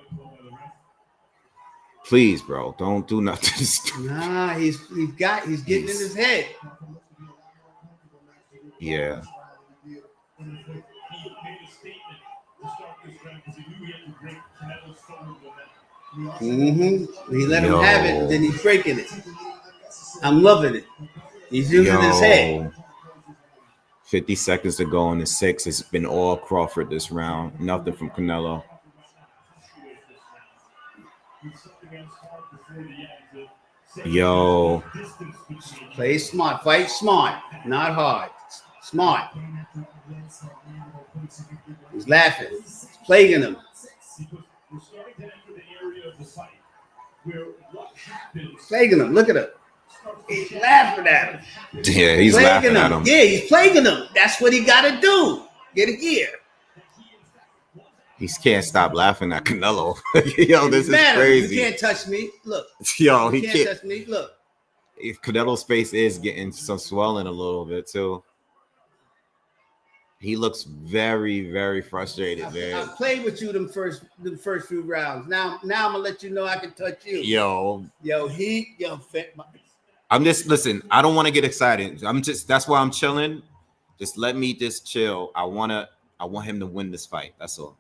please, bro, don't do nothing. Nah, he's getting in his head. Yeah. He let him have it, then he's breaking it. I'm loving it. He's using his head. 50 seconds to go in the 6th. It's been all Crawford this round. Nothing from Canelo. Yo. Play smart. Fight smart. Not hard. Smart. He's laughing. He's plaguing him. Plaguing him. Look at him. He's laughing at him. Yeah, he's laughing at him. Yeah, he's plaguing him. That's what he got to do. Get it here. He can't stop laughing at Canelo. Yo, this is crazy. You can't touch me. Look. Yo, he can't touch me. Look. If Canelo's face is getting some swelling a little bit too. He looks very, very frustrated, man. I played with you them first few rounds. Now I'm gonna let you know I can touch you. I'm just listen. I don't want to get excited. That's why I'm chilling. Just let me just chill. I want him to win this fight. That's all.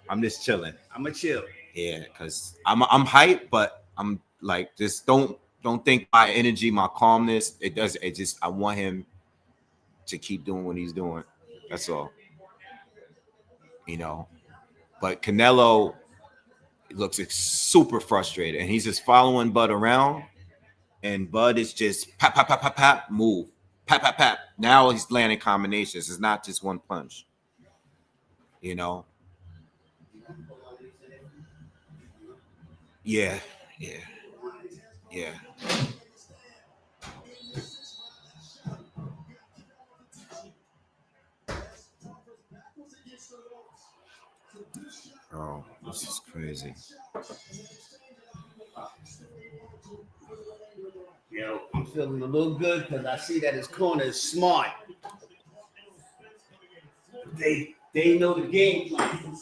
I'm just chilling. I'm gonna chill. Yeah, because I'm hyped, but I'm like, just don't think my energy, my calmness. I want him to keep doing what he's doing. That's all. But Canelo looks super frustrated, and he's just following Bud around, and Bud is just pap, pap, pap, pap, pap, move, pap, pap, pap. Now he's landing combinations. It's not just one punch. Yeah. Oh, this is crazy. I'm feeling a little good because I see that his corner is smart. They know the game plan.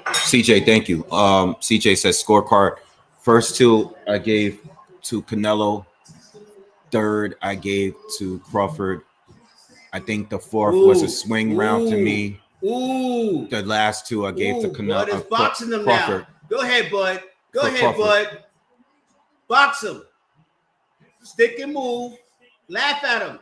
CJ, thank you. CJ says scorecard. First two I gave to Canelo. Third I gave to Crawford. I think the fourth was a swing round to me. The last two I gave to Canelo. Bud is boxing them Crawford. Now. Go ahead, Bud. Go ahead, Bud. Box him. Stick and move. Laugh at him.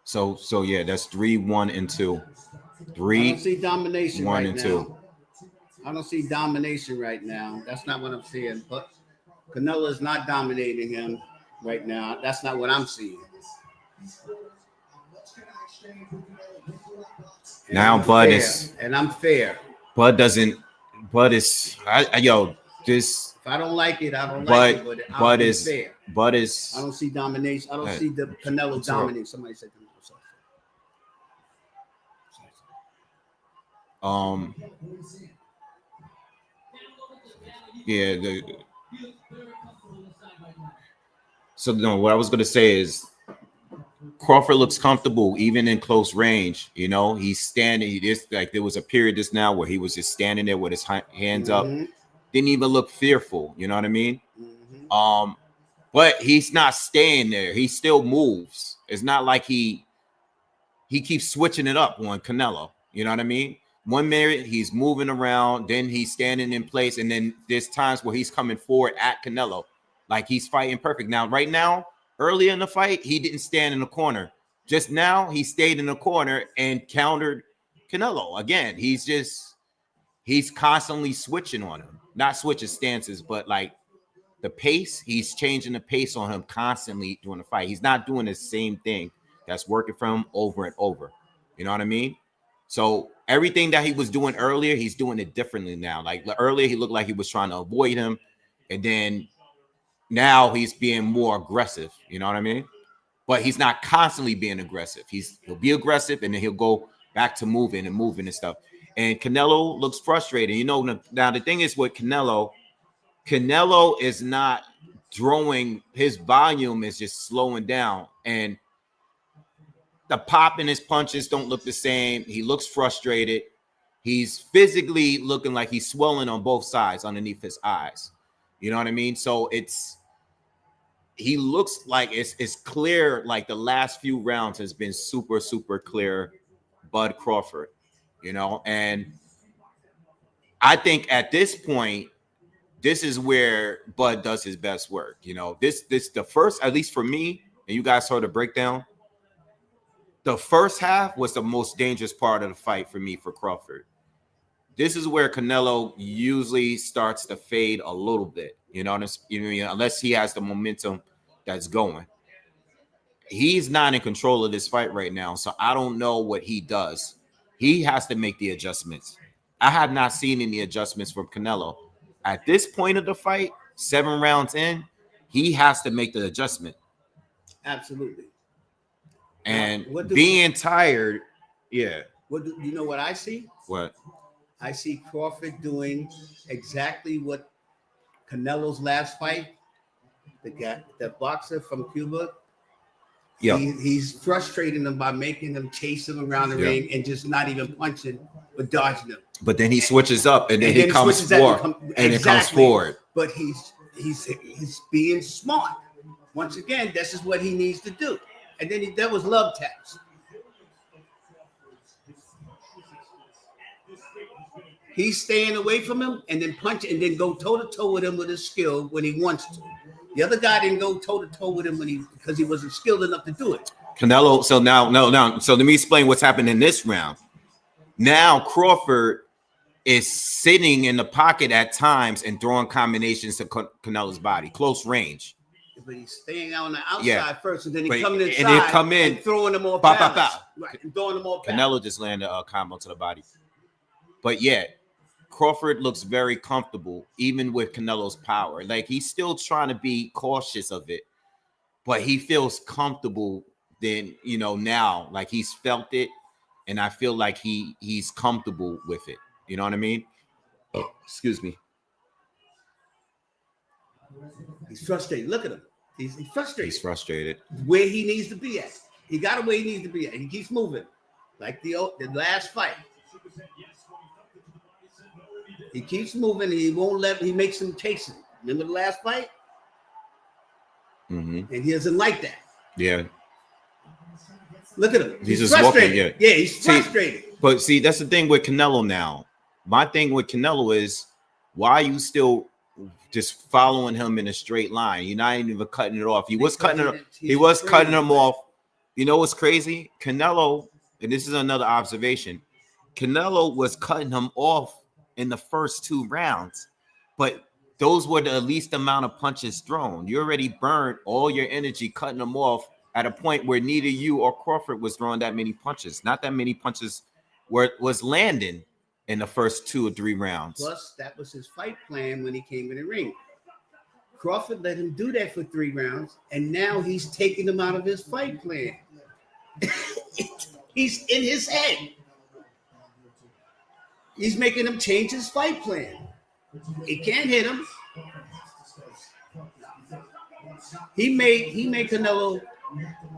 So yeah, that's 3, 1, and 2. 3, I don't see domination 1, right and now. 2. I don't see domination right now. That's not what I'm seeing. But Canelo is not dominating him right now. That's not what I'm seeing. Now Bud is, and I'm fair. Bud doesn't. Bud is. Yo, this. If I don't like it, I don't like it. But Bud I'm is fair. Bud is. I don't see domination. I don't see the Canelo dominating. Somebody said Canelo. Yeah. So no, what I was gonna say is Crawford looks comfortable even in close range. You know, he's standing. There was a period just now where he was just standing there with his hands up, didn't even look fearful. You know what I mean? But he's not staying there. He still moves. It's not like he keeps switching it up on Canelo. You know what I mean? 1 minute he's moving around, then he's standing in place, and then there's times where he's coming forward at Canelo, like he's fighting perfect. Now, right now, earlier in the fight, he didn't stand in the corner. Just now, he stayed in the corner and countered Canelo. Again, he's constantly switching on him. Not switching stances, but like the pace, he's changing the pace on him constantly during the fight. He's not doing the same thing that's working for him over and over. You know what I mean? So everything that he was doing earlier, he's doing it differently now. Like earlier, he looked like he was trying to avoid him. And then now he's being more aggressive. You know what I mean? But he's not constantly being aggressive. He'll be aggressive and then he'll go back to moving and stuff. And Canelo looks frustrated. You know, now the thing is with Canelo is not throwing, his volume is just slowing down. And the pop in his punches don't look the same. He looks frustrated. He's physically looking like he's swelling on both sides underneath his eyes. You know what I mean? So he looks like it's clear, like the last few rounds has been super, super clear, Bud Crawford, you know? And I think at this point, this is where Bud does his best work. You know, this the first, at least for me, and you guys saw the breakdown, the first half was the most dangerous part of the fight for me for Crawford. This is where Canelo usually starts to fade a little bit, you know, unless he has the momentum that's going. He's not in control of this fight right now, so I don't know what he does. He has to make the adjustments. I have not seen any adjustments from Canelo. At this point of the fight, 7 rounds in, he has to make the adjustment. Absolutely. And being tired, yeah. Do you know what I see? What? I see Crawford doing exactly what Canelo's last fight, the boxer from Cuba. Yeah. He's frustrating them by making them chase him around the ring and just not even punching, but dodging them. But then he switches up and then he comes forward and it comes forward. But he's being smart. Once again, this is what he needs to do. And then that was love taps. He's staying away from him and then punch and then go toe-to-toe with him with his skill when he wants to. The other guy didn't go toe-to-toe with him because he wasn't skilled enough to do it. Canelo, so now, so let me explain what's happened in this round. Now Crawford is sitting in the pocket at times and throwing combinations to Canelo's body, close range. But he's staying on the outside first, and then he's coming inside and he'll come in and throwing them all pop. Right, throwing them all Canelo just landed a combo to the body. But yeah, Crawford looks very comfortable, even with Canelo's power. Like he's still trying to be cautious of it, but he feels comfortable then, you know, now. Like he's felt it, and I feel like he's comfortable with it. You know what I mean? Oh, excuse me. He's frustrated. Look at him. He's frustrated. He's frustrated. Where he needs to be at. He got where he needs to be at. He keeps moving. Like the last fight. He keeps moving. He won't let. He makes him chase him. Remember the last fight? Mm-hmm. And he doesn't like that. Yeah. Look at him. He's just frustrated. walking. Yeah, he's frustrated. But see, that's the thing with Canelo now. My thing with Canelo is, why are you still just following him in a straight line? You're not even cutting it off. He was cutting him off. You know what's crazy? Canelo, and this is another observation, Canelo was cutting him off in the first 2 rounds, but those were the least amount of punches thrown. You already burned all your energy cutting them off at a point where neither you or Crawford was throwing that many punches. Not that many punches was landing in the first 2 or 3 rounds. Plus, that was his fight plan when he came in the ring. Crawford let him do that for 3 rounds, and now he's taking him out of his fight plan. He's in his head. He's making him change his fight plan. He can't hit him. He made Canelo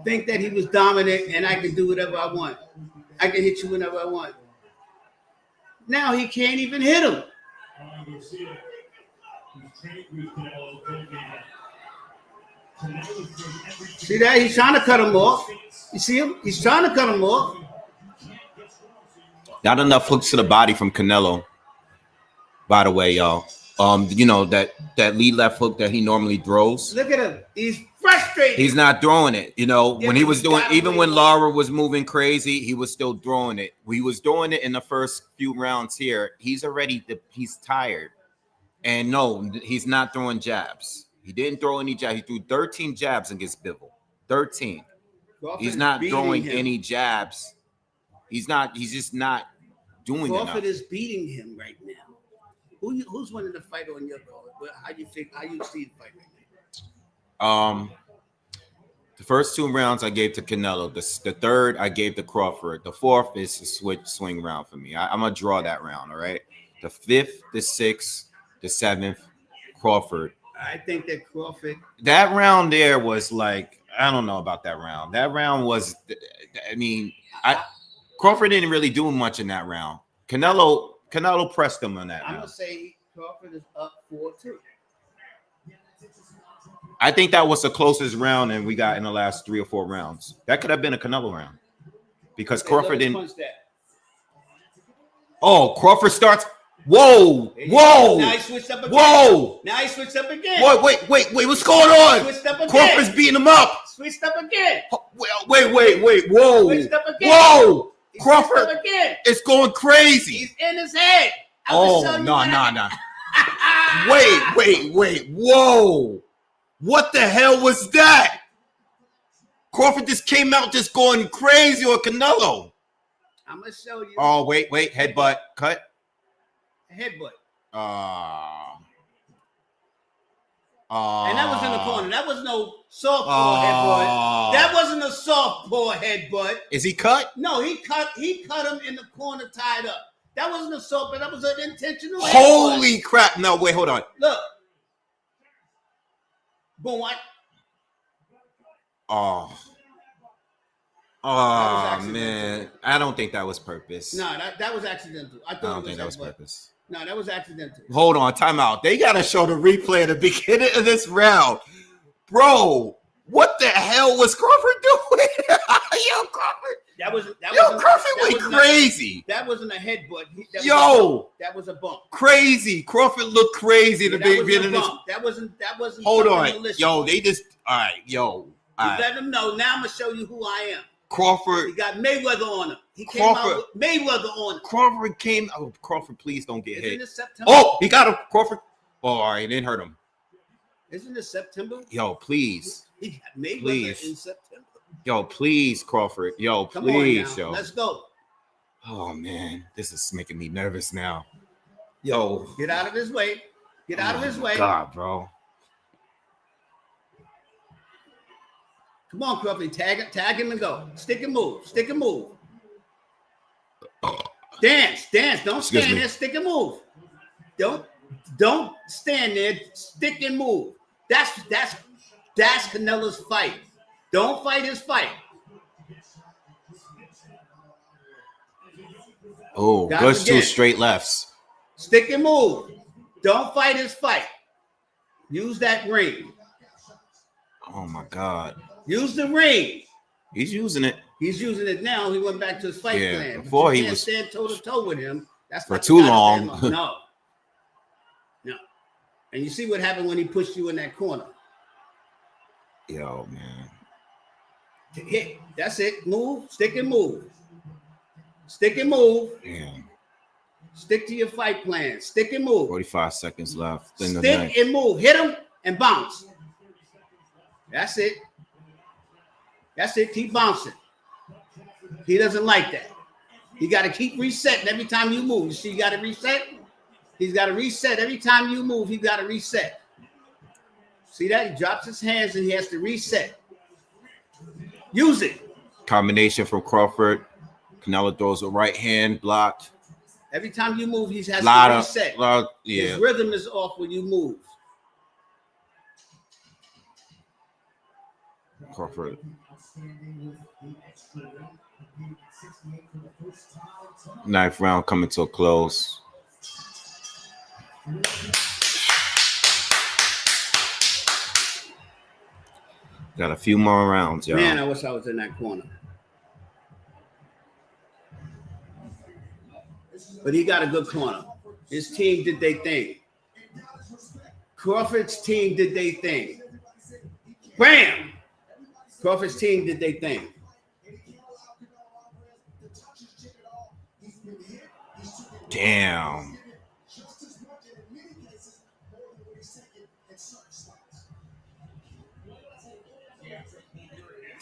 think that he was dominant and I can do whatever I want. I can hit you whenever I want. Now he can't even hit him. See that? He's trying to cut him off. You see him? He's trying to cut him off. Not enough hooks to the body from Canelo, by the way, y'all. You know, that lead left hook that he normally throws. Look at him. He's frustrated. He's not throwing it. You know, Yeah, when he was doing, even when Lara Lara was moving crazy, he was still throwing it. He was doing it in the first few rounds here. He's tired. And no, he's not throwing jabs. He didn't throw any jabs. He threw 13 jabs against Bivol. 13. Crawford He's not throwing him. any jabs. He's just not doing Crawford enough. is beating him right now. Who's winning the fight on your card? How you see the fight right now? The first 2 rounds I gave to Canelo. The third I gave to Crawford. The fourth is a swing round for me. I'm gonna draw that round. All right. The 5th, the 6th, the 7th, Crawford. I think that Crawford. That round there was like, I don't know about that round. That round was, I mean, Crawford didn't really do much in that round. Canelo pressed him on that I'm round. gonna say Crawford is up 4-2. I think that was the closest round and we got in the last 3 or 4 rounds. That could have been a Canelo round because Crawford didn't. Oh, Crawford starts. Whoa! Now he switched up again. Now he switched up again. Wait! What's going on? Switched up again. Crawford's beating him up. Switched up again. Wait! Whoa! Switched up again. Whoa! He Crawford, switched up again. it's going crazy. He's in his head. Oh, no. Wait. Whoa. What the hell was that? Crawford just came out just going crazy on Canelo. I'm going to show you. Oh, wait. Headbutt. Cut. Headbutt. And that was in the corner. That was no softball headbutt. That wasn't a softball headbutt. Is he cut? No, he cut him in the corner tied up. That wasn't a softball. That was an intentional headbutt. Holy crap. No, wait, hold on. Look. Boom, what? Oh, man. I don't think that was purpose. No, that was accidental. I don't think that was purpose. No, that was accidental. Hold on, time out. They got to show the replay at the beginning of this round. Bro, what the hell was Crawford doing? Yo, Crawford. Crawford went crazy. That wasn't a headbutt. That was a bump. Crazy. Crawford looked crazy at the beginning of this. That wasn't. Hold on. Yo, they just, all right, yo. Let them know. Now I'm going to show you who I am. Crawford. He got Mayweather on him. He came out with Mayweather on him. Crawford, please don't get hit. Isn't it September? Oh, he got him. Crawford. Oh, all right, it didn't hurt him. Isn't it September? Yo, please. He got Mayweather in September. Yo, please, Crawford. Yo, Come please, on now. yo. Let's go. Oh, man. This is making me nervous now. Yo. Get out of his way. Get out of his way. God, bro. Come on, Crawford. Tag him and go. Stick and move. Dance. Don't stand there. Stick and move. Don't stand there. Stick and move. That's Canelo's fight. Don't fight his fight. Oh, good 2 straight lefts. Stick and move. Don't fight his fight. Use that ring. Oh my God. Use the ring. He's using it. He's using it now. He went back to his fight plan. Before he was stand toe to toe with him. That's for too long. No. And you see what happened when he pushed you in that corner. Yo, man. Hit. That's it. Move. Stick and move. Stick and move. Yeah. Stick to your fight plan. Stick and move. 45 seconds left. In the Stick ninth. and move. Hit him and bounce. That's it. That's it. Keep bouncing. He doesn't like that. You got to keep resetting every time you move. You see, you got to reset. He's got to reset every time you move. He's got to reset. See that? He drops his hands and he has to reset. Use it. Combination from Crawford. Canelo throws a right hand blocked. Every time you move, he has to reset. Yeah. His rhythm is off when you move. Crawford. Ninth round coming to a close. Got a few more rounds, y'all. Man, I wish I was in that corner. But he got a good corner. His team did their thing. Crawford's team did their thing. Bam! Crawford's team did their thing. Damn.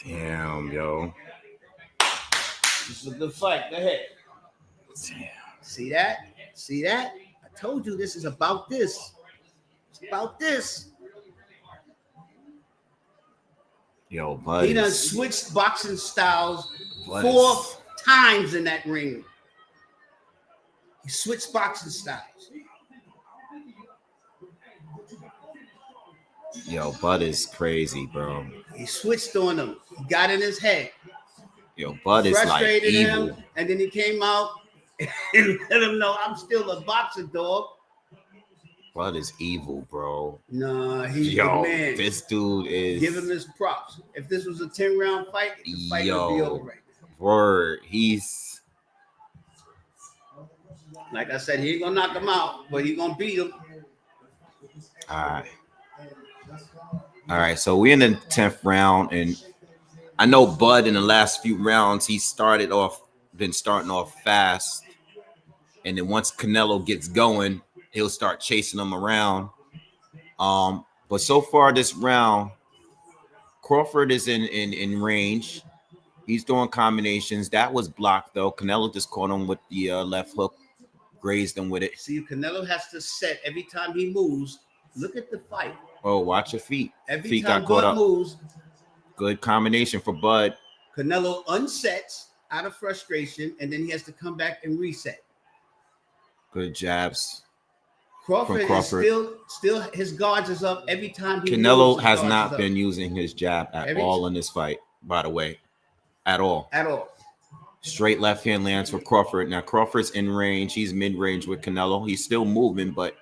Damn, yo. This is a good fight. Go ahead. Damn. See that? See that? I told you this is about this. It's about this. Yo, buddy. He done switched boxing styles 4 times in that ring. He switched boxing styles. Yo, Bud is crazy, bro. He switched on him. He got in his head. Yo, Bud is like Frustrated evil. him, and then he came out and let him know I'm still a boxer, dog. Bud is evil, bro. Nah, he's Yo, the man. this dude is. Give him his props. If this was a 10-round fight, the fight would be over right now. Word. He's. Like I said, he ain't gonna knock him out, but he gonna beat him. All right. So we're in the 10th round, and I know Bud in the last few rounds been starting off fast, and then once Canelo gets going, he'll start chasing him around. But so far this round, Crawford is in range. He's doing combinations. That was blocked though. Canelo just caught him with the left hook, grazed him with it. See, Canelo has to set every time he moves. Look at the fight. Oh, watch your feet. Every Feet time got caught Bud up. moves, Good combination for Bud. Canelo unsets out of frustration, and then he has to come back and reset. Good jabs. Crawford Crawford. is still his guards is up every time he Canelo moves, his has guards not is up. been using his jab at Every all in this fight, by the way. At all. At all. Straight left hand lands for Crawford. Now Crawford's in range. He's mid-range with Canelo. He's still moving, but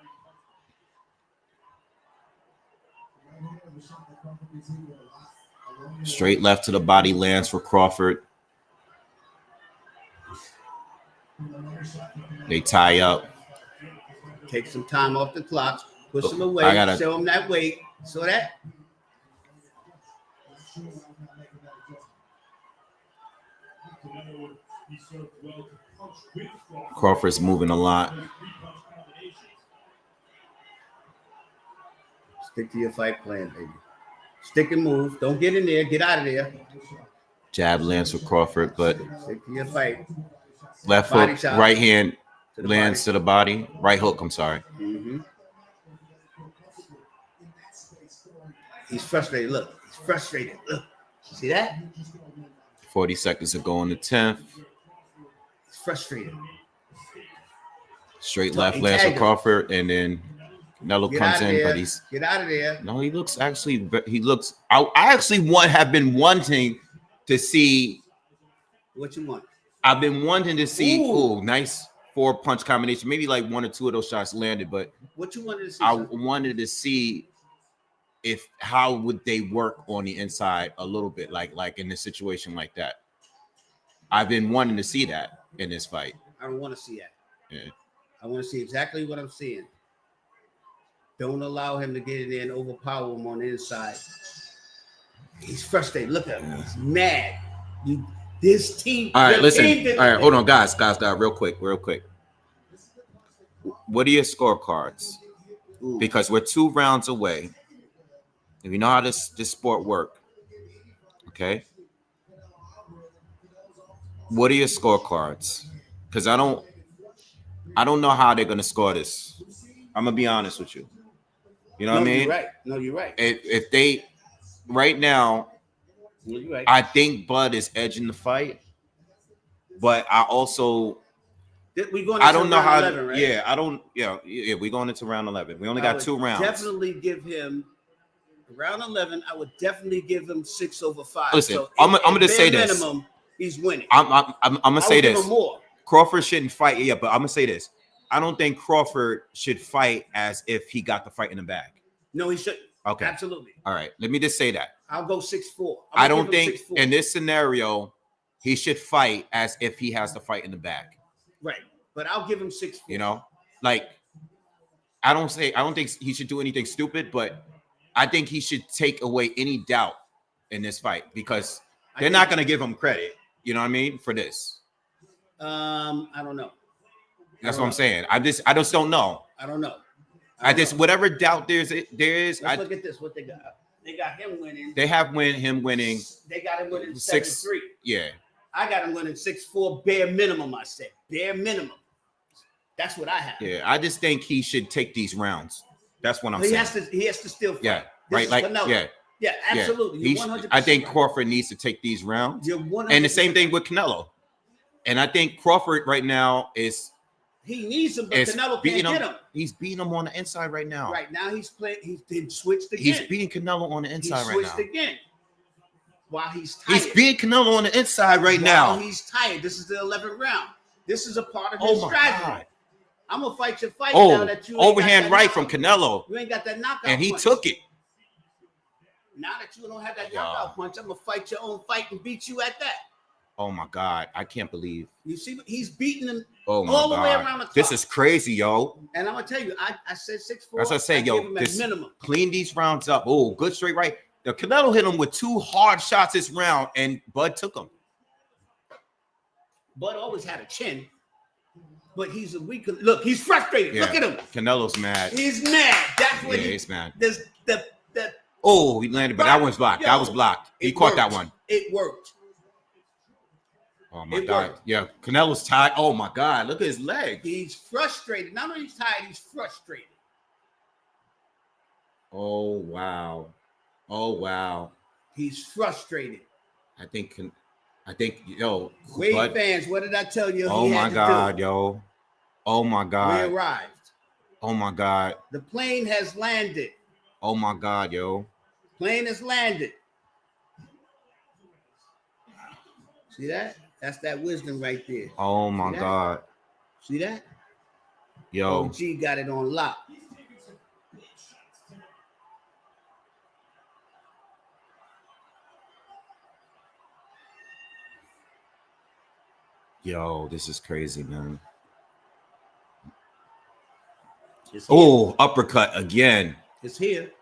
straight left to the body lands for Crawford. They tie up. Take some time off the clock. Push him away. I gotta- Show him that weight. So that Crawford's moving a lot. stick to your fight plan, baby. Stick and move. Don't get in there. Get out of there. Jab lands for Crawford, but Stick to your fight. left Body hook, shot. right hand To the lands body. to the body. Right hook, I'm sorry. Mhm. He's frustrated. Look, he's frustrated. Look, see that? 40 seconds to go in the 10th. He's frustrated. Straight So left he lands for tagged him. Crawford, and then Canelo Get comes out of in, there. but he's Get out of there. no, he looks actually. He looks. I actually have been wanting to see. What you want? I've been wanting to see. Ooh. Ooh, nice 4-punch combination. Maybe like 1 or 2 of those shots landed, but What you wanted to see? I son? wanted to see if how would they work on the inside a little bit, like in a situation like that. I've been wanting to see that in this fight. I don't want to see that. Yeah. I want to see exactly what I'm seeing. Don't allow him to get in there and overpower him on the inside. He's frustrated. Look at him. He's mad. This team. All right, your listen. team did- All right, hold on, guys, real quick. what are your scorecards? Ooh. Because we're 2 rounds away. If you know how this sport work, okay? What are your scorecards? Because I don't know how they're gonna score this. I'm gonna be honest with you. You know what I mean? You're right. No, you're right. If they right now, No, you're right. I think Bud is edging the fight, but I also We're going I into don't know round how. 11, right? Yeah, I don't. Yeah, we're going into round 11. We only I got would 2 rounds. Definitely give him round 11. I would definitely give him 6 over 5. Listen, so I'm gonna say bare this. minimum, he's winning. I'm gonna I say would give this. him more. Crawford shouldn't fight. Yeah, but I'm gonna say this. I don't think Crawford should fight as if he got the fight in the bag. No, he shouldn't. Okay. Absolutely. All right. Let me just say that. I'll go 6-4. I don't think in this scenario he should fight as if he has the fight in the bag. Right. But I'll give him 6-4. You know, like I don't think he should do anything stupid, but I think he should take away any doubt in this fight because they're not going to give him credit. You know what I mean? For this. I don't know. That's what I'm saying. I just don't know. I don't know. Whatever doubt there is. Let's look at this. What they got? They got him winning. They have him winning. They got him winning 6-3. 7-3. Yeah. I got him winning 6-4, bare minimum. I said bare minimum. That's what I have. Yeah, I just think he should take these rounds. That's what I'm saying. He has to still fight. Yeah, This right. is Like, Canelo. Yeah, absolutely. Yeah. You're 100% I think right. Crawford needs to take these rounds. You're 100% And the same thing with Canelo. And I think Crawford right now he needs him, but Canelo can't get him. He's beating him on the inside right now. Right now he's playing. He's switched again. He's beating Canelo on the inside right now. He switched again. While he's tired. He's beating Canelo on the inside right now. While he's tired. This is the 11th round. This is a part of his strategy. God. I'm gonna fight your fight now that you overhand right from Canelo. You ain't got that knockout and he punch. took it. Now that you don't have that knockout punch, I'm gonna fight your own fight and beat you at that. Oh my God, I can't believe. You see, he's beating him all the way around the clock. This is crazy, yo. And I'm gonna tell you, I said 6-4. That's what I say, yo. Minimum. Clean these rounds up. Oh, good straight right. The Canelo hit him with 2 hard shots this round, and Bud took him. Bud always had a chin, but he's a weak. Look, he's frustrated. Yeah. Look at him. Canelo's mad. He's mad. That's what he's mad. There's the Oh, he landed, but that one's blocked. That was blocked. He caught that one. It worked. Oh my God. Yeah, Canelo's tired. Oh my God, look at his leg. He's frustrated. Not only he's tired, he's frustrated. Oh wow. Oh wow. He's frustrated. I think yo. Wave fans, what did I tell you? Oh my God, yo. Oh my God. We arrived. Oh my God. The plane has landed. Oh my God, yo. Plane has landed. See that? That's that wisdom right there. Oh my God. See that? Yo. OG got it on lock. Yo, this is crazy, man. Oh, uppercut again. It's here.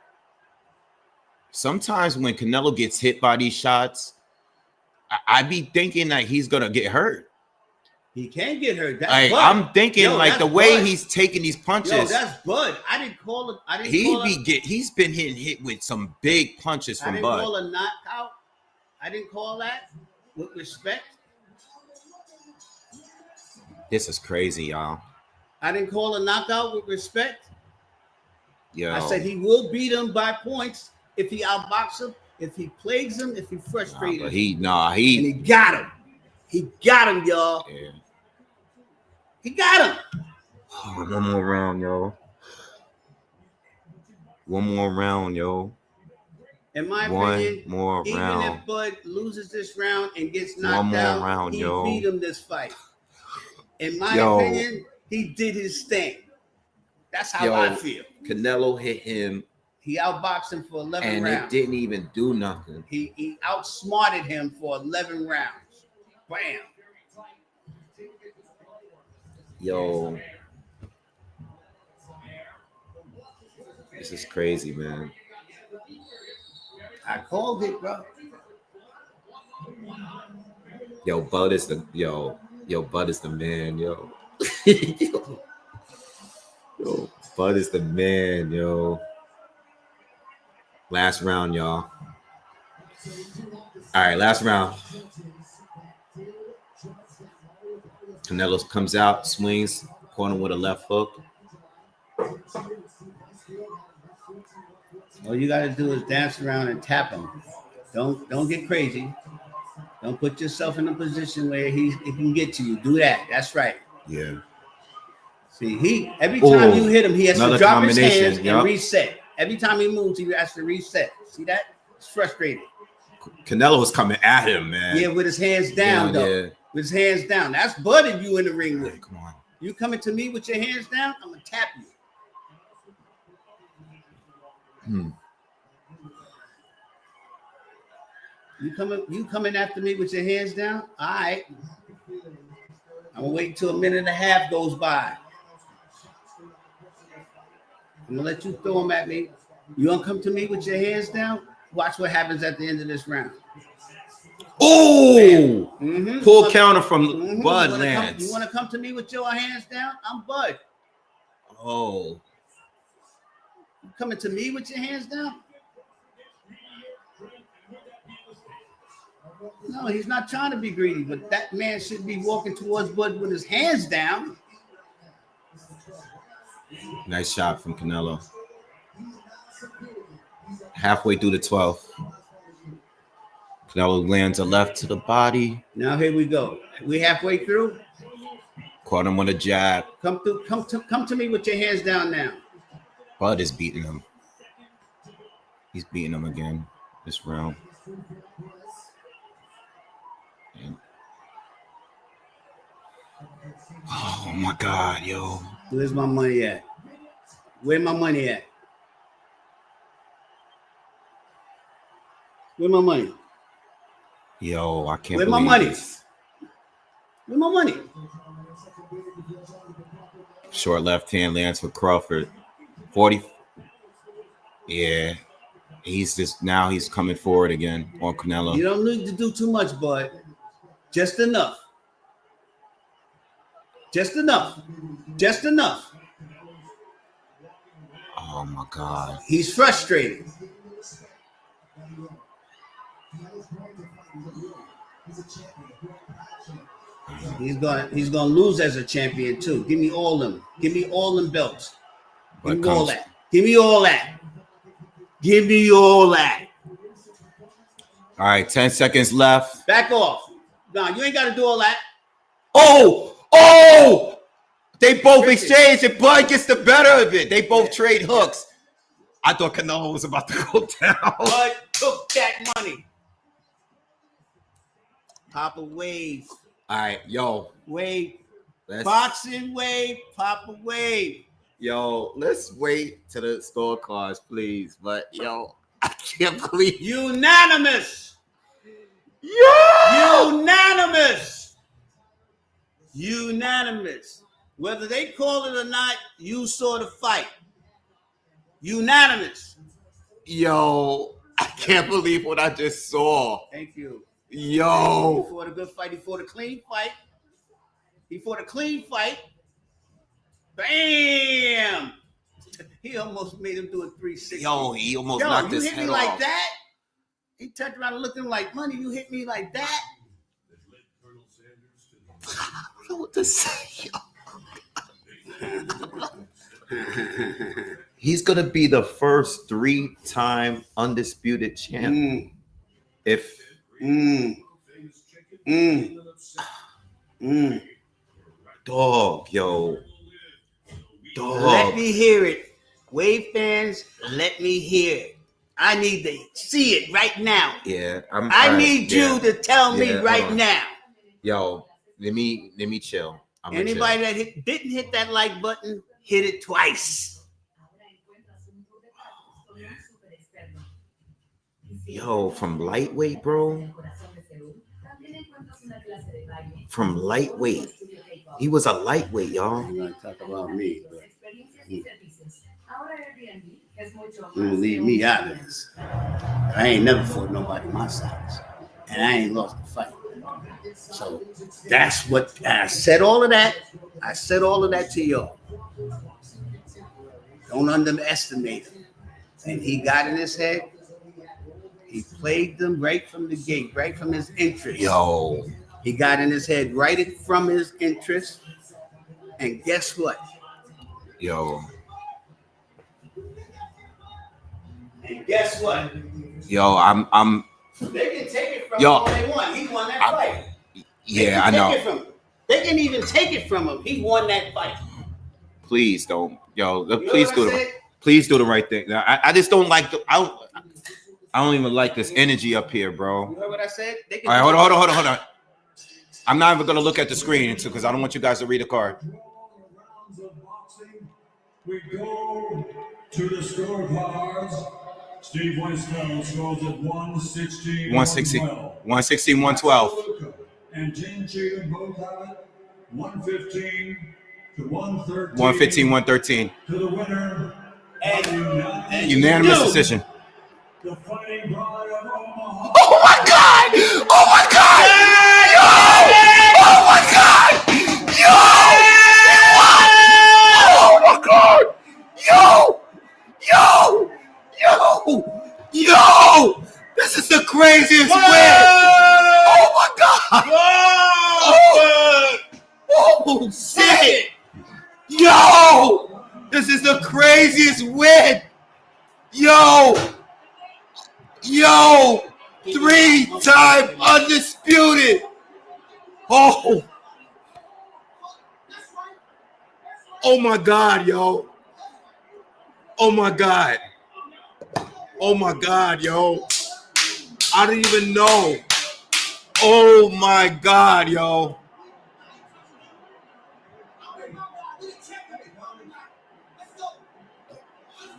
Sometimes when Canelo gets hit by these shots, I be thinking that he's gonna get hurt. He can get hurt. That's Like, Bud. I'm thinking like the way Bud. he's taking these punches. Yo, that's Bud. I didn't call it. He's been hit with some big punches I from didn't Bud. call a knockout. I didn't call that with respect. This is crazy, y'all. I didn't call a knockout with respect. Yo. I said he will beat him by points if he outboxes him, if he plagues him, if he frustrates him. And he got him. He got him, y'all. Yeah. He got him. Oh, one more round, yo. One more round, yo. In my One opinion, more even round. if Bud loses this round and gets knocked One more down, round, he yo. beat him this fight. In my Yo. opinion, he did his thing. That's how I feel. Canelo hit him, He outboxed him for 11 and rounds. it didn't even do nothing. He outsmarted him for 11 rounds. Bam. Yo. This is crazy, man. I called it, bro. Yo, Bud is the man, yo. Yo, Bud is the man, yo. Last round, y'all. All right, last round. Canelo comes out, swings, corner with a left hook. All you got to do is dance around and tap him. Don't get crazy. Don't put yourself in a position where he can get to you. Do that. That's right. Yeah. See, every time you hit him, he has to drop his hands and reset. Every time he moves, he has to reset. See that? It's frustrating. Canelo was coming at him, man. Yeah, with his hands down, though. Yeah. With his hands down. That's Bud if you in the ring with. Come on. You coming to me with your hands down, I'm going to tap you. You coming after me with your hands down? All right. I'm going to wait until a minute and a half goes by. I'm going to let you throw them at me. You going to come to me with your hands down? Watch what happens at the end of this round. Oh! Pull counter from Bud lands. You want to come to me with your hands down? I'm Bud. Oh. You coming to me with your hands down? No, he's not trying to be greedy, but that man should be walking towards Bud with his hands down. Nice shot from Canelo. Halfway through the 12th. Canelo lands a left to the body. Now here we go. We halfway through. Caught him with a jab. Come to me with your hands down now. Bud is beating him. He's beating him again this round. Oh my God, yo. Where's my money at? Where my money at? Where my money? Yo, I can't Where believe my money? This. Where my money? Short left hand lands for Crawford. 40. Yeah. He's coming forward again on Canelo. You don't need to do too much, Bud. Just enough. Just enough. Just enough. Oh my God. He's frustrated. He's gonna lose as a champion too. Give me all them. Give me all them belts. Give me all that. Give me all that. Give me all that. All right, 10 seconds left. Back off. No, you ain't got to do all that. Oh! They both exchange and Bud gets the better of it. They both trade hooks. I thought Canelo was about to go down. Bud took that money. Pop a wave. All right, yo. Wave. Boxingwave. Pop a wave. Yo, let's wait to the scorecards, please. But yo, I can't believe unanimous. Yo! Unanimous. Whether they call it or not, you saw the fight. Unanimous. Yo, I can't believe what I just saw. Thank you. Yo. He fought a good fight. He fought a clean fight. Bam! He almost made him do a 360. Yo, he almost knocked his head off. You hit me like that? He turned around and looked at him like, money, you hit me like that? I don't know what to say. He's going to be the first 3-time undisputed champ. Dog, yo. Dog. Let me hear it. Wave fans, let me hear it. I need to see it right now. Yeah. I need you to tell me right now. Yo, let me chill. Anybody that didn't hit that like button, hit it twice. Yo, from lightweight, bro. From lightweight. He was a lightweight, y'all. You're going to talk about me. You leave me out of this. I ain't never fought nobody my size. And I ain't lost the fight. So that's what I said all of that. I said all of that to y'all. Don't underestimate him. And he got in his head. He played them right from the gate, right from his interest. Yo. He got in his head right from his interest. And guess what? Yo. And guess what? Yo, I'm They can take it from Yo, him all they want. He won that fight. Yeah, I know. They can even take it from him. He won that fight. Please don't. Yo, You know please what do I the said? please do the right thing. I just don't like the I don't even like this energy up here, You bro. heard what I said? They can All right, hold on. I'm not even gonna look at the screen because I don't want you guys to read the card. Rounds of boxing. We go to the scorecards. Steve Weisfeld scores at 116. 116, 116, 112. And Jim Cheatham both have it. 115 to 113. 115, 113. To the winner. And Unanimous decision. The Fighting Bride of Omaha. Oh my God! Oh my God! Yo! Oh my God! Yo! Oh my God! Yo! Yo! Yo! Yo! This is the craziest win! Oh my God! Oh shit! Yo! This is the craziest win! Yo! Yo! 3-time undisputed! Oh! Oh my God, yo! Oh my God! Oh my God, yo! I don't even know! Oh my God, yo!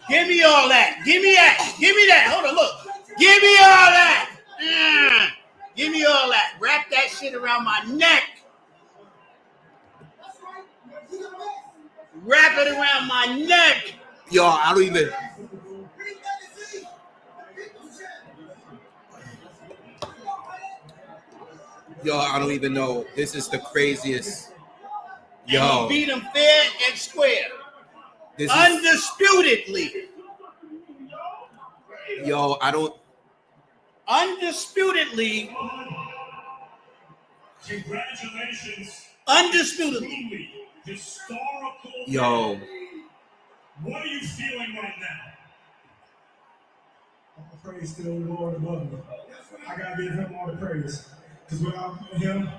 give me all that. Give me that. Give me that. Hold on, look. Give me all that. Give me all that. Wrap that shit around my neck. Wrap it around my neck. Yo, I don't even. Yo, I don't even know. This is the craziest. Yo, And he beat him fair and square. this is, Undisputedly. yo, I don't. Undisputedly. Congratulations. Undisputedly. Truly historical. Yo, What are you feeling right now? All praise to the Lord above me. I gotta give him all the praise. Because without him,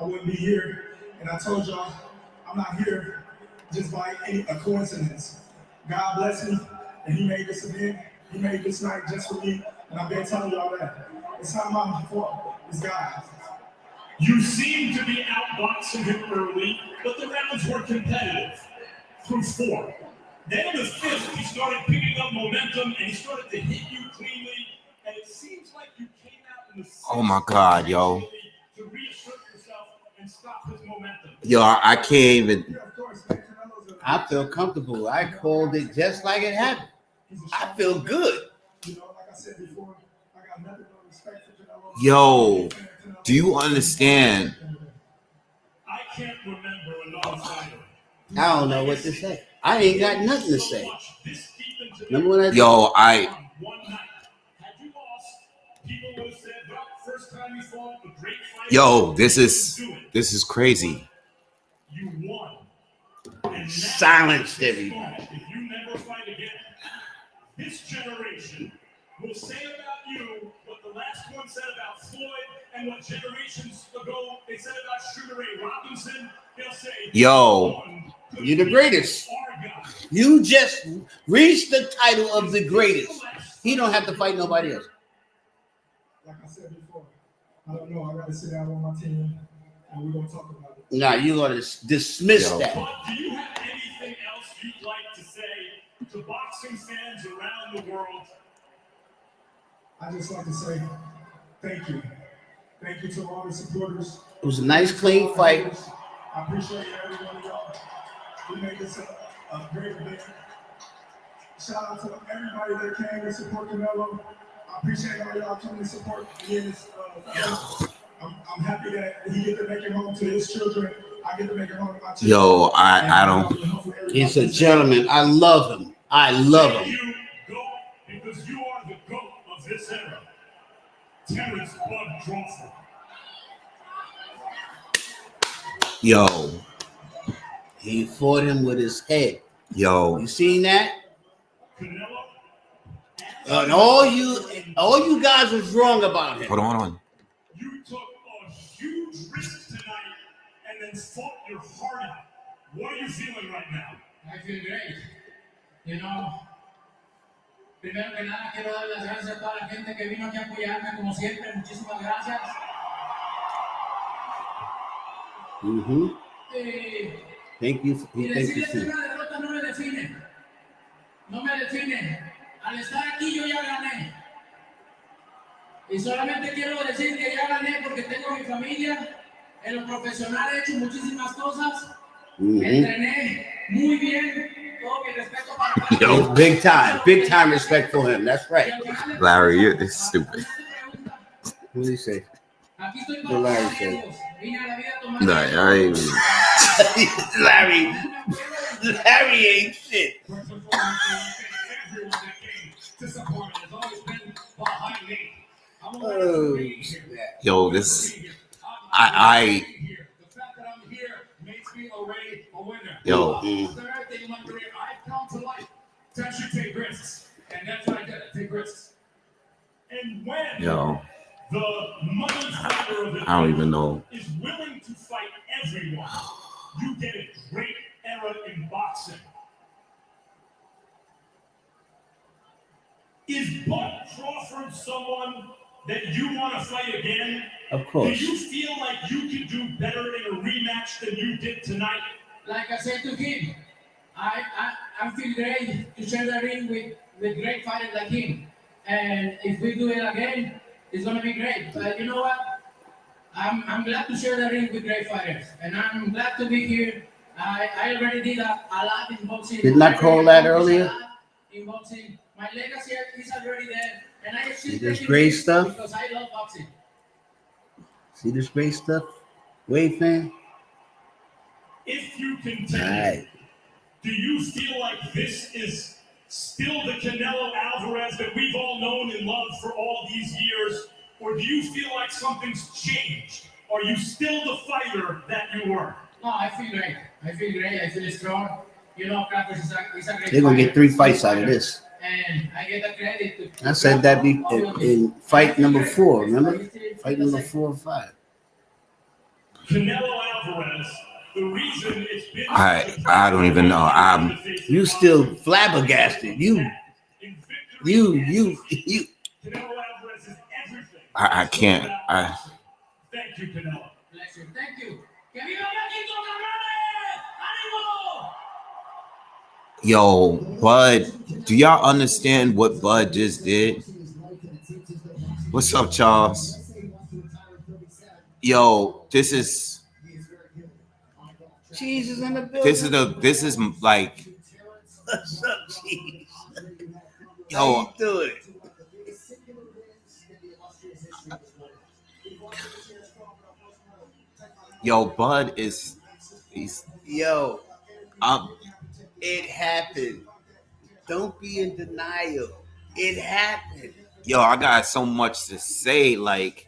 I wouldn't be here. And I told y'all, I'm not here just by a coincidence. God bless me, and he made this event. He made this night just for me. And I've been telling y'all that. It's not my fault. It's God. You seem to be outboxing him early, but the rounds were competitive through 4. Then in the 5th, he started picking up momentum and he started to hit you cleanly. And it seems like you came out in the 6th oh my God, yo. to reassert yourself and stop his momentum. Yo, I can't even. Yeah, of course, man. Canelo's a- I feel comfortable. I called it just like it happened. he's a I strong feel man. good. You know, like I said before, I got nothing but respect for Canelo. Yo, do you understand? I can't remember another fighter. I don't know what to say. I ain't got nothing to say. This deep into Remember when I Yo, I. one night. Had you lost, people would have said, well, first time you fought a great fighter. Yo, this is crazy. You won. And now, silenced everybody. if you never fight again, this generation will say about you what the last one said about Floyd and what generations ago they said about Sugar Ray Robinson. They'll say, Yo. You're the greatest. You just reached the title of the greatest. He don't have to fight nobody else. Like I said before, I don't know. I got to sit down with my team, and we're gonna talk about it. Nah, you're gonna dismiss Yo. that. But do you have anything else you'd like to say to boxing fans around the world? I just like to say thank you. Thank you to all the supporters. It was a nice, clean fight. I appreciate every one of y'all. We made this a great event. Shout out to everybody that came to support Canelo. I appreciate all y'all coming to support me and his I'm happy that he get to make it home to his children. I get to make it home to my children. Yo, I don't. He's a gentleman. I love him. I love him. You go because you are the GOAT of this era. Terrence Bud Crawford. Yo, He fought him with his head. yo, You seen that? Canelo. And all you guys was wrong about him. hold on. You took a huge risk tonight and then fought your heart out. What are you feeling right now? I feel great. You know, primero que nada quiero dar las gracias a toda la gente que vino aquí a apoyarme como siempre. Muchísimas gracias. Thank you. Y Thank you. decirles que una derrota no me define. No me define. Al estar aquí yo ya gané. Y solamente quiero decir que ya gané porque tengo mi familia. En lo profesional he hecho muchísimas cosas. Entrené muy bien. Todo mi respeto para Yo, big time respect for him. That's right. Larry, you're stupid. What did he say? Aquí estoy What Larry said? Larry ain't shit. Oh, Yo, this, I yo. Take risks, and that's what I did. I take risks. And when Yo, the money fighter of the I don't even know. is willing to fight everyone, you get a great era in boxing. Is Bud Crawford someone that you want to fight again? of course. Do you feel like you could do better in a rematch than you did tonight? Like I said to him, I feel great to share the ring with great fighters like him. And if we do it again, it's gonna be great. But you know what? I'm glad to share the ring with great fighters, and I'm glad to be here. I already did a lot in boxing. Didn't I call that earlier? In boxing, my legacy is already there, and I See this great stuff? because I love boxing. See this great stuff? Wave fan? If you continue, Alright. do you feel like this is still the Canelo Alvarez that we've all known and loved for all these years? Or do you feel like something's changed? Are you still the fighter that you were? No, I feel great. I feel strong. You know, Crawford is a great They're gonna fighter. get 3 fights out of this. And I get the credit to I said that in fight number 4, remember? Fight number 4 or 5. Canelo Alvarez, the reason it's been I don't even know. You still flabbergasted. You. Canelo Alvarez is everything. I can't. Thank you, Canelo. Bless you. Thank you. ¡Que viva México, cabrones! ¡Ánimo! Yo, Bud, do y'all understand what Bud just did? What's up, Charles? Yo, this is Cheese is in the building. this is like, What's up, Cheese? yo, How you doing? yo, Bud is Yo, it happened. Don't be in denial. It happened. yo, I got so much to say. Like,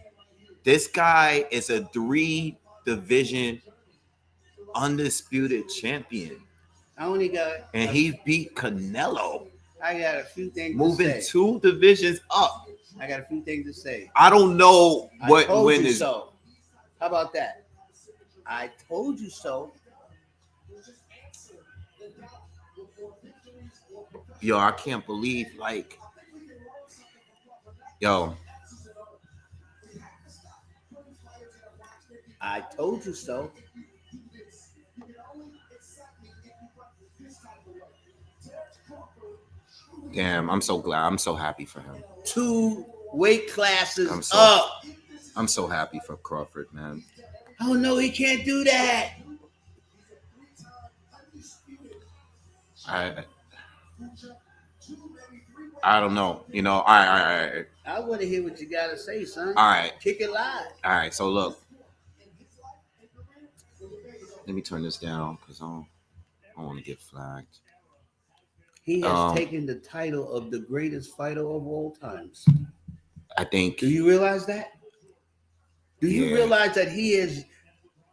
this guy is a 3-division undisputed champion, and he beat Canelo, I got a few things moving to say. 2 divisions up. I got a few things to say. I don't know what I told when you is. so. How about that? I told you so. Yo, I can't believe, like, yo, I told you so. damn, I'm so glad. I'm so happy for him. 2 weight classes I'm so- up. I'm so happy for Crawford, man. Oh no, he can't do that. I don't know. You know, all right. I want to hear what you gotta say, son. All right. Kick it live. All right, so look. Let me turn this down because I don't want to get flagged. He has taken the title of the greatest fighter of all times. I think. Do you realize that? Do you realize that he is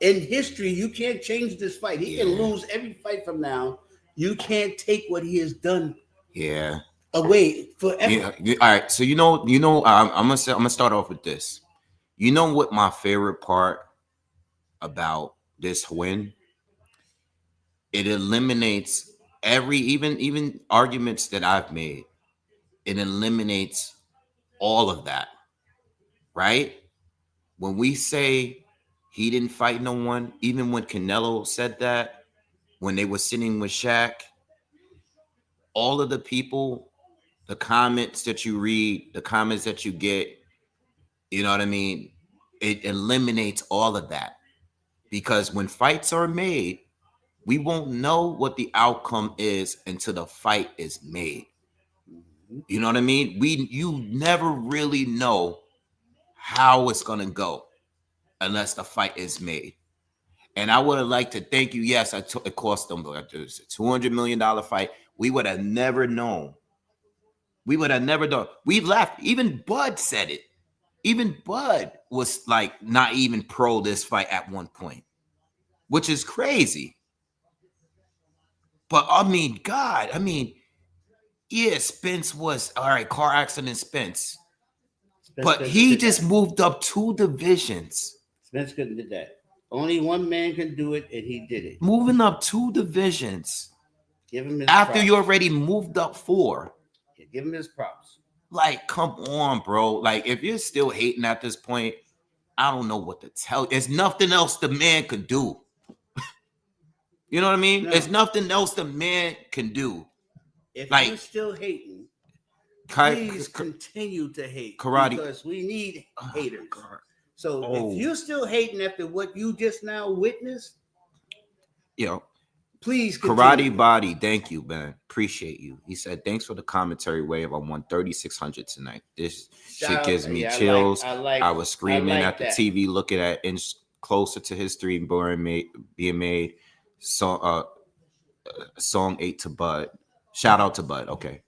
in history? You can't change this fight. He can lose every fight from now. You can't take what he has done. Yeah. Away forever. Yeah. All right. So I'm gonna start off with this. You know what my favorite part about this win? It eliminates even arguments that I've made. It eliminates all of that, right? When we say he didn't fight no one, even when Canelo said that, when they were sitting with Shaq, all of the people, the comments that you read, the comments that you get, you know what I mean? It eliminates all of that. Because when fights are made, we won't know what the outcome is until the fight is made. You know what I mean? You never really know how it's gonna go unless the fight is made. And I would have liked to thank you. Yes, it cost them a $200 million fight. We would have never known. We would have never done. We left. Even Bud said it. Even Bud was like not even pro this fight at one point, which is crazy. But I mean, God, yeah, Spence was all right. Car accident, Spence. But he just moved up 2 divisions. Spence couldn't do that. Only one man can do it, and he did it. Moving up 2 divisions. Give him his after props. You already moved up 4. Yeah, give him his props. Like, come on, bro. Like, if you're still hating at this point, I don't know what to tell you. There's nothing else the man could do. You know what I mean? No. There's nothing else the man can do. If you're still hating, please continue to hate. Karate. Because we need haters. So if you're still hating after what you just now witnessed, please continue. Karate Body, thank you, man. Appreciate you. He said, thanks for the commentary wave. I won 3,600 tonight. This shit gives me chills. I was screaming at the TV, looking at inch closer to history being made. So, song 8 to Bud. Shout out to Bud. Okay.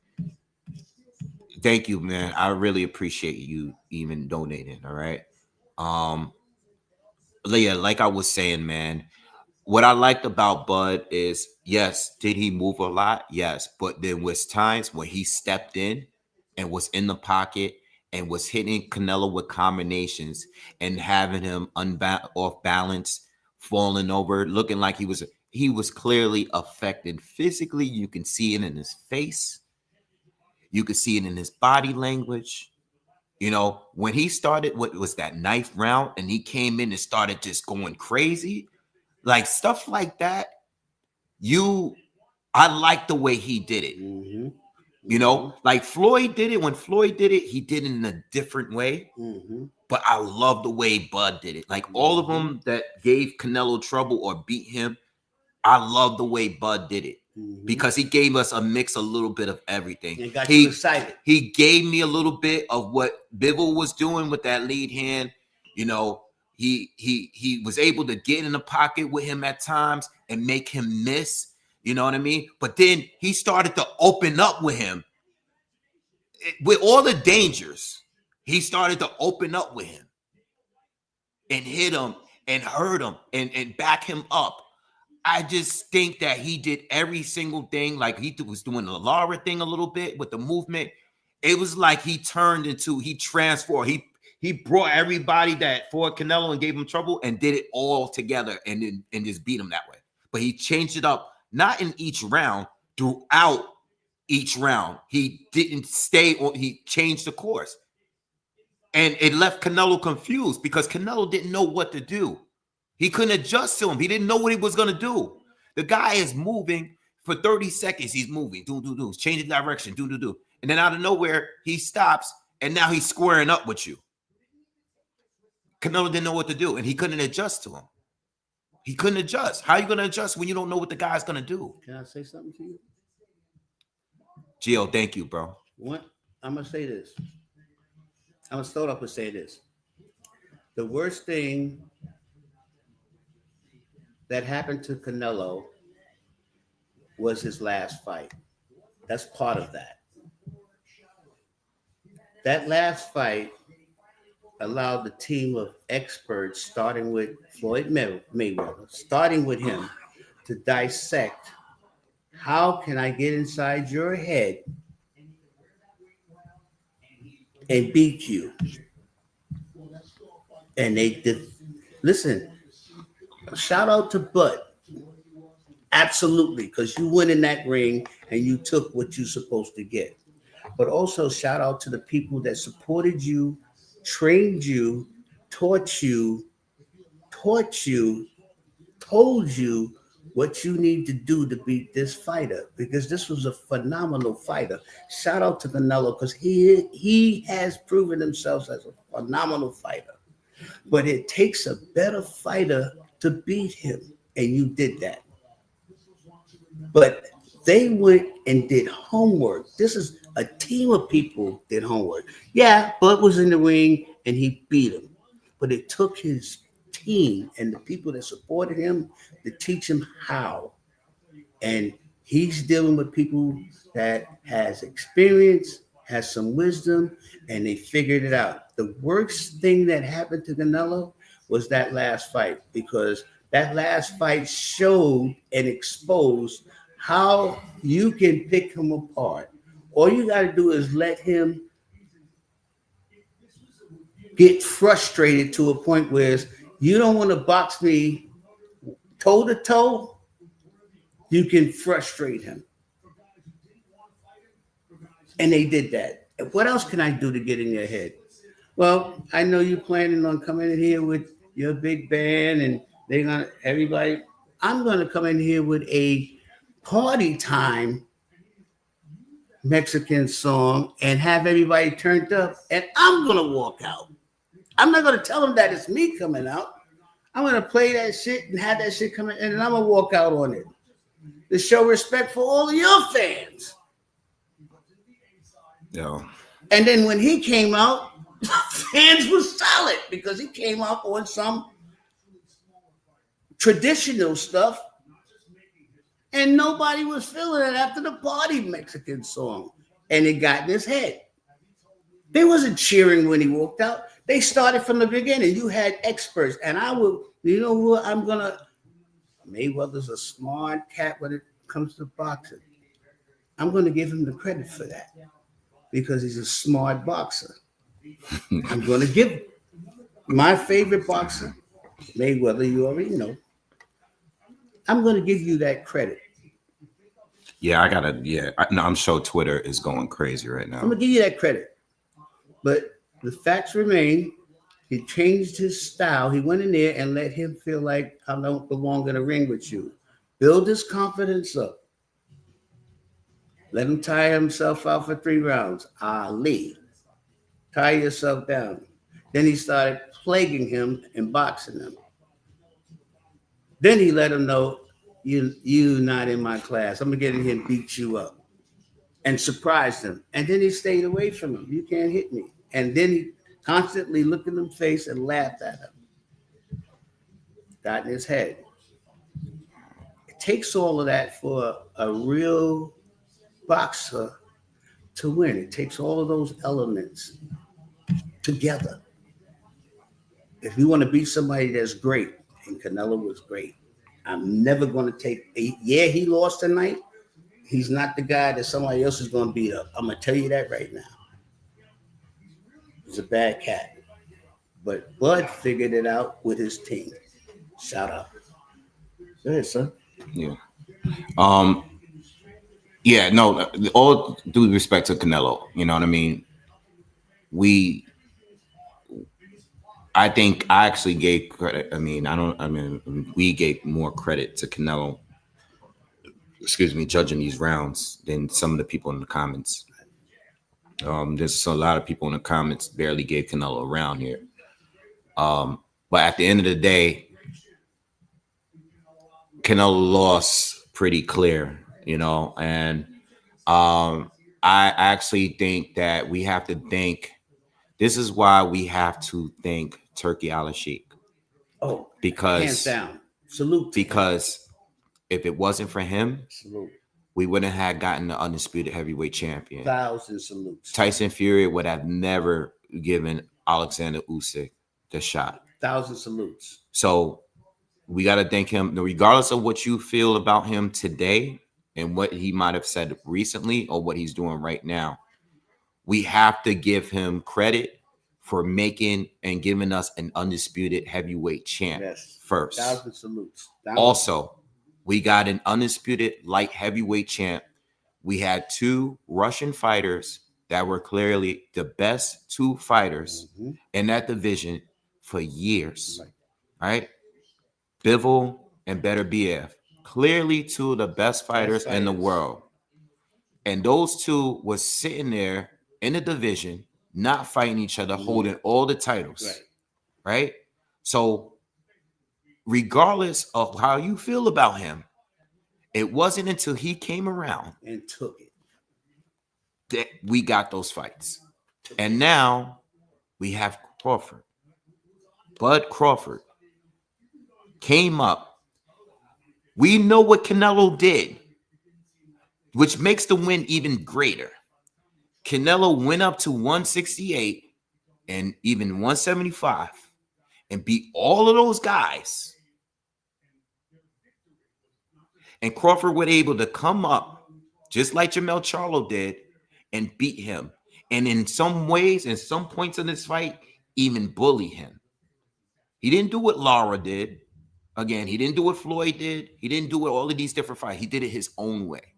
Thank you, man. I really appreciate you even donating. All right. Yeah, like I was saying, man, what I liked about Bud is, yes, did he move a lot? Yes. But there was times when he stepped in and was in the pocket and was hitting Canelo with combinations and having him off balance, falling over, looking like he was clearly affected physically. You can see it in his face. You can see it in his body language. You know, when he started, what was that 9th round, and he came in and started just going crazy, like stuff like that. I like the way he did it. Mm-hmm. You know, like Floyd did it. When Floyd did it, he did it in a different way. Mm-hmm. But I love the way Bud did it. Like all of them that gave Canelo trouble or beat him, I love the way Bud did it. Because he gave us a little bit of everything. And got you excited. He gave me a little bit of what Bivol was doing with that lead hand. You know, he was able to get in the pocket with him at times and make him miss. You know what I mean? But then he started to open up with him. With all the dangers, he started to open up with him and hit him and hurt him and back him up. I just think that he did every single thing. Like he was doing the Lara thing a little bit with the movement. It was like he transformed. He brought everybody that fought Canelo and gave him trouble and did it all together and just beat him that way. But he changed it up, not in each round, throughout each round. He didn't stay on, he changed the course. And it left Canelo confused because Canelo didn't know what to do. He couldn't adjust to him. He didn't know what he was going to do. The guy is moving for 30 seconds. He's moving, changing direction, and then out of nowhere, he stops, and now he's squaring up with you. Canelo didn't know what to do, and he couldn't adjust to him. He couldn't adjust. How are you going to adjust when you don't know what the guy's going to do? Can I say something to you? Gio, thank you, bro. I'm going to say this. I'm going to start off with say this. The worst thing that happened to Canelo was his last fight. That's part of that. That last fight allowed the team of experts, starting with Floyd Mayweather, starting with him, to dissect how can I get inside your head and beat you. And they did. Listen, shout out to Bud. Absolutely, because you went in that ring and you took what you're supposed to get. But also shout out to the people that supported you, trained you, taught you, told you what you need to do to beat this fighter, because this was a phenomenal fighter. Shout out to Canelo, because he has proven himself as a phenomenal fighter. But it takes a better fighter to beat him, and you did that. But they went and did homework. This is a team of people did homework. Yeah, Bud was in the ring and he beat him. But it took his team and the people that supported him to teach him how. And he's dealing with people that has experience, has some wisdom, and they figured it out. The worst thing that happened to Canelo was that last fight, because that last fight showed and exposed how you can pick him apart. All you got to do is let him get frustrated to a point where you don't want to box me toe to toe. You can frustrate him. And they did that. What else can I do to get in your head? Well, I know you're planning on coming in here with your big band and they're going to, everybody, I'm going to come in here with a party time Mexican song and have everybody turned up, and I'm going to walk out. I'm not going to tell them that it's me coming out. I'm going to play that shit and have that shit come in, and I'm going to walk out on it to show respect for all of your fans. Yeah. And then when he came out, fans were solid because he came out on some traditional stuff, and nobody was feeling it after the party Mexican song, and it got in his head. They wasn't cheering when he walked out. They started from the beginning. You had experts, and I will, you know who I'm gonna, Mayweather's a smart cat when it comes to boxing. I'm gonna give him the credit for that because he's a smart boxer. I'm gonna give my favorite boxer, Mayweather, you already know. I'm going to give you that credit. Yeah, I'm sure Twitter is going crazy right now. I'm going to give you that credit. But the facts remain, he changed his style. He went in there and let him feel like, I don't belong in a ring with you. Build his confidence up. Let him tire himself out for 3 rounds. Ali, tire yourself down. Then he started plaguing him and boxing him. Then he let him know, you not in my class. I'm going to get in here and beat you up. And surprised him. And then he stayed away from him. You can't hit me. And then he constantly looked in his face and laughed at him. Got in his head. It takes all of that for a real boxer to win. It takes all of those elements together. If you want to beat somebody that's great, and Canelo was great. I'm never going to take he lost tonight. He's not the guy that somebody else is going to beat up. I'm going to tell you that right now. He's a bad cat. But Bud figured it out with his team. Shout out. Go ahead, son. Yeah. Yeah, no, all due respect to Canelo, you know what I mean? I think I actually gave credit. We gave more credit to Canelo, judging these rounds than some of the people in the comments. There's a lot of people in the comments barely gave Canelo a round here. But at the end of the day, Canelo lost pretty clear, you know, and I actually think that we have to think. This is why we have to thank Turkey Al-Sheikh. Oh, because hands down. Salute. Because if it wasn't for him, Salute. we wouldn't have gotten the undisputed heavyweight champion. 1,000 salutes. Tyson Fury would have never given Alexander Usyk the shot. 1,000 salutes. So we got to thank him, regardless of what you feel about him today and what he might have said recently or what he's doing right now. We have to give him credit for making and giving us an undisputed heavyweight champ first. 1,000 salutes. 1,000. Also, we got an undisputed light heavyweight champ. We had 2 Russian fighters that were clearly the best 2 fighters in that division for years, right? Bivol and Beterbiev, clearly 2 of the best fighters in the world. And those 2 was sitting there in the division, not fighting each other, holding all the titles, right? So regardless of how you feel about him, it wasn't until he came around and took it that we got those fights. And now we have Crawford. Bud Crawford came up. We know what Canelo did, which makes the win even greater. Canelo went up to 168 and even 175 and beat all of those guys. And Crawford was able to come up just like Jermell Charlo did and beat him. And in some ways, in some points in this fight, even bully him. He didn't do what Lara did. Again, he didn't do what Floyd did. He didn't do what all of these different fights. He did it his own way.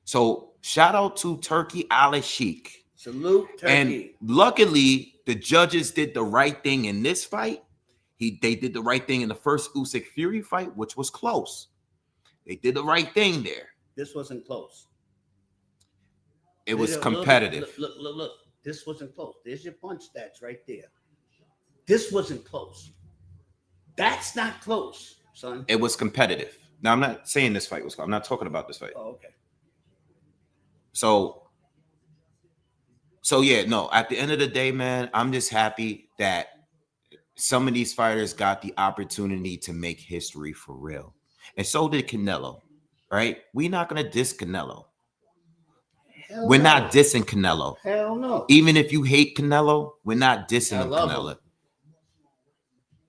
So shout out to Turkey Ali Sheik. Salute Turkey. And luckily, the judges did the right thing in this fight. They did the right thing in the first Usyk Fury fight, which was close. They did the right thing there. This wasn't close. It was competitive. Look. This wasn't close. There's your punch stats right there. This wasn't close. That's not close, son. It was competitive. Now, I'm not saying this fight was close. I'm not talking about this fight. Oh, okay. So yeah, no, at the end of the day, man, I'm just happy that some of these fighters got the opportunity to make history for real. And so did Canelo, right? We're not going to diss Canelo. We're not dissing Canelo. Hell no. Even if you hate Canelo, we're not dissing Canelo.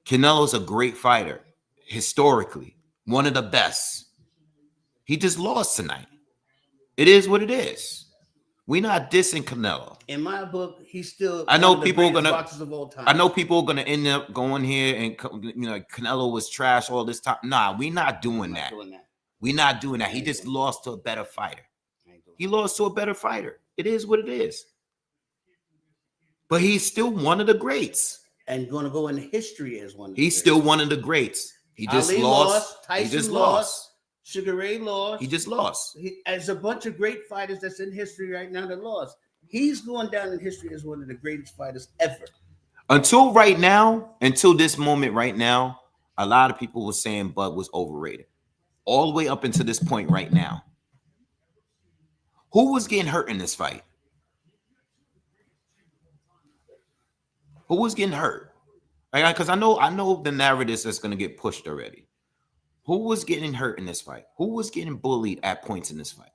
Canelo's a great fighter, historically, one of the best. He just lost tonight. It is what it is. We're not dissing Canelo. In my book, he's still. I know people are gonna. Boxers of all time. I know people are gonna end up going here and Canelo was trash all this time. Nah, we're not doing that. We're not doing that. He just lost to a better fighter. He lost to a better fighter. It is what it is. But he's still one of the greats. And going to go in history as one of the He's greats. still one of the greats. He just Ali lost. Tyson he just lost. Sugar Ray lost. He just lost. As a bunch of great fighters that's in history right now that lost. He's going down in history as one of the greatest fighters ever. Until right now, until this moment right now, a lot of people were saying Bud was overrated. All the way up until this point right now. Who was getting hurt in this fight? Who was getting hurt? Because I know the narrative that's going to get pushed already. Who was getting hurt in this fight? Who was getting bullied at points in this fight?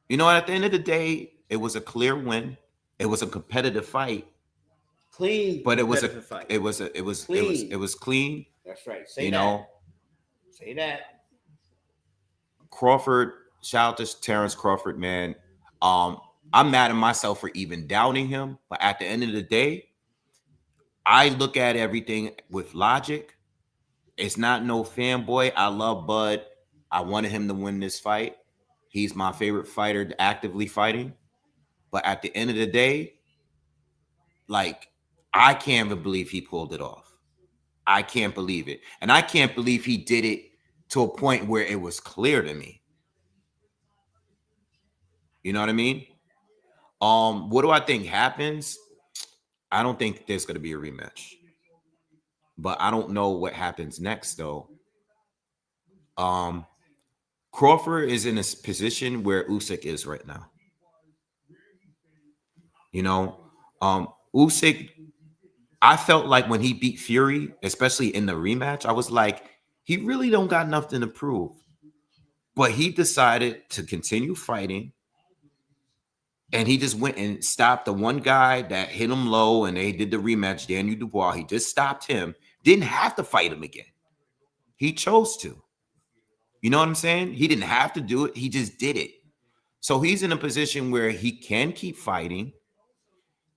You know, at the end of the day, it was a clear win. It was a competitive fight. Clean, but it was fight. It was clean. That's right. Say that. Say that. Crawford, shout out to Terrence Crawford, man. I'm mad at myself for even doubting him, but at the end of the day, I look at everything with logic. It's not no fanboy. I love Bud. I wanted him to win this fight. He's my favorite fighter actively fighting. But at the end of the day, like, I can't even believe he pulled it off. I can't believe it. And I can't believe he did it to a point where it was clear to me. You know what I mean? What do I think happens? I don't think there's going to be a rematch. But I don't know what happens next, though. Crawford is in a position where Usyk is right now. You know, Usyk, I felt like when he beat Fury, especially in the rematch, I was like, he really don't got nothing to prove. But he decided to continue fighting. And he just went and stopped the one guy that hit him low, and they did the rematch, Daniel Dubois. He just stopped him. Didn't have to fight him again. He chose to. You know what I'm saying? He didn't have to do it. He just did it. So he's in a position where he can keep fighting.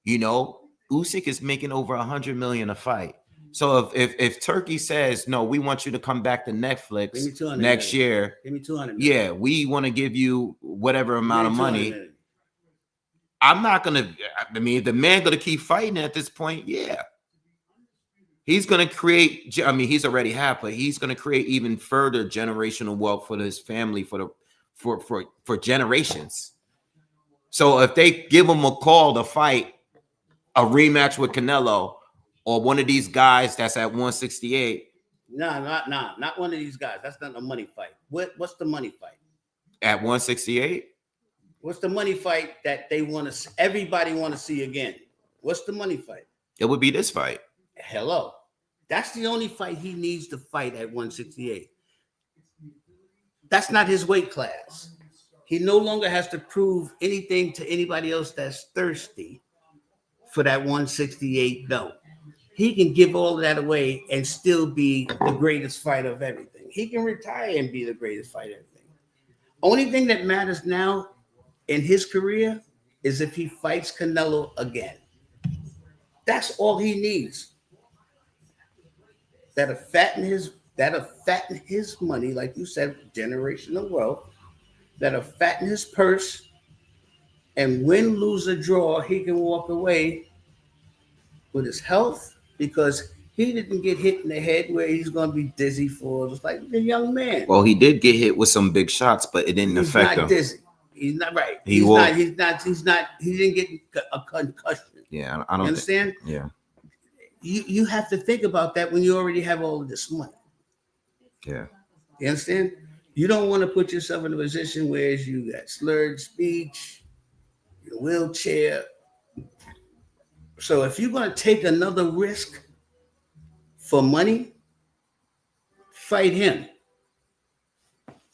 You know, Usyk is making over $100 million a fight. So if Turkey says, no, we want you to come back to Netflix next year. Give me 200 million. Yeah, we want to give you whatever amount of money. I'm not going to, I mean, if the man going to keep fighting at this point, yeah. He's going to create, I mean, he's already have, but he's going to create even further generational wealth for his family for generations. So if they give him a call to fight a rematch with Canelo or one of these guys that's at 168. Not one of these guys. That's not a money fight. What's the money fight? At 168? What's the money fight that they want to? Everybody want to see again? What's the money fight? It would be this fight. Hello, that's the only fight he needs to fight at 168. That's not his weight class. He no longer has to prove anything to anybody else that's thirsty for that 168 belt. He can give all of that away and still be the greatest fighter of everything. He can retire and be the greatest fighter of everything. Only thing that matters now in his career is if he fights Canelo again. That's all he needs. That'll fatten his money, like you said, generational wealth. That'll fatten his purse. And win, lose, or draw, he can walk away with his health because he didn't get hit in the head where he's going to be dizzy for just like the young man. Well, he did get hit with some big shots, but it didn't affect him. Dizzy. He's not right. He didn't get a concussion. Yeah, I don't understand. Yeah. You have to think about that when you already have all of this money. Yeah. You understand? You don't want to put yourself in a position where you got slurred speech, your wheelchair. So if you're going to take another risk for money, fight him.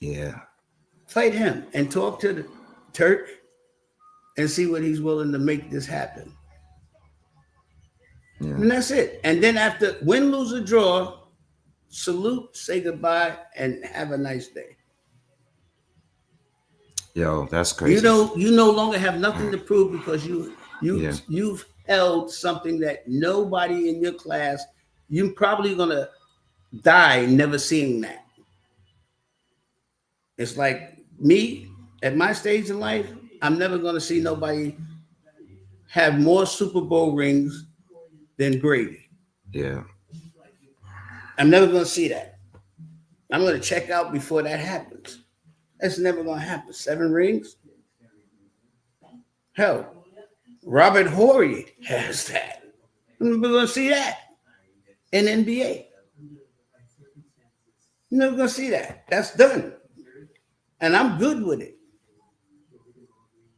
Yeah. Fight him and talk to the Turk and see what he's willing to make this happen. Yeah. And that's it. And then after win, lose, or draw, salute, say goodbye, and have a nice day. Yo, that's crazy. You no longer have nothing to prove because you've held something that nobody in your class, you're probably gonna die never seeing that. It's like me at my stage in life, I'm never gonna see nobody have more Super Bowl rings than Grady. Yeah. I'm never gonna see that. I'm gonna check out before that happens. That's never gonna happen. 7 rings. Hell, Robert Horry has that. I'm never gonna see that in NBA. You're never gonna see that. That's done. And I'm good with it.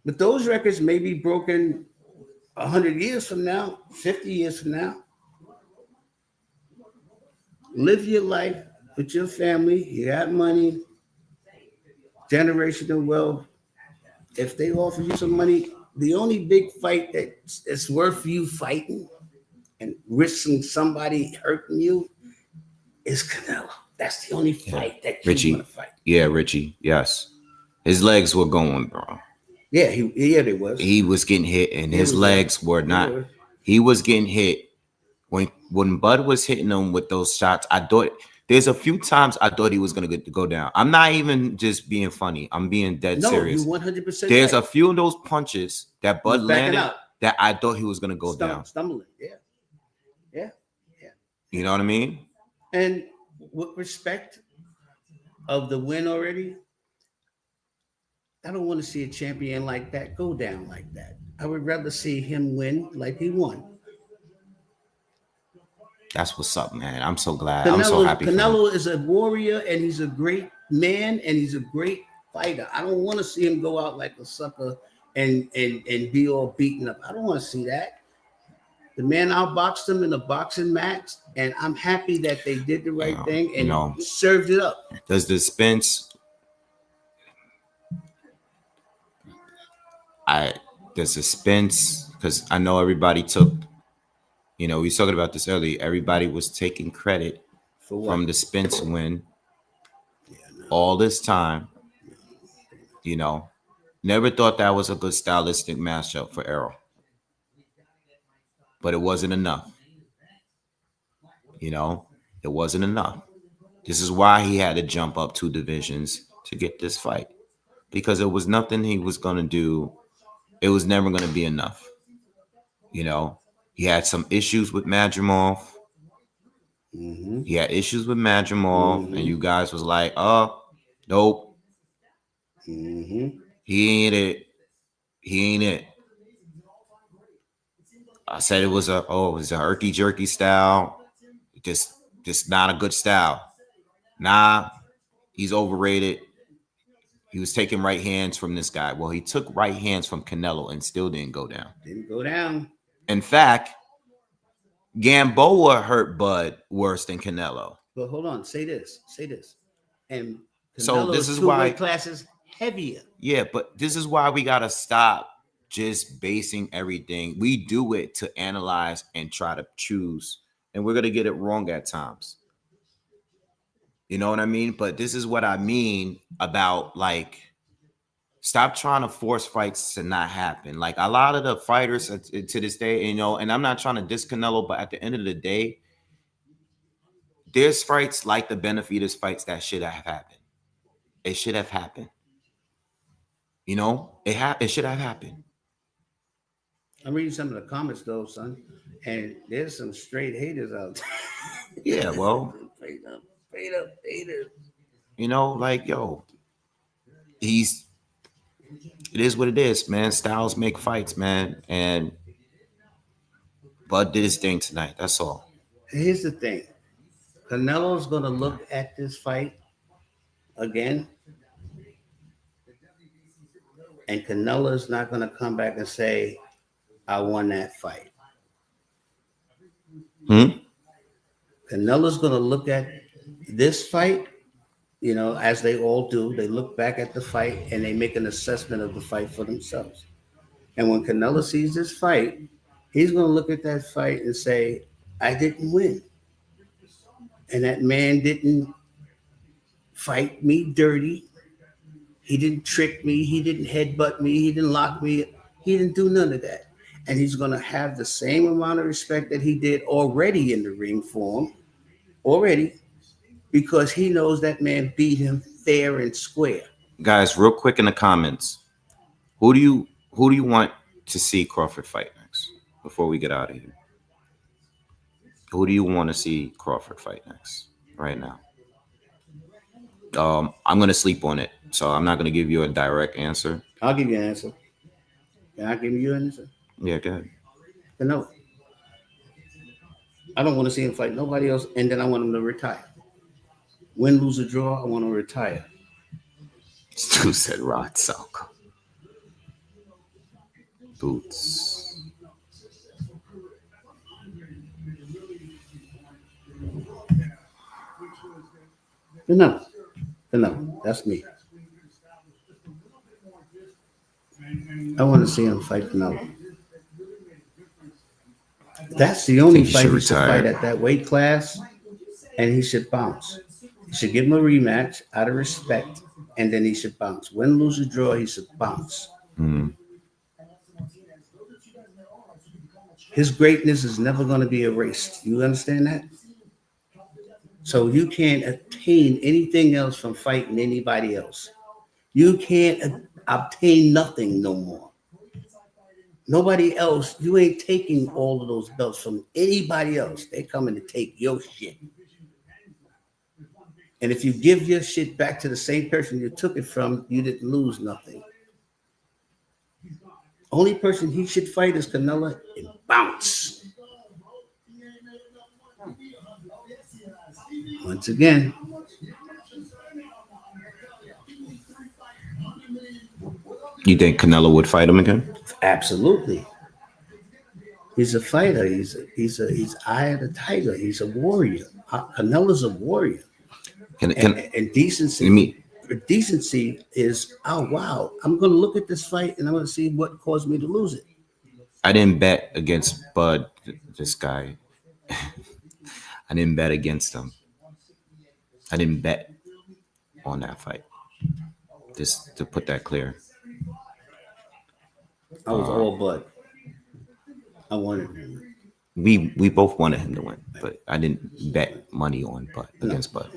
But those records may be broken 100 years from now, 50 years from now. Live your life with your family. You got money, generational wealth. If they offer you some money, the only big fight that's worth you fighting and risking somebody hurting you is Canelo. That's the only fight that you want to fight. Yeah, Richie. Yes. His legs were going, bro. Yeah, they was. He was getting hit, and his legs were not. He was getting hit. When Bud was hitting him with those shots, I thought there's a few times I thought he was gonna go down. I'm not even just being funny. I'm being dead serious. No, you 100%. There's a few of those punches that Bud landed that I thought he was gonna go down. Stumbling. Yeah. You know what I mean? And with respect of the win already, I don't want to see a champion like that go down like that. I would rather see him win like he won. That's what's up, man. I'm so glad. I'm so happy. Canelo is a warrior, and he's a great man, and he's a great fighter. I don't want to see him go out like a sucker and be all beaten up. I don't want to see that. The man outboxed him in a boxing match, and I'm happy that they did the right thing and served it up. Does the Spence the suspense, because I know everybody took, we were talking about this earlier. Everybody was taking credit from the Spence win all this time. Never thought that was a good stylistic matchup for Errol, but it wasn't enough. It wasn't enough. This is why he had to jump up 2 divisions to get this fight, because it was nothing he was going to do. It was never going to be enough. He had some issues with Madrimov. Mm-hmm. He had issues with Madrimov, Mm-hmm. and you guys was like, oh, nope. Mm-hmm. He ain't it. He ain't it. I said it was a herky jerky style. Just not a good style. Nah, he's overrated. He was taking right hands from this guy. Well, he took right hands from Canelo and still didn't go down. Didn't go down. In fact, Gamboa hurt Bud worse than Canelo. But hold on, say this. And Canelo's So this is 2 why weight classes heavier. Yeah, but this is why we gotta stop just basing everything. We do it to analyze and try to choose, and we're gonna get it wrong at times. You know what I mean? But this is what I mean about, like, stop trying to force fights to not happen. Like, a lot of the fighters to this day, and I'm not trying to diss Canelo, but at the end of the day, there's fights like the Benavidez fights that should have happened. It should have happened. It should have happened. I'm reading some of the comments though, son, and there's some straight haters out there. Yeah, well, straight up haters. Like, yo, it is what it is, man. Styles make fights, man. And Bud did his thing tonight. That's all. Here's the thing. Canelo's going to look at this fight again, and Canelo's not going to come back and say, I won that fight. Canelo's going to look at this fight, as they all do. They look back at the fight and they make an assessment of the fight for themselves. And when Canelo sees this fight, he's going to look at that fight and say, I didn't win. And that man didn't fight me dirty. He didn't trick me. He didn't headbutt me. He didn't lock me. He didn't do none of that. And he's going to have the same amount of respect that he did already in the ring for him, because he knows that man beat him fair and square. Guys, real quick in the comments, who do you want to see Crawford fight next before we get out of here? Who do you want to see Crawford fight next right now? I'm going to sleep on it, so I'm not going to give you a direct answer. I'll give you an answer. Can I give you an answer? Yeah, go ahead. No. I don't want to see him fight nobody else, and then I want him to retire. Win, lose, or draw, I want to retire. Stu said Rod Salko. Boots. No, that's me. I want to see him fight Canelo. That's the only fight he should fight at that weight class, and he should bounce. You should give him a rematch out of respect, and then he should bounce. Win, lose, or draw, he should bounce. His greatness is never going to be erased. You understand that? So you can't obtain anything else from fighting anybody else. You can't obtain nothing no more. Nobody else, you ain't taking all of those belts from anybody else. They coming to take your shit. And if you give your shit back to the same person you took it from, you didn't lose nothing. Only person he should fight is Canelo and bounce. Once again, you think Canelo would fight him again? Absolutely. He's a fighter. He's eye of the tiger. He's a warrior. Canelo's a warrior. And decency. decency is, oh wow, I'm gonna look at this fight and I'm gonna see what caused me to lose it. I didn't bet against Bud, this guy. I didn't bet against him. I didn't bet on that fight. Just to put that clear. I was all Bud. I wanted him. We both wanted him to win, but I didn't bet money on Bud against Bud.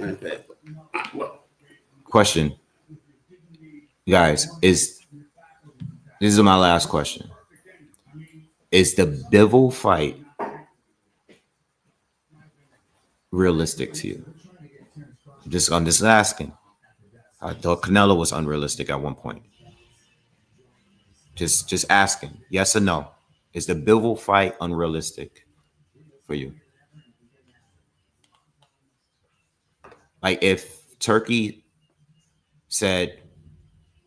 Question, guys, this is my last question. Is the Bivol fight realistic to you? I'm just asking. I thought Canelo was unrealistic at one point. Just asking, yes or no. Is the Bivol fight unrealistic for you? Like if Turkey said,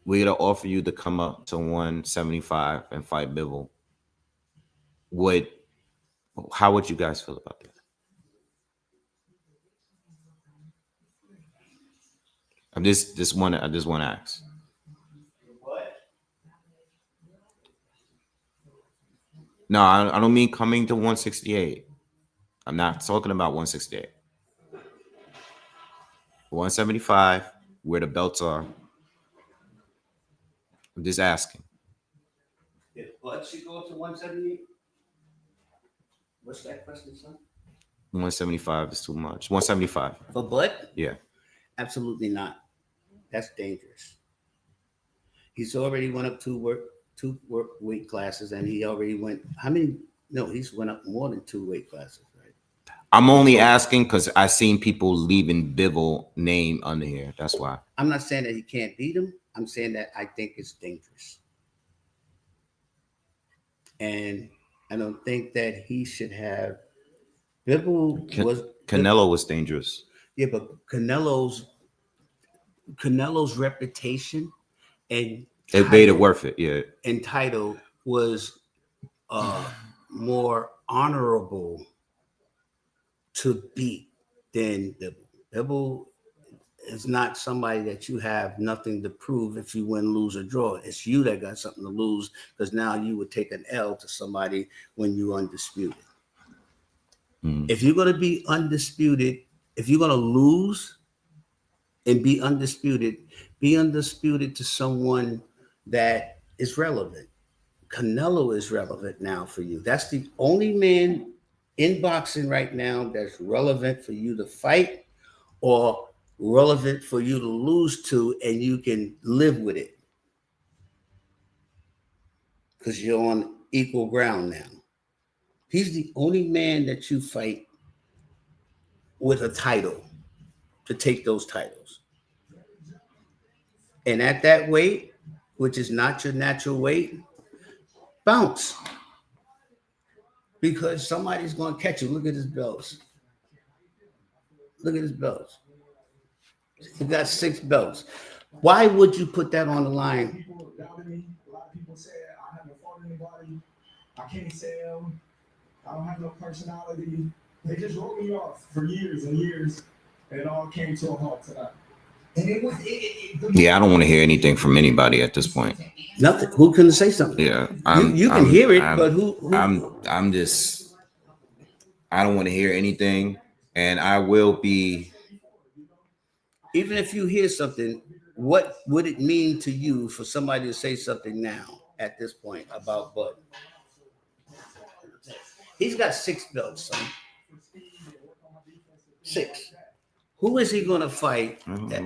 we're gonna offer you to come up to 175 and fight Bivol, how would you guys feel about that? I just want to ask. No, I don't mean coming to 168. I'm not talking about 168. 175, where the belts are. I'm just asking. If Bud should go up to 178, what's that question, son? 175 is too much. 175. For Bud? Yeah. Absolutely not. That's dangerous. He's already went up two work weight classes, and he already went. How many? No, he's went up more than 2 weight classes, right? I'm only asking because I've seen people leaving Bivol name under here. That's why. I'm not saying that he can't beat him. I'm saying that I think it's dangerous, and I don't think that he should have. Canelo was dangerous. Yeah, but Canelo's reputation and it made it worth it. Yeah, and title was more honorable to beat than Bivol is not somebody that you have nothing to prove if you win, lose, or draw. It's you that got something to lose because now you would take an L to somebody when you're undisputed. If you're going to be undisputed, if you're going to lose and be undisputed to someone that is relevant. Canelo is relevant now for you. That's the only man in boxing right now that's relevant for you to fight or relevant for you to lose to, and you can live with it because you're on equal ground now. He's the only man that you fight with a title to take those titles. And at that weight, which is not your natural weight, bounce. Because somebody's going to catch you. Look at his belts. Look at his belts. He got 6 belts. Why would you put that on the line? People doubted me. A lot of people said I haven't fought anybody. I can't sell. I don't have no personality. They just wrote me off for years and years, and it all came to a halt tonight. And it was yeah, I don't want to hear anything from anybody at this point. Nothing. Who can say something? Yeah, you can hear it, but who? I'm just. I don't want to hear anything, and I will be. Even if you hear something, what would it mean to you for somebody to say something now at this point about Bud? He's got 6 belts, son. 6. Who is he going to fight? At a bigger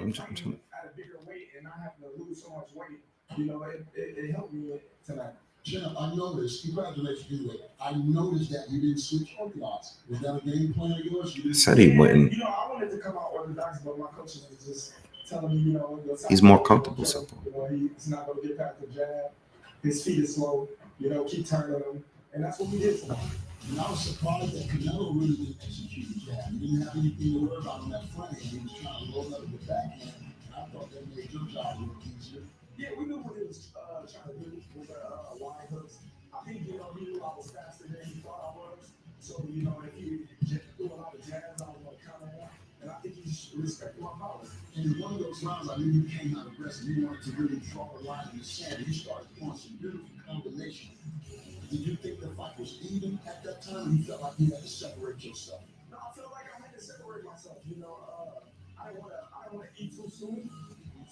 weight, and I have to lose so much weight. You know, it helped me tonight. Jeff, I noticed, congratulations, I noticed that you didn't switch orthodox. Was that a game plan of yours? Said he wouldn't. You know, I wanted to come out orthodox, but my coach was just telling me, you know, he's more comfortable. You know, he's not going to get past the jab. His feet is slow. You know, keep turning him. And that's what we did tonight. And I was surprised that Canelo really didn't execute the jab. He didn't have anything to worry about on that front end. He was trying to roll up the backhand. I thought that made your job a little easier. Yeah, we knew what he was trying to do with wide hooks. I think, you know, he knew I was faster than he thought I was. So, you know, if he threw a lot of jabs, I was going to counter that. And I think he respected my power. And in one of those rounds, I knew you came out aggressive. You wanted to really draw a line in the sand. You started throwing some beautiful combinations. Did you think the fight was even at that time? You felt like you had to separate yourself? No, I felt like I had to separate myself. I don't want to eat too soon.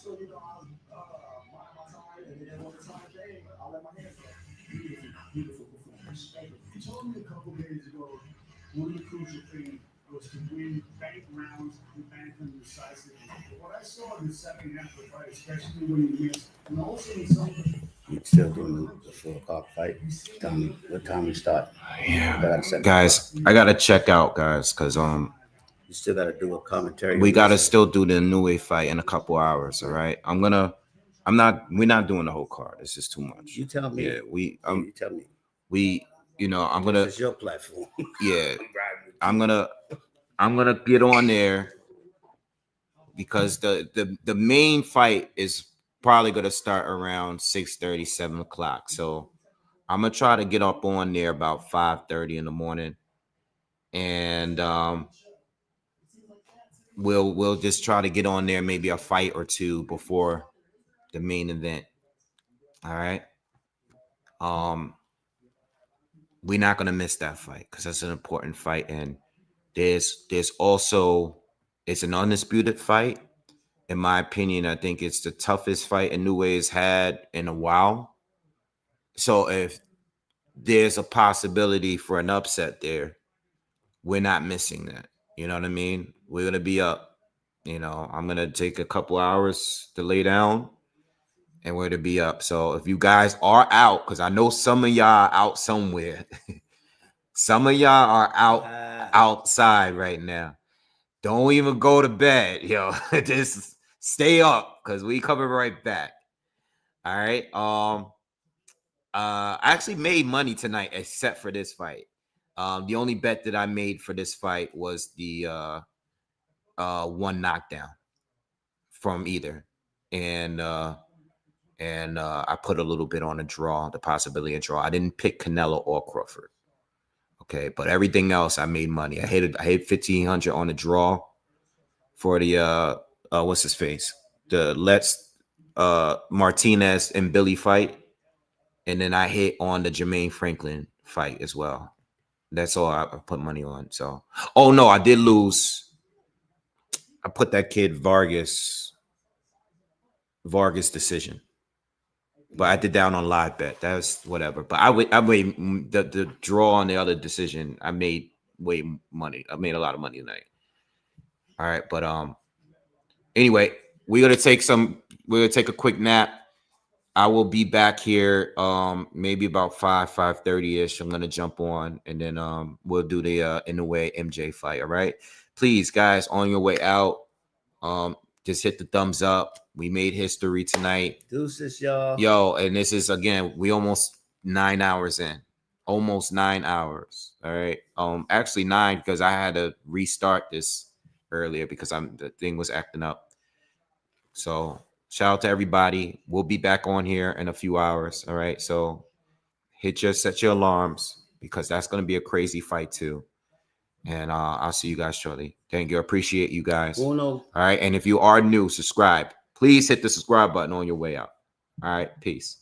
So, I was mind my time, and then when the time came, I let my hands go. Beautiful performance. You told me a couple days ago, one of the crucial things was to win bank rounds and bank them decisively. But what I saw in the second half of the fight, especially when you missed, and also in something. You still doing the 4 o'clock fight? Tell me what time we start. Yeah, guys, I gotta check out, guys, because you still gotta do a commentary. we gotta still do the Inoue fight in a couple hours. All right, we're not doing the whole card. It's just too much. You tell me. Yeah, you tell me. I'm gonna. It's your platform. Yeah, I'm gonna get on there because the main fight is probably gonna start around 6:30, 7 o'clock. So I'm gonna try to get up on there about 5:30 in the morning, and we'll just try to get on there maybe a fight or two before the main event. All right. We're not gonna miss that fight because that's an important fight, and there's also it's an undisputed fight. In my opinion, I think it's the toughest fight Inoue has had in a while. So if there's a possibility for an upset there, we're not missing that. You know what I mean? We're gonna be up. I'm gonna take a couple hours to lay down, and we're to be up. So if you guys are out, because I know some of y'all are out somewhere. Some of y'all are out outside right now. Don't even go to bed, yo. Just stay up because we coming right back. All right. I actually made money tonight except for this fight. The only bet that I made for this fight was the one knockdown from either. And I put a little bit on a draw, the possibility of draw. I didn't pick Canelo or Crawford. Okay, but everything else I made money. I hit 1,500 on the draw for the what's his face? The Martinez and Billy fight. And then I hit on the Jermaine Franklin fight as well. That's all I put money on. So, oh no, I did lose. I put that kid Vargas decision. But I did down on live bet. That's whatever. But I made the draw on the other decision. I made money. I made a lot of money tonight. All right, but anyway, we're gonna take a quick nap. I will be back here maybe about 5:30ish. I'm gonna jump on and then we'll do the Inoue MJ fight. All right. Please, guys, on your way out, just hit the thumbs up. We made history tonight. Deuces, y'all. Yo, and this is again, we almost 9 hours in. Almost 9 hours. All right. Actually 9 because I had to restart this earlier because the thing was acting up. So shout out to everybody. We'll be back on here in a few hours. All right. So set your alarms because that's going to be a crazy fight too. And I'll see you guys shortly. Thank you. I appreciate you guys. Oh, no. All right. And if you are new, subscribe. Please hit the subscribe button on your way out. All right. Peace.